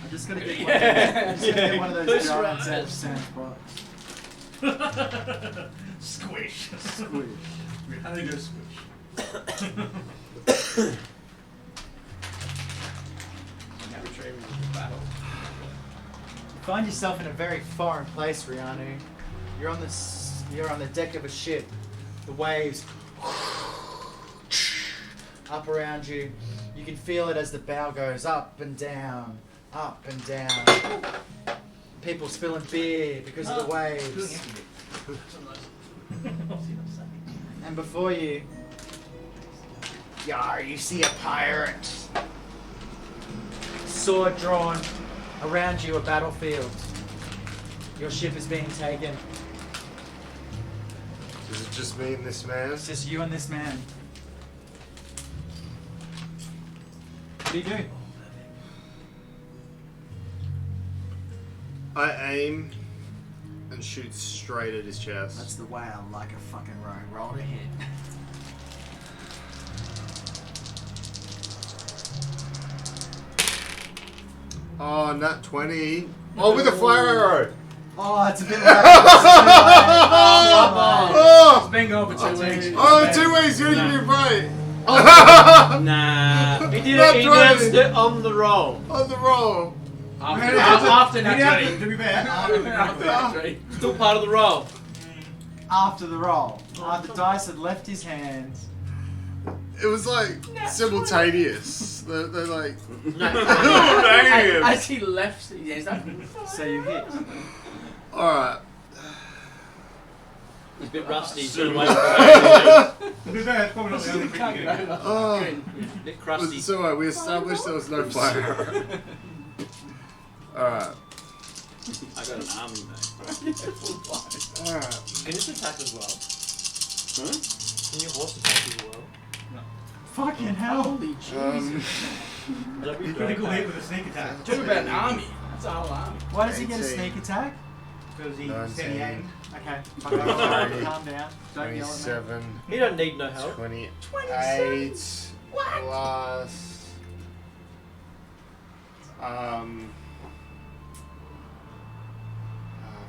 [SPEAKER 1] I'm just gonna get
[SPEAKER 6] Yeah.
[SPEAKER 1] one of those
[SPEAKER 6] Push
[SPEAKER 1] giant
[SPEAKER 6] right.
[SPEAKER 1] sandbox.
[SPEAKER 5] Squish.
[SPEAKER 1] Squish.
[SPEAKER 5] How do you go squish?
[SPEAKER 6] Now retrieving the battle.
[SPEAKER 1] You find yourself in a very foreign place, Rianu. You're on the deck of a ship. The waves up around you. You can feel it as the bow goes up and down, up and down. People spilling beer because of the waves. And before you, you see a pirate. Sword drawn. Around you, a battlefield. Your ship is being taken.
[SPEAKER 2] Is it just me and this man?
[SPEAKER 1] It's just you and this man. What do you do?
[SPEAKER 2] I aim and shoot straight at his chest.
[SPEAKER 10] That's the way I like a fucking rogue. Roll to hit.
[SPEAKER 2] Oh, nat 20. Oh, with a fire arrow.
[SPEAKER 1] Oh, it's a bit late.
[SPEAKER 2] Oh,
[SPEAKER 6] It's been going for 2 weeks.
[SPEAKER 2] oh, 2 weeks, you're gonna be right.
[SPEAKER 3] Nah.
[SPEAKER 7] He did
[SPEAKER 2] Not
[SPEAKER 7] it. He
[SPEAKER 2] 20.
[SPEAKER 7] announced it on the roll.
[SPEAKER 2] On the roll.
[SPEAKER 6] After that,
[SPEAKER 5] To be fair, after the
[SPEAKER 7] Still part of the roll.
[SPEAKER 1] After the roll. The dice had left his hands.
[SPEAKER 2] It was like simultaneous. They're like,
[SPEAKER 3] Damn.
[SPEAKER 6] As he left, he's like,
[SPEAKER 1] So you hit.
[SPEAKER 2] alright.
[SPEAKER 7] He's a bit rusty. He's been away for a
[SPEAKER 5] To be fair, it's probably not the only thing you can do.
[SPEAKER 2] Oh,
[SPEAKER 7] bit crusty.
[SPEAKER 2] so we established there was no fire arrow. Alright.
[SPEAKER 3] I got an army, mate.
[SPEAKER 2] Alright.
[SPEAKER 7] Can you attack as well?
[SPEAKER 3] Huh?
[SPEAKER 7] Can your horse attack as well?
[SPEAKER 1] Fucking hell.
[SPEAKER 6] holy Jesus.
[SPEAKER 7] That'd be
[SPEAKER 5] Critical
[SPEAKER 7] great.
[SPEAKER 5] hit with a sneak attack.
[SPEAKER 6] Talk about an army. That's a whole army.
[SPEAKER 1] Why does he get a
[SPEAKER 2] 18.
[SPEAKER 1] sneak attack?
[SPEAKER 5] Because he
[SPEAKER 2] 19.
[SPEAKER 5] steady aimed.
[SPEAKER 1] Okay. Fuck it. Calm down. Don't yell at me.
[SPEAKER 2] 27.
[SPEAKER 7] He don't need no help.
[SPEAKER 2] 28
[SPEAKER 5] What?
[SPEAKER 2] plus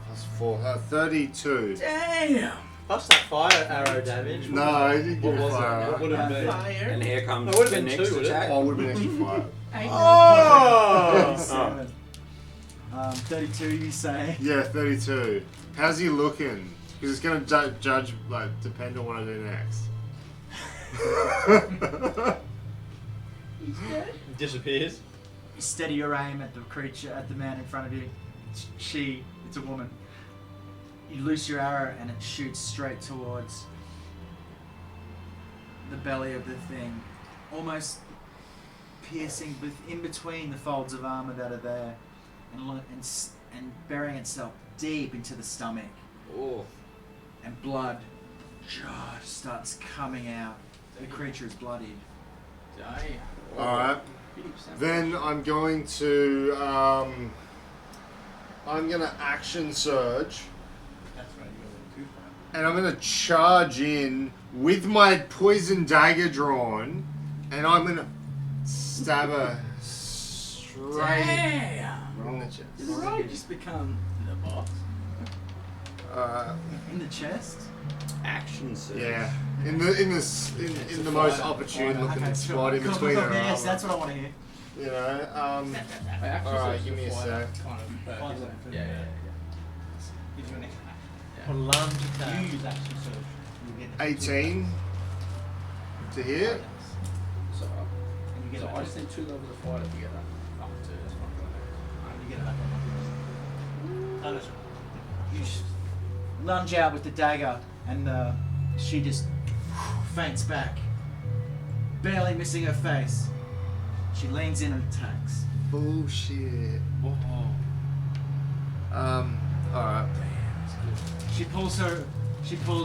[SPEAKER 2] plus 4 32.
[SPEAKER 6] Damn.
[SPEAKER 7] Plus that fire arrow damage.
[SPEAKER 2] No, I didn't
[SPEAKER 7] What
[SPEAKER 2] give
[SPEAKER 7] was it?
[SPEAKER 2] fire.
[SPEAKER 7] What would it be?
[SPEAKER 6] Fire.
[SPEAKER 3] And here comes
[SPEAKER 7] It would've
[SPEAKER 3] the
[SPEAKER 7] been
[SPEAKER 3] next
[SPEAKER 7] 2, would it?
[SPEAKER 3] attack.
[SPEAKER 2] Oh, it would have been extra fire.
[SPEAKER 7] Oh!
[SPEAKER 1] 32, you say?
[SPEAKER 2] Yeah, 32. How's he looking? Because it's going to judge, like, depend on what I do next.
[SPEAKER 12] He's dead.
[SPEAKER 7] Disappears.
[SPEAKER 1] You steady your aim at the creature, at the man in front of you. It's a woman. You loose your arrow and it shoots straight towards the belly of the thing, almost piercing in between the folds of armor that are there, and burying itself deep into the stomach.
[SPEAKER 3] Oh.
[SPEAKER 1] And blood just starts coming out. The creature is bloodied.
[SPEAKER 2] Alright. Then I'm going to action surge.
[SPEAKER 5] That's right, you're too far.
[SPEAKER 2] And I'm going to charge in with my poison dagger drawn. And I'm going to stab her straight in the chest.
[SPEAKER 6] Did the rogue just become the boss?
[SPEAKER 1] In the chest?
[SPEAKER 3] Action surge.
[SPEAKER 2] Yeah. In the most opportune looking spot in between her
[SPEAKER 1] Yes,
[SPEAKER 2] armor.
[SPEAKER 1] that's what I want to hear.
[SPEAKER 2] You know, alright, give me a sec.
[SPEAKER 6] Kind of isn't it? Yeah.
[SPEAKER 5] Give you an extra action.
[SPEAKER 7] Or lunge attack.
[SPEAKER 5] You use action surge. You get
[SPEAKER 2] 18 to hit.
[SPEAKER 6] So,
[SPEAKER 5] and you get
[SPEAKER 6] so
[SPEAKER 5] it
[SPEAKER 6] I
[SPEAKER 5] back.
[SPEAKER 6] just need 2 levels of fire to get that up to that's not going
[SPEAKER 5] You get it back on. Oh, that's right.
[SPEAKER 1] You lunge out with the dagger, and she just faints back, barely missing her face. She leans in and attacks.
[SPEAKER 2] Bullshit. Alright.
[SPEAKER 1] She pulls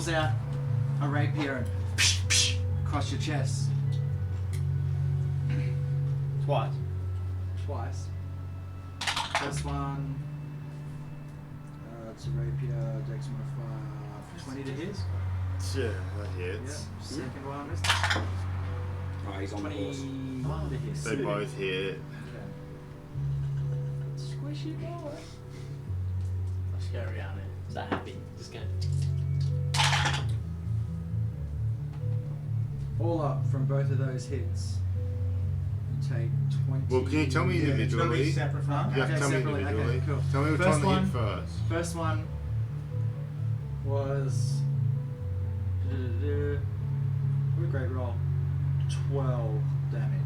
[SPEAKER 1] out a rapier and across your chest.
[SPEAKER 7] Twice.
[SPEAKER 1] Twice. First one. It's a rapier, dex modifier 20 to hit.
[SPEAKER 2] Yeah, that hits.
[SPEAKER 1] Second one is
[SPEAKER 3] Oh, he's on the horse.
[SPEAKER 1] 21 to hit.
[SPEAKER 2] They both hit.
[SPEAKER 1] Okay.
[SPEAKER 12] Squishy boy.
[SPEAKER 6] Let's go around it.
[SPEAKER 7] Is that happy? Just going.
[SPEAKER 1] All up from both of those hits, you take 20.
[SPEAKER 2] Well, can you tell me
[SPEAKER 5] Yeah, it's gonna be
[SPEAKER 2] individually?
[SPEAKER 5] separate from.
[SPEAKER 2] You have to tell me
[SPEAKER 1] separately.
[SPEAKER 2] individually.
[SPEAKER 1] Okay, cool.
[SPEAKER 2] Tell me which
[SPEAKER 1] First
[SPEAKER 2] one
[SPEAKER 1] one.
[SPEAKER 2] hit first.
[SPEAKER 1] First one was what a great roll. 12 damage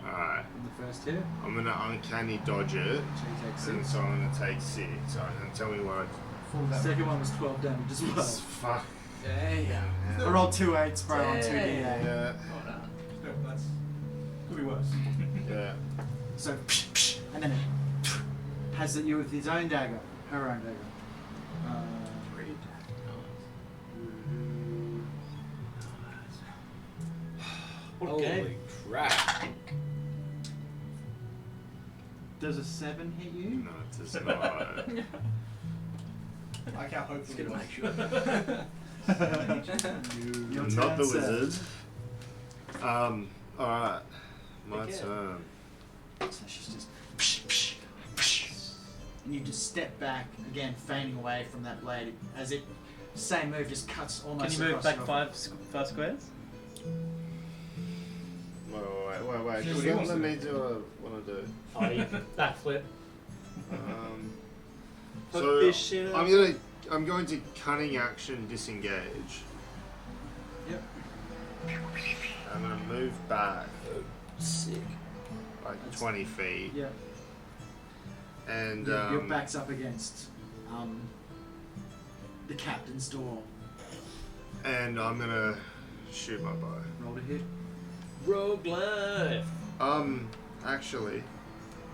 [SPEAKER 2] Alright.
[SPEAKER 1] in the first hit.
[SPEAKER 2] I'm gonna uncanny dodge it.
[SPEAKER 1] So you take
[SPEAKER 2] And
[SPEAKER 1] 6.
[SPEAKER 2] so I'm gonna take 6. Alright, and tell me what
[SPEAKER 5] Full
[SPEAKER 1] The second one was 12 damage as well.
[SPEAKER 2] fuck.
[SPEAKER 6] Damn.
[SPEAKER 1] I rolled 2 8s, bro, on 2d8.
[SPEAKER 2] Yeah.
[SPEAKER 6] Well done.
[SPEAKER 5] No, that's could be worse.
[SPEAKER 2] Yeah.
[SPEAKER 1] So, and then it has it you with his own dagger, her own dagger.
[SPEAKER 3] Holy crap.
[SPEAKER 1] Does a 7 hit you?
[SPEAKER 2] No, it does not.
[SPEAKER 5] I can't hope
[SPEAKER 6] Just
[SPEAKER 5] for
[SPEAKER 6] gonna
[SPEAKER 5] worse.
[SPEAKER 6] make sure.
[SPEAKER 1] Your
[SPEAKER 2] Not the
[SPEAKER 1] turn, sir.
[SPEAKER 2] wizard. Alright. My
[SPEAKER 1] Okay.
[SPEAKER 2] turn.
[SPEAKER 1] So she's just and you just step back again, feigning away from that blade as it same move just cuts almost.
[SPEAKER 7] Can you move
[SPEAKER 1] across
[SPEAKER 7] back
[SPEAKER 1] your-
[SPEAKER 7] 5 squares?
[SPEAKER 2] Wait.
[SPEAKER 5] Just
[SPEAKER 2] Just
[SPEAKER 5] what he wants
[SPEAKER 2] let
[SPEAKER 5] to
[SPEAKER 2] me do what I do.
[SPEAKER 7] Oh, you can backflip.
[SPEAKER 2] So
[SPEAKER 7] Position.
[SPEAKER 2] I'm going to cunning action disengage.
[SPEAKER 1] Yep.
[SPEAKER 2] I'm gonna move back
[SPEAKER 3] Sick.
[SPEAKER 2] like 20 feet.
[SPEAKER 1] Yeah.
[SPEAKER 2] And
[SPEAKER 1] Your back's up against the captain's door.
[SPEAKER 2] and I'm gonna shoot my bow.
[SPEAKER 1] Roll to hit.
[SPEAKER 7] Rogue life.
[SPEAKER 2] Actually.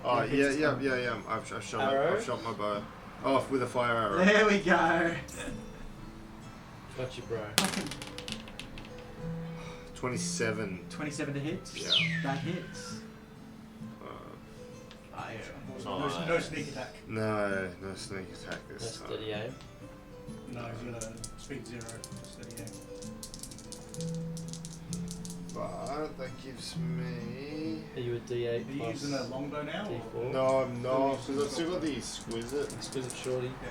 [SPEAKER 2] Oh
[SPEAKER 1] Yeah,
[SPEAKER 2] yeah.
[SPEAKER 1] hits
[SPEAKER 2] I've shot
[SPEAKER 7] Arrow?
[SPEAKER 2] I've shot my bow. Oh, with a fire arrow.
[SPEAKER 1] There we go.
[SPEAKER 7] Got you, bro.
[SPEAKER 2] 27.
[SPEAKER 1] 27 to hit.
[SPEAKER 2] Yeah.
[SPEAKER 1] That hits.
[SPEAKER 5] No sneak attack.
[SPEAKER 2] No sneak attack this
[SPEAKER 7] That's
[SPEAKER 2] time.
[SPEAKER 7] steady aim.
[SPEAKER 5] No, he's gonna speed 0. Steady aim.
[SPEAKER 2] But that gives me.
[SPEAKER 7] Are you a D8
[SPEAKER 5] Are you
[SPEAKER 7] plus
[SPEAKER 5] using a longbow now? Or?
[SPEAKER 7] D4?
[SPEAKER 2] No, I'm not, because I've still got the exquisite.
[SPEAKER 7] Exquisite shorty.
[SPEAKER 5] Yeah.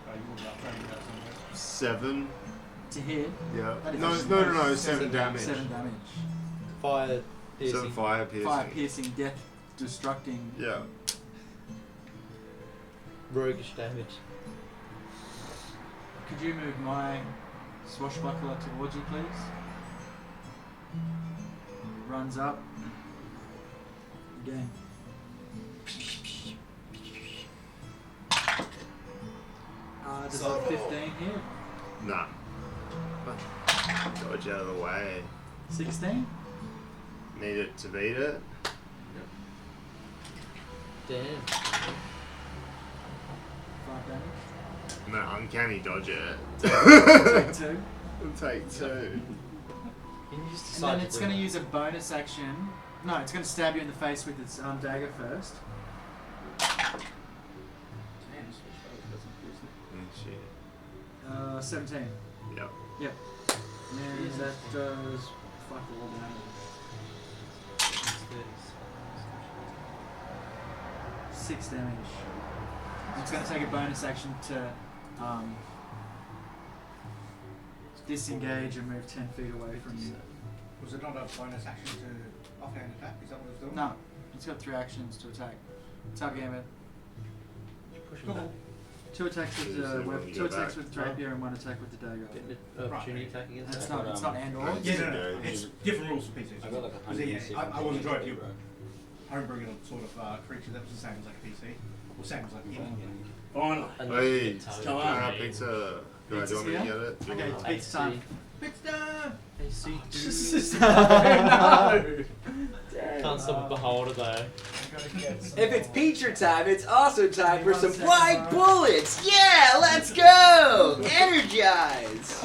[SPEAKER 5] Oh, you would have thrown that somewhere.
[SPEAKER 2] 7.
[SPEAKER 1] To hit.
[SPEAKER 2] Yeah.
[SPEAKER 1] That is
[SPEAKER 2] No,
[SPEAKER 1] actually-
[SPEAKER 2] no, 7 damage.
[SPEAKER 1] 7 damage.
[SPEAKER 7] Fire piercing.
[SPEAKER 2] 7 fire piercing.
[SPEAKER 1] Fire piercing, death destructing.
[SPEAKER 2] Yeah.
[SPEAKER 7] Roguish damage.
[SPEAKER 1] Could you move my swashbuckler towards you, please? Runs up. Again. Does a 15 hit?
[SPEAKER 2] Nah. Dodge out of the way.
[SPEAKER 1] 16?
[SPEAKER 2] Need it to beat it.
[SPEAKER 7] Damn.
[SPEAKER 1] 5 damage.
[SPEAKER 2] No, uncanny dodge it.
[SPEAKER 1] Take 2.
[SPEAKER 2] Take 2.
[SPEAKER 7] Can you just
[SPEAKER 1] And
[SPEAKER 7] decide
[SPEAKER 1] then
[SPEAKER 7] to
[SPEAKER 1] it's
[SPEAKER 7] bring
[SPEAKER 1] going to
[SPEAKER 7] it?
[SPEAKER 1] use a bonus action. No, it's going to stab you in the face with its dagger first.
[SPEAKER 6] Damn, this switch doesn't pierce it.
[SPEAKER 1] 17.
[SPEAKER 2] Yep.
[SPEAKER 1] Yep. And that does fuck all damage. 6 damage. It's going to take a bonus action to disengage and move 10 feet away from you.
[SPEAKER 5] Was it not a bonus action to offhand attack? Is that what it was doing?
[SPEAKER 1] No, it's got 3 actions to attack. Tap gambit.
[SPEAKER 5] Cool.
[SPEAKER 1] 2 attacks with
[SPEAKER 2] So when
[SPEAKER 1] the
[SPEAKER 2] we
[SPEAKER 1] 2
[SPEAKER 2] go
[SPEAKER 1] attacks
[SPEAKER 2] back-
[SPEAKER 1] with rapier and 1 attack with the dagger.
[SPEAKER 7] Get an opportunity attack against
[SPEAKER 1] It's
[SPEAKER 7] that?
[SPEAKER 1] not. It's not and or.
[SPEAKER 2] Right.
[SPEAKER 5] Yeah, no,
[SPEAKER 2] Yeah.
[SPEAKER 5] it's different rules for PCs.
[SPEAKER 3] I got like
[SPEAKER 5] Because, yeah, I wasn't sure if you
[SPEAKER 3] bro.
[SPEAKER 5] homebrew a sort of creature that was the same as like a PC, or same as like human.
[SPEAKER 6] Finally.
[SPEAKER 2] Hey,
[SPEAKER 7] It's
[SPEAKER 6] time.
[SPEAKER 2] pizza. Do I do you want me to get it?
[SPEAKER 1] Okay, it's pizza time.
[SPEAKER 5] Pizza!
[SPEAKER 7] AC.
[SPEAKER 1] No.
[SPEAKER 7] Can't stop a beholder though.
[SPEAKER 11] If it's pizza time, it's also time for some white bullets. Yeah, let's go! Energize!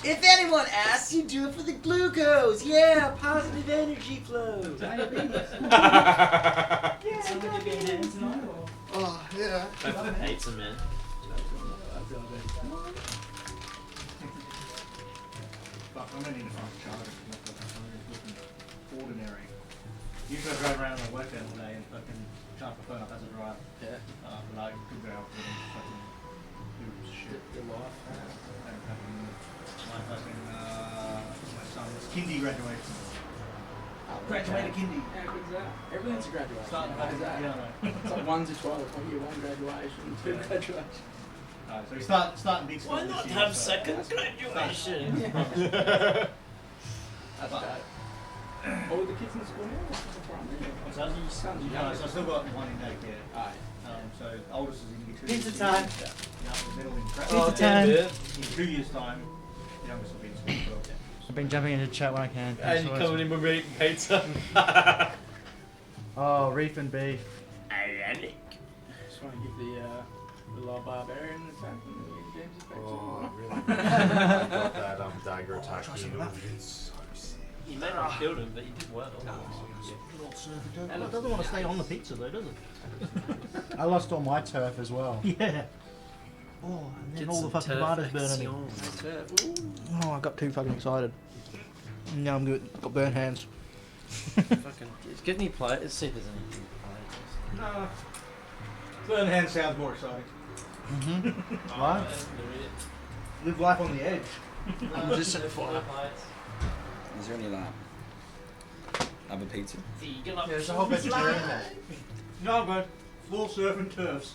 [SPEAKER 11] If anyone asks, you do it for the glucose. Yeah, positive energy flow.
[SPEAKER 2] Oh, yeah.
[SPEAKER 7] Pizza man.
[SPEAKER 5] Fuck, I'm gonna need to find a charger because my fucking phone is looking ordinary. Usually I drive around and I work there all day and fucking charge my phone up as I drive.
[SPEAKER 6] Yeah.
[SPEAKER 5] But I could go out and fucking do shit.
[SPEAKER 6] Your life.
[SPEAKER 5] And fucking my fucking my son's kindy graduation. Graduated kindy.
[SPEAKER 6] How good's that? Everything's a graduation.
[SPEAKER 5] Starting
[SPEAKER 6] How good's that?
[SPEAKER 5] yeah, I know.
[SPEAKER 6] It's like 1 to 12. It's like year 1 graduation, 2 graduation.
[SPEAKER 5] So we starting big school.
[SPEAKER 7] Why
[SPEAKER 5] this
[SPEAKER 7] not
[SPEAKER 5] year,
[SPEAKER 7] have
[SPEAKER 5] so-
[SPEAKER 7] second graduation?
[SPEAKER 6] That's bad. All the kids in school now? What's the primary?
[SPEAKER 5] So I still got one in daycare.
[SPEAKER 6] Alright.
[SPEAKER 5] So oldest is in year 2.
[SPEAKER 1] Pizza time.
[SPEAKER 5] Yeah, the middle in prep.
[SPEAKER 1] Pizza
[SPEAKER 7] Oh,
[SPEAKER 1] time.
[SPEAKER 7] damn it.
[SPEAKER 5] In 2 years' time, the youngest will be in school as well.
[SPEAKER 1] I've been jumping into chat when I can.
[SPEAKER 7] And you coming in with me eating pizza.
[SPEAKER 1] Oh, reef and beef.
[SPEAKER 7] Ironic.
[SPEAKER 6] Just want to give the little barbarian an attack and the game's effect.
[SPEAKER 2] Oh, really? I got that dagger attack. It's so sick.
[SPEAKER 7] You may not have killed him, but you did well.
[SPEAKER 13] It doesn't want to stay on the pizza though, does it?
[SPEAKER 1] I lost all my turf as well.
[SPEAKER 13] Yeah. Oh, and then all the fucking tomatoes burning me. Oh, I got too fucking excited. Now I'm good. Got burnt hands.
[SPEAKER 7] Fucking get any play. Let's see if there's any play.
[SPEAKER 5] No. Burn hand sounds more exciting.
[SPEAKER 1] Mm-hmm. What?
[SPEAKER 5] Live life on the edge.
[SPEAKER 1] I'm just at 4.
[SPEAKER 3] Is there any other pizza?
[SPEAKER 1] Yeah, there's a whole vegetarian there.
[SPEAKER 5] No, I'm good. Floor surf and turfs.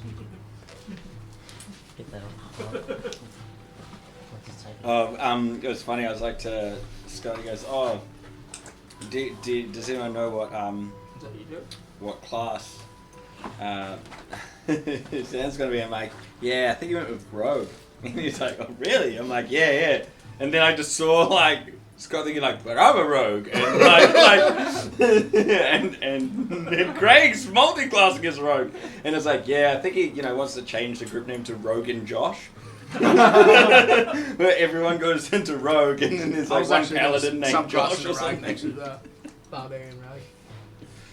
[SPEAKER 7] Get that on.
[SPEAKER 3] It was funny. I was like to Scott. He goes, "Oh, does anyone know what class Sam's gonna be?" I'm like, "Yeah, I think he went with Rogue." And he's like, "Oh, really?" I'm like, "Yeah." And then I just saw like Scott thinking like, "But I'm a rogue," and and Craig's multi-classing as rogue, and it's like, "Yeah, I think he wants to change the group name to Rogue and Josh." Where everyone goes into rogue and then there's like one paladin named Josh or something.
[SPEAKER 6] Next to the barbarian rogue.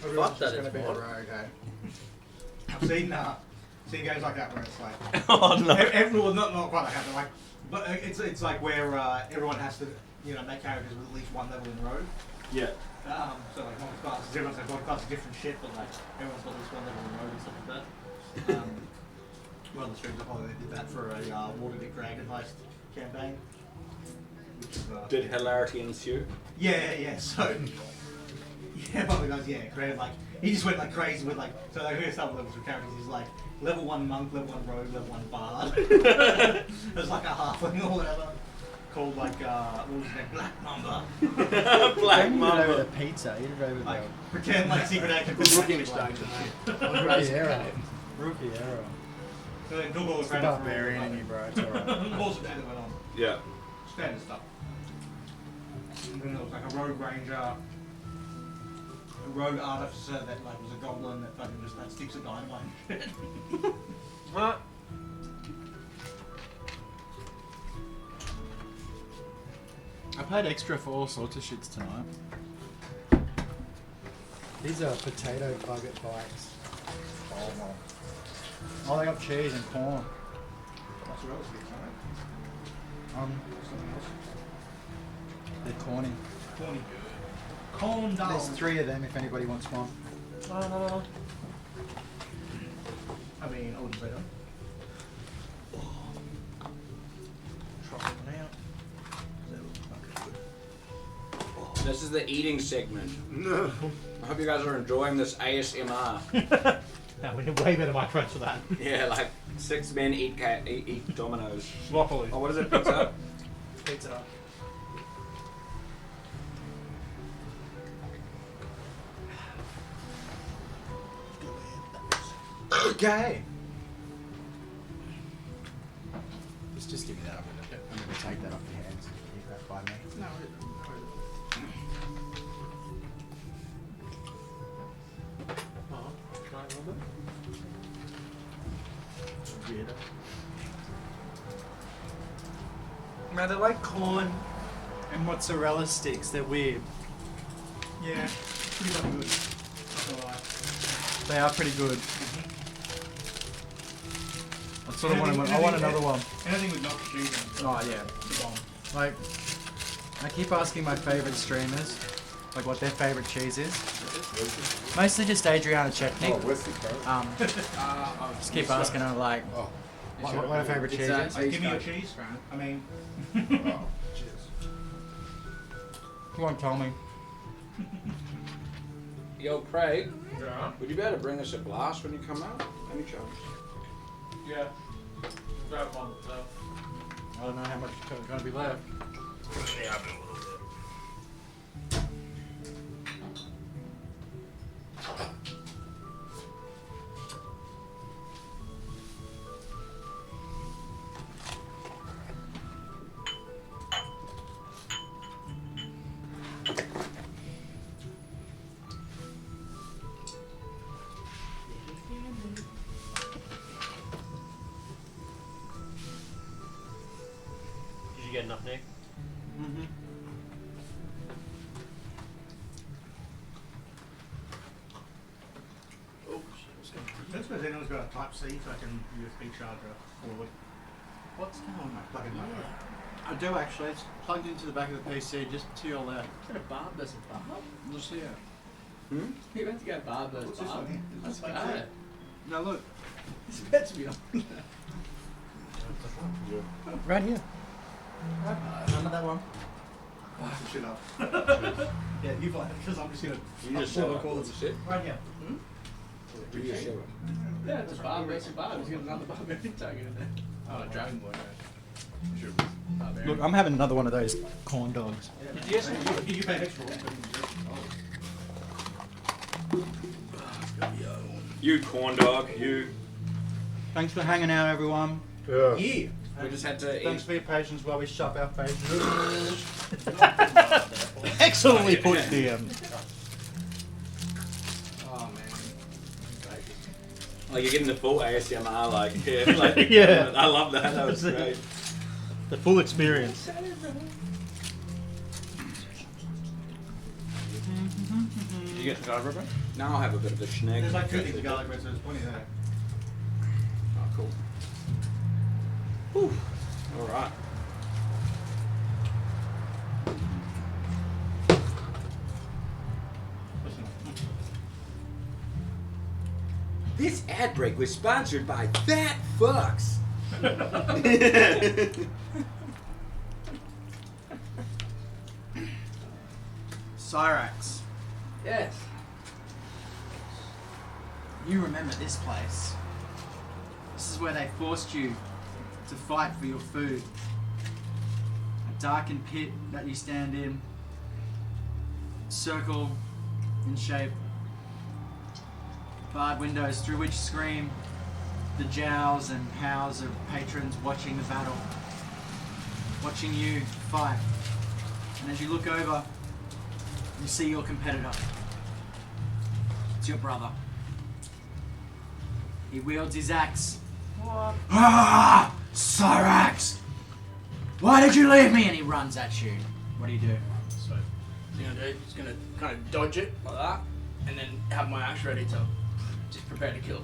[SPEAKER 5] Everyone's
[SPEAKER 7] that
[SPEAKER 5] just
[SPEAKER 7] is
[SPEAKER 5] gonna be a
[SPEAKER 7] what?
[SPEAKER 5] rogue, eh? I've seen games like that where it's like
[SPEAKER 3] Oh no.
[SPEAKER 5] everyone not quite like that, but like it's like where everyone has to make characters with at least one level in rogue.
[SPEAKER 3] Yeah.
[SPEAKER 5] So like multi-classes, everyone's like multi-classes different shit, but like everyone's got at least one level in rogue and stuff like that. one of the streams I followed, they did that for a Waterdeep Dragon heist campaign. Which is,
[SPEAKER 3] Did hilarity ensue?
[SPEAKER 5] Yeah. So, yeah, one of the guys, created like he just went like crazy with like so like here's some levels of characters. He's like level 1 monk, level 1 rogue, level 1 bard. There's like a halfling or whatever. Called like what was his name? Black Mamba.
[SPEAKER 3] Black
[SPEAKER 13] Over
[SPEAKER 3] Mamba.
[SPEAKER 13] the pizza. You did over the
[SPEAKER 5] Like pretend like secret agent.
[SPEAKER 6] Rookie mistake.
[SPEAKER 13] rookie arrow. Rookie arrow.
[SPEAKER 5] So then Dougal was
[SPEAKER 13] It's the
[SPEAKER 5] trying to
[SPEAKER 13] barbarian in you, bro. It's alright.
[SPEAKER 5] All some shit that went on.
[SPEAKER 3] Yeah.
[SPEAKER 5] Standard stuff. And then there was like a rogue ranger, a rogue artificer that like was a goblin that fucking just had sticks of dynamite.
[SPEAKER 3] What?
[SPEAKER 1] I paid extra for all sorts of shits tonight.
[SPEAKER 13] These are potato bucket bites. Oh, they got cheese and corn.
[SPEAKER 5] What's the else these,
[SPEAKER 13] Something else. They're corny.
[SPEAKER 5] Corny. Corn dog.
[SPEAKER 13] There's 3 of them if anybody wants one.
[SPEAKER 5] I mean, I wouldn't say that.
[SPEAKER 13] Try one out.
[SPEAKER 3] This is the eating segment.
[SPEAKER 2] No.
[SPEAKER 3] I hope you guys are enjoying this ASMR.
[SPEAKER 13] No, we need way better microphones for that.
[SPEAKER 3] Yeah, like 6 men eat Dominoes.
[SPEAKER 13] Sloppily.
[SPEAKER 3] Oh, what is it? Pizza?
[SPEAKER 5] Pizza.
[SPEAKER 13] Okay. Just give me that. I'm gonna take that off your hands. Keep that by me.
[SPEAKER 6] No, can I have a little bit?
[SPEAKER 13] Weirdo.
[SPEAKER 1] Man, they're like corn and mozzarella sticks. They're weird.
[SPEAKER 5] Yeah, pretty damn good. Not gonna lie.
[SPEAKER 1] They are pretty good. I sort of want I want another one.
[SPEAKER 5] Anything with not cheese in it.
[SPEAKER 1] Oh yeah.
[SPEAKER 5] It's a bomb.
[SPEAKER 1] Like, I keep asking my favourite streamers, like what their favourite cheese is. Mostly just Adriana Chechnik. Just keep asking her like, what her favourite cheese is.
[SPEAKER 5] Give me your cheese. I mean,
[SPEAKER 1] Come on, tell me.
[SPEAKER 3] Yo, Craig,
[SPEAKER 6] Yeah.
[SPEAKER 3] would you be able to bring us a glass when you come out? Any chance?
[SPEAKER 6] Yeah. Grab one.
[SPEAKER 1] I don't know how much is going to be left.
[SPEAKER 6] Yeah,
[SPEAKER 7] Did you get enough, Nick?
[SPEAKER 1] Mm-hmm.
[SPEAKER 5] I don't suppose anyone's got a Type C so I can USB charger forward.
[SPEAKER 1] What's going on?
[SPEAKER 5] Plug in my phone.
[SPEAKER 1] I do actually. It's plugged into the back of the PC just to your left.
[SPEAKER 6] Is that a barb? That's a barb?
[SPEAKER 1] Just here.
[SPEAKER 6] You're about to go barb. That's
[SPEAKER 5] What's this
[SPEAKER 6] barb.
[SPEAKER 5] one here?
[SPEAKER 6] That's
[SPEAKER 5] Type
[SPEAKER 6] bad.
[SPEAKER 1] No, look.
[SPEAKER 6] It's about to be on.
[SPEAKER 1] Right here. None of that one.
[SPEAKER 5] Wipe some shit up. Yeah, you find it because I'm just gonna.
[SPEAKER 3] You just
[SPEAKER 5] pull
[SPEAKER 3] show
[SPEAKER 5] the
[SPEAKER 3] it.
[SPEAKER 5] cords.
[SPEAKER 1] Right here.
[SPEAKER 3] You just show it.
[SPEAKER 6] Yeah, it's a barb. That's a barb. He's got another barbarian tag in there. Oh, Dragon Boy. Barbarian.
[SPEAKER 1] Look, I'm having another one of those corn dogs.
[SPEAKER 5] Yes, you pay extra.
[SPEAKER 3] You corn dog, you.
[SPEAKER 1] Thanks for hanging out, everyone.
[SPEAKER 2] Yeah.
[SPEAKER 5] Yeah.
[SPEAKER 3] We just had to
[SPEAKER 1] Thanks
[SPEAKER 3] eat.
[SPEAKER 1] for your patience while we shop our faces. Excellently put, DM.
[SPEAKER 6] Oh, man.
[SPEAKER 3] Like you're getting the full ASMR, like, yeah, like,
[SPEAKER 1] Yeah.
[SPEAKER 3] I love that. That was great.
[SPEAKER 1] The full experience.
[SPEAKER 6] Did you get the garlic rubber?
[SPEAKER 3] Now I'll have a bit of a snag.
[SPEAKER 5] There's like 2 things of garlic bread, so there's plenty there.
[SPEAKER 3] Oh, cool. Whew. All right.
[SPEAKER 5] Listen.
[SPEAKER 11] This ad break was sponsored by Fat Fucks.
[SPEAKER 1] Cyrax,
[SPEAKER 6] Yes.
[SPEAKER 1] you remember this place. This is where they forced you to fight for your food. A darkened pit that you stand in, circle in shape. Barred windows through which scream the jowls and howls of patrons watching the battle, watching you fight. And as you look over, you see your competitor. It's your brother. He wields his axe. What? Ah! Cyrax! Why did you leave me? And he runs at you. What do you do?
[SPEAKER 6] So, he's gonna kind of dodge it like that, and then have my axe ready to just prepare to kill.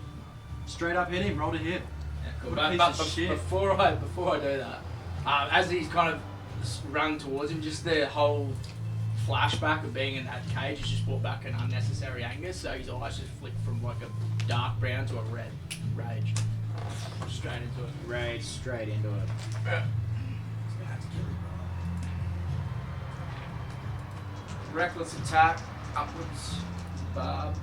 [SPEAKER 1] Straight up hit him, roll to hit.
[SPEAKER 6] Yeah, cool.
[SPEAKER 1] What a piece of shit.
[SPEAKER 6] Before I do that, as he's kind of run towards him, just the whole flashback of being in that cage has just brought back an unnecessary anger, so his eyes just flicked from like a dark brown to a red. Rage. Straight into it.
[SPEAKER 1] Rage straight into it.
[SPEAKER 6] Yeah. He's gonna have to kill his brother. Reckless attack, upwards, barb.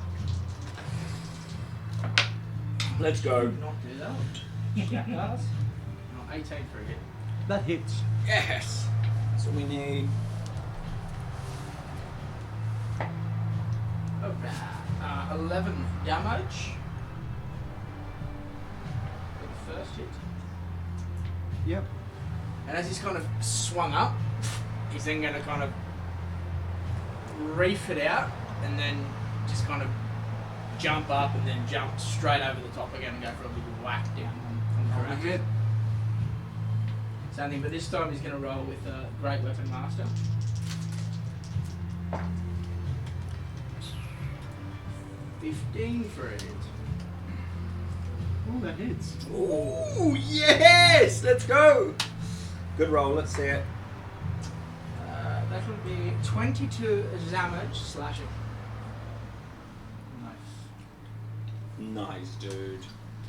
[SPEAKER 11] Let's go.
[SPEAKER 6] Not do that. Jackass. No, 18 for a hit.
[SPEAKER 13] That hits.
[SPEAKER 11] Yes. That's what we need.
[SPEAKER 6] Alright. 11 damage. For the first hit.
[SPEAKER 1] Yep.
[SPEAKER 6] And as he's kind of swung up, he's then going to kind of reef it out and then just kind of jump up and then jump straight over the top again and go for a little whack down on the
[SPEAKER 1] Good.
[SPEAKER 6] Same thing, but this time he's going to roll with a Great Weapon Master. $15 for a hit.
[SPEAKER 1] Oh, that hits.
[SPEAKER 11] Ooh, yes! Let's go! Good roll, let's see it.
[SPEAKER 6] That would be 22 damage slashing.
[SPEAKER 11] Nice, dude.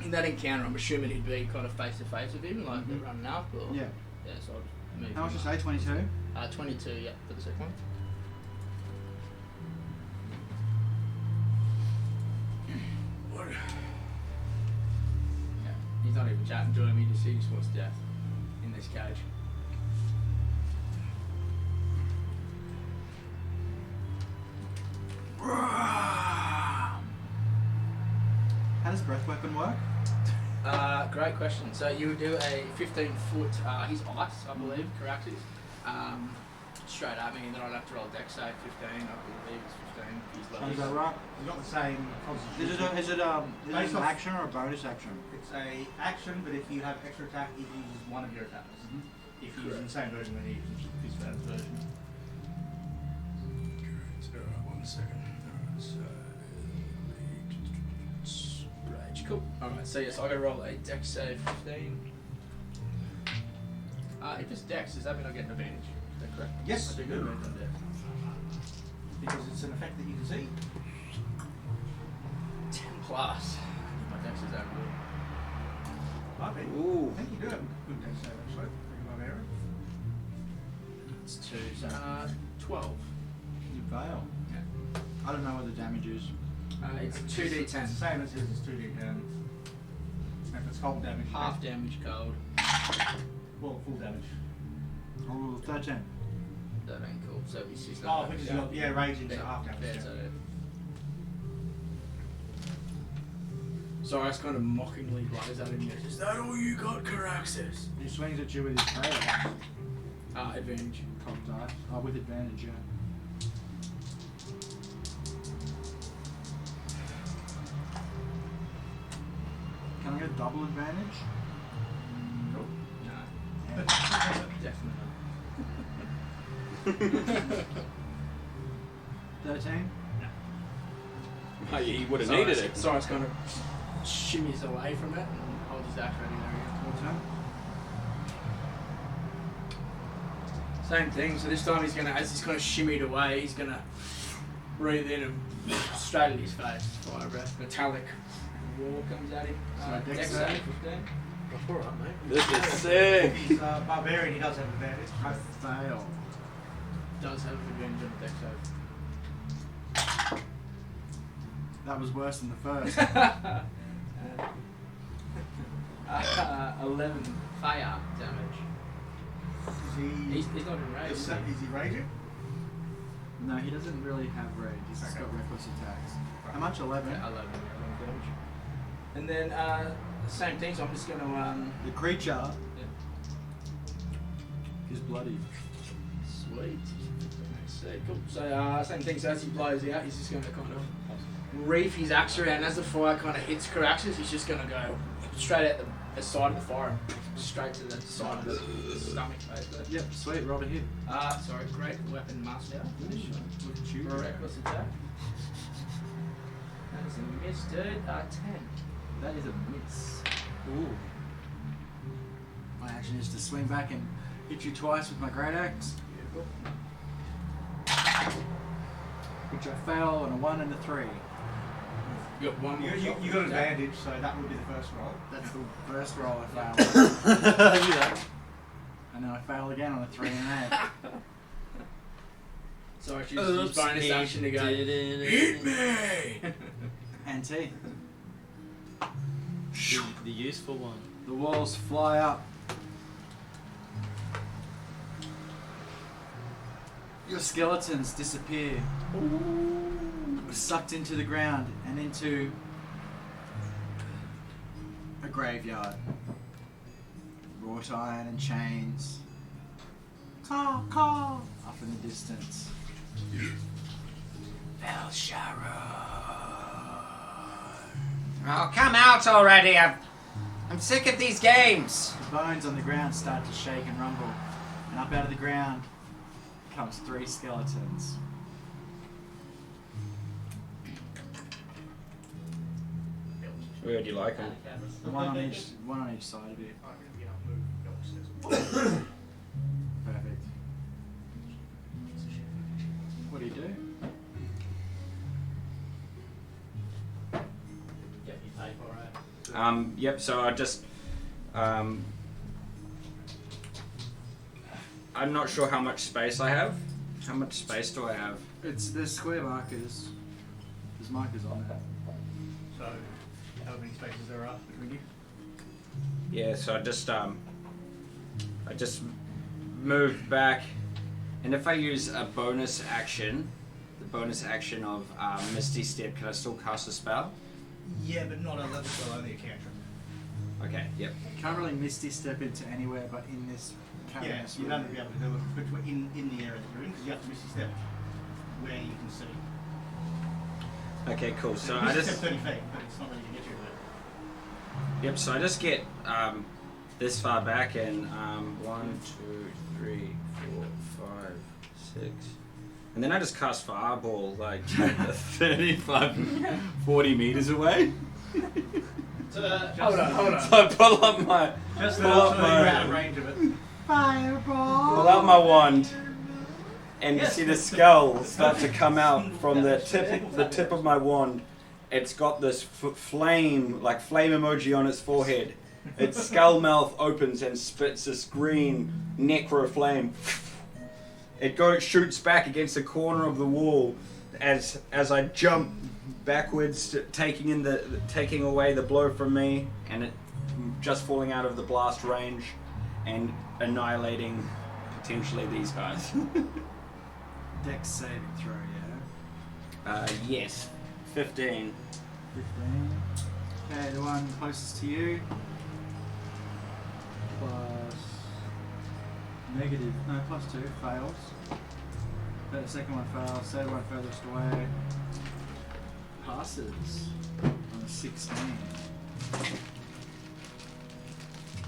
[SPEAKER 6] In that encounter, I'm assuming he'd be kind of face to face with him, like they're running up, or
[SPEAKER 1] Yeah.
[SPEAKER 6] yeah. So I'll just move.
[SPEAKER 1] How much
[SPEAKER 6] him
[SPEAKER 1] did you say? 22?
[SPEAKER 6] up. 22, yeah, for the second one. Yeah, he's not even chatting to him. He just wants death in this cage.
[SPEAKER 1] How does breath weapon work?
[SPEAKER 6] Great question. So you would do a 15-foot, he's ice, I believe, correct? Straight at me, and then I'd have to roll a dex save 15, I believe it's 15. He's low.
[SPEAKER 1] Is that right?
[SPEAKER 5] You've got the same constitution.
[SPEAKER 1] Is it
[SPEAKER 5] Based
[SPEAKER 1] an
[SPEAKER 5] off-
[SPEAKER 1] action or a bonus action?
[SPEAKER 5] It's a action, but if you have extra attack, it uses one of your attacks. If you use the same version, then you use his first version.
[SPEAKER 6] Alright, 1 second. Rage, cool. Alright, so yes, I gotta roll a dex save 15. If it's dex, does that mean I get an advantage? Is that correct?
[SPEAKER 5] Yes.
[SPEAKER 6] I do get advantage on dex.
[SPEAKER 5] Because it's an effect that you can see.
[SPEAKER 6] 10 plus. My dex is that good.
[SPEAKER 5] I think.
[SPEAKER 11] Ooh.
[SPEAKER 5] I think you do have a good dex save actually. Think of my error.
[SPEAKER 6] It's 2, so 12.
[SPEAKER 1] You fail.
[SPEAKER 6] Yeah.
[SPEAKER 1] I don't know what the damage is.
[SPEAKER 6] It's
[SPEAKER 5] It's
[SPEAKER 6] 2d10.
[SPEAKER 5] the same as his, it's 2d10. If it's cold damage, you
[SPEAKER 6] Half damage cold.
[SPEAKER 5] well, full damage.
[SPEAKER 1] Oh, 13.
[SPEAKER 6] 13, cool. So it's just
[SPEAKER 5] Oh, which is your, yeah, raging, so half damage.
[SPEAKER 6] Yeah,
[SPEAKER 5] Yeah.
[SPEAKER 6] so Sorry, I was kind of mockingly blows at him. Is that all you got, Caraxes?
[SPEAKER 1] He swings at you with his tail.
[SPEAKER 6] Advantage.
[SPEAKER 1] Cold dice. Oh, with advantage, yeah. Can I get double advantage?
[SPEAKER 6] Nope. No. Definitely.
[SPEAKER 1] 13?
[SPEAKER 11] He would have
[SPEAKER 6] Sorry,
[SPEAKER 11] needed it.
[SPEAKER 6] Sorry, it's kind of shimmies away from it and holds his axe ready there again.
[SPEAKER 1] Your turn?
[SPEAKER 6] Same thing. So this time he's gonna, as he's kind of shimmied away, he's gonna breathe in and straight at his face. Fire breath, metallic War comes at him.
[SPEAKER 1] So dex
[SPEAKER 6] Dex
[SPEAKER 1] save.
[SPEAKER 6] save 15.
[SPEAKER 7] Alright, mate.
[SPEAKER 3] This is sick.
[SPEAKER 5] He's barbarian, he does have advantage.
[SPEAKER 1] I fail.
[SPEAKER 6] Does have advantage on the Dex save.
[SPEAKER 1] That was worse than the first.
[SPEAKER 6] 11 fire damage. He's not enraged.
[SPEAKER 5] Is he raging?
[SPEAKER 1] No, he doesn't really have rage. He's just got reckless attacks. How much? 11?
[SPEAKER 6] Yeah, 11 damage. And then same thing. So I'm just gonna
[SPEAKER 1] The creature is bloody.
[SPEAKER 6] Sweet. So cool. So same thing. So as he blows out, he's just gonna kind of reef his axe around. As the fire kind of hits Caraxes, he's just gonna go straight at the side of the fire, and straight to the side of the stomach, basically.
[SPEAKER 1] Yep, sweet, roll a hit.
[SPEAKER 6] Sorry, great weapon master.
[SPEAKER 1] Look at you.
[SPEAKER 6] Reckless attack. That is a miss, dude. 10.
[SPEAKER 1] That is a miss. Ooh. My action is to swing back and hit you twice with my great axe. Which I fail on a 1 and a 3.
[SPEAKER 6] You got one.
[SPEAKER 5] You got advantage, so that would be the first roll.
[SPEAKER 1] That's the first roll I failed. And then I fail again on a 3 and an 8.
[SPEAKER 6] So I choose use bonus action to go. Eat me!
[SPEAKER 1] Anti.
[SPEAKER 7] The useful one.
[SPEAKER 1] The walls fly up. Your skeletons disappear. Sucked into the ground and into a graveyard. Wrought iron and chains. Caw, caw, up in the distance.
[SPEAKER 3] Oh, come out already! I'm sick of these games.
[SPEAKER 1] The bones on the ground start to shake and rumble, and up out of the ground comes 3 skeletons.
[SPEAKER 3] Where do you like them?
[SPEAKER 1] One on each side of you. Perfect. What do you do?
[SPEAKER 7] Yeah, you pay for it.
[SPEAKER 3] Yep, so I just, I'm not sure how much space I have. How much space do I have?
[SPEAKER 1] There's square markers. There's markers on it.
[SPEAKER 5] So, how many spaces there are between you?
[SPEAKER 3] Yeah, so I just moved back, and if I use a bonus action, the bonus action of Misty Step, can I still cast a spell?
[SPEAKER 5] Yeah, but not a level spell, only a cantrip.
[SPEAKER 3] Okay, yep.
[SPEAKER 1] You can't really misty step into anywhere but in this
[SPEAKER 5] Yeah,
[SPEAKER 1] cavernous
[SPEAKER 5] you'd
[SPEAKER 1] room.
[SPEAKER 5] only be able to do it in the area that you're in, because you have to misty step where you can see.
[SPEAKER 3] Okay, cool. So I
[SPEAKER 5] misty
[SPEAKER 3] just
[SPEAKER 5] step 30 feet, but it's not really going to get you there.
[SPEAKER 3] Yep, so I just get this far back and 1, 2, 3, 4, 5, 6. And then I just cast Fireball like 35, 40 meters away.
[SPEAKER 6] Hold on.
[SPEAKER 3] So I pull up my
[SPEAKER 5] Just
[SPEAKER 3] pull
[SPEAKER 5] so
[SPEAKER 3] up
[SPEAKER 5] you're out of
[SPEAKER 3] my
[SPEAKER 5] range of it.
[SPEAKER 1] Fireball!
[SPEAKER 3] pull out my wand and you see the skull start to come out from the tip of my wand. It's got this flame emoji on its forehead. Its skull mouth opens and spits this green necro flame. It shoots back against the corner of the wall as I jump backwards, taking away the blow from me, and it just falling out of the blast range and annihilating potentially these guys.
[SPEAKER 1] Dex saving throw, yeah?
[SPEAKER 3] Yes, 15.
[SPEAKER 1] 15. Okay, the one closest to you. Plus negative, no, plus 2, fails. But the second one fails, third one furthest away. Passes on a 16.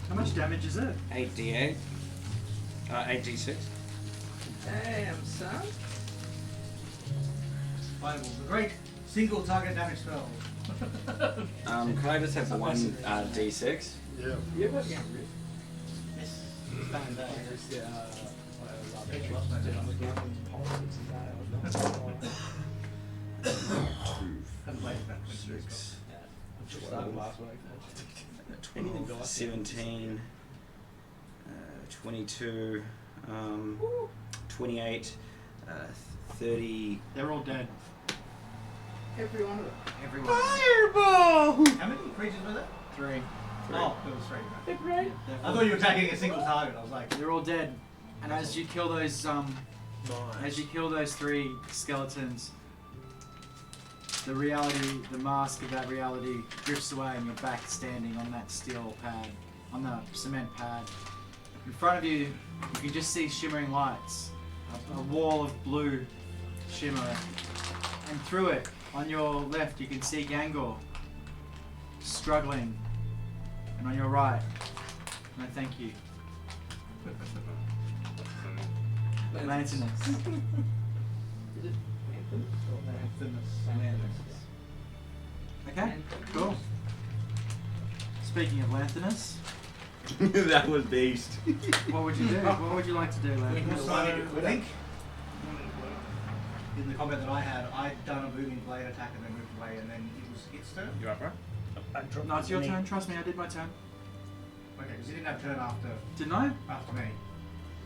[SPEAKER 1] How much damage is it?
[SPEAKER 3] 8d8. 8d6.
[SPEAKER 6] Damn, son.
[SPEAKER 5] Fireball's a great single target damage spell.
[SPEAKER 3] Can I just have one d6?
[SPEAKER 2] Yeah.
[SPEAKER 6] You ever get
[SPEAKER 5] Yes. Haven't played that.
[SPEAKER 2] 6.
[SPEAKER 6] Anything
[SPEAKER 10] 12,
[SPEAKER 6] dice.
[SPEAKER 10] 17, 22, 28, 30.
[SPEAKER 5] They're all dead.
[SPEAKER 6] Every one of them.
[SPEAKER 5] Everyone.
[SPEAKER 2] Fireball!
[SPEAKER 5] How many creatures were there?
[SPEAKER 1] 3.
[SPEAKER 5] Oh, there was 3.
[SPEAKER 6] They're great.
[SPEAKER 5] I thought you were attacking a single target. I was like,
[SPEAKER 1] They're all dead. And as you kill those as you kill those 3 skeletons, the reality, the mask of that reality drifts away and you're back standing on that steel pad, on the cement pad. In front of you, you can just see shimmering lights, a wall of blue shimmer, and through it, on your left, you can see Gangor struggling, and on your right, no thank you, Lantinus.
[SPEAKER 6] Is it
[SPEAKER 1] Okay, cool. Speaking of Lantinus,
[SPEAKER 10] That was beast.
[SPEAKER 1] what would you do? What would you like to do, Lantinus?
[SPEAKER 5] so I think in the combat that I had, I'd done a booming blade attack and then moved away, and then it was its turn.
[SPEAKER 10] You up, bro?
[SPEAKER 1] No, it's your turn. Trust me, I did my turn.
[SPEAKER 5] Okay, because he didn't have a turn after
[SPEAKER 1] Didn't I?
[SPEAKER 5] me.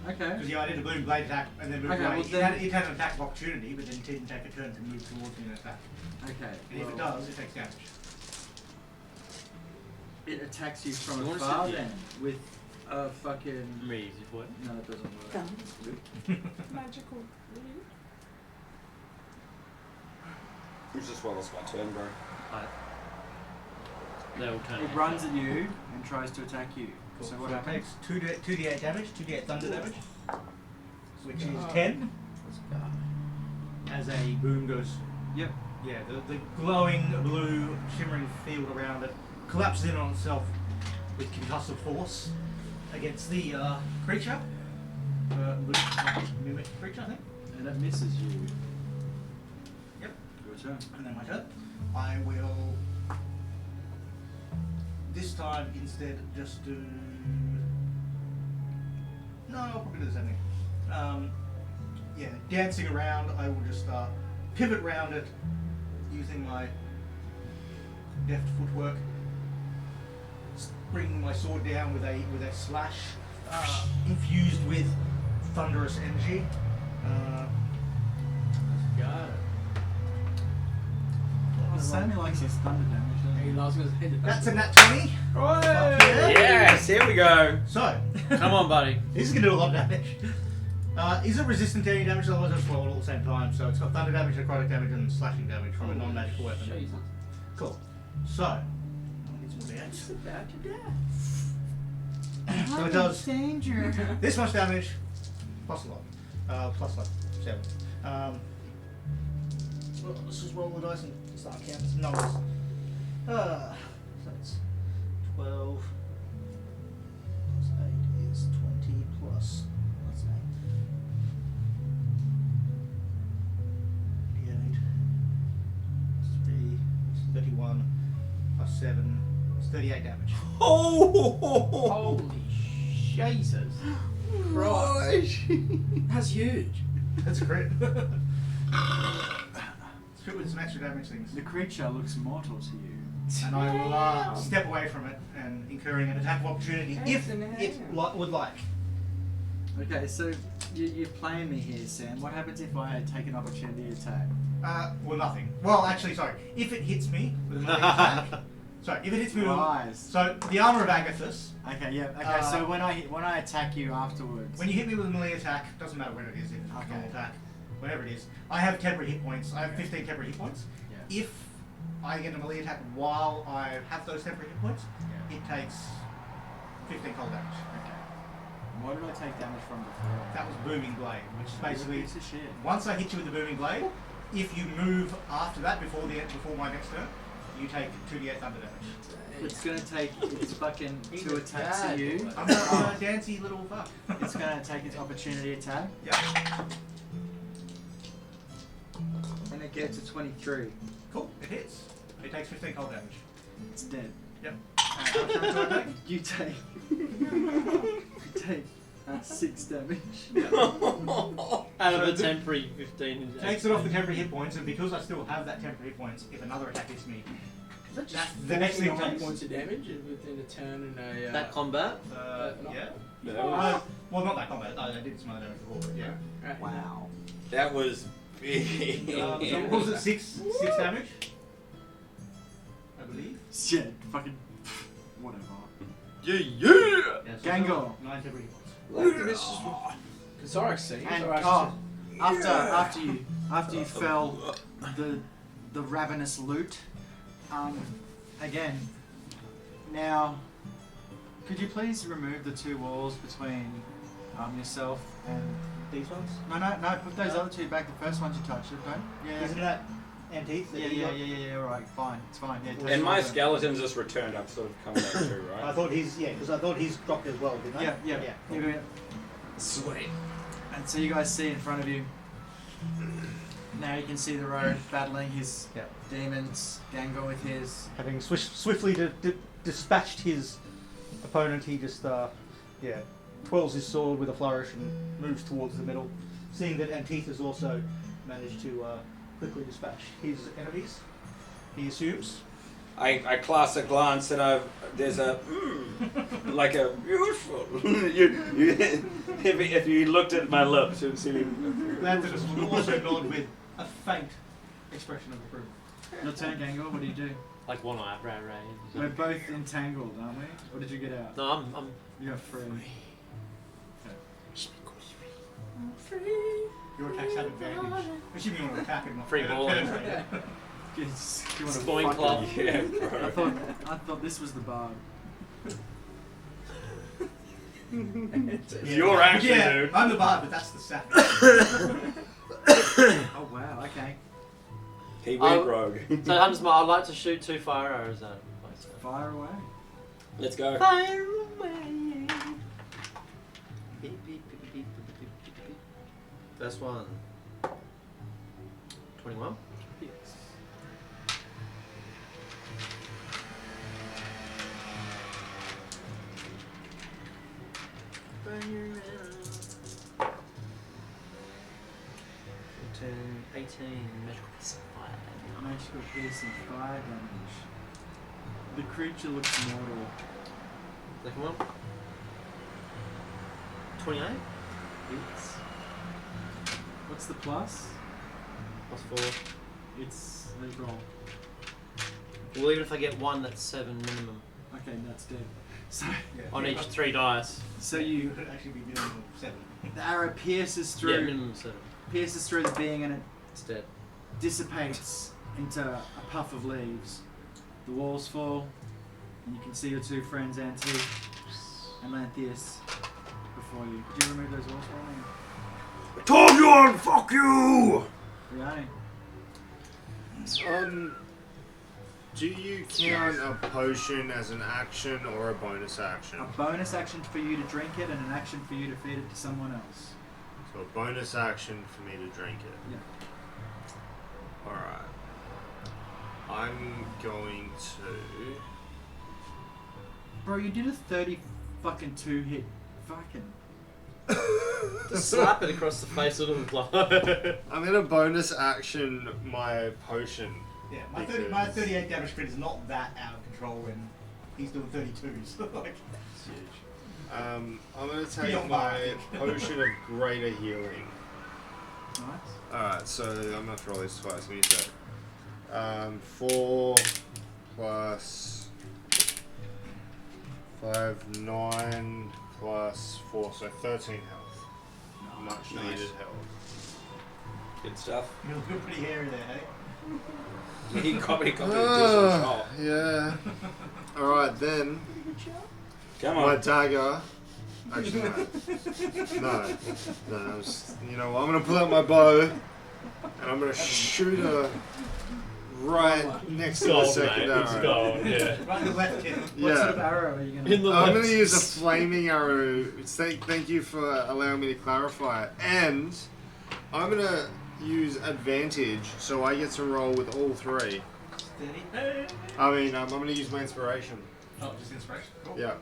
[SPEAKER 1] Okay.
[SPEAKER 5] Because yeah, I did a booming blade attack and then moved
[SPEAKER 1] Okay,
[SPEAKER 5] away.
[SPEAKER 1] well
[SPEAKER 5] It
[SPEAKER 1] then-
[SPEAKER 5] had an attack of opportunity, but then it didn't take a turn to move towards me and attack.
[SPEAKER 1] Okay.
[SPEAKER 5] And if it
[SPEAKER 1] well,
[SPEAKER 5] does, it takes damage.
[SPEAKER 1] it attacks you
[SPEAKER 7] You
[SPEAKER 1] from
[SPEAKER 7] wanna
[SPEAKER 1] afar
[SPEAKER 7] sit- yeah.
[SPEAKER 1] then with a fucking.
[SPEAKER 7] Really easy for it.
[SPEAKER 1] No, it doesn't work.
[SPEAKER 12] Magical.
[SPEAKER 10] It's just well, it's my turn, bro.
[SPEAKER 7] They all turn.
[SPEAKER 1] It runs at you and tries to attack you.
[SPEAKER 5] Cool.
[SPEAKER 1] So what
[SPEAKER 5] it
[SPEAKER 1] happens?
[SPEAKER 5] takes 2d8 damage, 2d8 thunder damage, which is 10 as a boom goes.
[SPEAKER 1] Yep.
[SPEAKER 5] Yeah, the glowing blue shimmering field around it collapses in on itself with concussive force against the creature. Mimic creature, I think.
[SPEAKER 1] And it misses you.
[SPEAKER 5] Yep.
[SPEAKER 1] Your turn.
[SPEAKER 5] And then my turn. I will this time instead just do. No, I'll probably do the same thing. Yeah, dancing around, I will just pivot round it using my deft footwork. Bringing my sword down with a slash infused with thunderous energy.
[SPEAKER 6] Got it.
[SPEAKER 1] Sammy likes his thunder damage.
[SPEAKER 6] He loves his head.
[SPEAKER 5] That's a nat 20. Fuck yeah.
[SPEAKER 10] Yes, here we go.
[SPEAKER 5] So,
[SPEAKER 7] Come on, buddy.
[SPEAKER 5] this is going to do a lot of damage. Is it resistant to any damage? Otherwise, I'll just roll it all at the same time. So, it's got thunder damage, necrotic damage, and slashing damage from a non magical weapon.
[SPEAKER 6] Jesus.
[SPEAKER 5] Cool. So, I'll get some more damage.
[SPEAKER 12] About to die.
[SPEAKER 5] So, it does
[SPEAKER 1] Danger.
[SPEAKER 5] this much damage, plus a lot. Plus like 7. Well, let's just roll the dice and start counting some numbers. So it's 12 plus 8 is 20 plus 8. 3 is 31 plus 7 is 38 damage.
[SPEAKER 6] Holy Jesus. Christ. That's huge.
[SPEAKER 5] That's a crit. Crit with some extra damage things.
[SPEAKER 1] The creature looks mortal to you.
[SPEAKER 5] And I will step away from it and incurring an attack of opportunity if it would like.
[SPEAKER 1] Okay, so you're playing me here, Sam. What happens if I take an opportunity attack?
[SPEAKER 5] Well, nothing. Well, actually, sorry. If it hits me with a melee attack. Sorry, if it hits me with.
[SPEAKER 1] Rise.
[SPEAKER 5] So the armor of Agathys.
[SPEAKER 1] Okay, yeah. Okay, so when I attack you afterwards.
[SPEAKER 5] When you hit me with a melee attack, doesn't matter when it is. If it's a normal attack, whenever it is. I have temporary hit points. I have 15 temporary hit points.
[SPEAKER 1] Yeah.
[SPEAKER 5] If I get a melee attack while I have those temporary hit points, it takes 15 cold damage.
[SPEAKER 1] Okay. What did I take damage from before?
[SPEAKER 5] That was booming blade, which is
[SPEAKER 1] You're a
[SPEAKER 5] basically
[SPEAKER 1] piece of shit.
[SPEAKER 5] once I hit you with the booming blade, if you move after that before my next turn, you take 2d8 thunder damage.
[SPEAKER 1] It's gonna take its fucking 2 attacks at you.
[SPEAKER 5] I'm a dancy little fuck.
[SPEAKER 1] It's gonna take its opportunity attack.
[SPEAKER 5] Yeah.
[SPEAKER 1] And it gets a 23.
[SPEAKER 5] Cool. It hits. It takes 15 cold damage.
[SPEAKER 1] It's dead.
[SPEAKER 5] Yep. How much damage do I take?
[SPEAKER 1] You take. you take 6 damage.
[SPEAKER 7] Out of a temporary 15.
[SPEAKER 5] Takes it off the temporary hit points, and because I still have that temporary hit points, if another attack hits me,
[SPEAKER 6] Is that just
[SPEAKER 5] The next thing
[SPEAKER 6] 49
[SPEAKER 5] takes.
[SPEAKER 6] points of damage within a turn and a.
[SPEAKER 7] That combat?
[SPEAKER 5] Yeah.
[SPEAKER 3] No.
[SPEAKER 5] Well, not that combat. I did some other damage before, but yeah.
[SPEAKER 6] Right.
[SPEAKER 13] Wow.
[SPEAKER 3] That was big.
[SPEAKER 5] So what was it? Six damage? I believe.
[SPEAKER 1] Shit, fucking. Whatever.
[SPEAKER 2] Yeah.
[SPEAKER 5] Yeah, so
[SPEAKER 1] Gango.
[SPEAKER 5] 9 temporary points.
[SPEAKER 6] Zorax seems.
[SPEAKER 1] And
[SPEAKER 6] Zorax
[SPEAKER 1] after you fell the ravenous loot, again. Now, could you please remove the 2 walls between yourself and
[SPEAKER 5] These ones?
[SPEAKER 1] no, put those other 2 back. The first ones you touched, don't? Yeah.
[SPEAKER 5] Isn't that antique? that you got?
[SPEAKER 1] All right, fine, it's fine. Yeah, take
[SPEAKER 3] And
[SPEAKER 1] it
[SPEAKER 3] my
[SPEAKER 1] off then.
[SPEAKER 3] skeletons just returned. I'm sort of coming back too,
[SPEAKER 5] I
[SPEAKER 3] right?
[SPEAKER 5] thought because I thought he's dropped as well, didn't I?
[SPEAKER 1] Yeah.
[SPEAKER 3] Sweet.
[SPEAKER 1] And so you guys see in front of you. Now you can see the road battling his demons. Gango with his.
[SPEAKER 5] Having swiftly dispatched his opponent, he just twirls his sword with a flourish and moves towards the middle. Seeing that Antifa has also managed to quickly dispatch his enemies, he assumes.
[SPEAKER 3] I cast a glance and there's a like a beautiful. If you looked at my lips, you'd see me.
[SPEAKER 5] Lanthus will also nod with a faint expression of approval.
[SPEAKER 1] Your turn, Gango. What do you do?
[SPEAKER 7] Like one eye, right.
[SPEAKER 1] We're both entangled, aren't we? Or did you get out?
[SPEAKER 7] No, I'm
[SPEAKER 1] You're free.
[SPEAKER 5] Your attacks have advantage. Assuming you want to attack him, not
[SPEAKER 7] Free balling.
[SPEAKER 5] penetrate.
[SPEAKER 1] Yes, you want to
[SPEAKER 7] Spine
[SPEAKER 1] fuck
[SPEAKER 7] club.
[SPEAKER 1] him.
[SPEAKER 3] Yeah, bro.
[SPEAKER 1] I thought this was the bard.
[SPEAKER 3] You're actually,
[SPEAKER 5] yeah,
[SPEAKER 3] dude.
[SPEAKER 5] I'm the bard, but that's the savage.
[SPEAKER 1] Oh wow. Okay.
[SPEAKER 3] He went
[SPEAKER 7] Oh.
[SPEAKER 3] rogue.
[SPEAKER 7] So Hunter's Mark, I'd like to shoot 2 fire arrows at him.
[SPEAKER 1] Fire away.
[SPEAKER 3] Let's go.
[SPEAKER 7] Fire away. Beep, beep, beep, beep, beep, beep, beep, beep. First one. 21.
[SPEAKER 1] Yes.
[SPEAKER 7] Burn your arrow. 14, 18, magical piece of fire.
[SPEAKER 1] Magical piercing 5 damage. The creature looks mortal.
[SPEAKER 7] Second one. 28.
[SPEAKER 1] It's. What's the plus?
[SPEAKER 7] Plus 4.
[SPEAKER 1] It's the roll.
[SPEAKER 7] Well, even if I get 1, that's 7 minimum.
[SPEAKER 1] Okay, that's dead. So,
[SPEAKER 7] On each 3 dice.
[SPEAKER 1] so
[SPEAKER 5] You
[SPEAKER 1] you
[SPEAKER 5] could actually be dealing with 7.
[SPEAKER 1] the arrow pierces
[SPEAKER 7] Yeah,
[SPEAKER 1] through,
[SPEAKER 7] minimum 7.
[SPEAKER 1] pierces through the being, and it
[SPEAKER 7] It's dead.
[SPEAKER 1] dissipates into a puff of leaves. The walls fall, and you can see your 2 friends, Anti and Lanthius, before you. Could you remove those walls for me?
[SPEAKER 8] I told you on, fuck you!
[SPEAKER 1] Riani.
[SPEAKER 2] Do you count a potion as an action or a bonus action?
[SPEAKER 1] A bonus action for you to drink it, and an action for you to feed it to someone else.
[SPEAKER 2] So a bonus action for me to drink it.
[SPEAKER 1] Yeah.
[SPEAKER 2] Alright. I'm going to...
[SPEAKER 1] Bro, you did a 30 fucking 2 hit fucking.
[SPEAKER 7] Just slap it across the face of the blow.
[SPEAKER 2] I'm going to bonus action my potion.
[SPEAKER 5] Yeah, my 38 damage crit is not that out of control when he's doing 32s. Like,
[SPEAKER 2] I'm going to take
[SPEAKER 5] Beyond
[SPEAKER 2] my
[SPEAKER 5] that.
[SPEAKER 2] potion of greater healing.
[SPEAKER 1] Nice.
[SPEAKER 2] Alright, so I'm going to throw this twice. Give me a sec. 4 plus 5, 9 plus 4, so 13 health. Much
[SPEAKER 3] Nice.
[SPEAKER 2] needed health.
[SPEAKER 3] Good stuff.
[SPEAKER 5] you're looking pretty hairy there, hey?
[SPEAKER 3] He got a decent shot.
[SPEAKER 2] Yeah. Alright then.
[SPEAKER 3] Come
[SPEAKER 2] My
[SPEAKER 3] on.
[SPEAKER 2] dagger. Actually, no. No, you know what? I'm gonna pull out my bow and I'm gonna shoot her right next to the second arrow.
[SPEAKER 7] Yeah.
[SPEAKER 5] Right in the left kid.
[SPEAKER 1] What sort
[SPEAKER 2] Yeah.
[SPEAKER 1] of arrow are you gonna?
[SPEAKER 7] In the
[SPEAKER 2] I'm
[SPEAKER 7] left.
[SPEAKER 2] gonna use a flaming arrow. Thank you for allowing me to clarify. And I'm gonna use advantage so I get to roll with all 3.
[SPEAKER 5] 30.
[SPEAKER 2] I mean, I'm gonna use my inspiration.
[SPEAKER 5] Oh, just inspiration. Cool.
[SPEAKER 2] Yeah.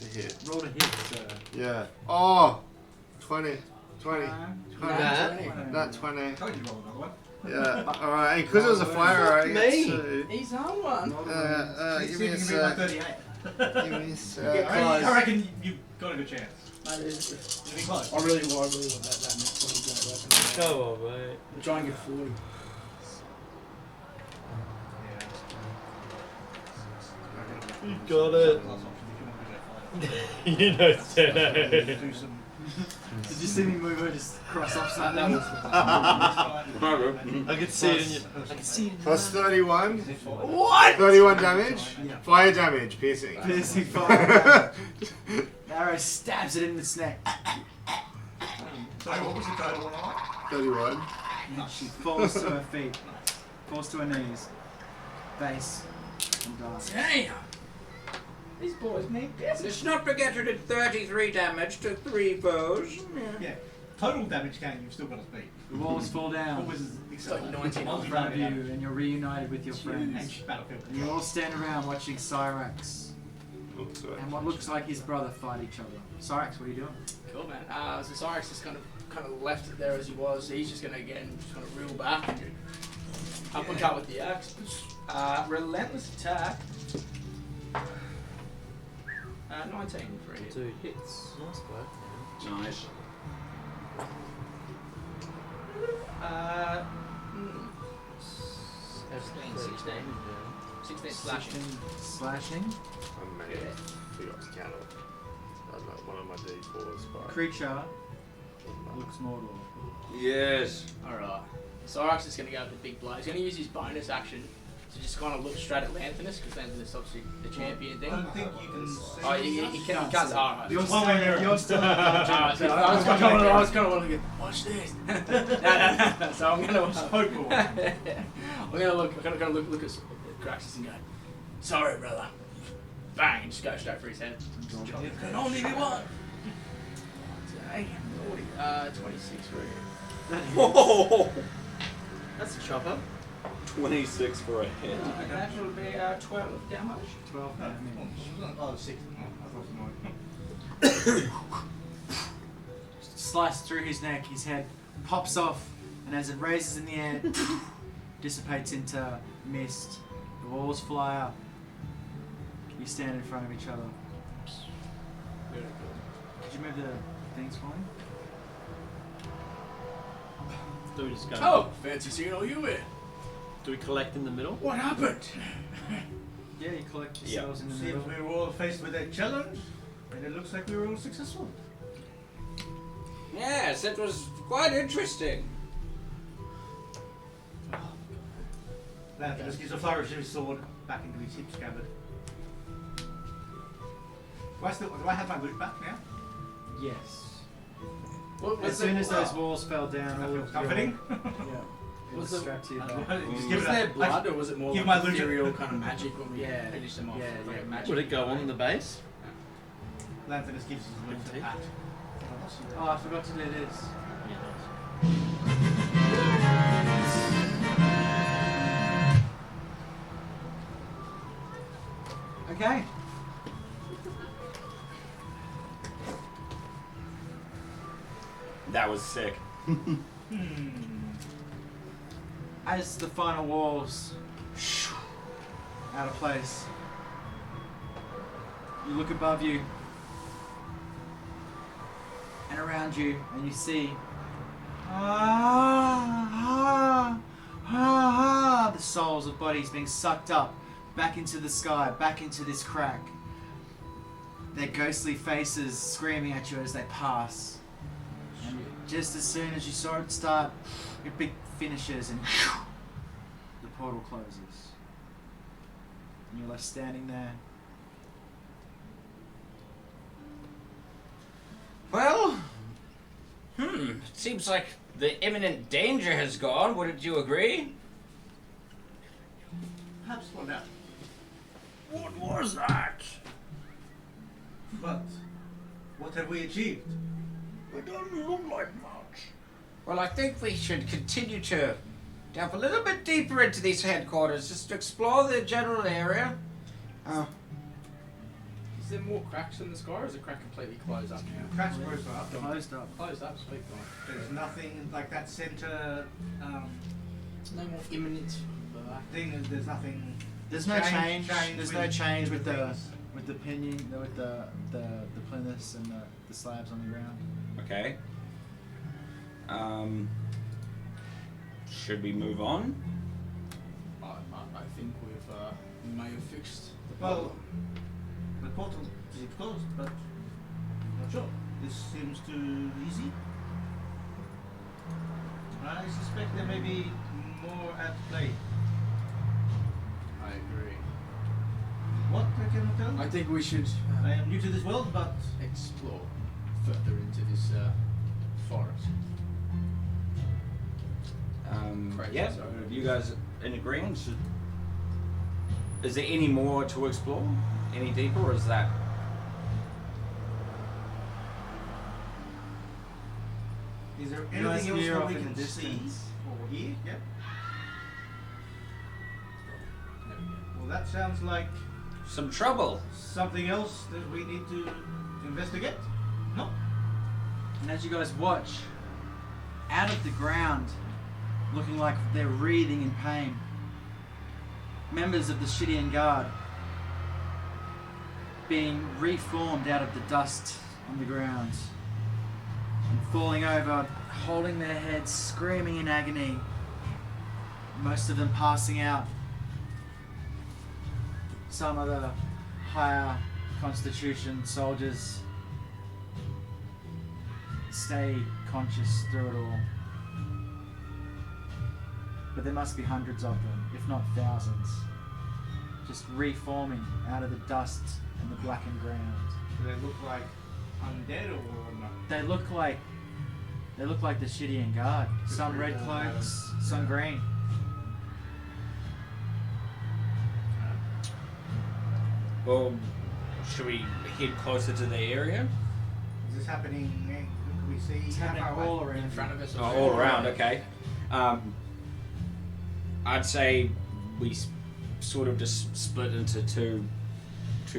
[SPEAKER 2] To hit.
[SPEAKER 1] Roll to hit, sir.
[SPEAKER 2] Yeah. Oh! 20. 20. 20.
[SPEAKER 7] Nah.
[SPEAKER 2] That 20.
[SPEAKER 5] Told you to roll another one.
[SPEAKER 2] Yeah, alright, and because it was a fire, I get
[SPEAKER 6] Me.
[SPEAKER 2] 2.
[SPEAKER 6] He's on one.
[SPEAKER 2] Give me a
[SPEAKER 5] See if you can beat my
[SPEAKER 2] sec.
[SPEAKER 5] 38.
[SPEAKER 2] Give me a
[SPEAKER 5] I
[SPEAKER 2] sec.
[SPEAKER 5] reckon you've got a good chance. It'll be close.
[SPEAKER 6] I really want that next one.
[SPEAKER 7] Come on, mate.
[SPEAKER 6] I'm trying to get 40.
[SPEAKER 7] You got it. You know,
[SPEAKER 5] Do some.
[SPEAKER 1] Did you see me move her just cross off something?
[SPEAKER 6] That was
[SPEAKER 7] I could see it in your. I could see it in your
[SPEAKER 2] Plus 31.
[SPEAKER 1] What?
[SPEAKER 2] 31 damage.
[SPEAKER 1] Yeah.
[SPEAKER 2] Fire damage, piercing.
[SPEAKER 1] Piercing fire. Arrow stabs it in the neck.
[SPEAKER 5] Sorry, what was the total on that?
[SPEAKER 2] 31.
[SPEAKER 1] She falls to her feet, falls to her knees, base, and dies.
[SPEAKER 3] Damn!
[SPEAKER 6] These boys make business.
[SPEAKER 3] Let's not forget you did 33 damage to 3 foes.
[SPEAKER 5] Yeah. Total damage gain, you've still got us beat.
[SPEAKER 1] The walls fall down
[SPEAKER 5] What was
[SPEAKER 6] It's like
[SPEAKER 5] accelerated?
[SPEAKER 6] 19
[SPEAKER 1] in front of you, and you're reunited with your friends.
[SPEAKER 5] And battlefield.
[SPEAKER 1] And you all stand around watching Cyrax and what looks like his brother fight each other. Cyrax, what are you doing?
[SPEAKER 6] Cool, man. So Cyrus just kind of left it there as he was. He's just gonna again just kind of reel back and uppercut with the axe. Relentless attack. 19 for a hit.
[SPEAKER 7] 2 hits. Nice work, man.
[SPEAKER 3] Nice.
[SPEAKER 6] 16. 16 slashing.
[SPEAKER 1] 16 slashing.
[SPEAKER 2] I may have forgot to count it. One of my D4s, but...
[SPEAKER 1] Creature looks mortal.
[SPEAKER 3] Yes.
[SPEAKER 6] Alright. Cyrax is going to go with the big blow. He's going to use his bonus action to just kind of look straight at Lanthanus, because Lanthanus is obviously the champion thing.
[SPEAKER 5] I don't think you can see.
[SPEAKER 6] Oh, he can't. Alright.
[SPEAKER 1] You're still, you're still
[SPEAKER 6] Alright, so I was kind of want to get, watch this. no. So I'm going to look at Graxus and go, sorry, brother. Bang, and just go straight for his head. Can only be one. 26 for it.
[SPEAKER 3] Whoa!
[SPEAKER 7] That's a chopper.
[SPEAKER 10] 26 for a hit.
[SPEAKER 6] That will be 12 damage.
[SPEAKER 1] 12 damage.
[SPEAKER 5] Oh, 6. I thought
[SPEAKER 1] Slice through his neck, his head pops off, and as it raises in the air, dissipates into mist. The walls fly up. You stand in front of each other. Could you move the things for me?
[SPEAKER 7] Do we just go?
[SPEAKER 6] Oh, fancy seeing all you in.
[SPEAKER 7] Do we collect in the middle?
[SPEAKER 6] What happened?
[SPEAKER 1] Yeah, you collect yourselves in the
[SPEAKER 5] See
[SPEAKER 1] middle.
[SPEAKER 5] if we were all faced with a challenge, and it looks like we were all successful.
[SPEAKER 3] Yes, it was quite interesting.
[SPEAKER 5] Lanthanus gives a flourish of his sword back into his hip scabbard. Do I have my loot back now?
[SPEAKER 1] Yes.
[SPEAKER 6] What
[SPEAKER 1] As soon as those walls fell down, all of
[SPEAKER 5] Comforting?
[SPEAKER 1] Yeah. It was
[SPEAKER 6] Was it-
[SPEAKER 1] strapped to your back.
[SPEAKER 5] Just
[SPEAKER 6] Was there blood, or was it more
[SPEAKER 5] give
[SPEAKER 6] like
[SPEAKER 5] my loot-
[SPEAKER 6] ethereal kind of magic when we
[SPEAKER 1] Yeah.
[SPEAKER 6] finished them off?
[SPEAKER 1] Yeah,
[SPEAKER 6] Like
[SPEAKER 1] yeah.
[SPEAKER 6] magic.
[SPEAKER 7] Would it go on the base?
[SPEAKER 5] Lanthanus gives his loot
[SPEAKER 7] Good
[SPEAKER 5] a pat.
[SPEAKER 1] Oh, I forgot to do this. Okay.
[SPEAKER 10] That was sick.
[SPEAKER 1] As the final walls out of place, you look above you and around you, and you see the souls of bodies being sucked up back into the sky, back into this crack. Their ghostly faces screaming at you as they pass. And just as soon as you saw it start, it finishes and the portal closes. And you're left standing there.
[SPEAKER 3] Well, it seems like the imminent danger has gone. Wouldn't you agree?
[SPEAKER 5] Perhaps slow down.
[SPEAKER 10] What was that?
[SPEAKER 5] But what have we achieved?
[SPEAKER 10] It doesn't look like much.
[SPEAKER 3] Well, I think we should continue to delve a little bit deeper into these headquarters, just to explore the general area.
[SPEAKER 6] there more cracks in the sky, or is the crack completely closed up now?
[SPEAKER 5] Cracks closed up.
[SPEAKER 1] Closed up.
[SPEAKER 6] Closed up, sweet guy.
[SPEAKER 5] There's nothing like that center
[SPEAKER 6] No more imminent
[SPEAKER 5] thing. There's nothing.
[SPEAKER 1] There's no change. There's no change with the
[SPEAKER 5] things.
[SPEAKER 1] with the pinion, with the plinths and the slabs on the ground.
[SPEAKER 3] Okay. Should we move on?
[SPEAKER 6] I think we may have fixed the
[SPEAKER 5] Well,
[SPEAKER 6] problem.
[SPEAKER 5] the portal is closed, but I'm not sure. This seems too easy. I suspect there may be more at play.
[SPEAKER 6] I agree.
[SPEAKER 5] What I cannot tell.
[SPEAKER 6] I think we should
[SPEAKER 5] I am new to this world, but
[SPEAKER 6] explore further into this forest.
[SPEAKER 3] Yeah, so are you guys in agreement? Is there any more to explore? Any deeper, or is that...
[SPEAKER 5] is there
[SPEAKER 1] You guys
[SPEAKER 5] anything else
[SPEAKER 1] hear
[SPEAKER 5] that
[SPEAKER 1] up
[SPEAKER 5] we
[SPEAKER 1] in
[SPEAKER 5] can
[SPEAKER 1] the
[SPEAKER 5] see
[SPEAKER 1] distance.
[SPEAKER 5] or hear? Yep. Well, that sounds like
[SPEAKER 3] some trouble?
[SPEAKER 5] something else that we need to investigate. No.
[SPEAKER 1] And as you guys watch, out of the ground, looking like they're wreathing in pain, members of the Shidian Guard being reformed out of the dust on the ground and falling over, holding their heads, screaming in agony, most of them passing out. Some of the higher constitution soldiers stay conscious through it all. But there must be hundreds of them, if not thousands, just reforming out of the dust and the blackened ground.
[SPEAKER 5] Do they look like undead or not?
[SPEAKER 1] They look like the Shidian Guard.
[SPEAKER 5] Just
[SPEAKER 1] Some red
[SPEAKER 5] reformed out of-
[SPEAKER 1] cloaks, some green.
[SPEAKER 3] Well, should we head closer to the area?
[SPEAKER 5] Is this happening? Can we see?
[SPEAKER 1] It's
[SPEAKER 5] how
[SPEAKER 1] happening
[SPEAKER 5] far away?
[SPEAKER 1] all around
[SPEAKER 6] In front of us.
[SPEAKER 3] Oh, all around, okay. I'd say we sort of just split into two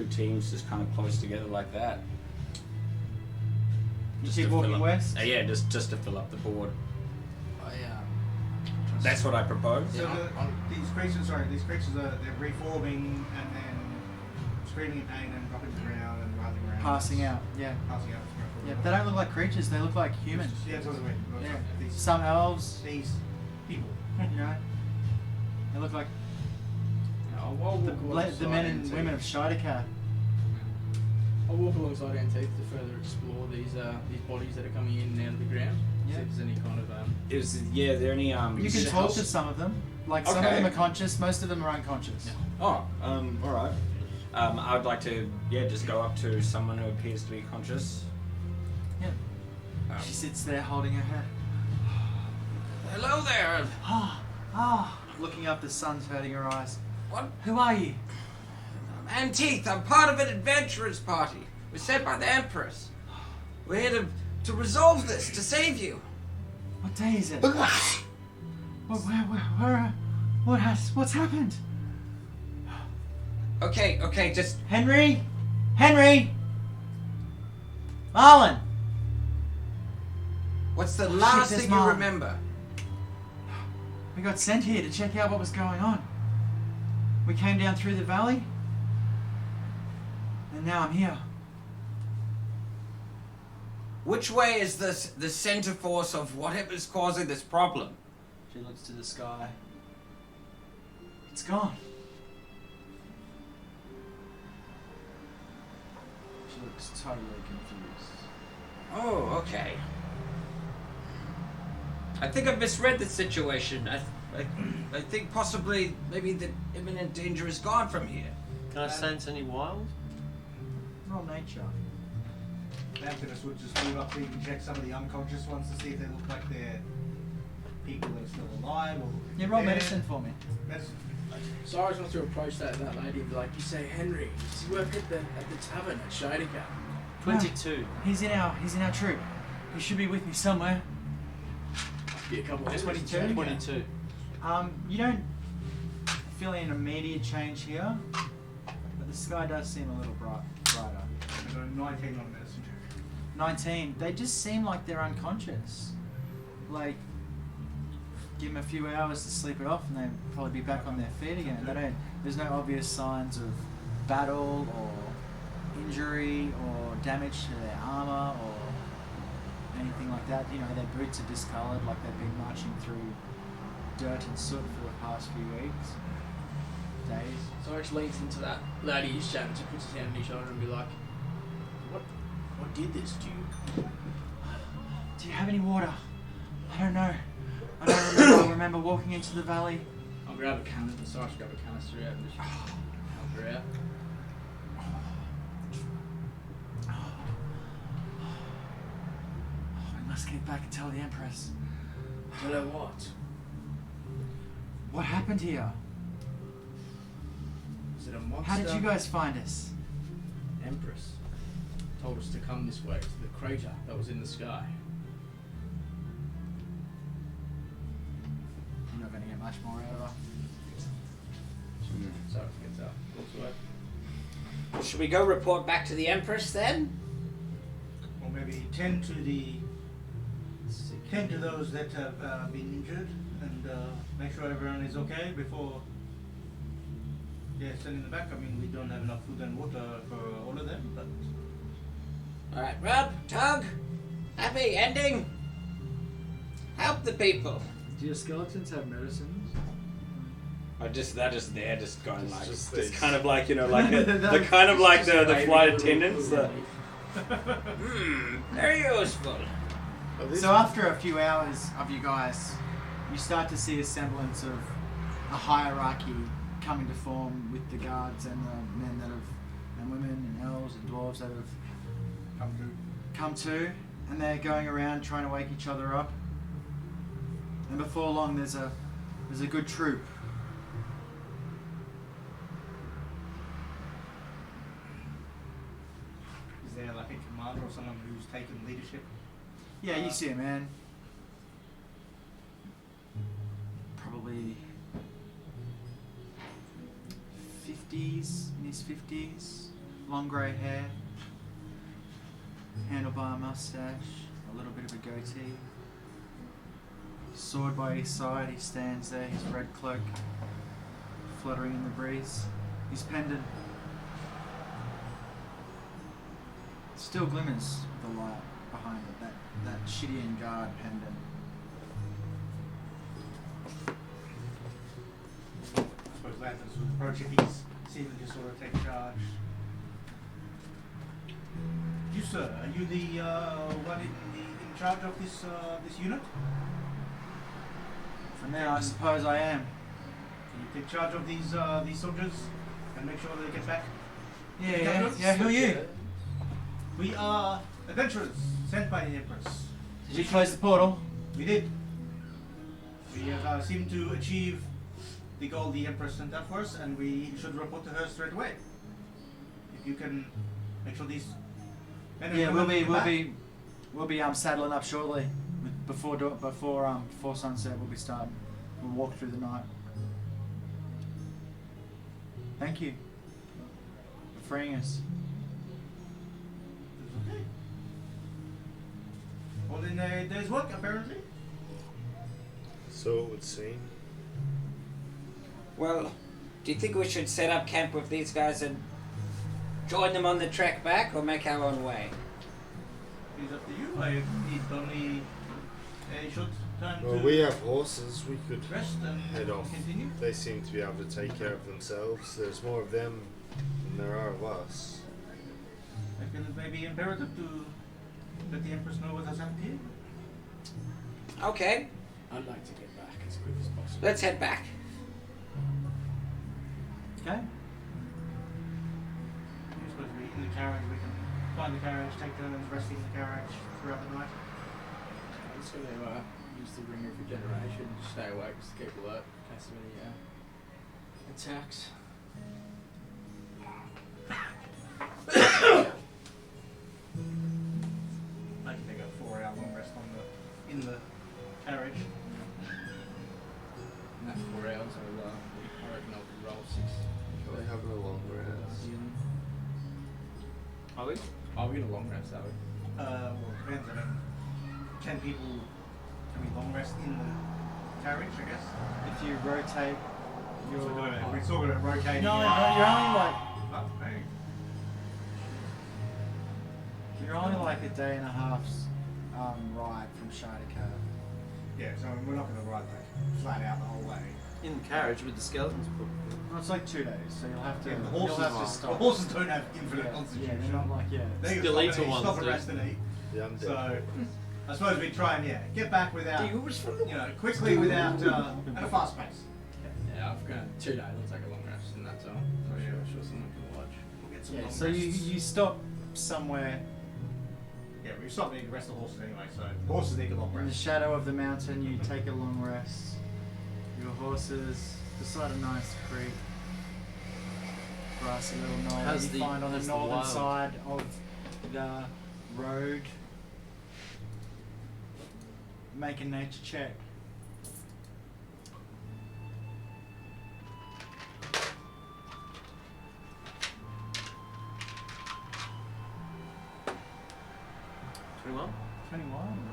[SPEAKER 3] teams, just kind of close together like that.
[SPEAKER 1] You
[SPEAKER 3] Just
[SPEAKER 1] keep
[SPEAKER 3] to fill
[SPEAKER 1] walking
[SPEAKER 3] up-
[SPEAKER 1] west?
[SPEAKER 3] Yeah, just to fill up the board.
[SPEAKER 6] I
[SPEAKER 3] That's what I propose.
[SPEAKER 5] So
[SPEAKER 6] Yeah,
[SPEAKER 5] these creatures are they're reforming and then screaming in pain and dropping to the ground and rising around.
[SPEAKER 1] Passing out, yeah.
[SPEAKER 5] Passing out.
[SPEAKER 1] Yeah, they don't look like creatures, they look like humans.
[SPEAKER 5] Yeah, that's what I mean.
[SPEAKER 1] Yeah.
[SPEAKER 5] These,
[SPEAKER 1] Some elves,
[SPEAKER 5] these people.
[SPEAKER 1] you know. They look like
[SPEAKER 6] I'll
[SPEAKER 1] the,
[SPEAKER 6] walk
[SPEAKER 1] the
[SPEAKER 6] alongside
[SPEAKER 1] men and
[SPEAKER 6] Antique.
[SPEAKER 1] women of Shidaka.
[SPEAKER 6] I'll walk alongside Antique to further explore these bodies that are coming in and out of the ground.
[SPEAKER 1] Yeah.
[SPEAKER 6] See if there's any kind of
[SPEAKER 3] Are there any
[SPEAKER 1] You can talk to some of them. Like some of
[SPEAKER 3] Okay.
[SPEAKER 1] them are conscious, most of them are unconscious.
[SPEAKER 3] Oh, alright. I would like to, just go up to someone who appears to be conscious.
[SPEAKER 1] Yeah.
[SPEAKER 3] Um,
[SPEAKER 1] She sits there holding her head.
[SPEAKER 3] Hello there!
[SPEAKER 1] Looking up, the sun's hurting her eyes.
[SPEAKER 3] What?
[SPEAKER 1] Who are you?
[SPEAKER 3] Antique, I'm part of an adventurers party. We're sent by the Empress. We're here to resolve this, to save you.
[SPEAKER 1] What day is it? What's happened?
[SPEAKER 3] Okay, just...
[SPEAKER 1] Henry? Marlon!
[SPEAKER 3] What's the
[SPEAKER 1] Oh,
[SPEAKER 3] last
[SPEAKER 1] shit,
[SPEAKER 3] thing
[SPEAKER 1] there's
[SPEAKER 3] you
[SPEAKER 1] Mom.
[SPEAKER 3] remember?
[SPEAKER 1] We got sent here to check out what was going on. We came down through the valley, and now I'm here.
[SPEAKER 3] Which way is the center force of whatever's causing this problem?
[SPEAKER 1] She looks to the sky. It's gone. She looks totally confused.
[SPEAKER 3] Oh, okay. I think I've misread the situation. I think possibly maybe the imminent danger is gone from here.
[SPEAKER 7] Can I sense any wild?
[SPEAKER 1] Roll nature.
[SPEAKER 5] Antimus would just move up so you can check some of the unconscious ones to see if they look like they're people that are still alive or
[SPEAKER 1] Yeah, roll
[SPEAKER 5] dead.
[SPEAKER 1] medicine for me.
[SPEAKER 5] Medicine.
[SPEAKER 6] Cyrus wants to approach that lady and be like, you say, Henry, does he work at the tavern at Shidaka?
[SPEAKER 7] 22.
[SPEAKER 1] He's in our troop. He should be with me somewhere.
[SPEAKER 6] Be a couple of
[SPEAKER 1] 22?
[SPEAKER 7] 22.
[SPEAKER 1] You don't feel an immediate change here, but the sky does seem a little brighter.
[SPEAKER 5] So 19 on medicine.
[SPEAKER 1] 19. They just seem like they're unconscious. Like, give them a few hours to sleep it off and they'll probably be back on their feet again. They don't. There's no obvious signs of battle or injury or damage to their armor or anything like that. You know, their boots are discolored, like they've been marching through dirt and soot for the past few weeks, days.
[SPEAKER 6] So Rex leans into that lady he's chatting to, puts his hand on his shoulder and be like, what did this to you?
[SPEAKER 1] Do you have any water? I don't know. I don't remember. I remember walking into the valley.
[SPEAKER 6] I'll grab a canister, so I should grab a canister out and just help her out.
[SPEAKER 1] We must get back and tell the Empress.
[SPEAKER 6] Tell her what?
[SPEAKER 1] What happened here?
[SPEAKER 6] Is it a monster?
[SPEAKER 1] How did you guys find us?
[SPEAKER 6] Empress told us to come this way to the crater that was in the sky.
[SPEAKER 1] I'm not going to get much more out of her.
[SPEAKER 6] So it gets up, walks away.
[SPEAKER 3] Should we go report back to the Empress then?
[SPEAKER 5] Or maybe tend to those that have been injured and make sure everyone is okay before sending them back. I mean, we don't have enough food and water for all of them, but...
[SPEAKER 3] Alright, Rob, Tug, happy ending. Help the people.
[SPEAKER 1] Do your skeletons have medicines?
[SPEAKER 3] Or they're just there, just going like,
[SPEAKER 2] just
[SPEAKER 3] just
[SPEAKER 2] these.
[SPEAKER 3] kind of like, you know, like the kind of like the flight attendants. Very useful.
[SPEAKER 1] So after a few hours of you guys, you start to see a semblance of a hierarchy coming to form with the guards and the men that have, and women and elves and dwarves that have come to, and they're going around trying to wake each other up. And before long, there's a good troop.
[SPEAKER 5] Is there like a commander or someone who's taken leadership?
[SPEAKER 1] Yeah, you see a man. Probably 50s, in his 50s, long grey hair, handlebar mustache, a little bit of a goatee. Sword by his side, he stands there, his red cloak fluttering in the breeze. His pendant still glimmers with the light behind it, that Shidian guard pendant.
[SPEAKER 5] I suppose Lanthus would approach if he's seen to sort of take charge. You, sir, are you the one in charge of this unit?
[SPEAKER 1] For now, I suppose I am.
[SPEAKER 5] Can you take charge of these soldiers and make sure they get back?
[SPEAKER 1] Yeah. Who are you?
[SPEAKER 5] We are adventurers sent by the Empress.
[SPEAKER 1] Did you close the portal?
[SPEAKER 5] We did. We have seemed to achieve the goal the Empress sent out for us, and we should report to her straight away. If you can make sure these men and women get back.
[SPEAKER 1] We'll be saddling up shortly. Before sunset, we'll walk through the night. Thank you for freeing us.
[SPEAKER 5] Okay. All in a day's work, apparently.
[SPEAKER 2] So it would seem.
[SPEAKER 3] Well, do you think we should set up camp with these guys and join them on the trek back, or make our own way?
[SPEAKER 5] It's up to you. I need only a short time
[SPEAKER 2] Well,
[SPEAKER 5] to
[SPEAKER 2] we have horses. We could
[SPEAKER 5] rest and
[SPEAKER 2] head off.
[SPEAKER 5] continue.
[SPEAKER 2] They seem to be able to take care of themselves. There's more of them than there are of us.
[SPEAKER 5] I feel it may be imperative to let the Empress know what has happened here.
[SPEAKER 3] Okay,
[SPEAKER 6] I'd like to get back as quick as possible.
[SPEAKER 3] let's head back.
[SPEAKER 1] Okay.
[SPEAKER 5] You're supposed to be in the carriage. We can find the carriage, take turns resting in the carriage throughout the night.
[SPEAKER 6] I'm just going to use the ring of regeneration to stay awake, just to keep alert in case of any attacks.
[SPEAKER 5] I can take a 4-hour long rest in the carriage.
[SPEAKER 6] And that's 4 hours, so I reckon I'll roll 6.
[SPEAKER 2] They have no longer hours.
[SPEAKER 3] Are we?
[SPEAKER 6] I'll get a long rest, that way.
[SPEAKER 5] Well, it depends. I mean, can we long rest in the carriage, I guess?
[SPEAKER 1] If you rotate your...
[SPEAKER 5] We're talking about rotating.
[SPEAKER 1] No, you're only like...
[SPEAKER 5] Oh, hey.
[SPEAKER 1] You're only like a day and a half's ride from Shida Cove.
[SPEAKER 5] Yeah, so we're not going to ride like flat out the whole way.
[SPEAKER 10] In the carriage with the skeletons.
[SPEAKER 1] Well, it's like 2 days, so you'll have to.
[SPEAKER 5] Yeah, the
[SPEAKER 1] you'll
[SPEAKER 5] horses,
[SPEAKER 1] have to stop.
[SPEAKER 5] the horses don't have infinite
[SPEAKER 1] Yeah,
[SPEAKER 5] constitution.
[SPEAKER 1] they're not like
[SPEAKER 5] They can
[SPEAKER 10] Skeletal
[SPEAKER 5] stop,
[SPEAKER 10] ones
[SPEAKER 5] stop
[SPEAKER 10] do.
[SPEAKER 5] and rest and eat.
[SPEAKER 2] Yeah, I'm dead.
[SPEAKER 5] So, I suppose we try and get back without, quickly without at a fast pace.
[SPEAKER 6] Yeah, I've got 2 days. I'll take a long rest, and that's all. I'm sure someone can watch.
[SPEAKER 5] We'll get some
[SPEAKER 1] Yeah,
[SPEAKER 5] long
[SPEAKER 1] so
[SPEAKER 5] rests.
[SPEAKER 1] you stop somewhere
[SPEAKER 5] Yeah, we've stopped needing to rest the horses anyway, so horses need a long
[SPEAKER 1] in the
[SPEAKER 5] rest.
[SPEAKER 1] shadow of the mountain. You take a long rest. Your horses beside a nice creek, grassy little knoll
[SPEAKER 10] How's
[SPEAKER 1] you
[SPEAKER 10] the-
[SPEAKER 1] find on the
[SPEAKER 10] how's the
[SPEAKER 1] northern
[SPEAKER 10] wild?
[SPEAKER 1] side of the road. Make a nature check.
[SPEAKER 10] Anyone?
[SPEAKER 1] 21.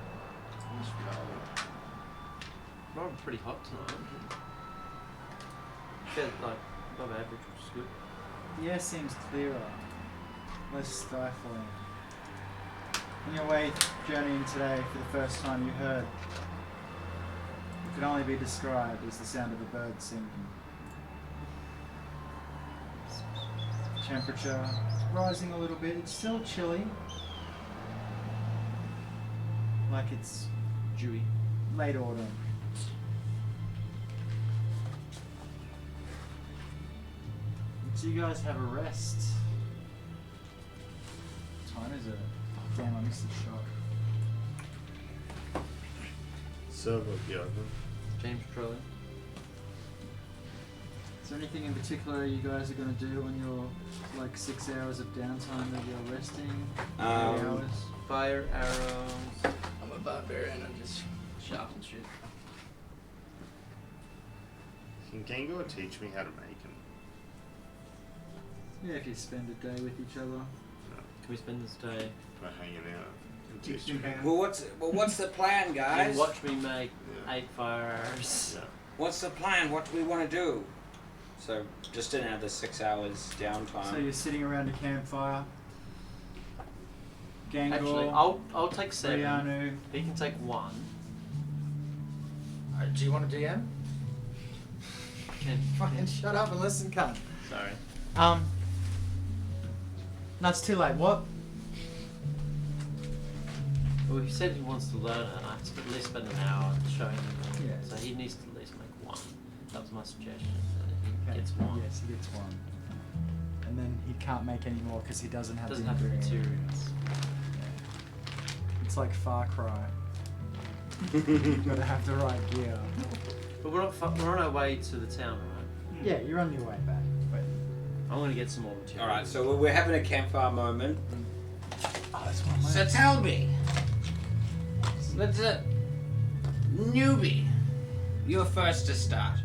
[SPEAKER 10] Probably pretty hot tonight. Felt like above average, which is good.
[SPEAKER 1] The air seems clearer, less stifling. On your way journeying today, for the first time you heard what could only be described as the sound of a bird singing. Temperature rising a little bit. It's still chilly, like it's
[SPEAKER 10] Dewy.
[SPEAKER 1] late autumn. So you guys have a rest. What time is it? Oh, damn, I missed the shot.
[SPEAKER 2] Servo be open.
[SPEAKER 10] James Petroleum.
[SPEAKER 1] Is there anything in particular you guys are going to do on your 6 hours of downtime that you're resting? 3 hours?
[SPEAKER 10] Fire arrows.
[SPEAKER 6] I'm a barbarian. I just sharpen shit.
[SPEAKER 2] Can Gengar teach me how to make them?
[SPEAKER 1] Yeah, if you spend a day with each other.
[SPEAKER 10] Can we spend this day?
[SPEAKER 2] By hanging out and
[SPEAKER 5] Teach
[SPEAKER 2] teaching
[SPEAKER 5] them
[SPEAKER 2] me.
[SPEAKER 5] how-
[SPEAKER 3] What's the plan, guys?
[SPEAKER 10] You watch me make
[SPEAKER 2] Yeah.
[SPEAKER 10] 8 fire arrows.
[SPEAKER 2] Yeah.
[SPEAKER 3] What's the plan? What do we want to do? So, just another 6 hours downtime.
[SPEAKER 1] So you're sitting around a campfire. Gangor,
[SPEAKER 10] Actually, I'll take 7.
[SPEAKER 1] Rianu.
[SPEAKER 10] He can take 1.
[SPEAKER 1] Do you want a DM?
[SPEAKER 10] Can
[SPEAKER 1] Fucking shut up and listen, cunt.
[SPEAKER 10] Sorry.
[SPEAKER 1] No, it's too late. What?
[SPEAKER 10] Well, he said he wants to learn it, and I have to at least spend an hour showing him.
[SPEAKER 1] Yeah.
[SPEAKER 10] So he needs to at least make 1. That was my suggestion.
[SPEAKER 1] Okay.
[SPEAKER 10] Gets 1.
[SPEAKER 1] Yes, he gets 1. And then he can't make any more because he doesn't have
[SPEAKER 10] Doesn't
[SPEAKER 1] the
[SPEAKER 10] have the
[SPEAKER 1] materials.
[SPEAKER 10] materials.
[SPEAKER 1] It's like Far Cry. You've got to have the right gear.
[SPEAKER 10] But we're on our way to the town, right?
[SPEAKER 1] Yeah, you're on your way back. But
[SPEAKER 10] I'm gonna get some more materials.
[SPEAKER 3] Alright, so we're having a campfire moment.
[SPEAKER 1] oh, that's one
[SPEAKER 3] So tell me, newbie, you're first to start.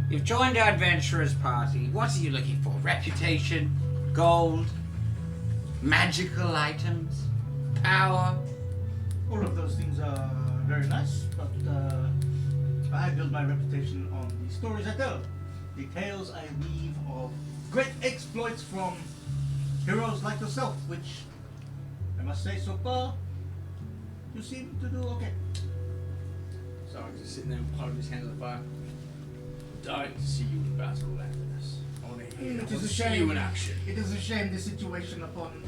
[SPEAKER 3] You've joined our adventurers party. What are you looking for? Reputation? Gold? Magical items? Power?
[SPEAKER 5] All of those things are very nice, but I build my reputation on the stories I tell. The tales I weave of great exploits from heroes like yourself, which I must say so far, you seem to do okay.
[SPEAKER 6] So I'm just sitting there holding his hand to the fire. Dying to see you in battle, Landis. I want to hear.
[SPEAKER 5] It
[SPEAKER 6] I
[SPEAKER 5] is
[SPEAKER 6] want
[SPEAKER 5] a
[SPEAKER 6] to see
[SPEAKER 5] shame.
[SPEAKER 6] you in action.
[SPEAKER 5] It is a shame the situation upon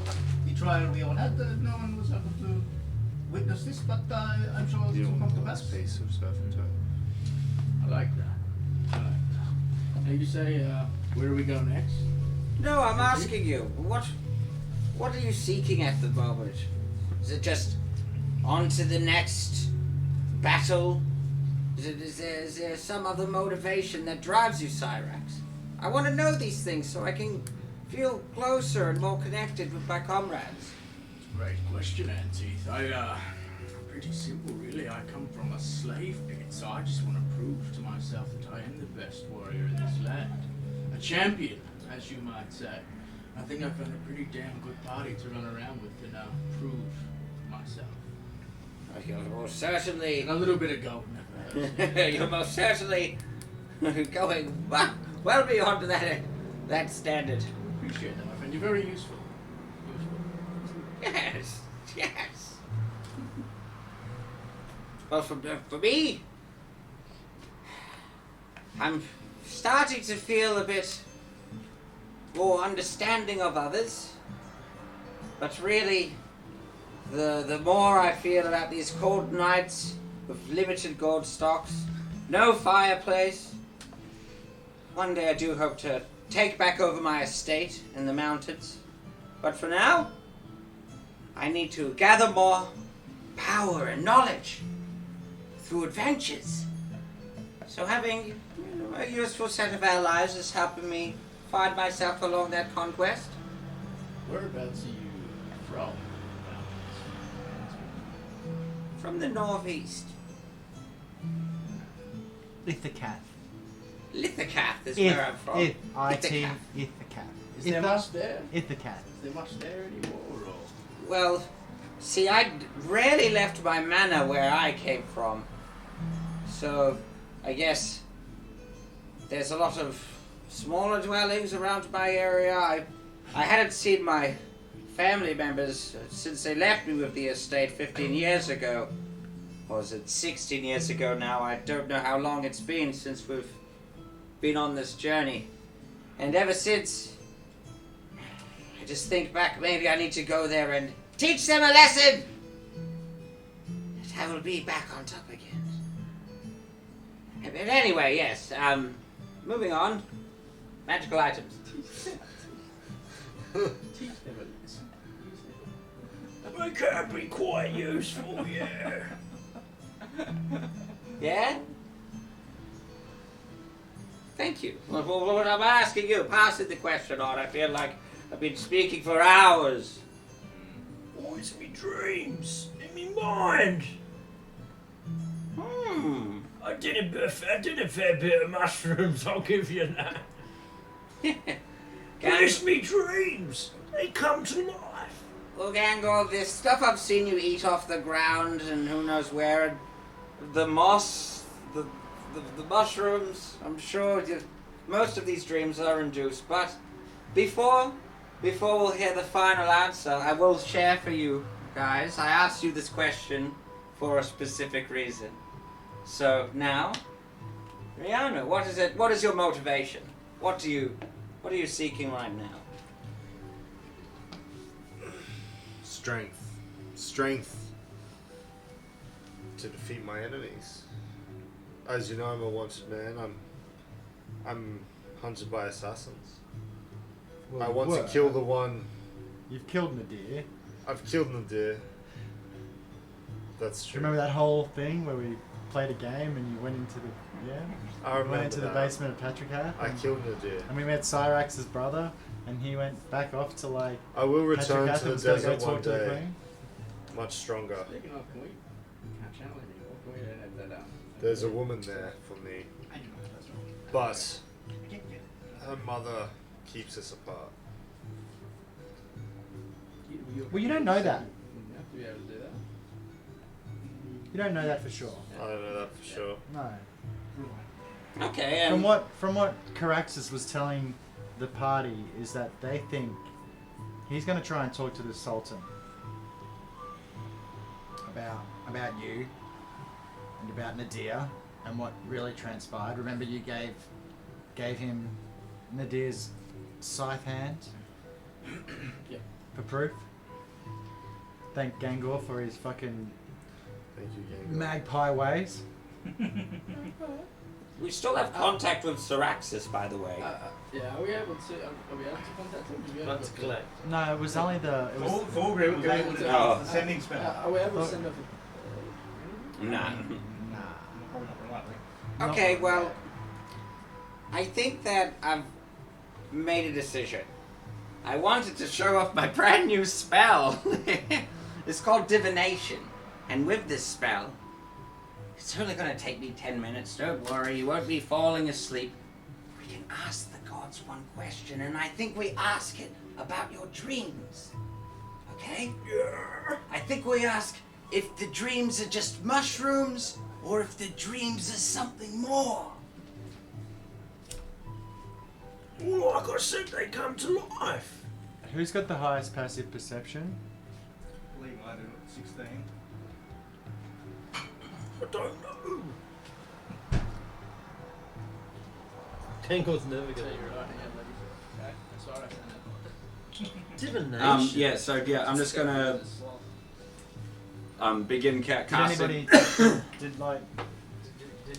[SPEAKER 5] the trial we all had. No one was able to witness this, but I'm sure it will come to pass.
[SPEAKER 2] Piece of stuff into it.
[SPEAKER 6] I like that. I like that. Now you say, where do we go next?
[SPEAKER 3] No, I'm asking you. What are you seeking at the moment? Is it just on to the next battle? Is there some other motivation that drives you, Cyrax? I want to know these things so I can feel closer and more connected with my comrades.
[SPEAKER 6] It's a great question, Anteeth. Pretty simple, really. I come from a slave pit, so I just want to prove to myself that I am the best warrior in this land. A champion, as you might say. I think I've got a pretty damn good party to run around with and prove myself.
[SPEAKER 3] You're most certainly...
[SPEAKER 6] And a little bit of gold.
[SPEAKER 3] You're most certainly going well beyond that standard.
[SPEAKER 6] Appreciate that, my friend. You're very useful.
[SPEAKER 3] Yes, yes. Well, for me, I'm starting to feel a bit more understanding of others. But really, the more I feel about these cold nights with limited gold stocks, no fireplace. One day I do hope to take back over my estate in the mountains. But for now, I need to gather more power and knowledge through adventures. So having a useful set of allies is helping me find myself along that conquest.
[SPEAKER 6] Whereabouts are you from?
[SPEAKER 3] From the northeast.
[SPEAKER 13] Ithacath.
[SPEAKER 3] Lithocath is where I'm from.
[SPEAKER 13] Ithacath.
[SPEAKER 6] Is there much there?
[SPEAKER 13] Ithacath.
[SPEAKER 6] Is there much there anymore? Or?
[SPEAKER 3] Well, see, I rarely left my manor where I came from. So, I guess there's a lot of smaller dwellings around my area. I hadn't seen my family members since they left me with the estate 15 years ago. Or was it 16 years ago now? I don't know how long it's been since we've been on this journey. And ever since, I just think back, maybe I need to go there and teach them a lesson! And I will be back on top again. But anyway, yes, moving on. Magical items.
[SPEAKER 8] They can be quite useful, yeah.
[SPEAKER 3] Yeah? Thank you. Well, what I'm asking you, passing the question on, I feel like I've been speaking for hours.
[SPEAKER 8] Oh, it's me dreams in me mind. I did a fair bit of mushrooms, I'll give you that. But it's me dreams. They come to life.
[SPEAKER 3] Well, Gangor, this stuff I've seen you eat off the ground and who knows where, the moss, the mushrooms, I'm sure most of these dreams are induced. But before we'll hear the final answer, I will share for you guys. I asked you this question for a specific reason. So now, Rihanna, what is it? What is your motivation? What are you seeking right now?
[SPEAKER 2] Strength to defeat my enemies. As you know, I'm a wanted man. I'm hunted by assassins.
[SPEAKER 13] Well,
[SPEAKER 2] I want to kill the one.
[SPEAKER 13] You've killed Nadir.
[SPEAKER 2] I've killed Nadir. That's
[SPEAKER 13] Do
[SPEAKER 2] true.
[SPEAKER 13] you remember that whole thing where we played a game and you went into the
[SPEAKER 2] I remember
[SPEAKER 13] went into
[SPEAKER 2] that.
[SPEAKER 13] the basement of Patricath?
[SPEAKER 2] I killed Nadir.
[SPEAKER 13] And we met Cyrax's brother, and he went back off to like.
[SPEAKER 2] I will return
[SPEAKER 13] Patricath
[SPEAKER 2] to the
[SPEAKER 13] and was gonna
[SPEAKER 2] desert
[SPEAKER 13] go
[SPEAKER 2] one
[SPEAKER 13] talk to the
[SPEAKER 2] day.
[SPEAKER 13] queen.
[SPEAKER 2] Much stronger.
[SPEAKER 6] Speaking of, can we catch out anymore? Can we edit that out?
[SPEAKER 2] There's a woman there for me, but her mother keeps us apart.
[SPEAKER 13] Well, you don't know that.
[SPEAKER 6] You have to be able to do that.
[SPEAKER 13] You don't know that for sure.
[SPEAKER 2] I don't know that for sure.
[SPEAKER 13] No.
[SPEAKER 3] Okay,
[SPEAKER 13] From what Caraxes was telling the party is that they think he's going to try and talk to the Sultan about you and about Nadir and what really transpired. Remember, you gave him Nadir's scythe hand
[SPEAKER 6] Yep.
[SPEAKER 13] for proof. Thank Gangor for his fucking
[SPEAKER 2] Thank you, Gangor.
[SPEAKER 13] magpie ways.
[SPEAKER 3] we still have contact with Syraxis, by the way.
[SPEAKER 6] Yeah, are we able to contact him? Do we
[SPEAKER 7] Not to collect.
[SPEAKER 13] No, it was only the. It was,
[SPEAKER 5] Fulgrim was able to
[SPEAKER 3] Oh.
[SPEAKER 5] cast the sending spell.
[SPEAKER 6] Are we able to send up
[SPEAKER 3] Nah.
[SPEAKER 13] nah.
[SPEAKER 5] Probably not likely.
[SPEAKER 3] Okay, well, I think that I've made a decision. I wanted to show off my brand new spell. It's called Divination. And with this spell, it's only going to take me 10 minutes. Don't worry, you won't be falling asleep. We can ask the gods one question, and I think we ask it
[SPEAKER 11] about your dreams. Okay? Yeah. I think we ask if the dreams are just mushrooms or if the dreams are something more.
[SPEAKER 8] Well, like I said, they come to life.
[SPEAKER 13] Who's got the highest passive perception?
[SPEAKER 5] I believe I do at 16.
[SPEAKER 8] I don't know.
[SPEAKER 7] Gangle's never gonna
[SPEAKER 6] You're
[SPEAKER 7] hear
[SPEAKER 6] right, yeah, okay. That's all right.
[SPEAKER 7] it. Divination.
[SPEAKER 3] Yeah, so yeah, I'm just gonna begin
[SPEAKER 13] Did
[SPEAKER 3] casting.
[SPEAKER 13] anybody did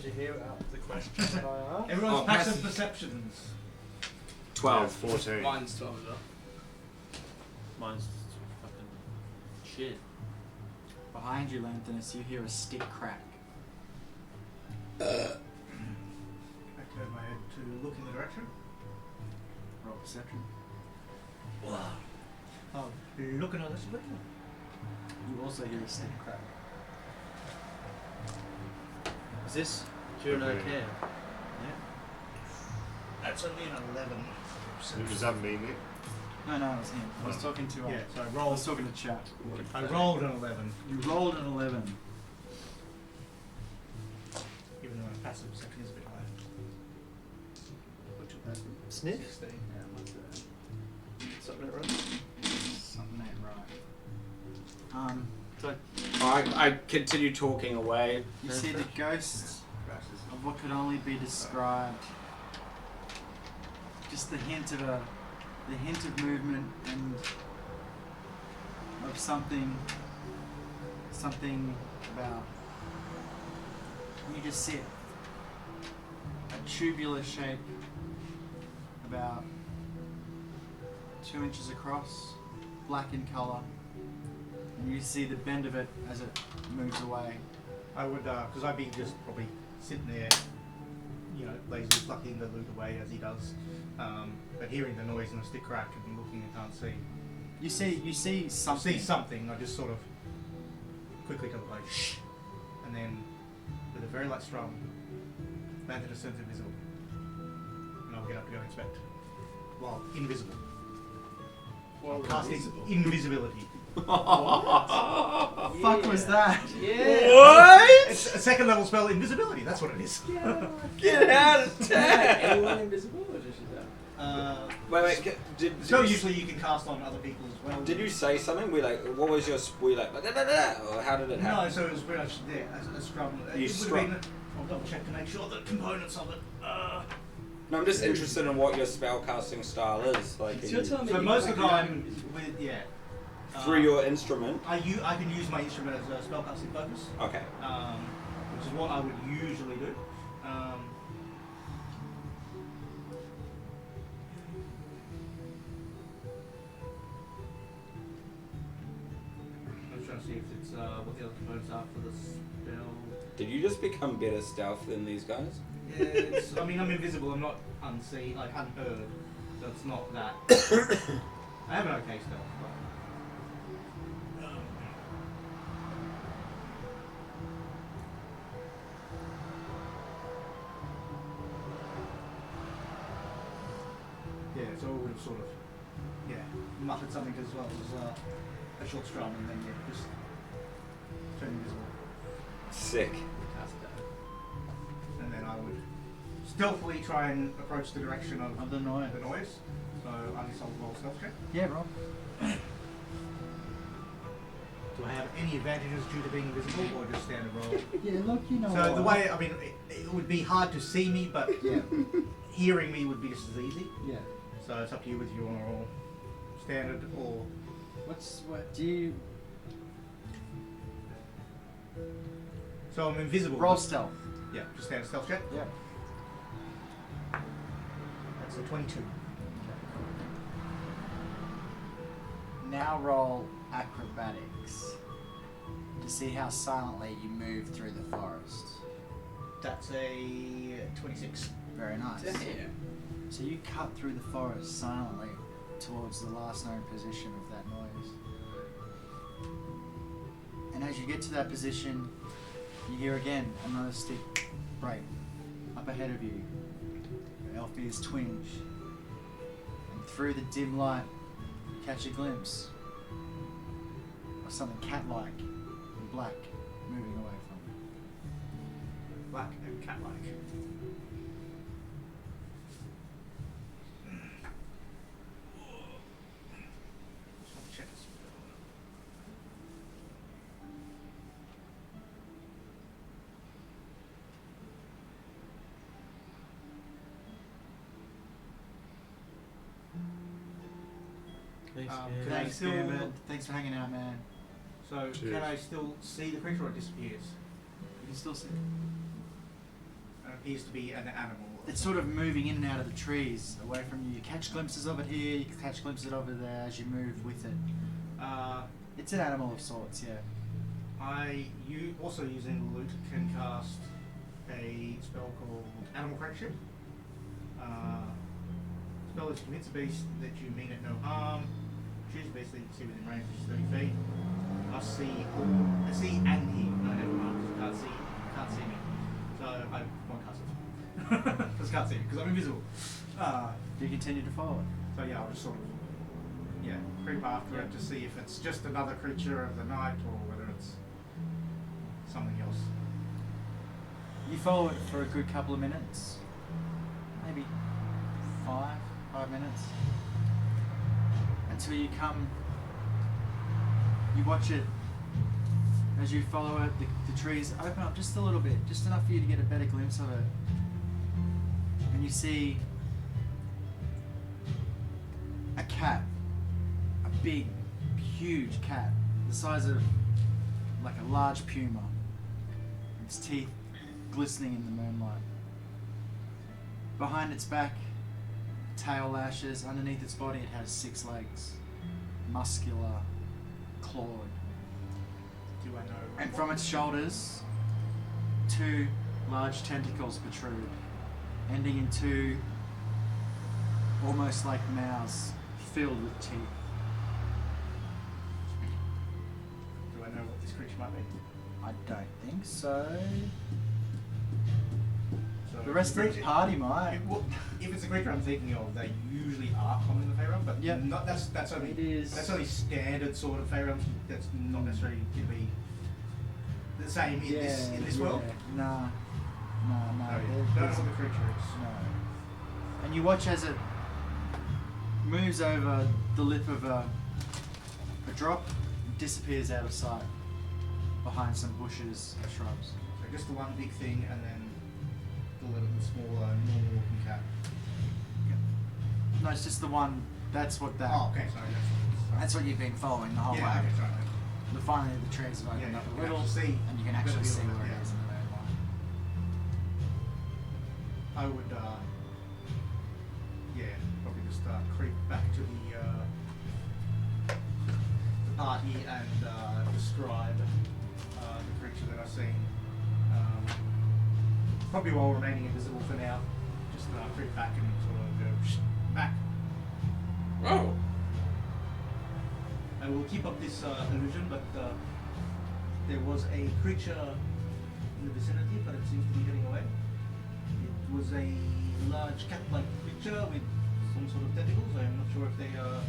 [SPEAKER 13] you hear the question that I asked?
[SPEAKER 5] Everyone's
[SPEAKER 3] Oh,
[SPEAKER 5] passive
[SPEAKER 3] passive.
[SPEAKER 5] perceptions.
[SPEAKER 3] 12.
[SPEAKER 2] 14.
[SPEAKER 6] Mine's 12 as well.
[SPEAKER 7] Mine's fucking shit.
[SPEAKER 1] Behind you, Lanthanus, you hear a stick crack.
[SPEAKER 5] I turn my head to look in the direction.
[SPEAKER 1] Roll perception.
[SPEAKER 5] Oh, look another way.
[SPEAKER 1] You also hear a stick crack.
[SPEAKER 7] Is this during
[SPEAKER 2] Okay.
[SPEAKER 7] okay?
[SPEAKER 5] That's only an 11.
[SPEAKER 2] Does that mean it?
[SPEAKER 1] No, it was him. I was talking to
[SPEAKER 5] Yeah, so I
[SPEAKER 1] I
[SPEAKER 5] rolled.
[SPEAKER 1] was talking to chat.
[SPEAKER 5] I rolled an 11,
[SPEAKER 1] You rolled an 11.
[SPEAKER 5] even though my passive perception is a bit higher. What's your passive?
[SPEAKER 7] Sniff?
[SPEAKER 5] 16.
[SPEAKER 1] Yeah, what's that?
[SPEAKER 7] Something that right?
[SPEAKER 1] Something ain't right. So
[SPEAKER 3] I continue talking away.
[SPEAKER 1] you see the ghost of what could only be described. Just the hint of movement and of something about. You just see it. A tubular shape, about 2 inches across, black in colour, and you see the bend of it as it moves away.
[SPEAKER 5] I would, because I'd be just probably sitting there, you know, lazily plucking the loot away as he does. But hearing the noise and the stick crack and looking and can't see.
[SPEAKER 1] You see something.
[SPEAKER 5] See something, I just sort of quickly go like shh, and then with a very light strum, Lantern turns invisible, and I'll get up to go inspect. Well, invisible.
[SPEAKER 6] Well,
[SPEAKER 5] Casting invisibility.
[SPEAKER 1] What the fuck was that?
[SPEAKER 3] What?
[SPEAKER 5] It's a second level spell, invisibility. That's what it is.
[SPEAKER 3] Get out of town!
[SPEAKER 6] Anyone invisible or just that?
[SPEAKER 3] Wait, did
[SPEAKER 5] So
[SPEAKER 3] you,
[SPEAKER 5] usually you can cast on other people as well.
[SPEAKER 3] did you say something? What was your, were you like, da, da, da, or how did it happen?
[SPEAKER 5] No, so it was very much there as a strum.
[SPEAKER 3] You
[SPEAKER 5] It would
[SPEAKER 3] strum.
[SPEAKER 5] have been. I'll double check to make sure the components of it.
[SPEAKER 3] No, I'm just interested in what your spell casting style is. Like,
[SPEAKER 6] So you're telling me
[SPEAKER 5] So
[SPEAKER 6] you
[SPEAKER 5] most
[SPEAKER 6] can
[SPEAKER 5] of the time, with
[SPEAKER 3] through your instrument.
[SPEAKER 5] I can use my instrument as a spellcasting focus,
[SPEAKER 3] Okay.
[SPEAKER 5] which is what I would usually do. I'm trying to see if it's what the other components are for the spell.
[SPEAKER 3] Did you just become better stealth than these guys?
[SPEAKER 5] Yeah, it's, I mean, I'm invisible. I'm not unseen, like unheard. So it's not that. I have an okay stealth. But, yeah, so I would have sort of, muttered something as well as a short strum, and then just turn invisible.
[SPEAKER 3] Sick.
[SPEAKER 5] And then I would stealthily try and approach the direction of
[SPEAKER 1] The noise.
[SPEAKER 5] the noise. So I guess I'll roll stealth check.
[SPEAKER 1] Yeah, Rob.
[SPEAKER 5] Do I have any advantages due to being invisible, or just standard roll?
[SPEAKER 1] Yeah, look, you know.
[SPEAKER 5] So the way, I mean, it would be hard to see me, but hearing me would be just as easy.
[SPEAKER 1] Yeah.
[SPEAKER 5] So it's up to you whether you want to roll standard or.
[SPEAKER 1] What do you
[SPEAKER 5] So I'm invisible.
[SPEAKER 1] roll
[SPEAKER 5] but-
[SPEAKER 1] stealth?
[SPEAKER 5] Yeah, just standard stealth check.
[SPEAKER 1] Yeah.
[SPEAKER 5] That's a 22.
[SPEAKER 1] Now roll acrobatics to see how silently you move through the forest.
[SPEAKER 5] That's a 26.
[SPEAKER 1] Very nice.
[SPEAKER 6] Damn.
[SPEAKER 1] So you cut through the forest silently towards the last known position of that noise. And as you get to that position, you hear again another stick break up ahead of you. Elfia's twinge. And through the dim light, You catch a glimpse of something cat-like and black moving away from you.
[SPEAKER 5] Black and cat-like. Check this.
[SPEAKER 7] Thanks,
[SPEAKER 5] Can I still?
[SPEAKER 1] Gambit. Thanks for hanging out, man.
[SPEAKER 5] So
[SPEAKER 2] Cheers.
[SPEAKER 5] can I still see the creature or it disappears?
[SPEAKER 1] You can still see it.
[SPEAKER 5] It appears to be an animal.
[SPEAKER 1] It's sort of moving in and out of the trees away from you. You catch glimpses of it here, you catch glimpses of it over there as you move with it. It's an animal of sorts, yeah.
[SPEAKER 5] You also using loot can cast a spell called Animal Friendship. Spell is convince a beast that you mean it no harm. Choose a beast that you can see within range, which is 30 feet. I see and hear. No, never mind, because you can't see me. So I won't cast it. Because I can't see me, because I'm invisible.
[SPEAKER 1] Do you continue to follow it?
[SPEAKER 5] So yeah, I'll just sort of creep after it to see if it's just another creature of the night or whether it's something else.
[SPEAKER 1] You follow it for a good couple of minutes. Maybe 5 minutes. Until you watch it. As you follow it, the trees open up just a little bit, just enough for you to get a better glimpse of it. And you see a cat, a big, huge cat, the size of like a large puma. Its teeth glistening in the moonlight. Behind its back, tail lashes. Underneath its body, it has 6 legs, muscular, clawed.
[SPEAKER 5] Do I know?
[SPEAKER 1] And from its shoulders, 2 large tentacles protrude, ending in 2 almost like mouths filled with teeth.
[SPEAKER 5] Do I know what this creature might be?
[SPEAKER 1] I don't think so.
[SPEAKER 5] So
[SPEAKER 1] The rest of the party might.
[SPEAKER 5] If it's a creature I'm thinking of, they usually are common in the Fey realm, but
[SPEAKER 1] Yep.
[SPEAKER 5] not, that's only
[SPEAKER 1] It is.
[SPEAKER 5] that's only standard sort of Fey realm. That's not necessarily going to be the same in this world.
[SPEAKER 1] Nah.
[SPEAKER 5] No,
[SPEAKER 1] No.
[SPEAKER 5] don't know what the creature is.
[SPEAKER 1] No. And you watch as it moves over the lip of a drop and disappears out of sight behind some bushes and shrubs.
[SPEAKER 5] So just the one big thing, and then the little smaller normal looking cat.
[SPEAKER 1] No, it's just the one. That's what that.
[SPEAKER 5] Oh, okay, sorry.
[SPEAKER 1] That's what you've been following the whole way.
[SPEAKER 5] Okay, sorry.
[SPEAKER 1] But finally, the trees have opened up a
[SPEAKER 5] you can
[SPEAKER 1] little,
[SPEAKER 5] actually see
[SPEAKER 1] and you can
[SPEAKER 5] a bit
[SPEAKER 1] actually
[SPEAKER 5] of
[SPEAKER 1] see
[SPEAKER 5] it,
[SPEAKER 1] where
[SPEAKER 5] yeah.
[SPEAKER 1] it is in the moonlight.
[SPEAKER 5] I would, probably just creep back to the party and describe the creature that I've seen. Probably while remaining invisible for now. Just creep back and sort of go back.
[SPEAKER 3] Oh.
[SPEAKER 5] I will keep up this illusion, but there was a creature in the vicinity, but it seems to be getting away. It was a large cat-like creature with some sort of tentacles. I am not sure if they are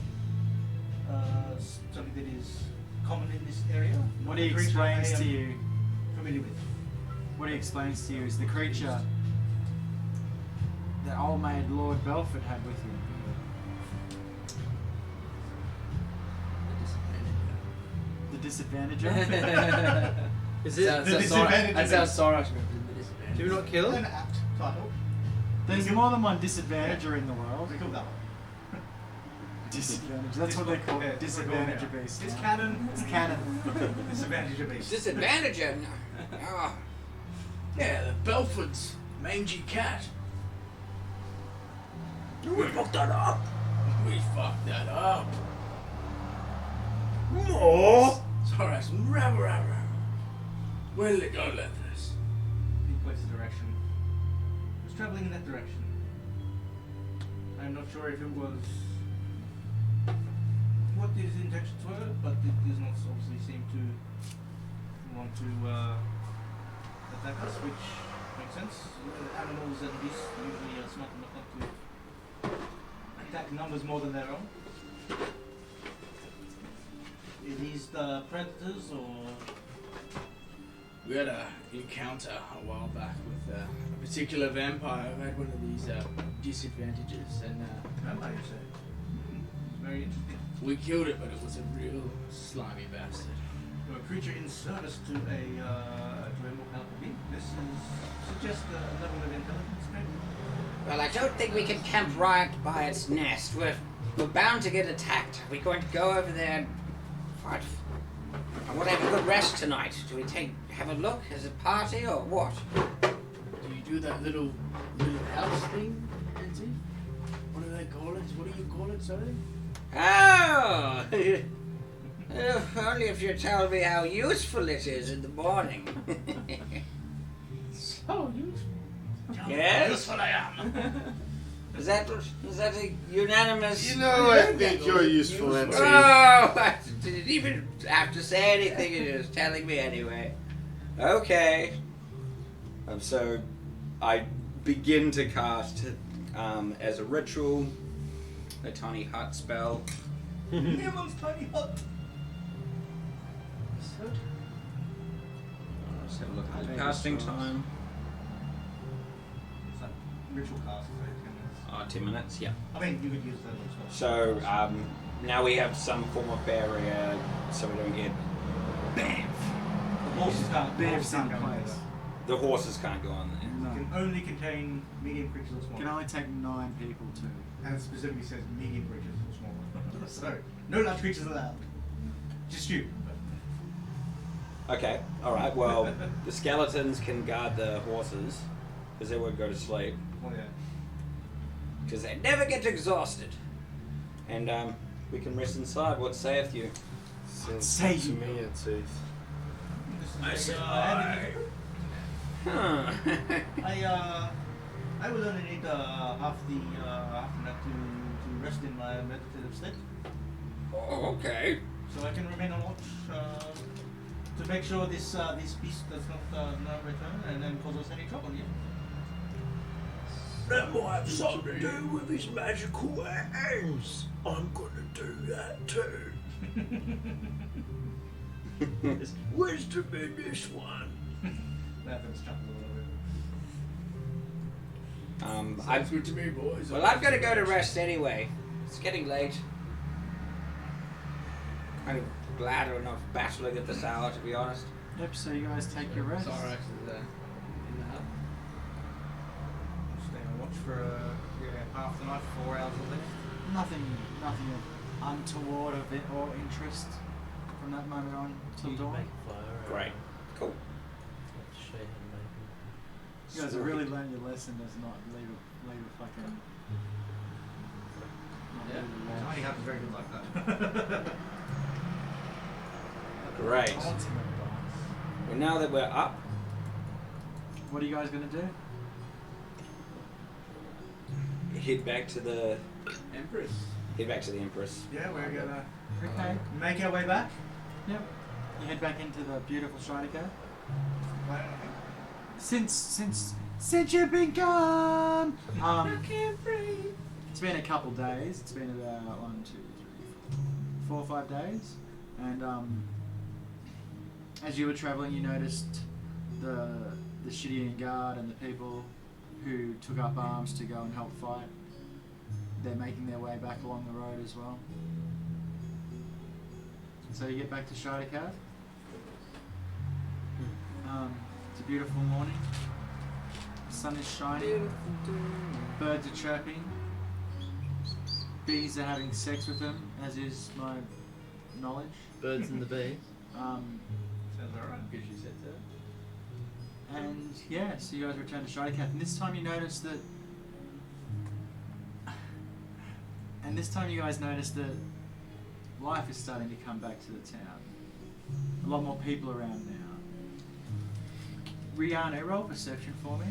[SPEAKER 5] something that is common in this area.
[SPEAKER 1] What
[SPEAKER 5] Not
[SPEAKER 1] he
[SPEAKER 5] a creature
[SPEAKER 1] explains
[SPEAKER 5] I
[SPEAKER 1] to
[SPEAKER 5] am
[SPEAKER 1] you,
[SPEAKER 5] familiar with.
[SPEAKER 1] what he explains to you is the creature that old maid Lord Belford had with him. The disadvantager.
[SPEAKER 7] Is it?
[SPEAKER 5] The disadvantage.
[SPEAKER 6] That's how Cyrax
[SPEAKER 7] Do we not kill
[SPEAKER 5] An
[SPEAKER 7] it?
[SPEAKER 5] apt title.
[SPEAKER 1] There's more than one disadvantager in the world.
[SPEAKER 5] We killed that one.
[SPEAKER 1] Disadvantage. That's what they call it. Disadvantage
[SPEAKER 5] Yeah.
[SPEAKER 1] beast.
[SPEAKER 5] It's
[SPEAKER 1] now.
[SPEAKER 5] canon.
[SPEAKER 1] It's canon.
[SPEAKER 5] Disadvantage of beast.
[SPEAKER 3] Disadvantage him. Ah.
[SPEAKER 4] Yeah, the Belford's mangy cat.
[SPEAKER 8] We fucked that up.
[SPEAKER 4] We fucked that up.
[SPEAKER 8] More.
[SPEAKER 4] Cyrax, where did it go, Leathers?
[SPEAKER 5] He points the direction. It was travelling in that direction. I'm not sure if it was what his intentions were, but it does not obviously seem to want to attack us, which makes sense. Animals and beasts usually are smart enough not to attack numbers more than their own. Are these the predators or?
[SPEAKER 6] We had an encounter a while back with a particular vampire who had one of these disadvantages, and
[SPEAKER 5] Vampire, you say? Very interesting.
[SPEAKER 6] we killed it, but it was a real slimy bastard.
[SPEAKER 5] A creature in service to a immortality being. This suggests a level of intelligence, maybe.
[SPEAKER 3] Well, I don't think we can camp right by its nest. We're bound to get attacked. Are we going to go over there and fight? I want to have a good rest tonight. Do we have a look as a party or what?
[SPEAKER 6] Do you do that little house thing, Nancy? What do they call it? What do you call it, sorry?
[SPEAKER 3] Oh! Only if you tell me how useful it is in the morning.
[SPEAKER 6] So useful.
[SPEAKER 3] Yes?
[SPEAKER 5] How useful I am.
[SPEAKER 3] Is that a unanimous...
[SPEAKER 2] You know, I think you're useful, NT.
[SPEAKER 3] Oh, I didn't even have to say anything, it was telling me anyway. Okay. So, I begin to cast, as a ritual, a tiny hut spell.
[SPEAKER 5] Everyone's tiny hut.
[SPEAKER 3] Let's have a look at the casting time.
[SPEAKER 5] It's like ritual cast, so 10 minutes.
[SPEAKER 3] 10 minutes, yeah.
[SPEAKER 5] I mean, you could use that as well.
[SPEAKER 3] So, now we have some form of barrier, so we don't get...
[SPEAKER 5] The horses can't. The horses can't go in there.
[SPEAKER 3] The horses can't go on there.
[SPEAKER 5] It can only contain medium creatures or small.
[SPEAKER 1] Can only take 9 people too.
[SPEAKER 5] And it specifically says medium creatures or small. So, no large creatures allowed. Just you.
[SPEAKER 3] Okay, alright, well, the skeletons can guard the horses, because they won't go to sleep.
[SPEAKER 5] Oh yeah.
[SPEAKER 3] Because they never get exhausted. And, we can rest inside. What saith you?
[SPEAKER 2] Say to me, NT.
[SPEAKER 5] I say
[SPEAKER 3] Huh.
[SPEAKER 5] I will only need half the night to rest in my meditative state.
[SPEAKER 3] Oh, okay.
[SPEAKER 5] So I can remain on watch to make sure this beast does not return and then cause us any trouble. Yeah.
[SPEAKER 8] That might have something to do with his magical hands. I'm gonna do that too. There's wisdom in this one.
[SPEAKER 5] That chuckle a little bit.
[SPEAKER 6] Sounds good to me, boys.
[SPEAKER 3] Well, I've got to go to rest anyway. It's getting late. Kind of glad we're not battling at this hour, to be honest.
[SPEAKER 1] Yep, so you guys take your rest.
[SPEAKER 6] Cyrax is in the hut.
[SPEAKER 5] Stay on watch for half the night, 4 hours at least.
[SPEAKER 1] Nothing of untoward of it or interest from that moment on till dawn.
[SPEAKER 7] Make a fire.
[SPEAKER 3] Great. Cool.
[SPEAKER 7] Show you how to make
[SPEAKER 1] You guys have really learned your lesson as not leave a fucking...
[SPEAKER 6] Yeah.
[SPEAKER 5] Tiny hut is very good like that.
[SPEAKER 3] Great.
[SPEAKER 1] I want some advice.
[SPEAKER 3] Well, now that we're up,
[SPEAKER 1] What are you guys gonna do?
[SPEAKER 3] head back to the
[SPEAKER 6] Empress.
[SPEAKER 3] Empress.
[SPEAKER 5] Yeah, we're gonna
[SPEAKER 1] Okay.
[SPEAKER 5] make our way back.
[SPEAKER 1] Yep. You head back into the beautiful Shinica. Since you've been gone, I can't breathe. It's been a couple days. It's been about 1, 2, 3, 4 or 5 days, and as you were traveling, you noticed the Shidian guard and the people who took up arms to go and help fight. They're making their way back along the road as well. So you get back to Shidicat. It's a beautiful morning. The sun is shining. Birds are chirping. Bees are having sex with them, as is my knowledge.
[SPEAKER 7] Birds and the bees.
[SPEAKER 5] Sounds alright.
[SPEAKER 6] Because you said that.
[SPEAKER 1] And yeah, so you guys return to Shidicat, and this time you notice that. And this time you guys notice that life is starting to come back to the town. A lot more people around now. Rihanna, roll perception for me.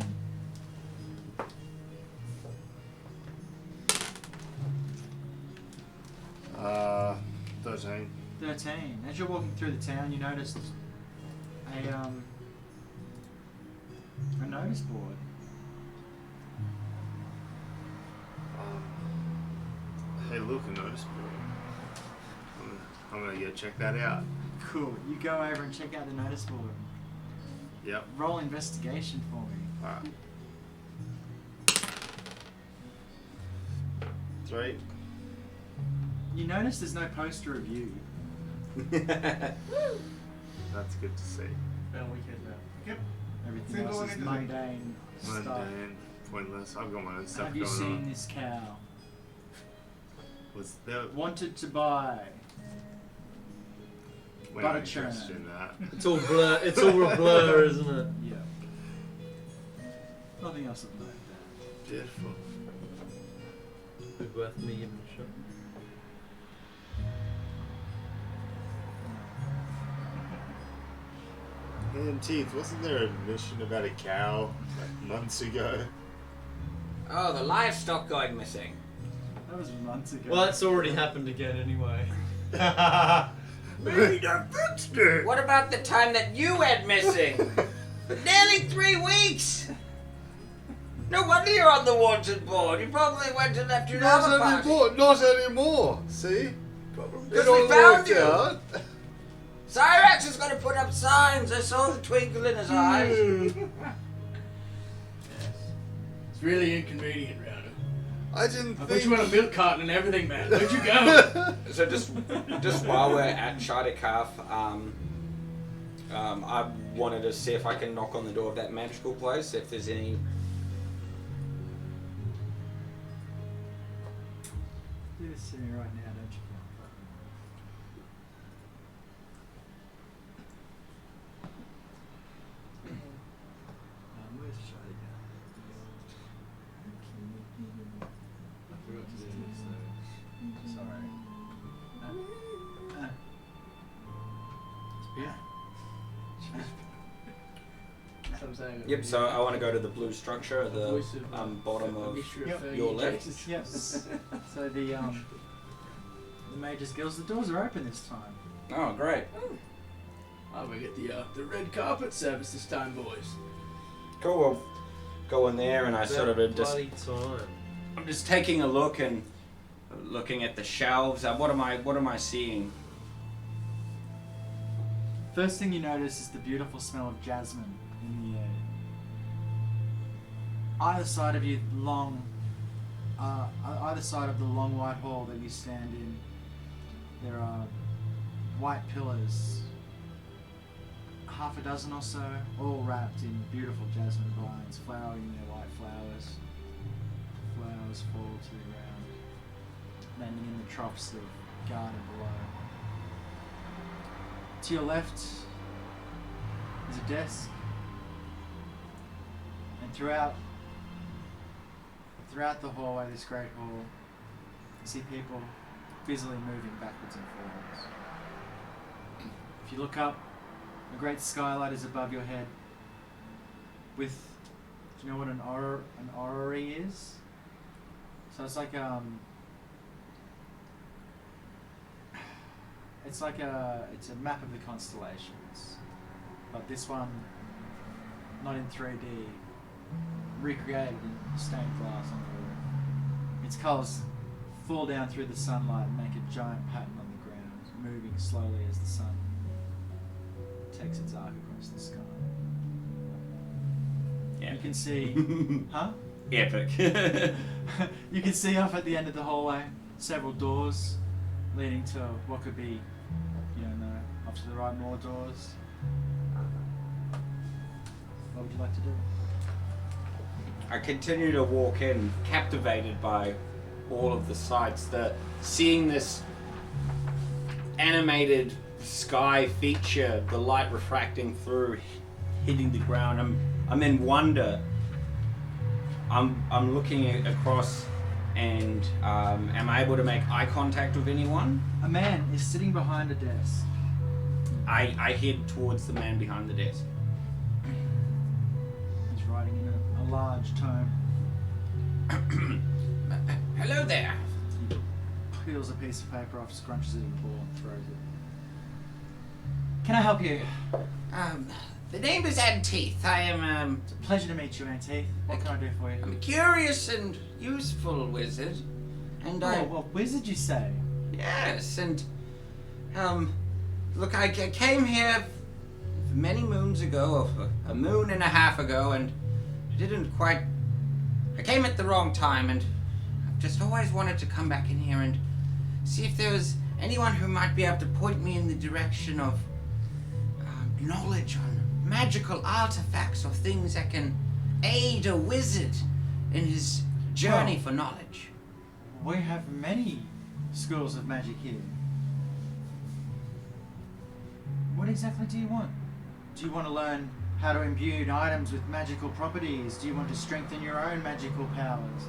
[SPEAKER 2] 13.
[SPEAKER 1] 13. As you're walking through the town, you noticed a notice board.
[SPEAKER 2] Hey, look, a notice board. I'm gonna go check that out.
[SPEAKER 1] Cool. You go over and check out the notice board.
[SPEAKER 2] Yep.
[SPEAKER 1] Roll investigation for me.
[SPEAKER 2] Alright. 3.
[SPEAKER 1] You notice there's no poster of you.
[SPEAKER 2] That's good to see.
[SPEAKER 6] Well, we can.
[SPEAKER 5] Yep.
[SPEAKER 1] Everything
[SPEAKER 5] Single
[SPEAKER 1] else
[SPEAKER 5] one
[SPEAKER 1] is
[SPEAKER 5] into
[SPEAKER 1] mundane stuff.
[SPEAKER 2] Mundane, pointless. I've got my own stuff
[SPEAKER 1] Have you
[SPEAKER 2] going
[SPEAKER 1] seen
[SPEAKER 2] on.
[SPEAKER 1] this cow?
[SPEAKER 2] Was there?
[SPEAKER 1] Wanted to buy.
[SPEAKER 2] We're
[SPEAKER 1] Butter
[SPEAKER 2] not
[SPEAKER 1] churn.
[SPEAKER 2] interested in that.
[SPEAKER 7] It's all blur. It's all a blur, isn't it?
[SPEAKER 1] Yeah. Nothing else of note there.
[SPEAKER 2] Beautiful.
[SPEAKER 7] Be worth me giving a shot.
[SPEAKER 2] And Teeth, wasn't there a mission about a cow like months ago?
[SPEAKER 3] Oh, the livestock going missing.
[SPEAKER 1] That was months ago.
[SPEAKER 7] Well, that's already happened again anyway.
[SPEAKER 8] Maybe they fixed it.
[SPEAKER 3] What about the time that you went missing? Nearly 3 weeks! No wonder you're on the wanted board. You probably went and left your other
[SPEAKER 2] Not
[SPEAKER 3] party.
[SPEAKER 2] anymore. Not anymore. See?
[SPEAKER 3] Because
[SPEAKER 2] It
[SPEAKER 3] we
[SPEAKER 2] all
[SPEAKER 3] found
[SPEAKER 2] worked
[SPEAKER 3] you.
[SPEAKER 2] out.
[SPEAKER 3] Cyrax is going to put up signs. I saw the twinkle in his eyes.
[SPEAKER 6] It's really inconvenient, Rounder.
[SPEAKER 2] I didn't
[SPEAKER 6] I
[SPEAKER 2] think.
[SPEAKER 6] put you on a milk carton and everything, man. Where'd you go?
[SPEAKER 3] So just while we're at Shadikath, I wanted to see if I can knock on the door of that magical place, if there's any...
[SPEAKER 1] Do this to me right now, don't you? Where's Charlie
[SPEAKER 6] I forgot to do this, so.
[SPEAKER 1] Sorry.
[SPEAKER 6] So I'm saying
[SPEAKER 3] Yep, so I want to go to the blue structure at the
[SPEAKER 6] Voice of,
[SPEAKER 3] bottom
[SPEAKER 6] a
[SPEAKER 3] of
[SPEAKER 6] mixture
[SPEAKER 1] Yep.
[SPEAKER 6] Fergie
[SPEAKER 3] your
[SPEAKER 6] and
[SPEAKER 3] left.
[SPEAKER 6] Jesus.
[SPEAKER 1] Yes. So the Mage's Guilds, the doors are open this time.
[SPEAKER 3] Oh, great.
[SPEAKER 6] Oh, we get the red carpet service this time, boys.
[SPEAKER 3] Cool, we'll go in there and I sort of just...
[SPEAKER 7] bloody time.
[SPEAKER 3] I'm just taking a look and looking at the shelves. What am I seeing?
[SPEAKER 1] First thing you notice is the beautiful smell of jasmine in the air. Either side of you, either side of the long white hall that you stand in, there are white pillars, half a dozen or so, all wrapped in beautiful jasmine vines, flowering their white flowers. Flowers fall to the ground, landing in the troughs of garden below. To your left is a desk, and throughout the hallway, this great hall, you see people busily moving backwards and forwards. If you look up, a great skylight is above your head with, do you know what an orrery is? So it's like it's a map of the constellations, but this one not in 3D, recreated in stained glass on the roof. Its colours fall down through the sunlight and make a giant pattern on the ground, moving slowly as the sun takes its arc across the sky.
[SPEAKER 3] Yeah.
[SPEAKER 1] You can see, huh?
[SPEAKER 3] Epic.
[SPEAKER 1] You can see off at the end of the hallway several doors leading to what could be, you don't know, off to the right more doors. What would you like to do?
[SPEAKER 3] I continue to walk in, captivated by all of the sights. Seeing this animated sky feature, the light refracting through, hitting the ground. I'm in wonder. I'm looking across, and am I able to make eye contact with anyone?
[SPEAKER 1] A man is sitting behind a desk.
[SPEAKER 3] I head towards the man behind the desk.
[SPEAKER 1] He's writing in a large tome.
[SPEAKER 3] Hello there.
[SPEAKER 1] He peels a piece of paper off, scrunches it in a ball, and throws it. Can I help you?
[SPEAKER 3] The name is Anteeth. I am
[SPEAKER 1] It's a pleasure to meet you, Auntie. What can I do for you?
[SPEAKER 3] I'm a curious and useful wizard, and
[SPEAKER 1] Well, wizard, you say?
[SPEAKER 3] yes, and Look, I came here many moons ago, or a moon and a half ago, and didn't quite... I came at the wrong time, and I've just always wanted to come back in here and see if there was anyone who might be able to point me in the direction of knowledge on magical artifacts or things that can aid a wizard in his journey for knowledge.
[SPEAKER 1] We have many schools of magic here. What exactly do you want? Do you want to learn how to imbue items with magical properties? Do you want to strengthen your own magical powers?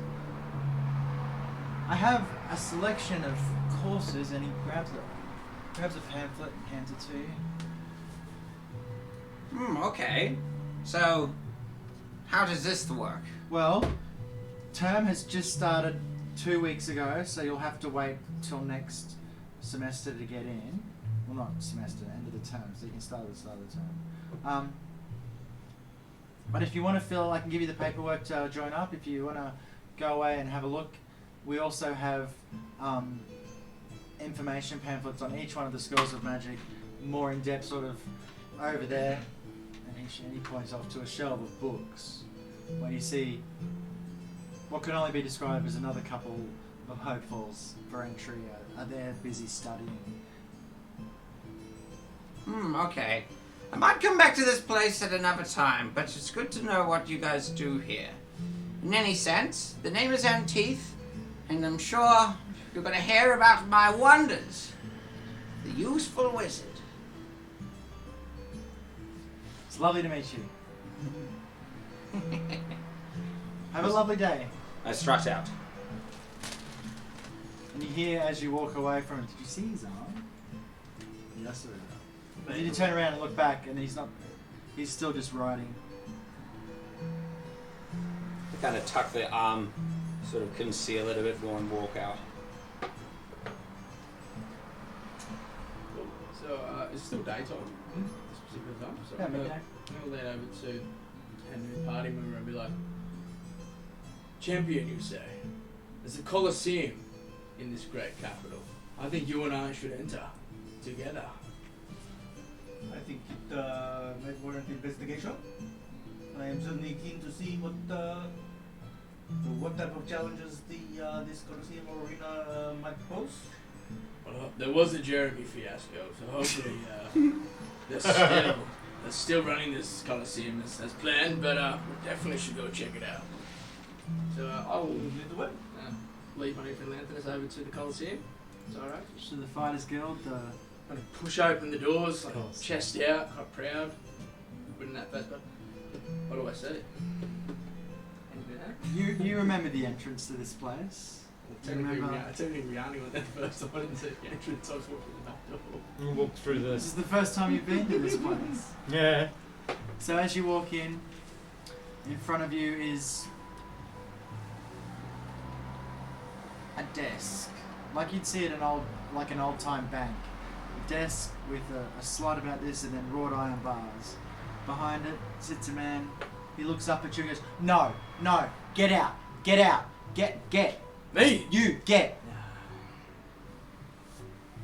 [SPEAKER 1] I have a selection of courses, and he grabs a pamphlet and hands it to you.
[SPEAKER 3] Okay. So, how does this work?
[SPEAKER 1] Well, term has just started 2 weeks ago, so you'll have to wait till next semester to get in. Well, not semester, end of the term, so you can start at the start of the term. But if you want to fill, I can give you the paperwork to join up. If you want to go away and have a look, we also have information pamphlets on each one of the schools of magic, more in depth, sort of over there. And he points off to a shelf of books where you see what can only be described as another couple of hopefuls for entry are there busy studying.
[SPEAKER 3] Okay. I might come back to this place at another time, but it's good to know what you guys do here. In any sense, the name is Elkathym, and I'm sure you're going to hear about my wonders. The useful wizard.
[SPEAKER 1] It's lovely to meet you. Have a lovely day.
[SPEAKER 3] I strut out.
[SPEAKER 1] And you hear as you walk away from it, did you see his arm? Yes, sir. But then you turn around and look back, and he's still just riding.
[SPEAKER 3] I kind of tuck the arm, sort of conceal it a bit more and walk out.
[SPEAKER 6] So, it's still daytime. This particular time. So
[SPEAKER 1] Yeah,
[SPEAKER 6] I'm
[SPEAKER 1] midday.
[SPEAKER 6] gonna lean over to Henry party member and be like, "Champion, you say? There's a Colosseum in this great capital. I think you and I should enter together."
[SPEAKER 5] I think it might warrant investigation. I am certainly keen to see what type of challenges this Colosseum or arena might pose.
[SPEAKER 6] Well, there was a Jeremy fiasco, so hopefully they're still running this Colosseum as planned, but we definitely should go check it out. So I will lead the way. Lead my infant lanthorns over to the Colosseum. It's alright.
[SPEAKER 1] To the Fighters Guild,
[SPEAKER 6] I'm gonna push open the doors, like chest out, quite proud. Putting that first button. What do I say?
[SPEAKER 1] you remember the entrance to this place?
[SPEAKER 6] Technically, Rihanna went there first. I didn't see the entrance. I was walking the back door.
[SPEAKER 7] We'll walk through
[SPEAKER 1] This is the first time you've been to this place.
[SPEAKER 7] Yeah.
[SPEAKER 1] So as you walk in front of you is a desk, like you'd see at an old-time bank. A desk with a slot about this, and then wrought iron bars. Behind it sits a man. He looks up at you and goes, "No, get out, get."
[SPEAKER 6] Me?
[SPEAKER 1] You, get.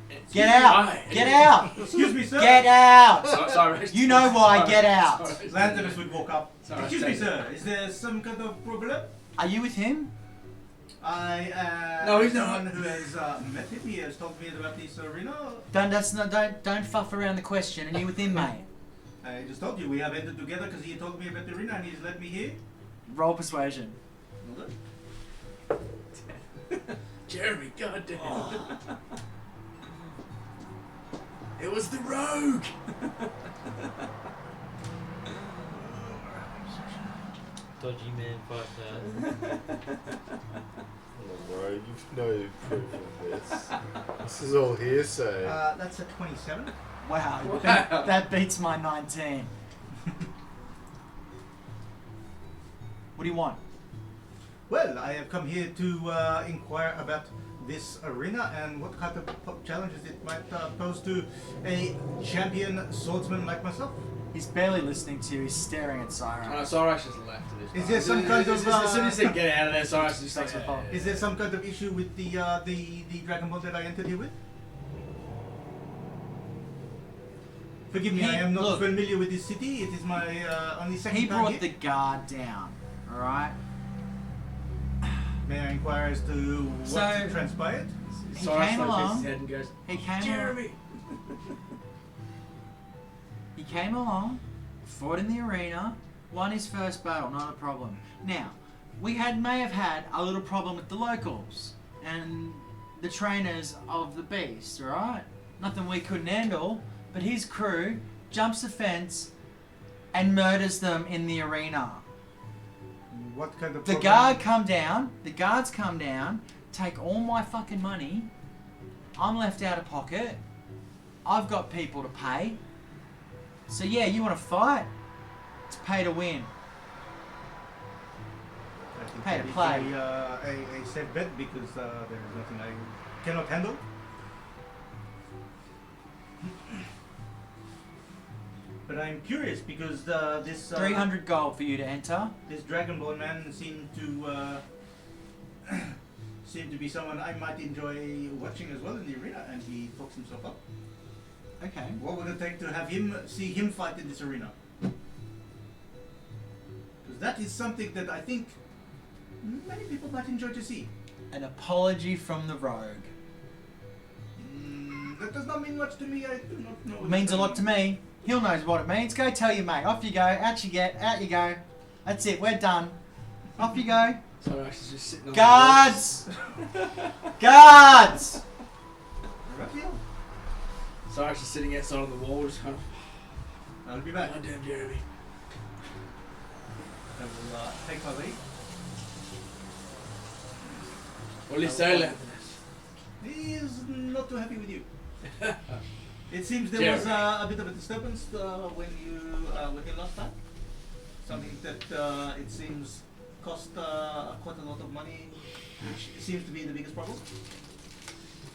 [SPEAKER 6] Excuse
[SPEAKER 1] Get
[SPEAKER 6] me,
[SPEAKER 1] out!
[SPEAKER 6] why?
[SPEAKER 1] Get out!
[SPEAKER 5] Excuse me, sir.
[SPEAKER 1] Get out!
[SPEAKER 6] Sorry.
[SPEAKER 1] You know why, get out!
[SPEAKER 5] Lanthorns would walk up.
[SPEAKER 6] Sorry,
[SPEAKER 5] Excuse me, sir. Is there some kind of problem?
[SPEAKER 1] Are you with him?
[SPEAKER 5] I am
[SPEAKER 6] No, he's
[SPEAKER 5] someone
[SPEAKER 6] not.
[SPEAKER 5] who has met him. He has told me about this arena.
[SPEAKER 1] Don't fuff around the question. Are you with him, mate?
[SPEAKER 5] I just told you we have entered together because he told me about the arena and he's led me here.
[SPEAKER 1] Roll persuasion.
[SPEAKER 5] Okay.
[SPEAKER 6] Jeremy, goddamn. It was the rogue.
[SPEAKER 7] Dodgy man 5,000.
[SPEAKER 2] Alright, you've no proof of this. This is all hearsay.
[SPEAKER 5] That's a 27.
[SPEAKER 1] Wow,
[SPEAKER 6] Wow.
[SPEAKER 1] that beats my 19. What do you want?
[SPEAKER 5] Well, I have come here to inquire about this arena and what kind of challenges it might pose to a champion swordsman like myself.
[SPEAKER 1] He's barely listening to you. He's staring at Syra.
[SPEAKER 6] Cyrax just left at this
[SPEAKER 5] Is
[SPEAKER 6] point.
[SPEAKER 5] there some kind of
[SPEAKER 6] As soon as they get out of there, Cyrax just
[SPEAKER 1] Thanks
[SPEAKER 6] like,
[SPEAKER 1] for
[SPEAKER 5] Is there some kind of issue with the Dragon Ball that I entered here with? Forgive me,
[SPEAKER 1] He-
[SPEAKER 5] I am not
[SPEAKER 1] look.
[SPEAKER 5] familiar with this city. It is my only second
[SPEAKER 1] He
[SPEAKER 5] time
[SPEAKER 1] brought
[SPEAKER 5] here.
[SPEAKER 1] the guard down. All right.
[SPEAKER 5] May I inquire as to what
[SPEAKER 1] So-
[SPEAKER 5] transpired?
[SPEAKER 1] He
[SPEAKER 6] Cyrus
[SPEAKER 1] came
[SPEAKER 6] like shakes
[SPEAKER 1] along.
[SPEAKER 6] his head and goes,
[SPEAKER 1] He came.
[SPEAKER 6] Jeremy.
[SPEAKER 1] He came along, fought in the arena, won his first battle, not a problem. Now, we may have had a little problem with the locals and the trainers of the beast, alright? Nothing we couldn't handle, but his crew jumps the fence and murders them in the arena.
[SPEAKER 5] What kind of
[SPEAKER 1] The guards come down, take all my fucking money. I'm left out of pocket. I've got people to pay. So yeah, you want to fight? It's pay to win.
[SPEAKER 5] I think
[SPEAKER 1] Pay
[SPEAKER 5] that
[SPEAKER 1] to
[SPEAKER 5] is
[SPEAKER 1] play.
[SPEAKER 5] a safe bet because there is nothing I cannot handle. But I'm curious because this
[SPEAKER 1] 300 gold for you to enter.
[SPEAKER 5] this Dragonborn man seemed to seem to be someone I might enjoy watching as well in the arena, and he talks himself up.
[SPEAKER 1] Okay.
[SPEAKER 5] What would it take to have see him fight in this arena? Because that is something that I think many people might enjoy to see.
[SPEAKER 1] An apology from the rogue.
[SPEAKER 5] That does not mean much to me. I do not know.
[SPEAKER 1] It means a lot to me. He'll knows what it means. Go tell your mate. Off you go. Out you get. Out you go. That's it. We're done. Off you go.
[SPEAKER 6] Cyrus is just sitting on
[SPEAKER 1] Guards! Guards!
[SPEAKER 5] Right here.
[SPEAKER 6] the wall. Cyrus is sitting outside on the wall, just kind of,
[SPEAKER 5] I'll be back.
[SPEAKER 6] goddamn Jeremy.
[SPEAKER 5] I will take my leave.
[SPEAKER 6] What do you say, Lanthus?
[SPEAKER 5] He is not too happy with you. It seems there
[SPEAKER 6] Jeremy.
[SPEAKER 5] was a bit of a disturbance when you were here last time. Something that it seems cost quite a lot of money, which seems to be the biggest problem.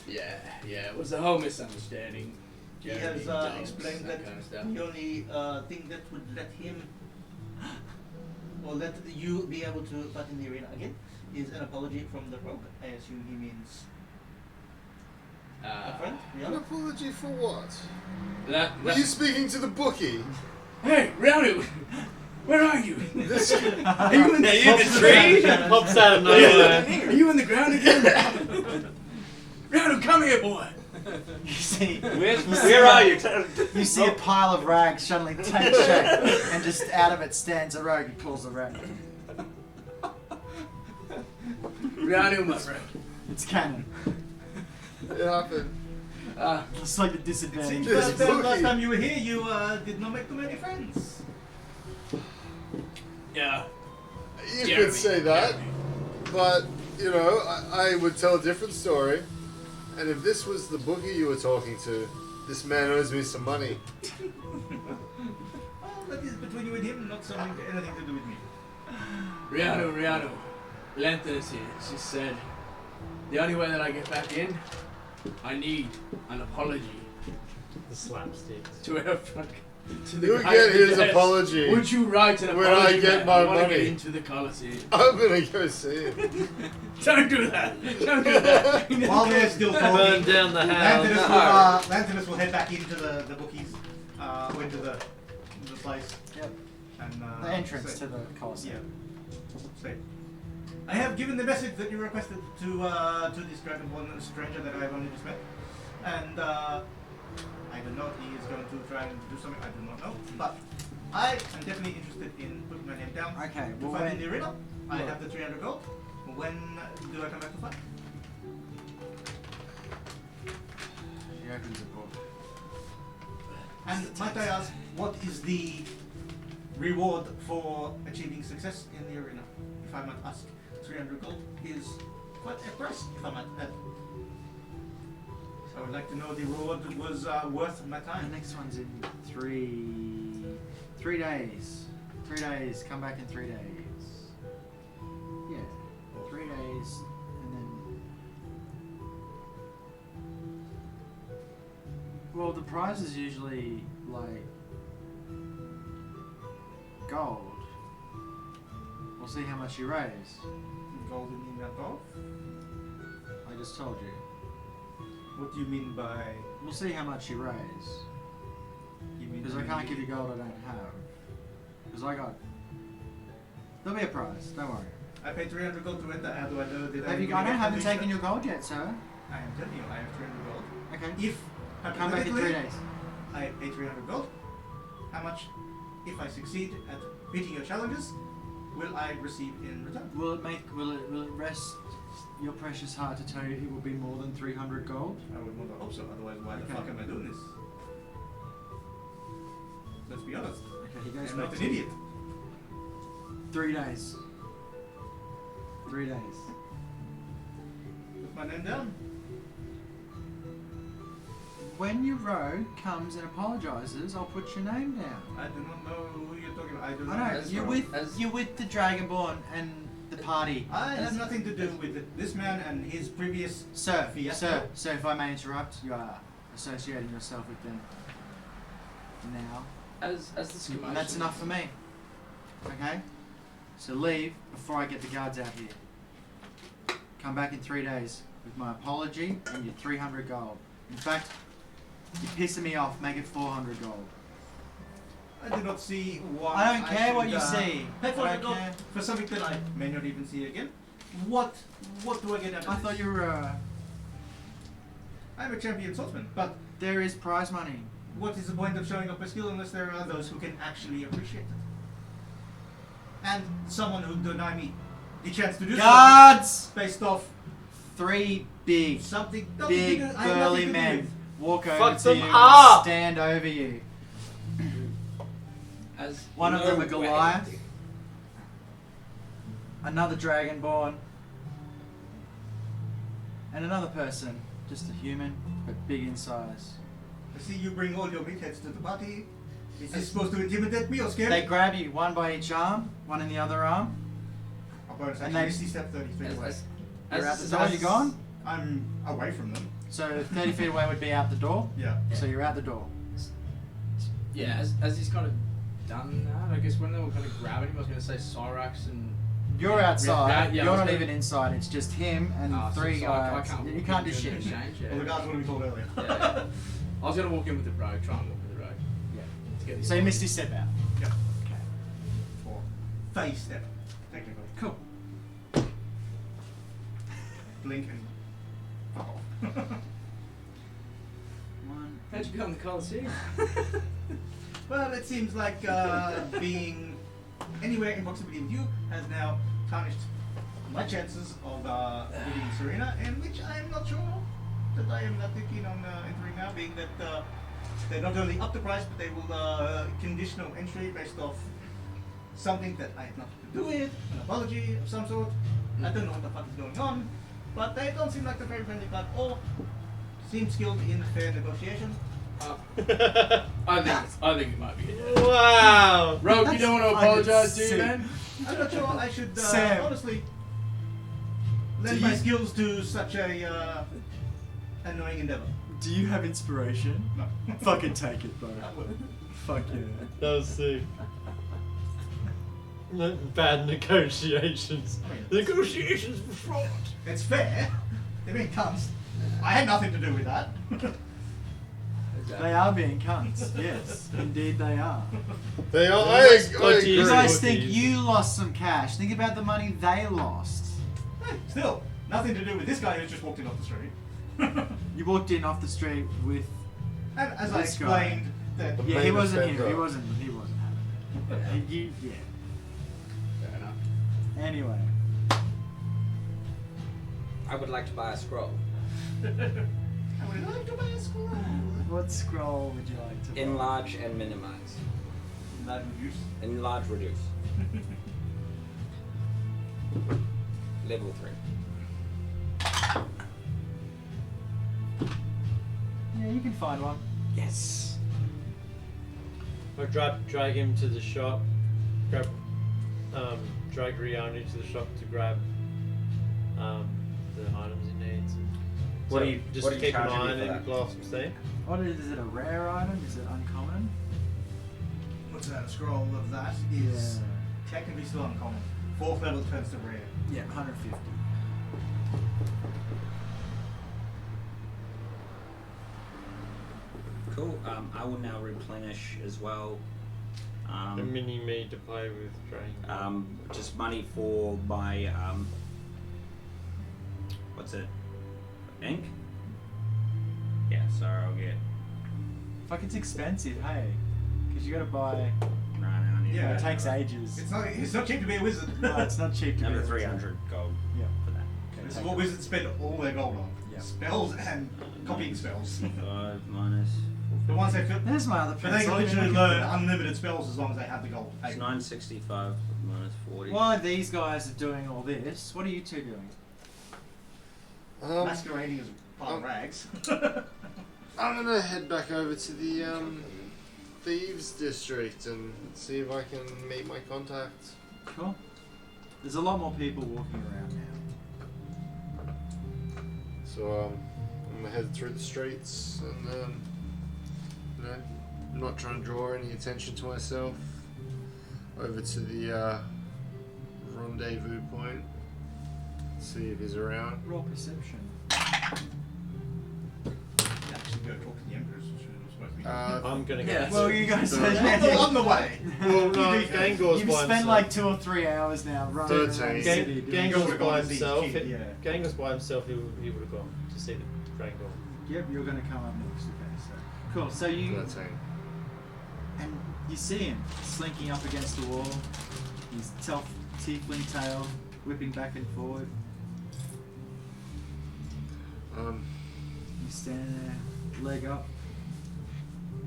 [SPEAKER 6] Yeah, it was a whole misunderstanding.
[SPEAKER 5] He
[SPEAKER 6] Jeremy,
[SPEAKER 5] has
[SPEAKER 6] dogs,
[SPEAKER 5] explained that
[SPEAKER 6] kind of stuff.
[SPEAKER 5] the only thing that would let him, or let you be able to fight in the arena again, is an apology from the rogue. I assume he means a friend?
[SPEAKER 2] An
[SPEAKER 5] Yeah.
[SPEAKER 2] apology for what?
[SPEAKER 6] That,
[SPEAKER 2] Were you speaking to the bookie?
[SPEAKER 6] Hey, Rianu! Where are you?
[SPEAKER 2] This
[SPEAKER 6] Are you in the,
[SPEAKER 7] Pops out of nowhere.
[SPEAKER 6] Are you in the ground again? Rianu, come here, boy!
[SPEAKER 1] You see,
[SPEAKER 3] Where are you?
[SPEAKER 1] you see a pile of rags suddenly take shape, and just out of it stands a rogue. He pulls the rag.
[SPEAKER 6] Rianu, my friend.
[SPEAKER 1] It's canon.
[SPEAKER 2] it happened.
[SPEAKER 1] It's like a
[SPEAKER 5] It
[SPEAKER 1] disadvantage.
[SPEAKER 5] seems
[SPEAKER 2] This
[SPEAKER 5] that last
[SPEAKER 2] bookie.
[SPEAKER 5] time you were here, you did not make too many friends.
[SPEAKER 6] Yeah.
[SPEAKER 2] You
[SPEAKER 6] Jeremy.
[SPEAKER 2] could say that, but you know, I would tell a different story. And if this was the bookie you were talking to, this man owes me some money.
[SPEAKER 5] Well, that is between you and him, not something anything to do with me.
[SPEAKER 6] Rianu. Lanthus is here. She said, the only way that I get back in, I need an apology
[SPEAKER 7] The slapsticks.
[SPEAKER 6] to our front. To the
[SPEAKER 2] You'll
[SPEAKER 6] guy
[SPEAKER 2] get
[SPEAKER 6] at the
[SPEAKER 2] his
[SPEAKER 6] desk.
[SPEAKER 2] apology
[SPEAKER 6] Would you write an
[SPEAKER 2] when I
[SPEAKER 6] apology?
[SPEAKER 2] get
[SPEAKER 6] man?
[SPEAKER 2] my
[SPEAKER 6] I wanna
[SPEAKER 2] money.
[SPEAKER 6] Get into the Colosseum.
[SPEAKER 2] I'm gonna go see him.
[SPEAKER 6] Don't do that. Don't do that.
[SPEAKER 5] While they're still
[SPEAKER 7] Burn
[SPEAKER 5] talking,
[SPEAKER 7] down the house.
[SPEAKER 5] Lantinus will head back into the bookies, or into the place.
[SPEAKER 1] Yep.
[SPEAKER 5] And,
[SPEAKER 1] The entrance
[SPEAKER 5] say-
[SPEAKER 1] to the Colosseum.
[SPEAKER 5] Yeah. Say, I have given the message that you requested to this Dragonborn stranger that I have only just met, and I don't know if he is going to try and do something. I do not know, but I am definitely interested in putting my name down.
[SPEAKER 1] Okay,
[SPEAKER 5] To
[SPEAKER 1] well,
[SPEAKER 5] fight in
[SPEAKER 1] when,
[SPEAKER 5] the arena, I
[SPEAKER 1] look.
[SPEAKER 5] have the 300 gold. When do I come back to fight?
[SPEAKER 1] he opens a book.
[SPEAKER 5] And might I ask, what is the reward for achieving success in the arena? If I might ask, 300 gold is quite a price, if I might add. So I would like to know the reward was worth my
[SPEAKER 1] The
[SPEAKER 5] time.
[SPEAKER 1] next one's in 3 days. 3 days. Come back in 3 days. Yeah, 3 days, and then. Well, the prize is usually like gold. We'll see how much you raise.
[SPEAKER 5] Gold in the amount of?
[SPEAKER 1] I just told you.
[SPEAKER 5] What do you mean by...
[SPEAKER 1] We'll see how much you raise.
[SPEAKER 5] Give me
[SPEAKER 6] Because I can't give you gold I don't have. Because I got. There'll be a prize. Don't worry.
[SPEAKER 5] I paid 300 gold to enter. How do I know that
[SPEAKER 6] Have you? I haven't taken your gold yet, sir.
[SPEAKER 5] I am telling you, I have 300 gold.
[SPEAKER 6] Okay.
[SPEAKER 5] If
[SPEAKER 6] Come back in 3 days.
[SPEAKER 5] I pay 300 gold, how much, if I succeed at beating your challenges, will I receive in return?
[SPEAKER 6] Will it rest your precious heart to tell you it will be more than 300 gold?
[SPEAKER 5] I would want to hope so. Otherwise, why the
[SPEAKER 6] Okay.
[SPEAKER 5] fuck am I doing this? Let's be honest.
[SPEAKER 6] Okay, he goes
[SPEAKER 5] I'm
[SPEAKER 6] back
[SPEAKER 5] not
[SPEAKER 6] to
[SPEAKER 5] an idiot.
[SPEAKER 6] 3 days. 3 days.
[SPEAKER 5] Put my name down.
[SPEAKER 6] When your rogue comes and apologises, I'll put your name down.
[SPEAKER 5] I do not know who you're talking about. I do not
[SPEAKER 6] I know,
[SPEAKER 5] know.
[SPEAKER 6] you're with the Dragonborn and the party.
[SPEAKER 5] I have nothing to do with this man and his previous
[SPEAKER 6] Sir,
[SPEAKER 5] fiasco.
[SPEAKER 6] sir, if I may interrupt, you are associating yourself with them now.
[SPEAKER 3] As the
[SPEAKER 6] And that's enough for me. Okay? So leave before I get the guards out here. Come back in 3 days with my apology and your 300 gold. In fact, you're pissing me off. Make it 400 gold.
[SPEAKER 5] I do not see why.
[SPEAKER 6] I don't care what
[SPEAKER 5] should,
[SPEAKER 6] you see.
[SPEAKER 5] Pay
[SPEAKER 6] I
[SPEAKER 5] 400
[SPEAKER 6] don't
[SPEAKER 5] gold
[SPEAKER 6] care.
[SPEAKER 5] for something that I may not even see again. What do I get out of
[SPEAKER 6] I
[SPEAKER 5] this?
[SPEAKER 6] thought you were.
[SPEAKER 5] I'm a champion swordsman, but
[SPEAKER 6] There is prize money.
[SPEAKER 5] what is the point of showing up a skill unless there are those who can actually appreciate it? And someone who deny me the chance to do
[SPEAKER 6] Guards!
[SPEAKER 5] so based off
[SPEAKER 6] 3 big,
[SPEAKER 5] something
[SPEAKER 6] big,
[SPEAKER 5] I have nothing
[SPEAKER 6] burly
[SPEAKER 5] to do
[SPEAKER 6] men
[SPEAKER 5] with.
[SPEAKER 6] walk over
[SPEAKER 3] Fuck
[SPEAKER 6] to
[SPEAKER 3] them
[SPEAKER 6] you
[SPEAKER 3] up!
[SPEAKER 6] and stand over you.
[SPEAKER 3] As
[SPEAKER 6] One of them a
[SPEAKER 3] way.
[SPEAKER 6] Goliath, another Dragonborn, and another person, just a human, but big in size.
[SPEAKER 5] I see you bring all your meatheads to the party. Is this supposed to intimidate me or scare
[SPEAKER 6] They
[SPEAKER 5] me?
[SPEAKER 6] grab you, one by each arm, one in the other arm.
[SPEAKER 5] I'll bonus
[SPEAKER 6] and
[SPEAKER 5] actually
[SPEAKER 6] they-
[SPEAKER 5] misty step 30 feet away.
[SPEAKER 6] You're out the door, you gone?
[SPEAKER 5] I'm away from them.
[SPEAKER 6] So 30 feet away would be out the door.
[SPEAKER 5] Yeah.
[SPEAKER 6] So you're out the door. Yeah. As he's kind of done that, I guess when they were going to grab him, I was going to say Cyrax and... You're outside. Yeah, I you're was not gonna- even inside. It's just him and Ah, so 3 it's like, I guys. can't You walk can't do into shit. an exchange, yeah.
[SPEAKER 5] Well, the guards would have been told earlier.
[SPEAKER 6] Yeah. I was going to walk in with the rogue, try and walk with the rogue. Yeah. To get the
[SPEAKER 7] So you missed his step out.
[SPEAKER 5] Yeah.
[SPEAKER 6] Okay.
[SPEAKER 5] Or phase step, technically.
[SPEAKER 6] Cool.
[SPEAKER 5] Blink and fuck off.
[SPEAKER 6] One.
[SPEAKER 3] How'd you become the Colosseum?
[SPEAKER 5] Well, it seems like being anywhere in proximity with you has now tarnished my chances of winning Serena, and which I am not sure that I am that keen on entering now, being that they not only up the price, but they will conditional entry based off something that I have nothing to do with, an apology of some sort. I don't know what the fuck is going on, but they don't seem like the very friendly club or seem skilled in fair negotiation.
[SPEAKER 6] I think it might be it.
[SPEAKER 7] Wow.
[SPEAKER 6] Rogue, you don't want to apologise, do you,
[SPEAKER 5] sick.
[SPEAKER 6] man?
[SPEAKER 5] I'm not sure I should
[SPEAKER 6] Sam.
[SPEAKER 5] honestly lend
[SPEAKER 6] Do
[SPEAKER 5] my
[SPEAKER 6] you-
[SPEAKER 5] skills to such a annoying endeavor.
[SPEAKER 6] Do you have inspiration?
[SPEAKER 5] No.
[SPEAKER 6] Fucking take it, bro.
[SPEAKER 5] I would.
[SPEAKER 6] Fuck yeah.
[SPEAKER 7] That was sick. Bad negotiations. Negotiations were fraught.
[SPEAKER 5] It's fair. They're being cunts. I had nothing to do with that.
[SPEAKER 6] They are being cunts. Yes, indeed they are.
[SPEAKER 2] They are.
[SPEAKER 7] What do
[SPEAKER 6] You
[SPEAKER 7] agree.
[SPEAKER 6] guys think you lost some cash. Think about the money they lost.
[SPEAKER 5] Hey, still, nothing to do with this guy who's just walked in off the street.
[SPEAKER 6] You walked in off the street with...
[SPEAKER 5] And as I
[SPEAKER 6] This guy.
[SPEAKER 5] explained, that
[SPEAKER 2] The
[SPEAKER 6] Yeah, he
[SPEAKER 2] main
[SPEAKER 6] wasn't here.
[SPEAKER 2] offender.
[SPEAKER 6] He wasn't having it. Yeah.
[SPEAKER 3] Fair enough.
[SPEAKER 6] Anyway.
[SPEAKER 3] I would like to buy a scroll.
[SPEAKER 5] I would like to buy a scroll.
[SPEAKER 6] What scroll would you like to buy?
[SPEAKER 3] Enlarge and minimize.
[SPEAKER 5] That reduce.
[SPEAKER 3] Enlarge, reduce. Level 3.
[SPEAKER 6] Yeah, you can find one.
[SPEAKER 3] Yes.
[SPEAKER 7] Or drag him to the shop. Drag Rioni to the shop to grab the items he needs.
[SPEAKER 3] What
[SPEAKER 7] So
[SPEAKER 3] do you-
[SPEAKER 7] just
[SPEAKER 3] what are you
[SPEAKER 7] keep an
[SPEAKER 3] charging me
[SPEAKER 7] eye on
[SPEAKER 3] for
[SPEAKER 7] him,
[SPEAKER 3] that?
[SPEAKER 7] glass some steam.
[SPEAKER 6] What is it? A rare item? Is it uncommon?
[SPEAKER 5] What's that? A scroll of that is technically still uncommon. 4th level turns to rare.
[SPEAKER 6] Yeah, 150.
[SPEAKER 3] Cool. I will now replenish as well.
[SPEAKER 7] A mini me to play with Drain.
[SPEAKER 3] Just money for my what's it? Ink? Yeah, so I'll get.
[SPEAKER 1] Fuck, it's expensive, hey. Because you gotta buy.
[SPEAKER 3] No, I need
[SPEAKER 5] Yeah.
[SPEAKER 1] It takes ages.
[SPEAKER 5] It's not cheap to be a wizard.
[SPEAKER 1] No, it's not cheap to be
[SPEAKER 3] another
[SPEAKER 1] a wizard.
[SPEAKER 3] 300 gold
[SPEAKER 1] Yeah.
[SPEAKER 3] for that.
[SPEAKER 1] Okay,
[SPEAKER 5] This is
[SPEAKER 1] take
[SPEAKER 5] what
[SPEAKER 1] it.
[SPEAKER 5] wizards spend all their gold on.
[SPEAKER 1] Yeah.
[SPEAKER 5] Spells and copying spells.
[SPEAKER 3] 5 minus.
[SPEAKER 5] The ones they could.
[SPEAKER 1] There's my other
[SPEAKER 5] But they
[SPEAKER 1] pencil.
[SPEAKER 5] can literally
[SPEAKER 1] Look
[SPEAKER 5] learn
[SPEAKER 1] at that.
[SPEAKER 5] unlimited spells as long as they have the gold.
[SPEAKER 3] It's 965 minus 40.
[SPEAKER 1] While these guys are doing all this, what are you two doing?
[SPEAKER 5] Masquerading as part of rags.
[SPEAKER 2] I'm gonna head back over to the thieves district and see if I can meet my contacts.
[SPEAKER 1] Cool. There's a lot more people walking around now.
[SPEAKER 2] So I'm gonna head through the streets and you know, not trying to draw any attention to myself. Over to the rendezvous point. See if he's around.
[SPEAKER 1] Roll perception.
[SPEAKER 5] Actually, go talk to the Empress. She was supposed to be.
[SPEAKER 7] I'm gonna go.
[SPEAKER 1] Yeah, well, you guys
[SPEAKER 2] So-
[SPEAKER 1] are
[SPEAKER 5] on the way.
[SPEAKER 2] Well, no,
[SPEAKER 7] Gangor's
[SPEAKER 1] You've
[SPEAKER 7] by
[SPEAKER 1] spent
[SPEAKER 7] himself.
[SPEAKER 1] like 2 or 3 hours now running around the
[SPEAKER 2] 13.
[SPEAKER 1] city. doing
[SPEAKER 7] Gangor's
[SPEAKER 1] shit.
[SPEAKER 7] by
[SPEAKER 5] see
[SPEAKER 7] himself.
[SPEAKER 5] kid, yeah.
[SPEAKER 7] Gangor's by himself. He would have gone to see the Dragon.
[SPEAKER 1] Yep, you're going to come up next. Okay, so cool. So you
[SPEAKER 2] 13.
[SPEAKER 1] and you see him slinking up against the wall. His tough tiefling tail whipping back and forward. You stand there, leg up.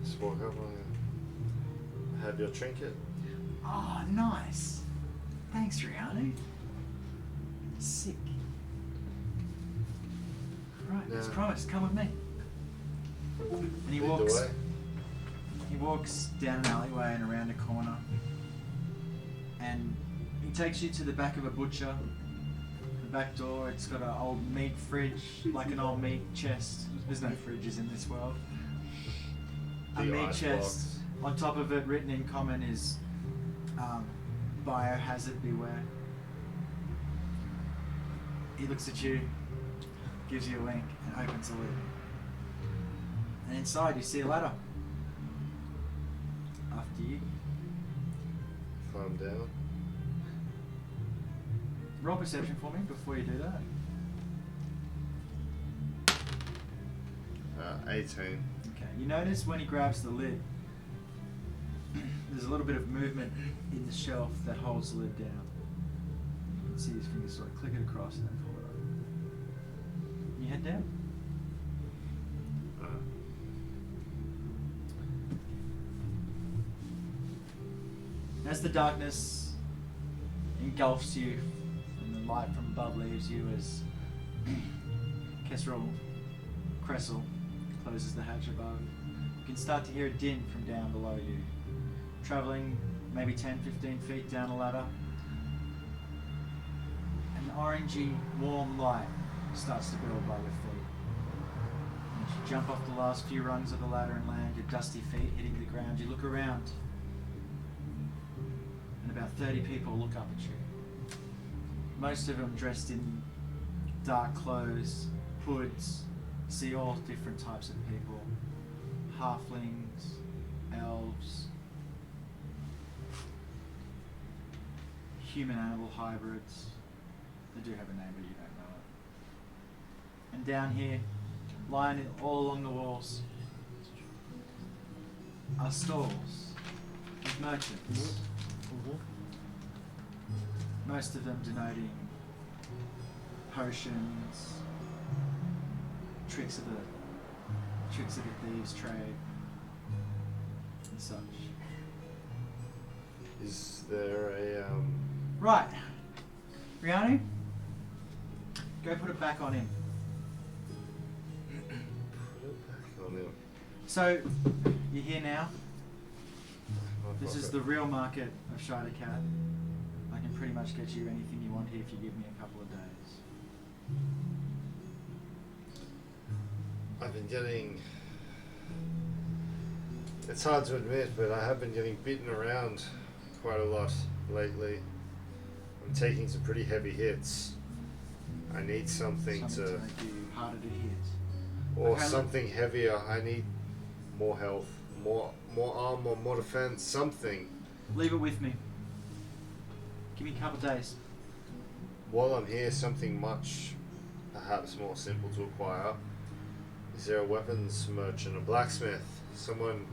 [SPEAKER 2] Just walk up and have your trinket.
[SPEAKER 1] Oh, nice. Thanks, Rihanna. Sick. Right, as
[SPEAKER 2] Yeah.
[SPEAKER 1] promised, come with me. And he
[SPEAKER 2] Lead the
[SPEAKER 1] walks.
[SPEAKER 2] way.
[SPEAKER 1] He walks down an alleyway and around a corner, and he takes you to the back of a butcher. The back door, it's got an old meat fridge, like an old meat chest. There's no fridges in this world. A
[SPEAKER 2] The
[SPEAKER 1] meat
[SPEAKER 2] ice
[SPEAKER 1] chest. On top of it, written in common, is biohazard beware. He looks at you, gives you a wink, and opens the lid. And inside, you see a ladder. After you.
[SPEAKER 2] Climb down.
[SPEAKER 1] Roll perception for me before you do that.
[SPEAKER 2] 18.
[SPEAKER 1] Okay. You notice when he grabs the lid, there's a little bit of movement in the shelf that holds the lid down. You can see his fingers sort of click it across and then pull it up. You head down. As the darkness engulfs you and the light from above leaves you as Cressel closes the hatch above, you can start to hear a din from down below you. Travelling maybe 10-15 feet down a ladder, an orangey warm light starts to build by your feet. As you jump off the last few rungs of the ladder and land, your dusty feet hitting the ground, you look around. And about 30 people look up at you. Most of them dressed in dark clothes, hoods. See all different types of people. Halflings, elves, human-animal hybrids. They do have a name, but you don't know it. And down here, lying all along the walls, are stalls with merchants. Most of them denoting potions, tricks of the thieves' trade, and such.
[SPEAKER 2] Is there a
[SPEAKER 1] Right, Rihanna, go put it back on him.
[SPEAKER 2] put it back on him?
[SPEAKER 1] So, you're here now.
[SPEAKER 2] Oh,
[SPEAKER 1] This
[SPEAKER 2] fuck
[SPEAKER 1] is
[SPEAKER 2] it.
[SPEAKER 1] the real market of Shida Cat. I can pretty much get you anything you want here if you give me a couple of days.
[SPEAKER 2] I've been getting. It's hard to admit, but I have been getting beaten around quite a lot lately. I'm taking some pretty heavy hits. I need something to.
[SPEAKER 1] make you harder to hit.
[SPEAKER 2] Or
[SPEAKER 1] Okay, look.
[SPEAKER 2] something heavier. I need more health, more armor, more defense, something.
[SPEAKER 1] Leave it with me. Give me a couple days.
[SPEAKER 2] While I'm here, something much, perhaps more simple to acquire. Is there a weapons merchant, a blacksmith, someone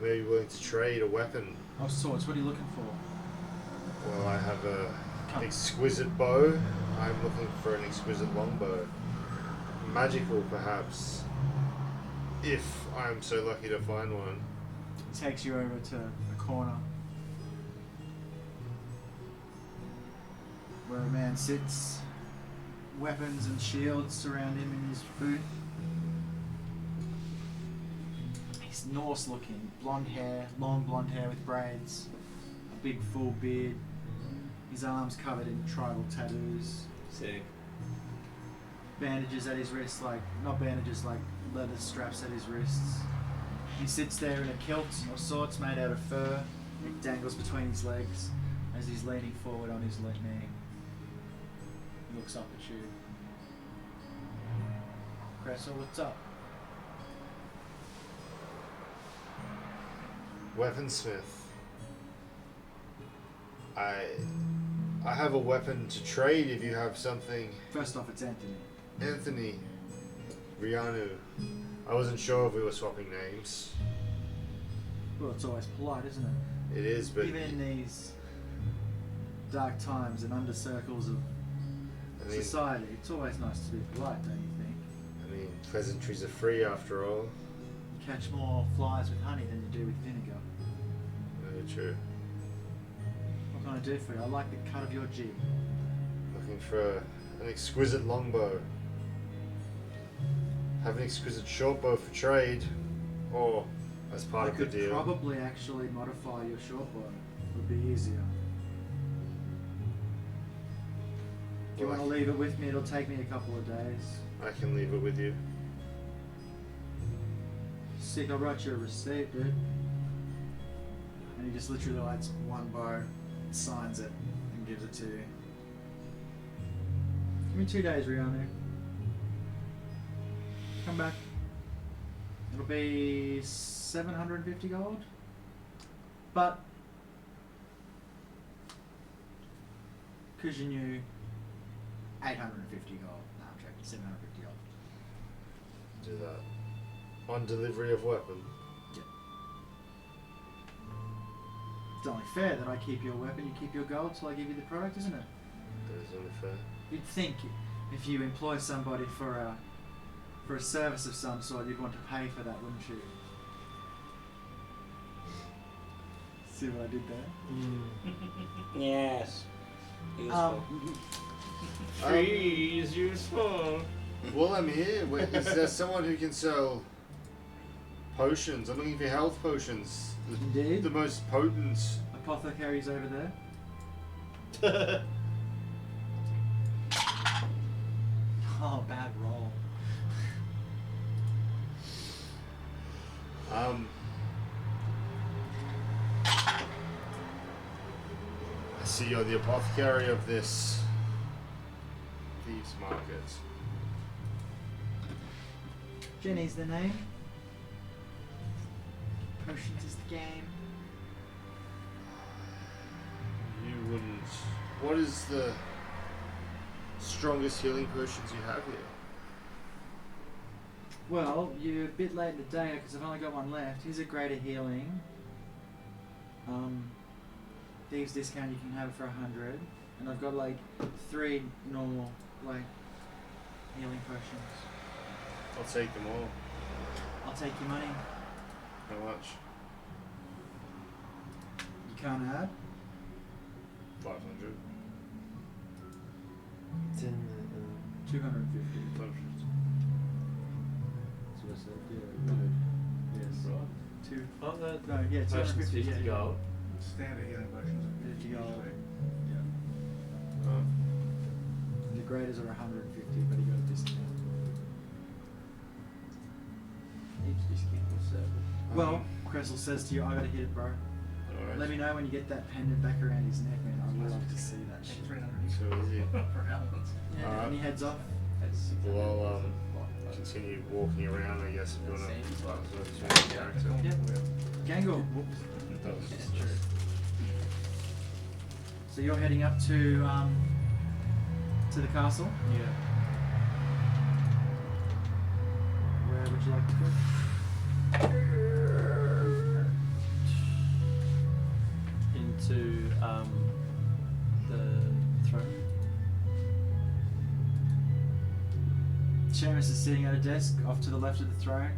[SPEAKER 2] maybe willing to trade a weapon?
[SPEAKER 1] Oh, swords. What are you looking for?
[SPEAKER 2] Well, I have a exquisite bow. I'm looking for an exquisite longbow. Magical, perhaps, if I'm so lucky to find one.
[SPEAKER 1] He takes you over to a corner where a man sits, weapons and shields surround him in his booth. He's Norse looking, blonde hair, long blonde hair with braids, a big full beard, his arms covered in tribal tattoos.
[SPEAKER 3] Sick.
[SPEAKER 1] Bandages at his wrists, not bandages, like leather straps at his wrists. He sits there in a kilt of sorts made out of fur. It dangles between his legs as he's leaning forward on his left knee. He looks up at you. Cressel, what's up?
[SPEAKER 2] Weaponsmith. I have a weapon to trade if you have something.
[SPEAKER 1] First off, it's Anthony.
[SPEAKER 2] Anthony. Rianu. I wasn't sure if we were swapping names.
[SPEAKER 1] Well, it's always polite, isn't it?
[SPEAKER 2] It is, but
[SPEAKER 1] even in these dark times and under circles of society, it's always nice to be polite, don't you think?
[SPEAKER 2] I mean, pleasantries are free after all.
[SPEAKER 1] You catch more flies with honey than you do with vinegar.
[SPEAKER 2] Very true.
[SPEAKER 1] What can I do for you? I like the cut of your jib.
[SPEAKER 2] Looking for an exquisite longbow. Have an exquisite short bow for trade, or as part of the deal.
[SPEAKER 1] I could probably actually modify your short bow. It would be easier. If you want to leave it with me, it'll take me a couple of days.
[SPEAKER 2] I can leave it with you.
[SPEAKER 1] Sick, I'll write you a receipt, dude. And he just literally lights one bow, signs it, and gives it to you. Give me 2 days, Rihanna. Come back. It'll be 750 gold. But because you knew 850 gold. No, I'm joking. 750 gold.
[SPEAKER 2] Do that. On delivery of weapon.
[SPEAKER 1] Yeah. It's only fair that I keep your weapon, you keep your gold till I give you the product, isn't it?
[SPEAKER 2] That is only fair.
[SPEAKER 1] You'd think if you employ somebody for a service of some sort, you'd want to pay for that, wouldn't you? See what I did there?
[SPEAKER 3] Yes.
[SPEAKER 2] Free is useful. Well, I'm here. Wait, is there someone who can sell potions? I'm looking for health potions.
[SPEAKER 1] Indeed.
[SPEAKER 2] The most potent.
[SPEAKER 1] Apothecaries over there. Oh, bad roll.
[SPEAKER 2] I see you're the apothecary of this thieves' market.
[SPEAKER 1] Jenny's the name. Potions is the game.
[SPEAKER 2] You wouldn't. What is the strongest healing potions you have here?
[SPEAKER 1] Well, you're a bit late in the day because I've only got one left. Here's a greater healing. Thieves discount you can have it for 100, and I've got like 3 normal healing potions.
[SPEAKER 2] I'll take them all.
[SPEAKER 1] I'll take your money.
[SPEAKER 2] How much?
[SPEAKER 1] You can't add.
[SPEAKER 2] 500.
[SPEAKER 7] It's in
[SPEAKER 1] 250.
[SPEAKER 2] 550.
[SPEAKER 1] So what's that? Yeah, no. Yes.
[SPEAKER 7] Right.
[SPEAKER 1] Two.
[SPEAKER 7] Oh, the
[SPEAKER 1] No, yeah,
[SPEAKER 7] potion's
[SPEAKER 1] 250.
[SPEAKER 7] 50
[SPEAKER 1] yeah,
[SPEAKER 7] gold.
[SPEAKER 5] Standard healing potions.
[SPEAKER 1] 50 gold. Yeah.
[SPEAKER 2] Oh.
[SPEAKER 1] The graders are 150, but he got a discount.
[SPEAKER 7] Each discount was 7.
[SPEAKER 1] Well, Cressel says to you, I gotta hit it, bro.
[SPEAKER 2] Alright.
[SPEAKER 1] Let me know when you get that pendant back around his neck, man. I would love to see that shit.
[SPEAKER 5] 300
[SPEAKER 2] So easy.
[SPEAKER 5] for helmets.
[SPEAKER 1] Yeah, and he heads off.
[SPEAKER 2] Well, continue walking around, I guess, if you want
[SPEAKER 6] Seems like
[SPEAKER 2] to character.
[SPEAKER 1] Gangle.
[SPEAKER 2] That was just
[SPEAKER 1] So you're heading up to the castle.
[SPEAKER 6] Yeah.
[SPEAKER 1] Where would you like to go?
[SPEAKER 7] Into the throne.
[SPEAKER 1] Seamus is sitting at a desk off to the left of the throne.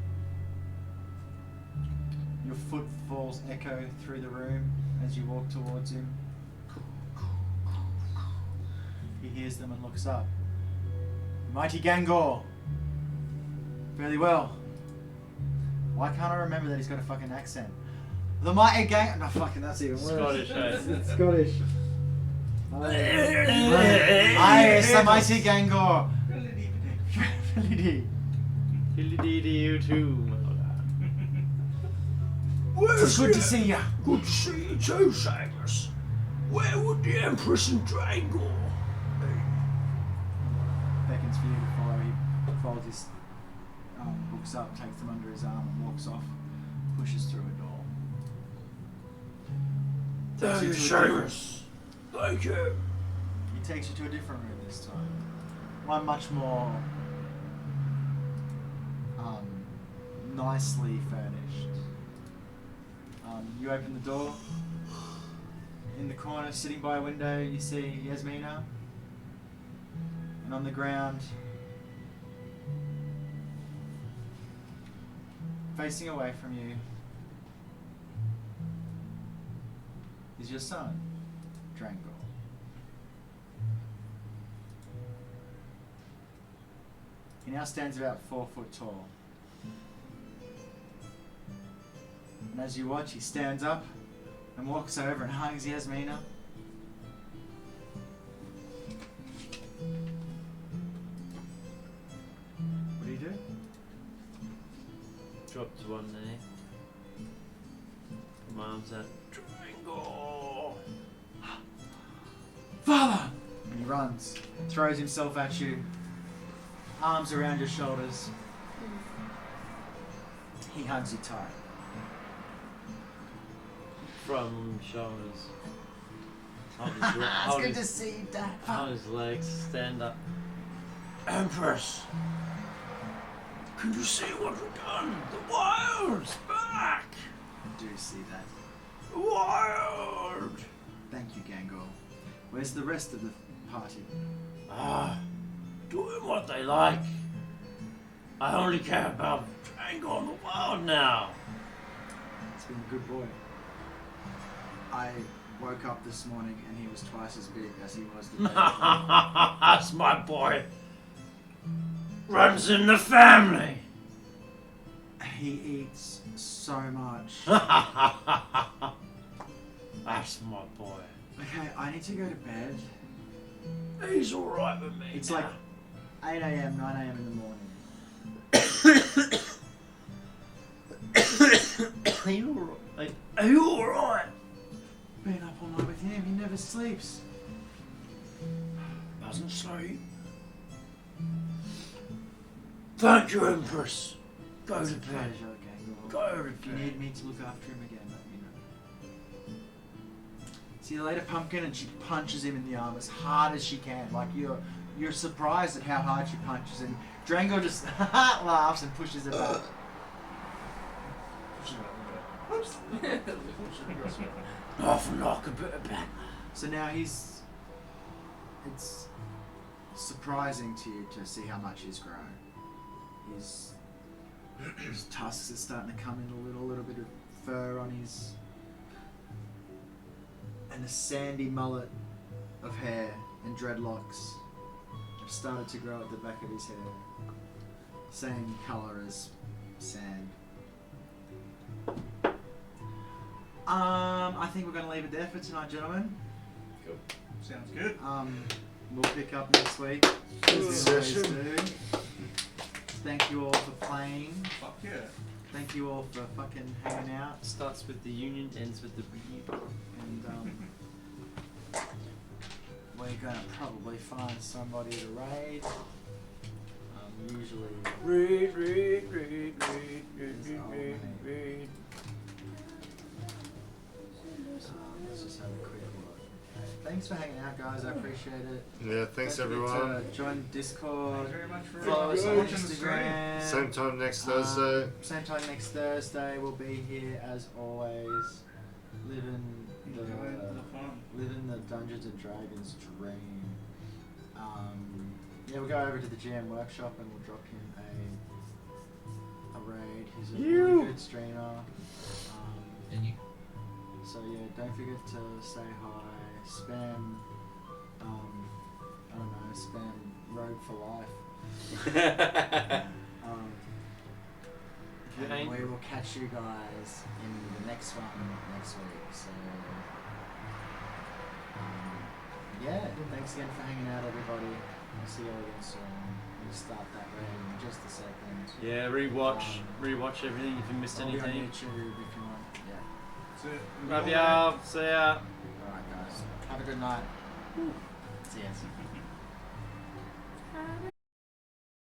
[SPEAKER 1] Your footfalls echo through the room as you walk towards him. He hears them and looks up. Mighty Gangor! Fairly well. Why can't I remember that he's got a fucking accent? The Mighty Gang... No, fucking, that's even worse.
[SPEAKER 7] Scottish, eh?
[SPEAKER 1] It's Scottish. Aye, it's the Mighty Gangor.
[SPEAKER 7] You too.
[SPEAKER 1] It's good to see ya.
[SPEAKER 8] Good to see you too, Seamus. Where would the Empress and Drain go?
[SPEAKER 1] Beckons for you to follow. He folds his books up, takes them under his arm and walks off. Pushes through a door.
[SPEAKER 8] Thank you, Seamus. Thank you.
[SPEAKER 1] He takes you to a different room this time. One much more nicely furnished. You open the door. In the corner, sitting by a window, you see Yasmina. And on the ground, facing away from you, is your son, Drangor. He now stands about 4 foot tall. And as you watch, he stands up and walks over and hugs Yasmina. What do you do?
[SPEAKER 7] Drop to one knee. My arms out.
[SPEAKER 8] Drago.
[SPEAKER 1] Father! And he runs, throws himself at you, arms around your shoulders. He hugs you tight.
[SPEAKER 7] From shoulders.
[SPEAKER 1] It's good to see you, Dad.
[SPEAKER 7] Hold his legs, stand up.
[SPEAKER 8] Empress. Can you see what we've done? The Wild's back.
[SPEAKER 1] I do see that.
[SPEAKER 8] The Wild.
[SPEAKER 1] Thank you, Gangor. Where's the rest of the party?
[SPEAKER 8] Doing what they like. I only care about Drago and the Wild now.
[SPEAKER 1] He's been a good boy. I woke up this morning and he was twice as big as he was the day before.
[SPEAKER 8] That's my boy. Runs in the family.
[SPEAKER 1] He eats so much.
[SPEAKER 8] That's my boy.
[SPEAKER 1] Okay, I need to go to bed.
[SPEAKER 8] He's alright with me.
[SPEAKER 1] It's
[SPEAKER 8] now.
[SPEAKER 1] like 8 a.m., 9 a.m. in the morning.
[SPEAKER 7] Are you alright?
[SPEAKER 8] Are you alright?
[SPEAKER 1] Been up all night with him, he never sleeps.
[SPEAKER 8] Doesn't sleep. Thank you, Empress. Go
[SPEAKER 1] It's
[SPEAKER 8] to
[SPEAKER 1] a
[SPEAKER 8] bed.
[SPEAKER 1] pleasure, Gangor.
[SPEAKER 8] Go to
[SPEAKER 1] If you
[SPEAKER 8] bed.
[SPEAKER 1] need me to look after him again, let me know. See you later, Pumpkin, and she punches him in the arm as hard as she can. Like you're surprised at how hard she punches him. Drango just laughs and pushes it back.
[SPEAKER 8] Half a knock, a bit of back.
[SPEAKER 1] So now it's surprising to you to see how much he's grown. His tusks are starting to come in a little bit of fur on his, and a sandy mullet of hair and dreadlocks have started to grow at the back of his hair. Same colour as sand. I think we're going to leave it there for tonight, gentlemen.
[SPEAKER 5] Cool. Sounds good.
[SPEAKER 1] We'll pick up next week, as we always
[SPEAKER 2] Session.
[SPEAKER 1] do. Thank you all for playing.
[SPEAKER 5] Fuck yeah.
[SPEAKER 1] Thank you all for fucking hanging out.
[SPEAKER 7] Starts with the union, ends with the reunion.
[SPEAKER 1] And we're gonna probably find somebody to raid.
[SPEAKER 13] usually
[SPEAKER 4] Read.
[SPEAKER 13] is Almanac. Let's just have a quick look. Thanks for hanging out, guys. I appreciate it.
[SPEAKER 2] Yeah, thanks
[SPEAKER 13] Don't forget
[SPEAKER 2] everyone.
[SPEAKER 13] to join Discord.
[SPEAKER 5] Thank you very much for
[SPEAKER 13] Follow us on
[SPEAKER 5] watching the stream.
[SPEAKER 13] Instagram.
[SPEAKER 2] Same time next Thursday.
[SPEAKER 13] Same time next Thursday. We'll be here as always. Living the Dungeons and Dragons dream. Yeah, we'll go over to the GM workshop and we'll drop him a raid. He's a really good streamer.
[SPEAKER 14] And you.
[SPEAKER 13] So yeah, don't forget to say hi. Spam. I don't know. Spam Rogue for life. And we will catch you guys in the next one next week. So yeah, thanks again for hanging out, everybody. I'll see you all again soon. We'll start that raid in just a second.
[SPEAKER 1] Yeah, rewatch everything if you missed
[SPEAKER 13] I'll be on
[SPEAKER 1] anything.
[SPEAKER 13] YouTube if you want. Yeah.
[SPEAKER 5] So,
[SPEAKER 1] Love y'all. See ya.
[SPEAKER 13] Alright guys. Have a good night. See ya.